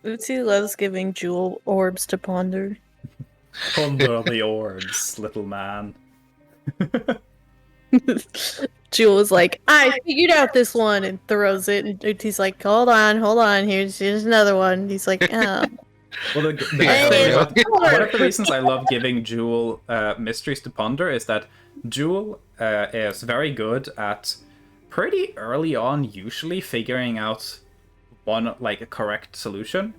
Uzi loves giving Jewel orbs to ponder. Ponder the orbs, little man. Jewel is like, I figured out this one, and throws it, and Uzi's like, hold on, here's another one. And he's like, oh. Well, one of the reasons I love giving Jewel mysteries to ponder is that Jewel is very good at pretty early on usually figuring out one, like, a correct solution.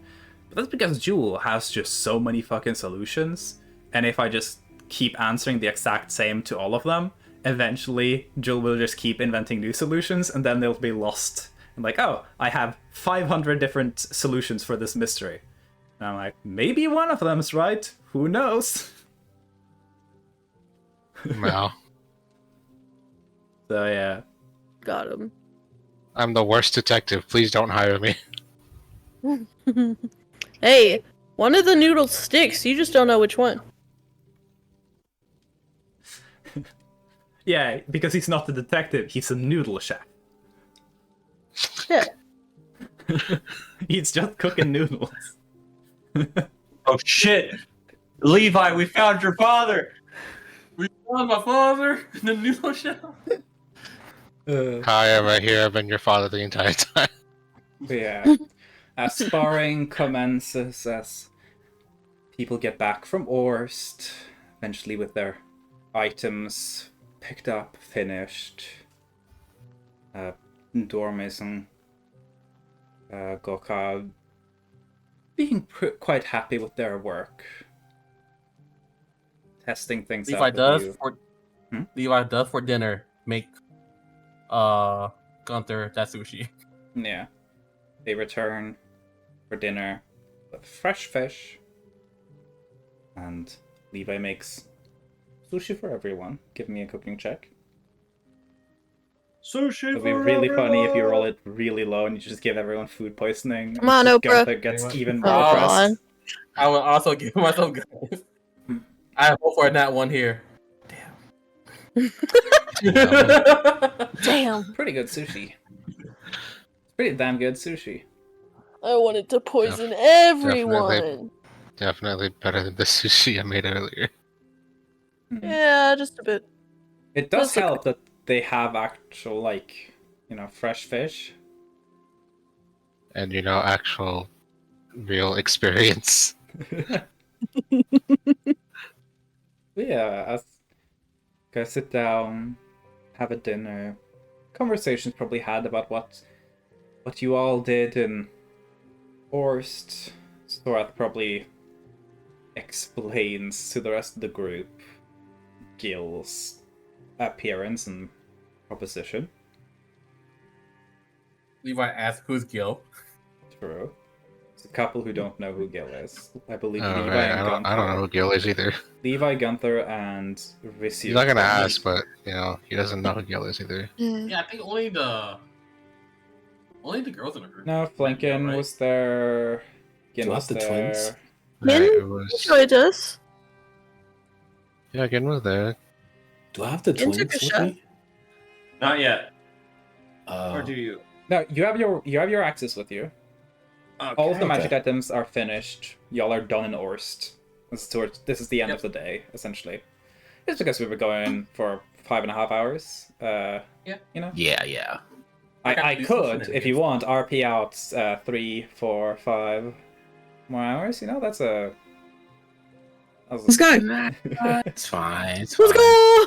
But that's because Jewel has just so many fucking solutions, and if I just keep answering the exact same to all of them, eventually Jewel will just keep inventing new solutions, and then they'll be lost. And like, oh, I have 500 different solutions for this mystery. And I'm like, maybe one of them's right. Who knows? Wow. So yeah. Got him. I'm the worst detective. Please don't hire me. Hey, one of the noodles sticks. You just don't know which one. Yeah, because he's not the detective. He's a noodle chef. Yeah. He's just cooking noodles. Oh shit! Levi, we found your father! We found my father in the noodle shell. Hi, I'm right here. I've been your father the entire time. Yeah. As sparring commences, as people get back from Orst, eventually with their items picked up, finished. Dormis and Goka being quite happy with their work. Testing things Levi out does with for you. Levi does for dinner make Gunther that sushi. Yeah. They return for dinner with fresh fish. And Levi makes sushi for everyone. Give me a cooking check. Sushi. It'd be really funny if you roll it really low and you just give everyone food poisoning. Come on, and Oprah. Gunther gets even Oh, more come depressed. I will also give myself guys. I hope for that one here. Damn. Pretty good sushi. Pretty damn good sushi. I wanted to poison Definitely. everyone. Definitely better than the sushi I made earlier. Yeah, just a bit. It does That's okay. help that they have actual, like, fresh fish. And actual real experience. Yeah, as guys sit down, have a dinner. Conversations probably had about what you all did in Orst. Sorath probably explains to the rest of the group Gil's appearance and proposition. Levi asks, "Who's Gil?" True. There's a couple who don't know who Gil is. I believe Oh, Levi right. and Gunther. I don't know who Gil is either. Levi, Gunther, and Rissiu. He's not gonna ask, but he doesn't know who Gil is either. Yeah, I think only the girls in the group. No, Flankin right? was there. Gin Do I was have the there. twins? Right, Min it was. enjoyed us. Yeah, Gin was there. Do I have the Gin took twins a with shot. me? Not yet. Or do you? No, you have your axes with you. Okay. All of the magic Okay. items are finished. Y'all are done in Orst. This is the end of the day, essentially. It's because we were going for 5.5 hours. Yeah. Yeah. I do some could, if you shenanigans. want, RP out 3, 4, 5 more hours. That's a. Let's go. It's fine. It's Let's fine. go!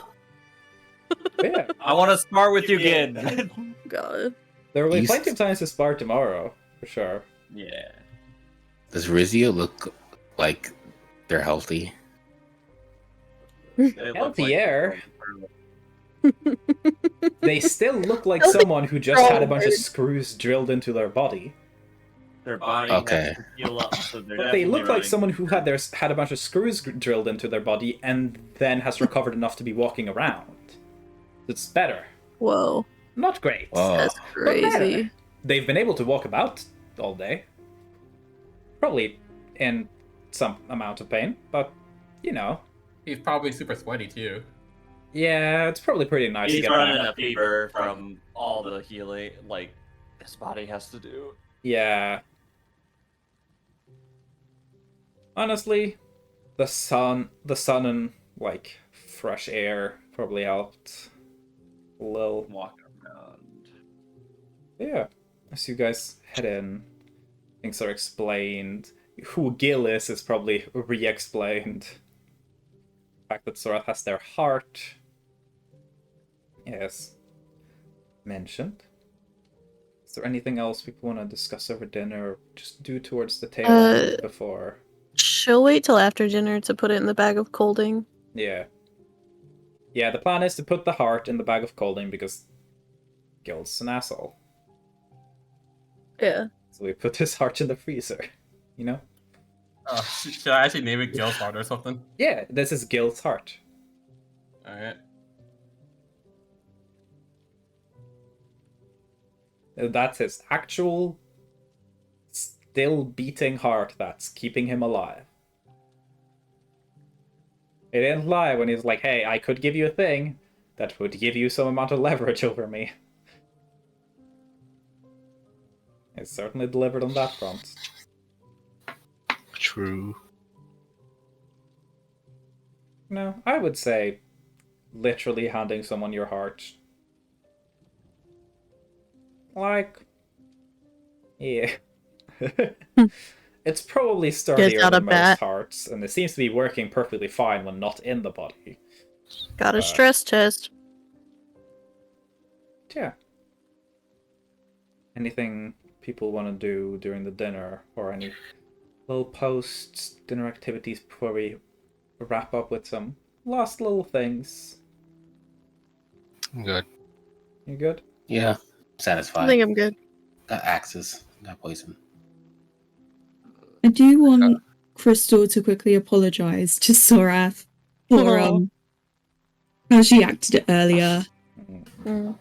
Yeah, I want to spar with you again. God. there will be East. plenty of times to spar tomorrow, for sure. Yeah. Does Rizio look like they're healthy? They look Healthier. like- They still look like Healthy someone who just had a bunch of bird. screws drilled into their body. Their body Okay. has to heal up, so they're But they look definitely like someone who had a bunch of screws drilled into their body and then has recovered enough to be walking around. It's better. Whoa. Not great. Oh, That's crazy. They've been able to walk about all day. Probably in some amount of pain, but He's probably super sweaty too. yeah, it's probably pretty nice to He's get running back. a fever from all the healing, like his body has to do. Yeah. Honestly, the sun and like fresh air probably helped a little. Walk around. Yeah. As you guys head in, things are explained. Who Gil is probably re-explained. The fact that Sorath has their heart. Yes. Mentioned. Is there anything else people want to discuss over dinner or just do towards the tail end before? She'll wait till after dinner to put it in the bag of colding. Yeah. Yeah, the plan is to put the heart in the bag of colding because Gil's an asshole. Yeah. So we put his heart in the freezer. Should I actually name it Gil's heart or something? Yeah, this is Gil's heart. Alright. That's his actual, still beating heart that's keeping him alive. He didn't lie when he's like, hey, I could give you a thing that would give you some amount of leverage over me. He certainly delivered on that front. True. No, I would say literally handing someone your heart. Like, yeah. It's probably sturdier out a than most bat. hearts, and it seems to be working perfectly fine when not in the body. Got a stress test. Yeah. Anything people want to do during the dinner, or any little post-dinner activities before we wrap up with some last little things? I'm good. You good? yeah. I Satisfied. think I'm good. Got axes. Got poison. I do want Crystal to quickly apologize to Sorath for Aw. how she acted earlier. Mm.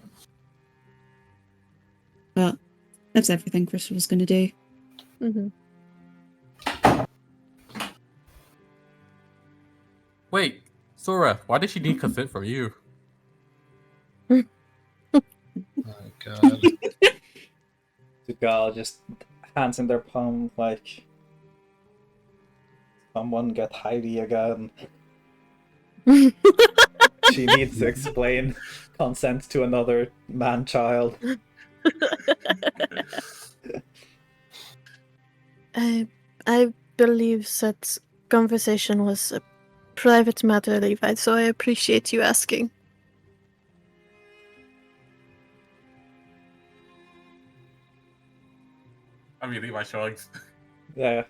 That's everything Crystal was going to do. Mm-hmm. Wait, Sora, why did she need consent from you? Oh god. Dugal just hands in their palm like someone get Heidi again. She needs to explain consent to another man-child. I believe that conversation was a private matter, Levi, so I appreciate you asking. I mean, Levi shrugs. Yeah.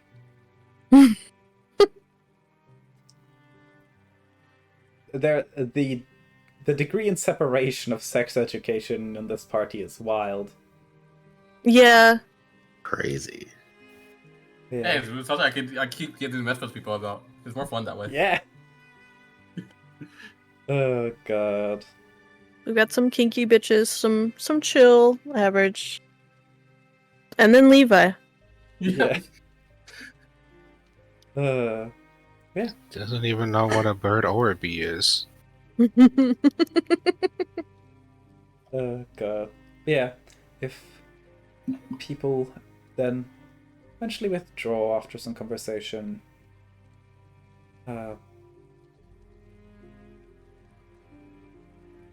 The degree in separation of sex education in this party is wild. Yeah. Crazy. Yeah. Hey, it's something I keep getting to mess with people about. It's more fun that way. Yeah. Oh god. We've got some kinky bitches, some chill, average. And then Levi. Yeah. Yeah. Doesn't even know what a bird or a bee is. Oh god. Yeah. If people then eventually withdraw after some conversation,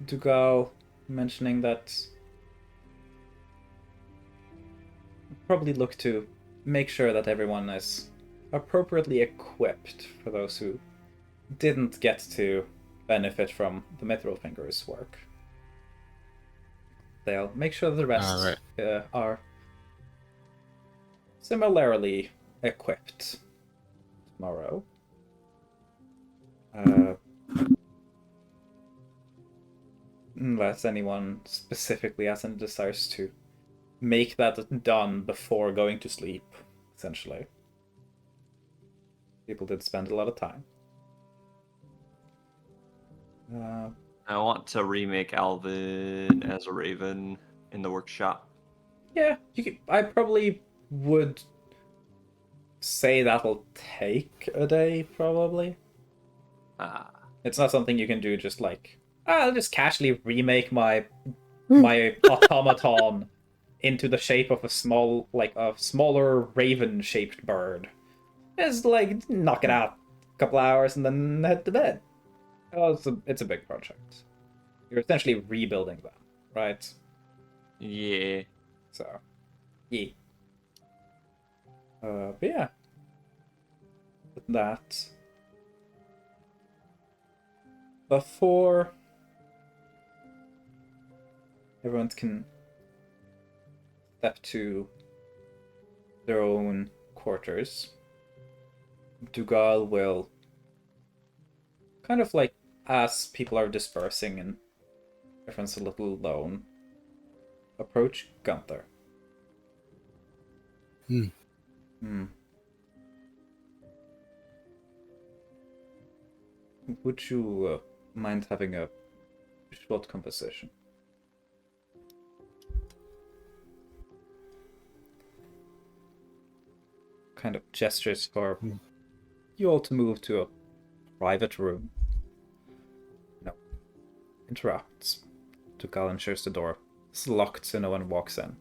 Dugal mentioning that probably look to make sure that everyone is appropriately equipped for those who didn't get to benefit from the Mithril Fingers work. They'll make sure the rest are similarly equipped tomorrow. Unless anyone specifically has any desires to make that done before going to sleep, essentially. People did spend a lot of time. I want to remake Alvin as a raven in the workshop. Yeah, I probably would say that'll take a day, probably. It's not something you can do just like, I'll just casually remake my automaton into the shape of a smaller raven-shaped bird. Just like knock it out a couple hours and then head to bed. Oh, it's a big project. You're essentially rebuilding them, right? Yeah. So, yeah. But yeah. With that, before everyone can step to their own quarters, Dugal will kind of like, as people are dispersing and everyone's a little alone, approach Gunther. Would you mind having a short conversation? Kind of gestures for you all to move to a private room. No. Interrupts. Dugal ensures the door is locked so no one walks in.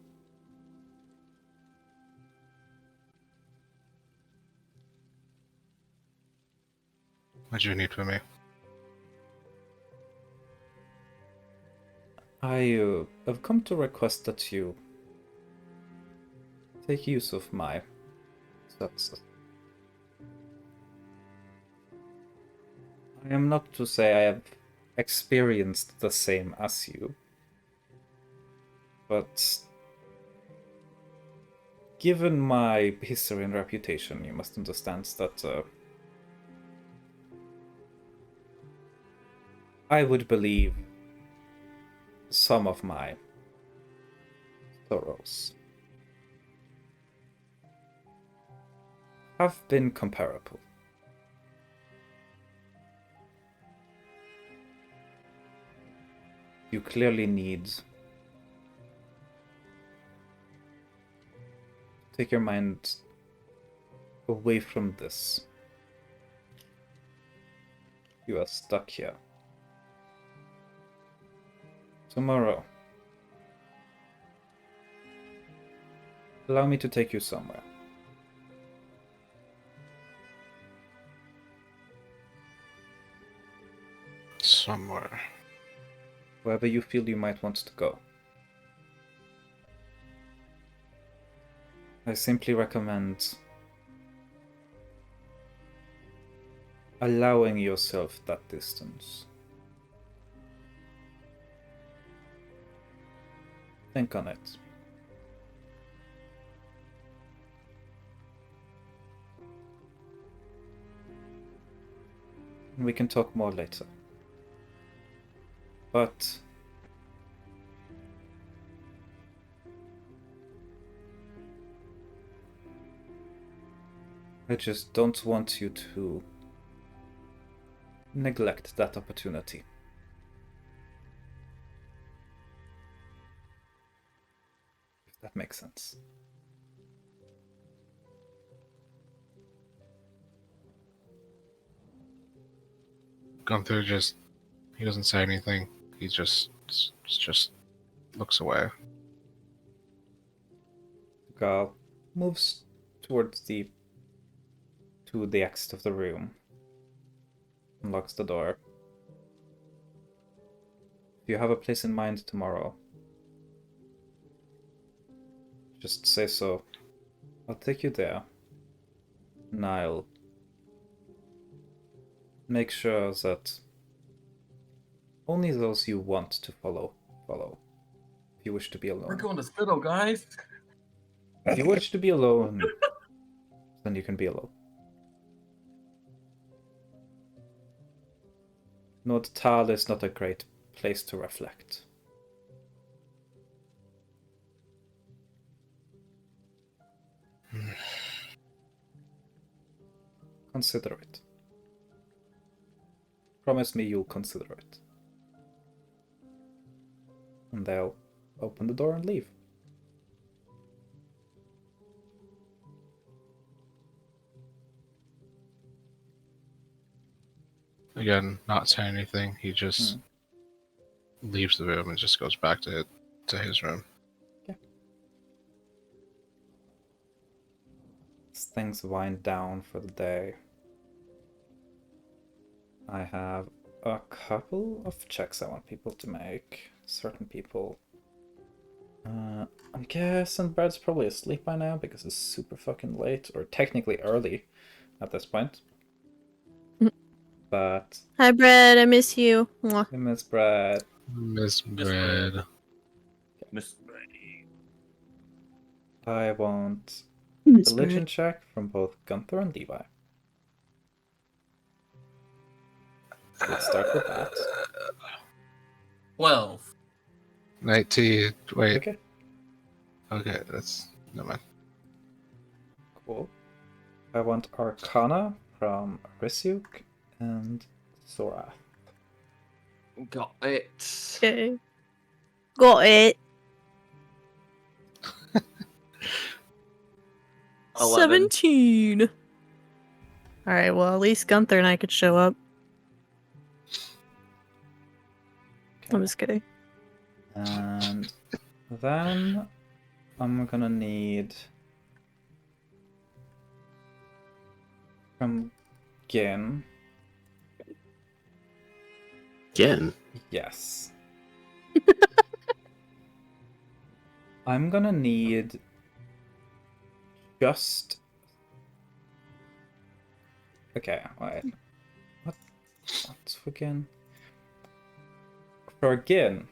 What do you need from me? I have come to request that you take use of my services. I am not to say I have experienced the same as you, but given my history and reputation, you must understand that I would believe some of my sorrows have been comparable. You clearly need take your mind away from this. You are stuck here. Tomorrow, allow me to take you somewhere. Somewhere. Wherever you feel you might want to go. I simply recommend allowing yourself that distance. Think on it. We can talk more later. But I just don't want you to neglect that opportunity. If that makes sense. Gunther he doesn't say anything. He just looks away. Gal moves towards to the exit of the room. And locks the door. If you have a place in mind tomorrow, just say so. I'll take you there. And I'll make sure that only those you want to follow. If you wish to be alone. We're going to Spittle, guys. If you wish to be alone, then you can be alone. Nordtal is not a great place to reflect. Consider it. Promise me you'll consider it. And they'll open the door and leave. Again, not saying anything. He just leaves the room and just goes back to his room. Yeah. As things wind down for the day, I have a couple of checks I want people to make. Certain people. I'm guessing Brad's probably asleep by now because it's super fucking late, or technically early at this point. But hi, Brad. I miss you. Mwah. I miss Brad. Miss Bread. Miss. I want It's religion check from both Gunther and Levi. Let's start with that. 12. 19. Wait. Okay, Okay, that's never mind. cool. I want Arcana from Risyuk and Sora. Got it. Okay. Got it. 11. 17. All right. Well, at least Gunther and I could show up. Okay. I'm just kidding. And then I'm gonna need from Gin. Again. Yes. I'm gonna need just. Okay, wait. What's for Gin? For Gin,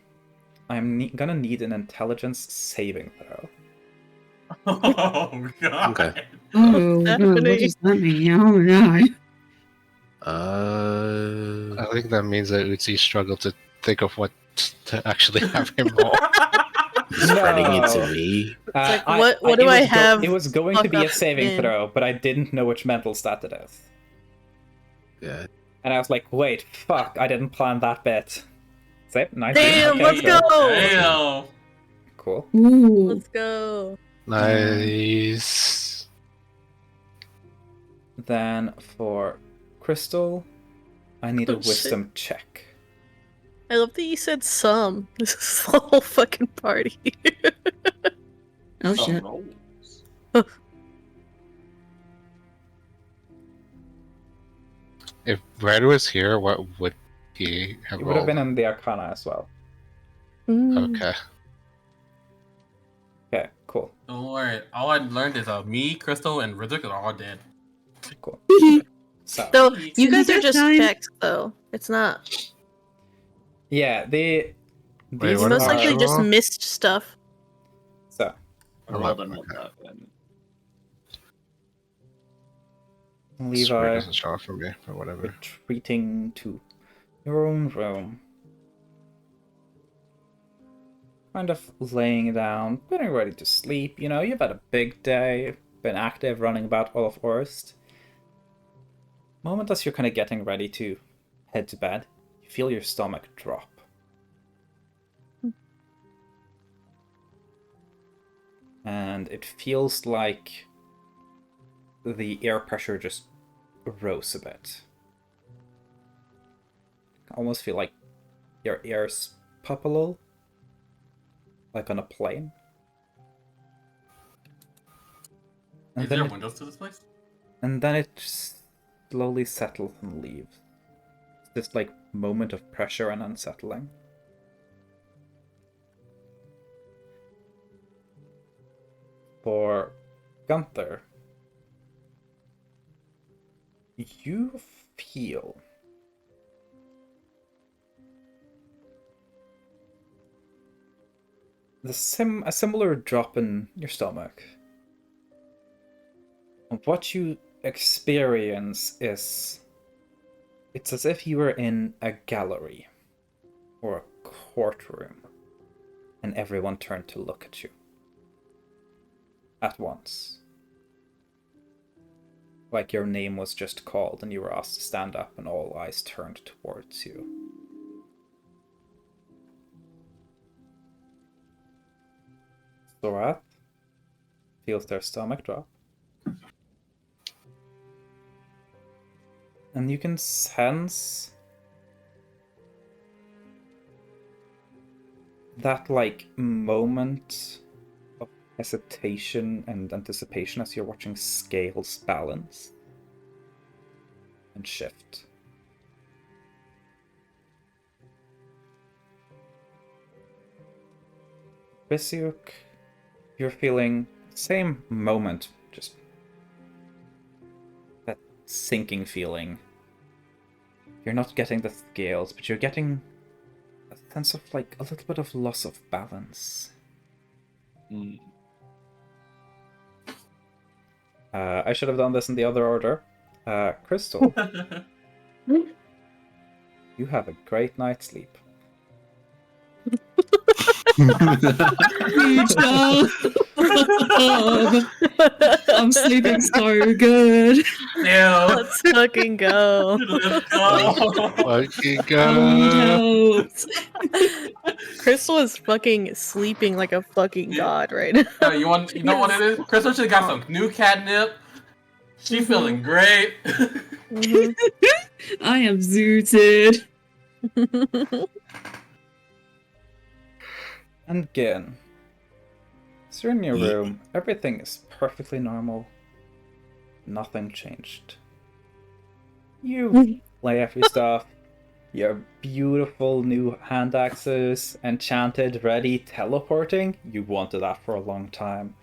I'm gonna need an intelligence saving throw. Oh, God. Okay. Oh, no, what does that mean? Oh, no. I think that means that Utsi struggled to think of what to actually have him roll. Spreading it No. to me. Like, what do I have It was going to fuck be a up saving in? throw, but I didn't know which mental stat it is. Yeah. And I was like, wait, fuck, I didn't plan that bit. Save 19. Damn, okay, let's cool. go. Damn. Cool. Ooh. Let's go. Nice. Then for Crystal, I need a Oh, shit. wisdom check. I love that you said some. This is the whole fucking party. Oh shit. If Red was here, what would he have It would have rolled? been in the Arcana as well. Okay. Okay, cool. Don't worry. All I learned is me, Crystal, and Riddick are all dead. Cool. So, So you guys are just Time. checks, though. It's not. yeah, Wait, these You what most about likely just actual? missed stuff. So, Well, then not that then. This word Levi, doesn't show up for me, but whatever. retreating to your own room. Kind of laying down, getting ready to sleep. You know, you've had a big day, been active, running about all of Orst. Moment as you're kind of getting ready to head to bed, you feel your stomach drop. And it feels like the air pressure just rose a bit. I almost feel like your ears pop a little. Like on a plane. And Is then there it, windows to this place? and then it slowly settles and leaves. This like moment of pressure and unsettling. For Gunther, you feel a similar drop in your stomach. And what you experience is it's as if you were in a gallery or a courtroom and everyone turned to look at you at once. Like your name was just called and you were asked to stand up and all eyes turned towards you. Zorath feels their stomach drop. And you can sense that like moment of hesitation and anticipation as you're watching scales balance and shift. Bisiuk, you're feeling same moment, just that sinking feeling. You're not getting the scales, but you're getting a sense of like a little bit of loss of balance. I should have done this in the other order. Crystal, you have a great night's sleep. Good job. I'm sleeping so good. Yeah. Let's fucking go. Let's go. Fucking I go. need help. Crystal is fucking sleeping like a fucking god right now. You know what it is? Crystal should got some new catnip. She feeling great. I am zooted. And again, so you're in your room, everything is perfectly normal. Nothing changed. You lay off your stuff, your beautiful new hand axes, enchanted, ready, teleporting. You wanted that for a long time.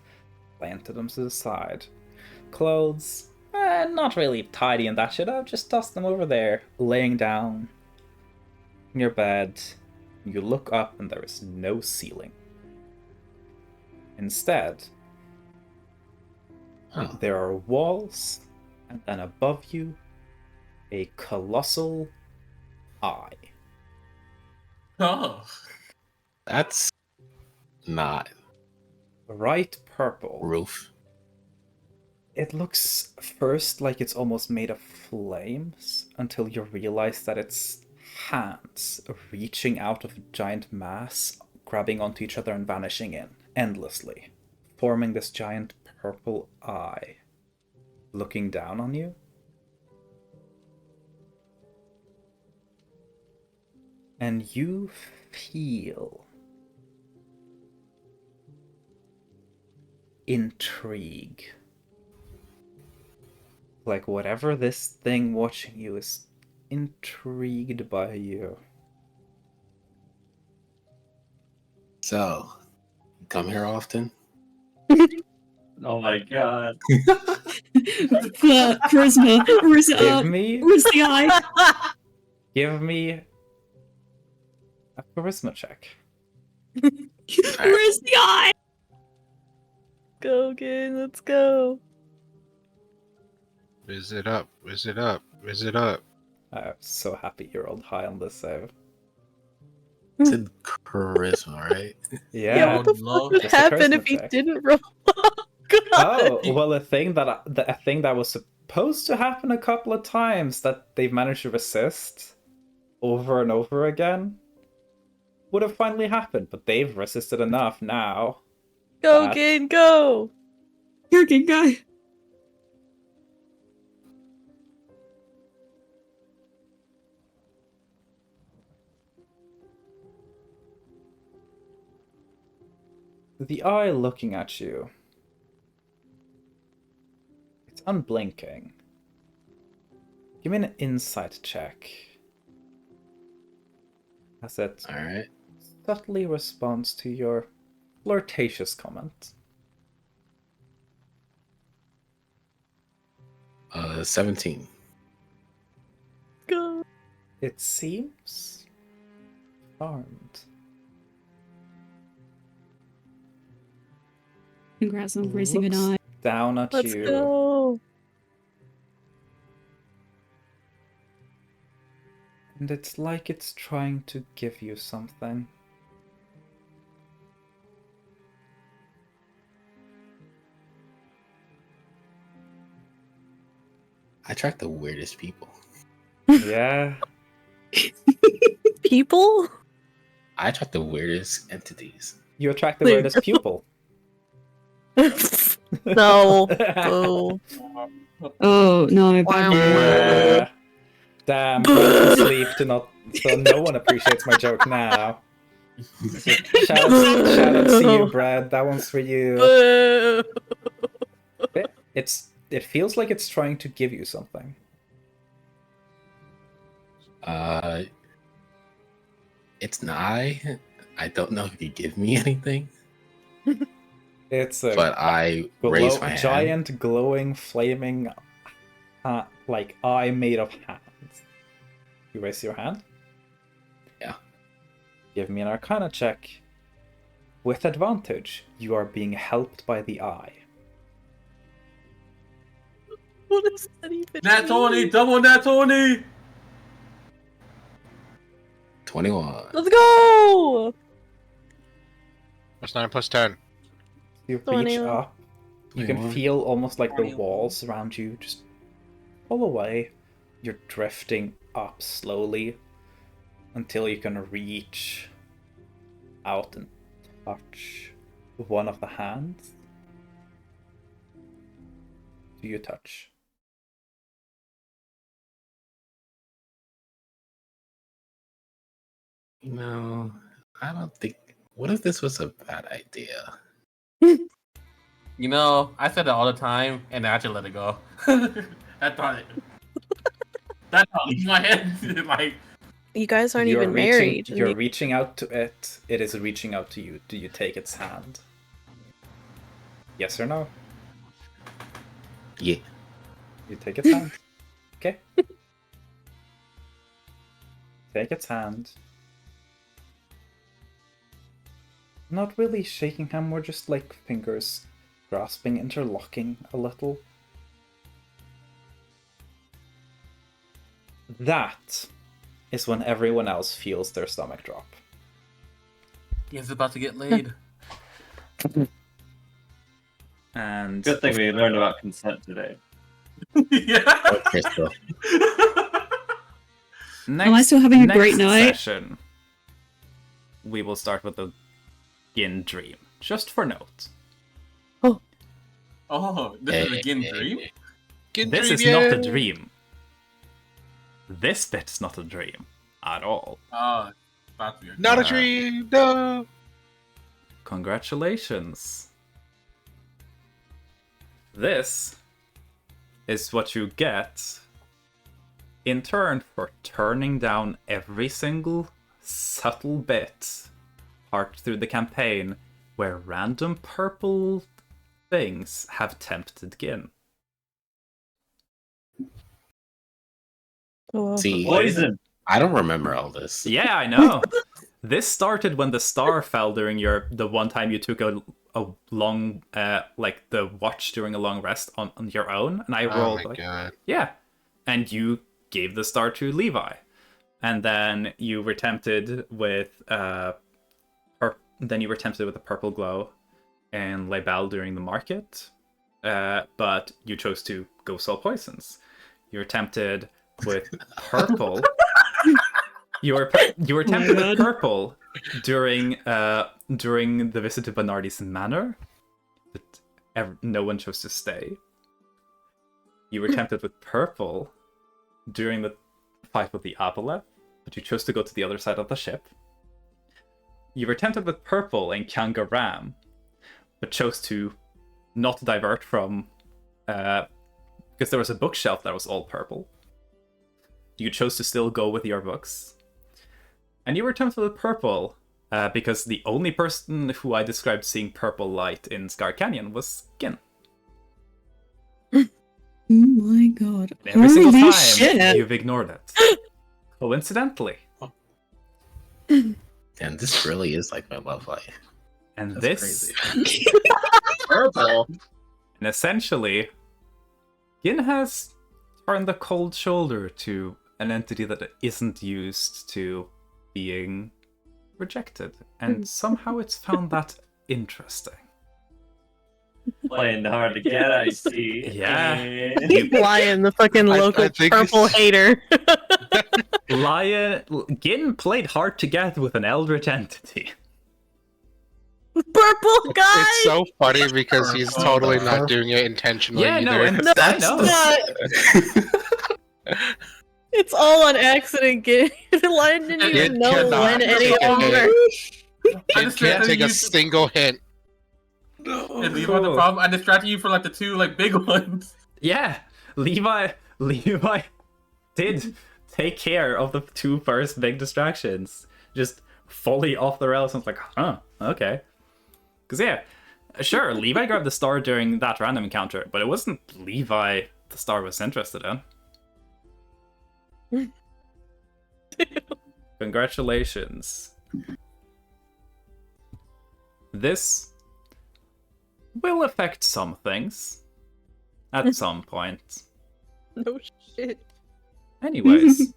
Planted them to the side. Clothes, not really tidy and that shit. I've just tossed them over there, laying down in your bed. You look up and there is no ceiling. Instead, there are walls, and then above you, a colossal eye. Oh. That's not Bright purple. roof. It looks first like it's almost made of flames until you realize that it's hands reaching out of a giant mass, grabbing onto each other and vanishing in endlessly, forming this giant purple eye looking down on you. And you feel intrigue. Like whatever this thing watching you is intrigued by you. So, you come here often? Oh my god. Charisma. Where's it Give up? me, Where's the eye? give me a charisma check. Where's the eye? Go, gang, let's go. Whiz it up, whiz it up, whiz it up. I'm so happy you rolled high on this save. It's in charisma, right? Yeah. What the fuck would Just a happen if charisma he check. didn't roll? God. Oh, well, a thing that was supposed to happen a couple of times that they've managed to resist over and over again would have finally happened, but they've resisted enough now. Go, that- gang, go. You're a good guy. The eye looking at you. It's unblinking. Give me an insight check. As it Alright. subtly responds to your flirtatious comment. 17. Go. It seems charmed. Congrats on raising an Looks eye. down at Let's you. go. And it's like it's trying to give you something. I attract the weirdest people. Yeah. People? I attract the weirdest entities. You attract the Wait. weirdest pupil. No. Boo. Oh no, bad Wow. Yeah. Damn, going to sleep to not so no one appreciates my joke now. Shout out to you, Brad. That one's for you. Boo. It feels like it's trying to give you something. It's an eye. I don't know if you give me anything, It's a but I raise my hand. giant, glowing, flaming, like eye made of hands. You raise your hand? Yeah. Give me an Arcana check. With advantage, you are being helped by the eye. What does that even Nat 20, mean? double Nat 20. 21. Let's go. What's 9 plus 10? You reach 21. up. You can 21. feel almost like the walls around you just pull away. You're drifting up slowly until you can reach out and touch one of the hands. Do you touch? No, I don't think. What if this was a bad idea? You know, I said it all the time, and I actually let it go. That thought in my head, like, You guys aren't You're even reaching, married. You're reaching out to it. It is reaching out to you. Do you take its hand? Yes or no? Yeah. You take its hand. Okay. Take its hand. Not really shaking hand, more just like fingers grasping, interlocking a little. That is when everyone else feels their stomach drop. he's about to get laid. And Good thing we learned about consent today. Yeah. Oh, Crystal. next, Am I still having a great next night? session, we will start with the Gin Dream, just for note. Oh, this is a Gin dream? This is not a dream. This bit's not a dream at all. That's weird. Not a dream, no! Congratulations. This is what you get in turn for turning down every single subtle bit part through the campaign where random purple things have tempted Gin. See, Poison. I don't remember all this. Yeah, I know. This started when the star fell during the one time you took a long the watch during a long rest on your own, and I rolled. Oh my god. Yeah, and you gave the star to Levi, and then you were tempted with a purple glow and Labelle during the market, but you chose to go sell poisons. You were tempted with purple. You were tempted with purple during the visit to Bernardi's manor, but no one chose to stay. You were tempted with purple during the fight with the Aboleth, but you chose to go to the other side of the ship. You were tempted with purple in Kyanga Ram, but chose to not divert from because there was a bookshelf that was all purple. You chose to still go with your books. And you were tempted with purple because the only person who I described seeing purple light in Scar Canyon was Gin. Oh my god. Every single Holy time shit. you've ignored it. Coincidentally. And this really is like my love life. And That's this... crazy. Purple. And essentially, Gin has turned the cold shoulder to an entity that isn't used to being rejected, and somehow it's found that interesting. Playing hard to get, I see. Yeah. Lion, the fucking local I think purple it's- hater. Gin played hard to get with an eldritch entity. Purple guy. It's so funny because he's totally not doing it intentionally Yeah, no, either. and I know. It's all on accident. Lion didn't even know cannot when any take a of them hit. were. He can't take a single hint. And Levi, the problem, I distracted you for like the two big ones. Yeah, Levi did take care of the two first big distractions. Just fully off the rails. I was like, huh, okay. Because yeah, sure, Levi grabbed the star during that random encounter, but it wasn't Levi the star was interested in. Congratulations. This will affect some things at some point. No shit. Anyways,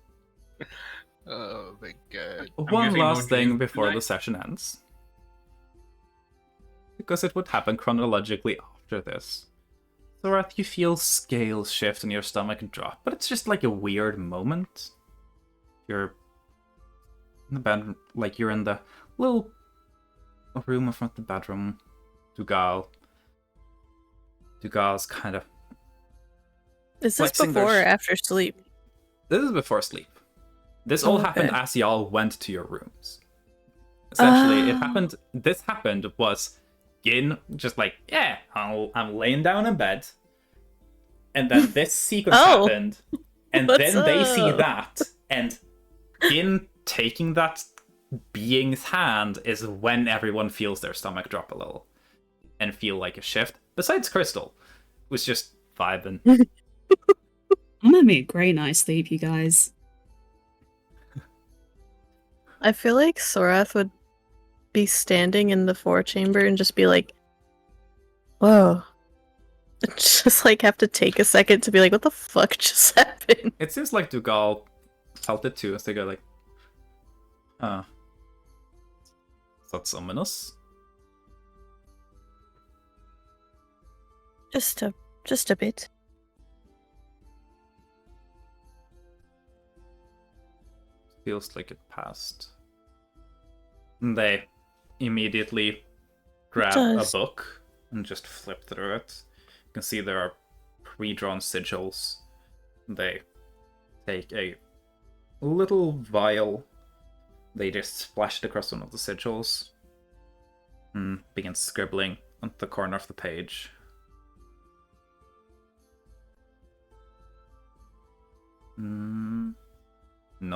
Oh my god. one guessing last no thing dream before the tonight? session ends. Because it would happen chronologically after this. Thorath, you feel scales shift in your stomach and drop, but it's just like a weird moment. You're in the bed, like you're in the little room in front of the bedroom. Dugal's kind of... Is this flexing their before or after sleep? This is before sleep. This all Okay. happened as y'all went to your rooms. Essentially, this happened was Gin just like, yeah, I'm laying down in bed. And then this sequence Oh. happened. And What's then they see up? that. And Gin taking that being's hand is when everyone feels their stomach drop a little. And feel like a shift. Besides Crystal, who's just vibing. I'm gonna be a great night's sleep, you guys. I feel like Sorath would be standing in the forechamber and just be like, whoa. Just have to take a second to be like, what the fuck just happened? It seems like Dugal felt it too, as they go like, huh. Is that ominous? Just a bit. Feels like it passed. And they immediately grab a does. book and just flip through it. You can see there are pre-drawn sigils. They take a little vial. They just splash it across one of the sigils. And begin scribbling on the corner of the page. No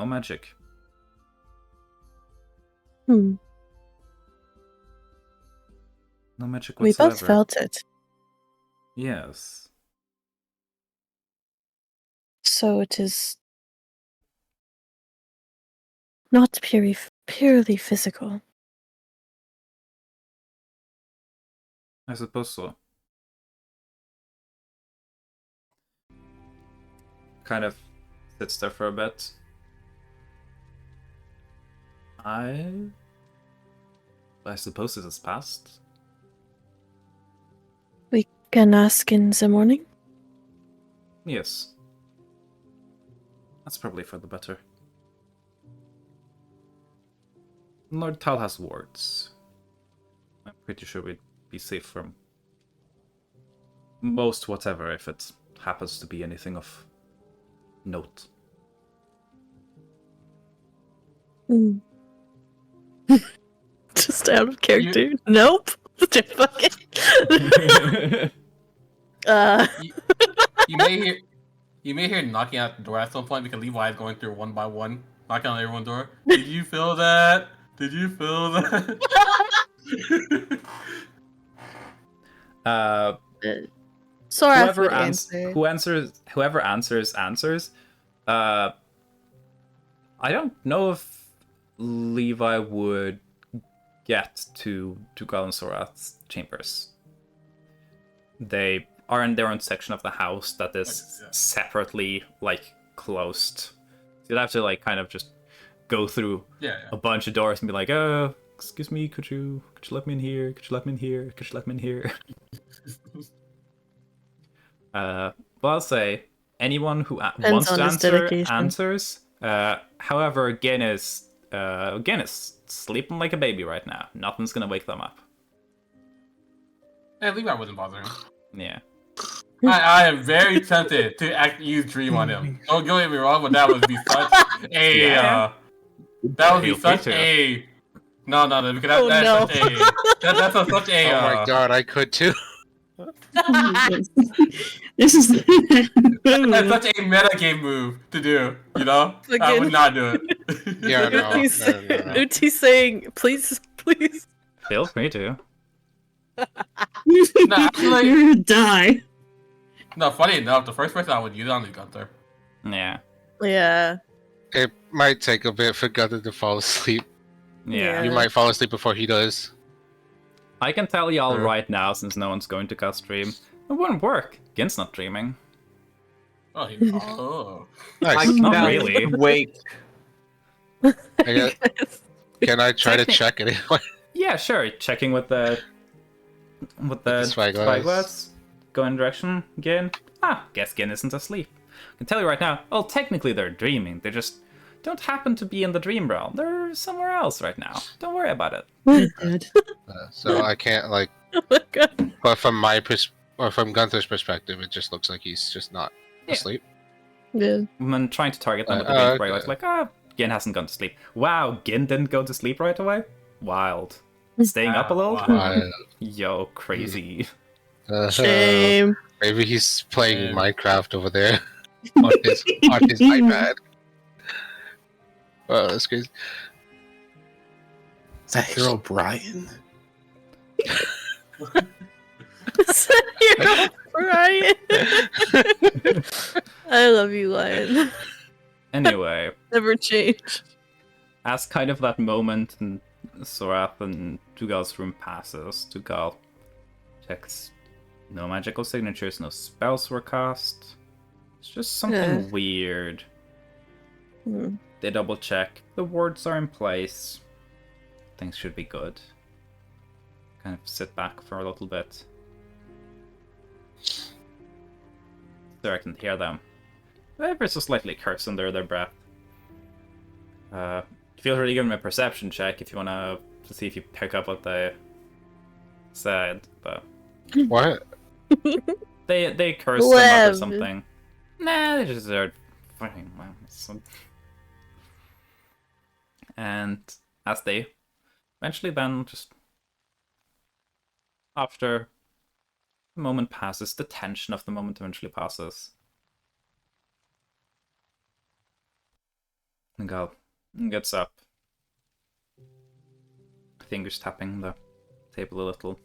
magic. Hmm. No magic We whatsoever. both felt it. Yes. So it is not purely physical. I suppose so. Kind of sits there for a bit. I suppose this is past. We can ask in the morning. Yes. That's probably for the better. Lord Tal has wards. I'm pretty sure we'd be safe from most whatever if it happens to be anything of note. Hmm. Just out of character. Nope. Just fucking. You may hear knocking at the door at some point because Levi is going through one by one, knocking on everyone's door. Did you feel that? Did you feel that? Sorath would whoever answers. I don't know if Levi would get to Dugal and Sorath's chambers. They are in their own section of the house that is separately, like, closed. So you'd have to, like, kind of just go through a bunch of doors and be like, oh, excuse me, could you let me in here? Could you let me in here? Could you let me in here? But I'll say, anyone who wants to answer, answers. However, Gin is sleeping like a baby right now. Nothing's gonna wake them up. Yeah, Levi wasn't bothering. Yeah. I am very tempted to use Dream on him. Don't get me wrong, but that would be such a that would be such a no, because that's such a oh my god, I could too. This is that's such a meta game move to do, you know? I would not do it. Yeah, no. Uti saying, please. Feel free to. No, actually, you're gonna die. No, funny enough, the first person I would use on is Gunther. Yeah. Yeah. It might take a bit for Gunther to fall asleep. Yeah. You might fall asleep before he does. I can tell y'all right now, since no one's going to cast dream, it wouldn't work. Gin's not dreaming. Oh, Nice. Not really. Wait. Can I try to check it anyway? Yeah, sure. Checking with the spyglass. Go in direction, Gin. Guess Gin isn't asleep. I can tell you right now, technically they're dreaming. They just don't happen to be in the dream realm. They're somewhere else right now. Don't worry about it. So I can't, like... Oh my god. But from from Gunther's perspective, it just looks like he's just not asleep. Yeah. I'm trying to target them with the big spyglass, like, Gin hasn't gone to sleep. Wow, Gin didn't go to sleep right away? Wild. Staying up a little? Yo, crazy. Shame. Maybe he's playing Minecraft over there on his iPad. Wow, that's crazy. Is that Hero Brian? Is that Hero Brian? I love you, Lion. Anyway. Never change. As kind of that moment in Sorath and Tugal's room passes, Tugal checks no magical signatures, no spells were cast. It's just something weird. They double check. The wards are in place. Things should be good. Kind of sit back for a little bit. So I can hear them. Ever so slightly curse under their breath. Feel free to give them a perception check if you want to see if you pick up what they said. But what? They cursed him out or Lev. something. Nah, they just are fucking and as they eventually then just after the moment passes, the tension of the moment eventually passes. And Gal gets up, fingers tapping the table a little.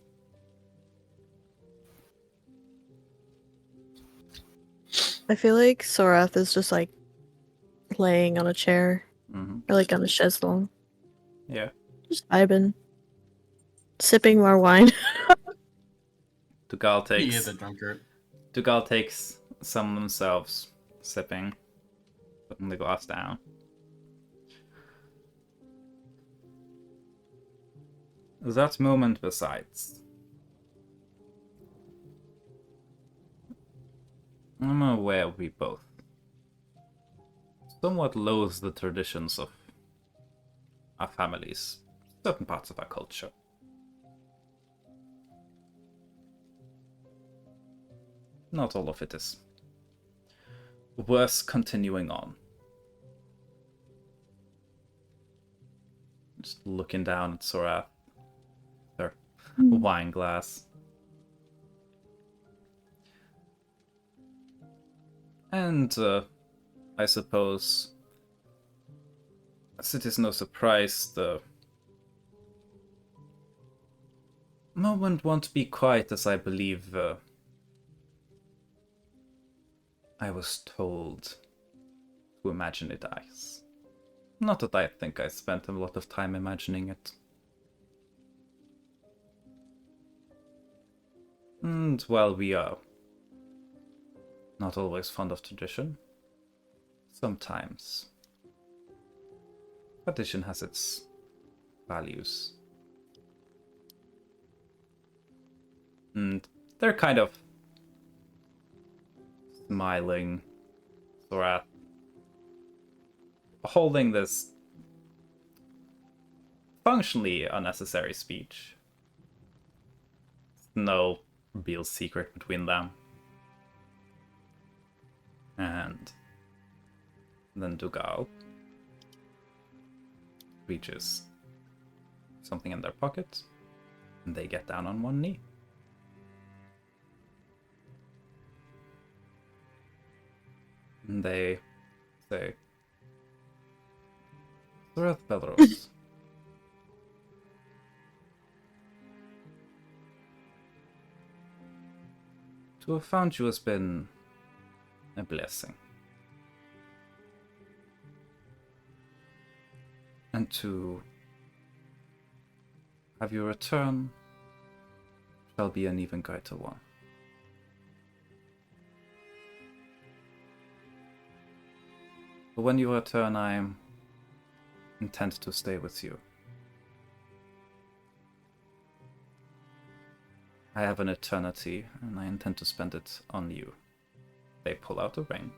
I feel like Sorath is just like laying on a chair or like on a chaiselong. Yeah. Just vibing. Sipping more wine. Dugal He takes is a drunkard. Dugal takes some themselves, sipping, putting the glass down. That moment besides. I'm aware we both somewhat loathe the traditions of our families, certain parts of our culture. Not all of it is worth continuing on. Just looking down at Sora, their wine glass. And I suppose, as it is no surprise, the moment won't be quite as I believe I was told to imagine it as. Not that I think I spent a lot of time imagining it. And while we are not always fond of tradition, sometimes tradition has its values. And they're kind of smiling, Sora, holding this functionally unnecessary speech. No real secret between them. And then Dugal reaches something in their pocket, and they get down on one knee. And they say, Surath Belros, to have found you has been a blessing. And to have you return shall be an even greater one. But when you return, I intend to stay with you. I have an eternity, and I intend to spend it on you. They pull out a ring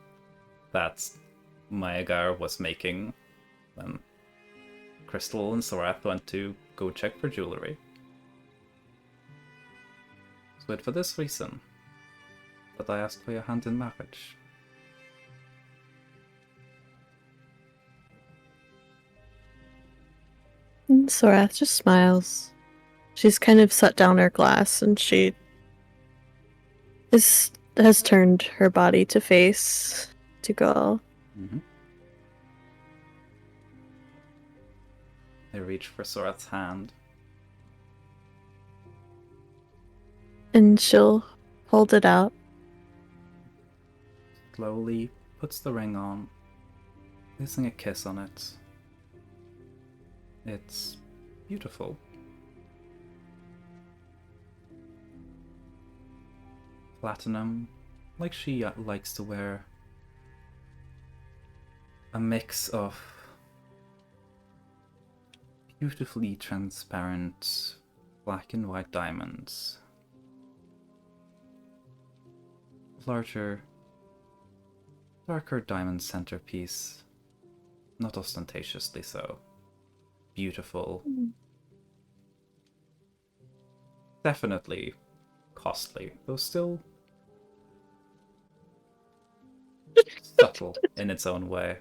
that Maegar was making when Crystal and Sorath went to go check for jewelry. So it's for this reason that I asked for your hand in marriage. And Sorath just smiles. She's kind of set down her glass and she has turned her body to face Dugal. Mm-hmm. They reach for Sorath's hand. And she'll hold it out. Slowly puts the ring on, placing a kiss on it. It's beautiful. Platinum, like she likes to wear. A mix of beautifully transparent black and white diamonds. Larger, darker diamond centerpiece. Not ostentatiously so. Beautiful. Definitely costly, though still subtle in its own way.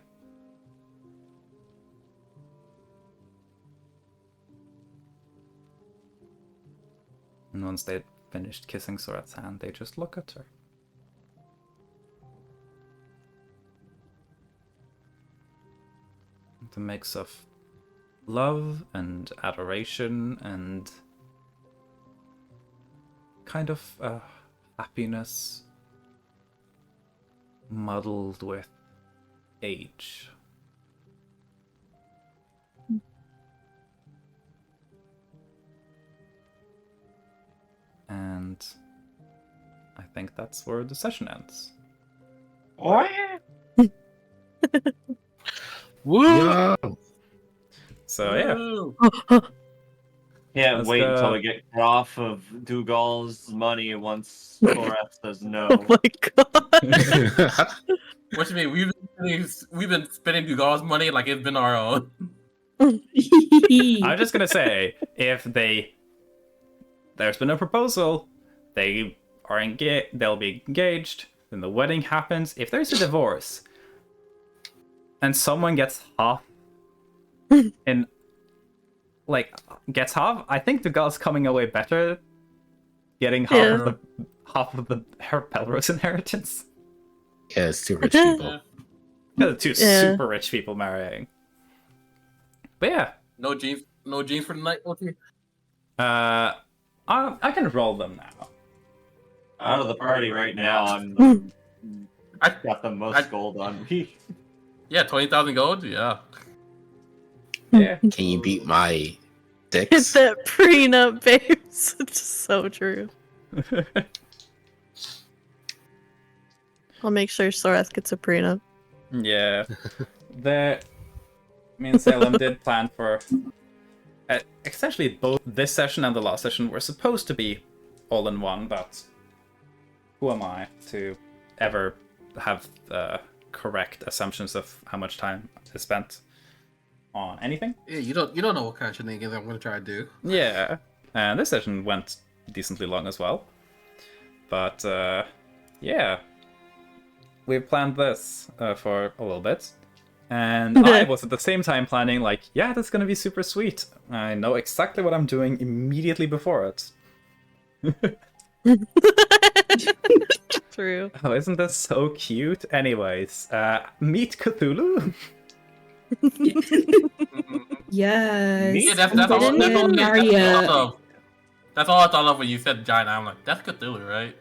And once they'd finished kissing Sorath's hand, they just look at her. It's a mix of love and adoration and kind of happiness muddled with age. And I think that's where the session ends. Oh, Woo! Yeah. So yeah, Can't Let's wait go. until we get cut off of Dougal's money once Thorath says no. Oh my god. What you mean? We've been spending Dugal's money like it's been our own. I'm just gonna say, if there's been a proposal, they'll be engaged, then the wedding happens. If there's a divorce, and someone gets half, I think the girl's coming away better, getting half of her Pelrose inheritance. Yeah, it's too rich people. The two super rich people marrying. But yeah. No jeans for the night. Okay. I can roll them now. Out of the party right now, I got the most gold on me. Yeah, 20,000 gold. Yeah. Yeah. Can you beat my It's dicks? that prenup, babes. It's so true. I'll make sure Sorath gets a prenup. Yeah. Me and Salem did plan for essentially both this session and the last session were supposed to be all in one, but who am I to ever have correct assumptions of how much time is spent on anything? Yeah, you don't know what kind of shenanigans I'm gonna try to do. Yeah. And this session went decently long as well. But yeah. We've planned this for a little bit. And I was at the same time planning, like, yeah, that's gonna be super sweet. I know exactly what I'm doing immediately before it. True. Oh, isn't this so cute? Anyways, meet Cthulhu. Yes. Yeah, that's all I thought of when you said giant. I'm like, that's Cthulhu, right?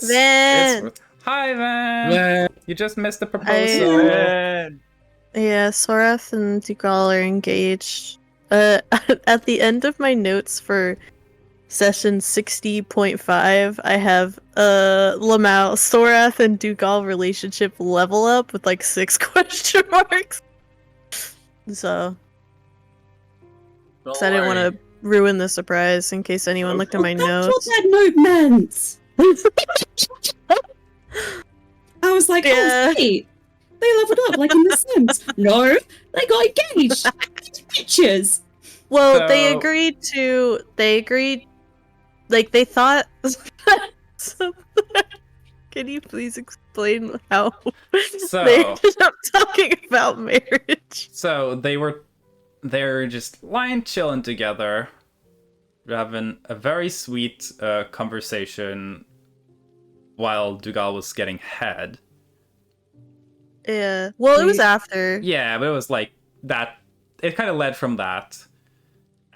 Van! Hi, Van! Van! You just missed the proposal. Yeah, Sorath and Dugal are engaged. At the end of my notes for session 60.5, I have Lamau, Sorath and Dugal relationship level up with like 6 question marks. So I didn't want to ruin the surprise in case anyone looked at my That's notes. what that note meant. I was like, oh, sweet. They leveled up like in The Sims. No, they got engaged. Pictures. Well, So- they agreed, like, they thought... Can you please explain how So- they ended up talking about marriage? So they're just lying chilling together, having a very sweet conversation while Dugal was getting head. Yeah. Well, it was after. Yeah, but it was like that. It kind of led from that.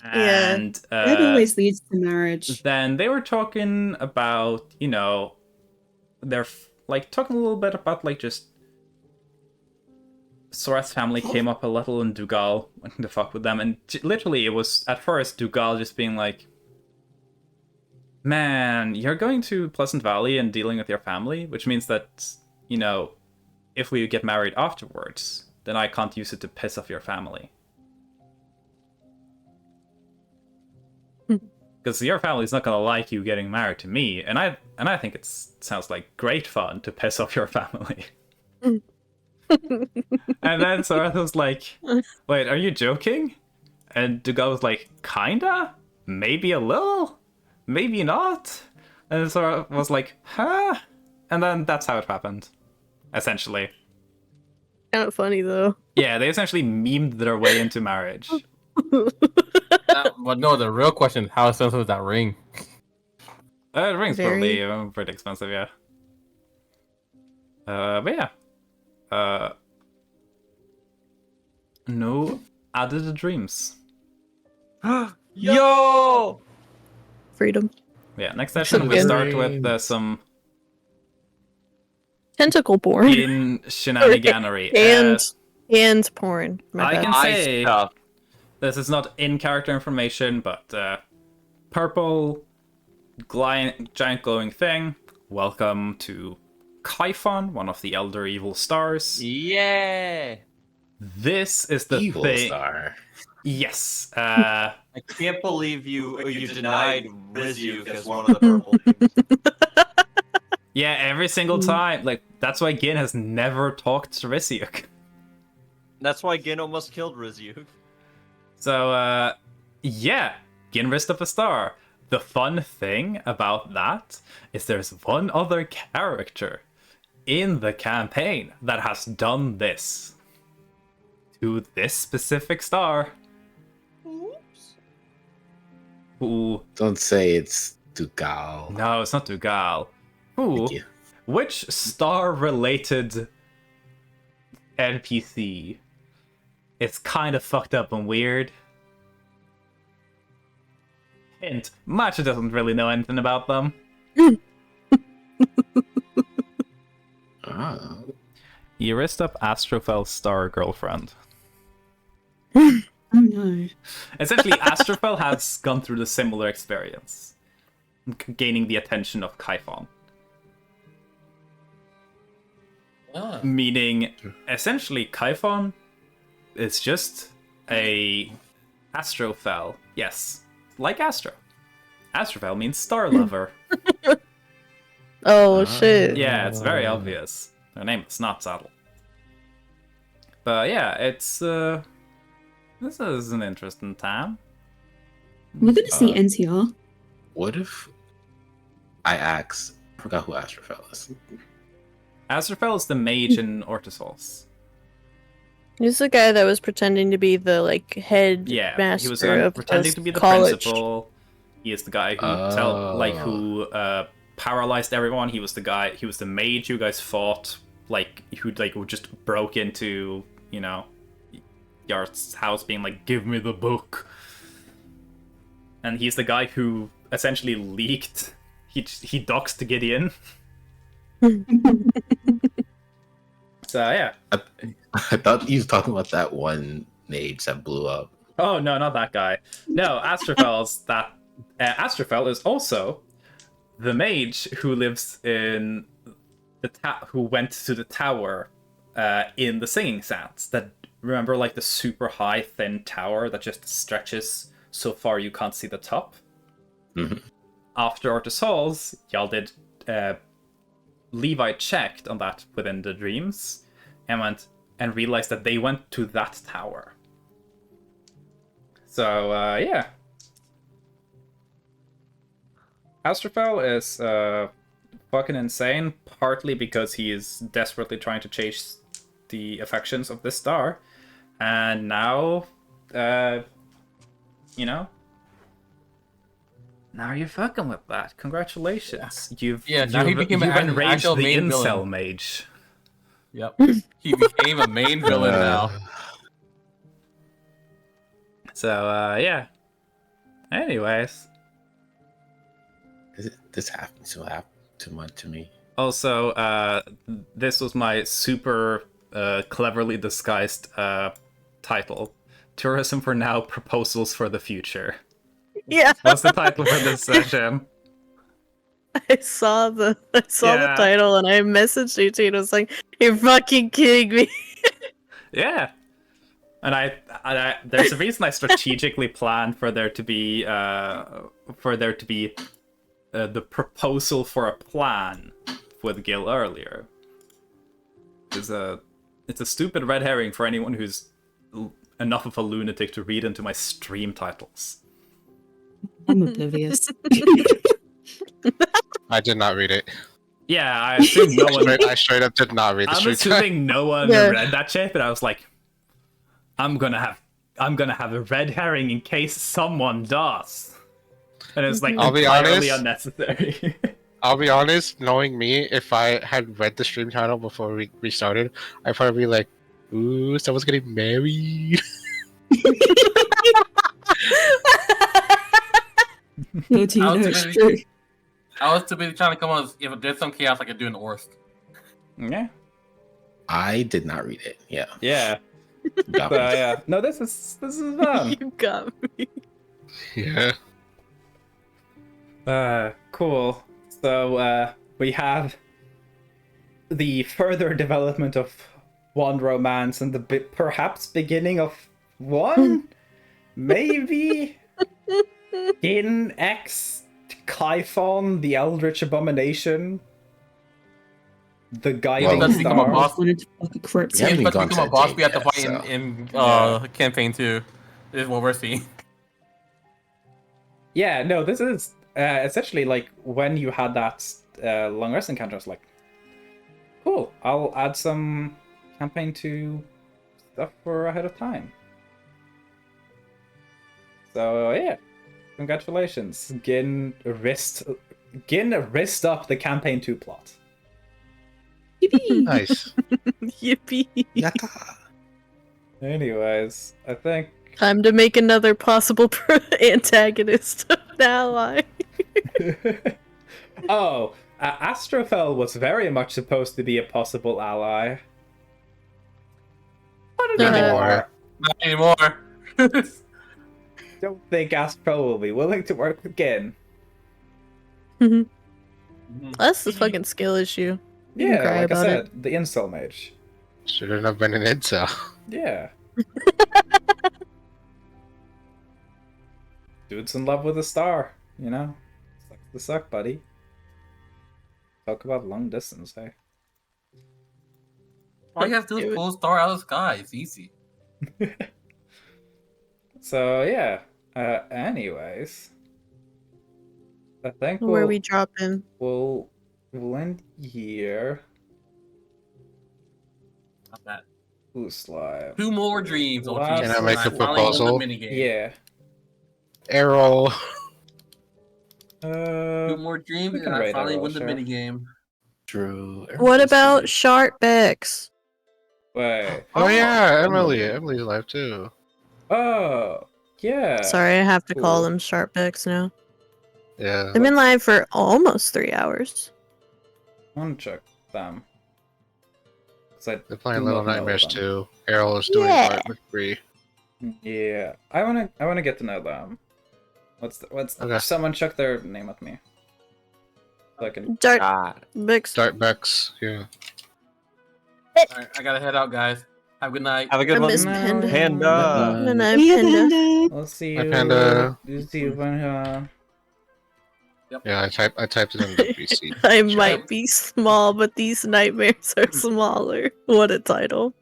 Yeah. And That always leads to marriage. then they were talking about, they're like talking a little bit about like just Sorath's family came up a little and Dugal wanting to fuck with them. And literally it was at first Dugal just being like, man, you're going to Pleasant Valley and dealing with your family, which means that, if we get married afterwards, then I can't use it to piss off your family. Because your family's not gonna like you getting married to me, and I think it sounds like great fun to piss off your family. And then Sorath was like, wait, are you joking? And Dugal was like, kinda? Maybe a little? Maybe not? And Sorath was like, huh? And then that's how it happened. essentially. Kind of funny though. Yeah, they essentially memed their way into marriage. But no, the real question is how expensive is that ring? The ring's Very. probably pretty expensive, yeah. But yeah. No added dreams. Yo! Freedom. Yeah, next session we Good. start with some Tentacle porn. in shenaniganery. And porn. My I bad. can say stuff. this is not in-character information, but purple giant glowing thing. Welcome to Kaifon, one of the Elder Evil Stars. Yeah! This is the Evil thing. star. Yes. I can't believe you denied Rizyuk as one of the purple teams. Yeah, every single time. Like, that's why Gin has never talked to Rizyuk. That's why Gin almost killed Rizyuk. So, yeah, Gin risked up a star. The fun thing about that is there's one other character in the campaign that has done this to this specific star. Oops. Who? Don't say it's Dugal. No, it's not Dugal. Who? Thank you. Which star-related NPC? It's kind of fucked up and weird. Hint, Matcha doesn't really know anything about them. Oh. You risked up Astrofel's star girlfriend. Oh no. Essentially, Astrophel has gone through the similar experience, gaining the attention of Kaifon. Meaning, essentially, Kaifon is just a Astrophel. Yes, like Astro. Astrophel means star lover. Oh shit. Yeah, it's very obvious. Her name is not subtle. But yeah, it's this is an interesting time. We're gonna see NTR. What if I forgot who Astrophel is. Astrophel is the mage in Ortisos. He's the guy that was pretending to be the head Yeah, master he was of pretending to be the college. principal. He is the guy who paralyzed everyone. He was the mage who you guys fought, who just broke into, your house being like, give me the book. And he's the guy who essentially leaked, he doxed Gideon. So yeah. I thought you was talking about that one mage that blew up. Oh no, not that guy. No, Astrophel is also the mage who lives in who went to the tower in the Singing Sands. That, remember, the super high thin tower that just stretches so far you can't see the top. Mm-hmm. After Artus Halls, y'all did. Levi checked on that within the dreams and realized that they went to that tower. So, yeah. Astrophel is fucking insane, partly because he is desperately trying to chase the affections of this star. And now, now you're fucking with that. Congratulations. Now he became an enraged actual the main incel villain. mage. Yep. He became a main villain now. So, yeah. Anyways. This happened too much to me. Also, this was my super cleverly disguised title. Tourism for Now, Proposals for the Future. Yeah. What's the title for this session? I saw the title and I messaged you and I was like, "You're fucking kidding me." Yeah. And I there's a reason I strategically planned for there to be the proposal for a plan with Gil earlier. It's a stupid red herring for anyone who's enough of a lunatic to read into my stream titles. I'm oblivious. I did not read it. Yeah, I assume no one. I straight up did not read the I'm stream title. assuming no one Yeah. read that shit, but I was like, I'm gonna have a red herring in case someone does. And it's like I'll be entirely honest. unnecessary. I'll be honest, knowing me, if I had read the stream title before we restarted, I'd probably be like, ooh, someone's getting married. Well, do you know it's true? I was too busy trying to come up with if there's some chaos I could do in the Orsk. Yeah. I did not read it. Yeah. Yeah. Got So, me. yeah. No, this is fun. You got me. Yeah. Cool. So, we have the further development of one romance and the perhaps beginning of one? Maybe? Gin X Kyphon, the Eldritch Abomination. The guiding Well, Let's become a star. boss. Wanted to fuck a crypt. Yeah. haven't Let's gone become to a boss the we have to date fight yet, in Yeah. campaign 2. Is what we're seeing. Yeah, no, this is essentially like when you had that long rest encounter. I was like, cool, I'll add some campaign 2 stuff for ahead of time. So yeah, congratulations, Gin wrist up the campaign 2 plot. Yippee! Nice. Yippee. Yaka. Anyways, I think Time to make another possible antagonist of an ally. oh, Astrophel was very much supposed to be a possible ally. Not anymore. Not anymore. Don't think Astro will be willing to work with Gin. That's the fucking skill issue. You can Yeah, cry like I about said, it. the incel mage. Shouldn't have been an incel. Yeah. Dude's in love with a star, you know? Sucks to suck, buddy. Talk about long distance, hey? All you have to do is pull a star out of the sky. It's easy. So, yeah. Anyways. I think Where we drop in. we'll end here. Not bad. Ooh, slime. 2 more dreams. Oh, Can Jesus. I make And a finally won the proposal? minigame. Yeah. Arrow. 2 more dreams, we and can I rate finally Arrow, win the sure. minigame. True. What about Sharpbex? Wait. Oh yeah, Emily. Emily's alive too. Oh, yeah. Sorry, I have to call Cool. them Sharpbex now. Yeah. They've been live for almost 3 hours. I want to check them. 'Cause I They're playing do Little not know Nightmares them. too. Arrow is doing Yeah. art with free. Yeah, I wanna get to know them. Okay. Someone check their name with me. So I can. Sharpbex. Start Bex, yeah. Alright, I gotta head out, guys. Have a good night. Have a good I one. miss Panda. Panda. Good night, Yeah, Panda. Panda. We'll see Hi, you. Panda. We'll see you when. Yeah, I typed it in the PC. I might be small, but these nightmares are smaller. What a title.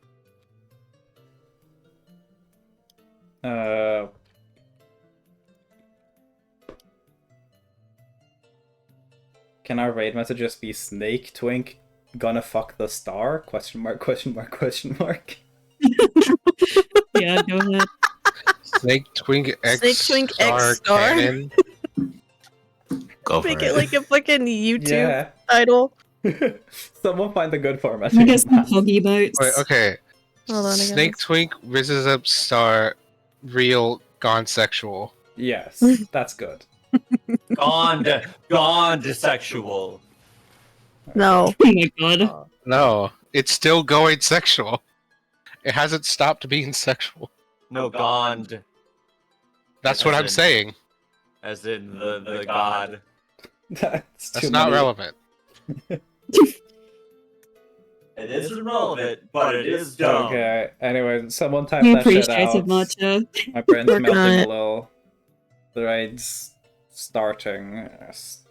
Can our raid messages be Snake Twink gonna fuck the star? Question mark, question mark, question mark. Yeah, go ahead. Snake Twink X Snake Twink X Star Star. Cannon. Go for Make it. it like a fucking YouTube Yeah. title. Someone find the good format. I guess some hoggy boats. Wait, okay. Hold on, I got Snake this. Twink rises up Star real gone sexual. Yes, that's good. Gone to sexual. No. Oh my god. No, it's still going sexual. It hasn't stopped being sexual. No, gone. That's what As I'm in- saying. As in the god. That's That's too not many- relevant. It is irrelevant, but it is dumb. Okay. Anyway, someone type We that shit appreciate out. it, Matcha. My brain's Working on melting a it. little. The raid's starting.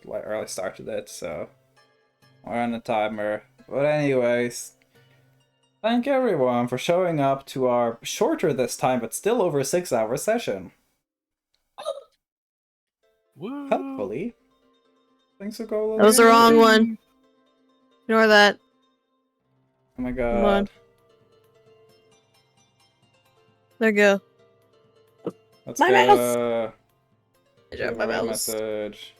Like early started it, so we're on the timer. But anyways, thank everyone for showing up to our shorter this time, but still over 6-hour session. Woo. Hopefully, things will go a little. That was the wrong one. Ignore that. Oh my Come on. god. There you go. Let's My go. mouse! I Give dropped a my right mouse. message.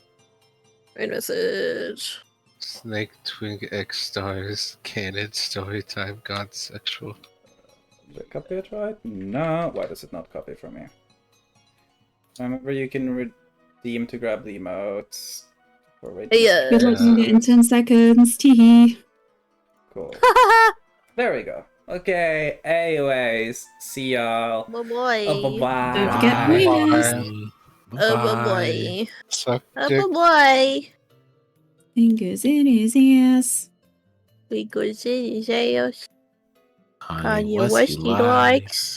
Right message. Snake Twig X stars canon story time gone sexual. Did it copy it right? No. Why does it not copy from me? Remember, you can redeem to grab the emotes. For waiting. Yeah. Good luck doing it in 10 seconds. Teehee. Cool. There we go. Okay. Anyways, see y'all. Bye-bye. Bye-bye. Don't forget playlist. Bye-bye. Suck dick. Bye-bye. Fingers in his ass. We go see you. Kanye Kanye West, he likes.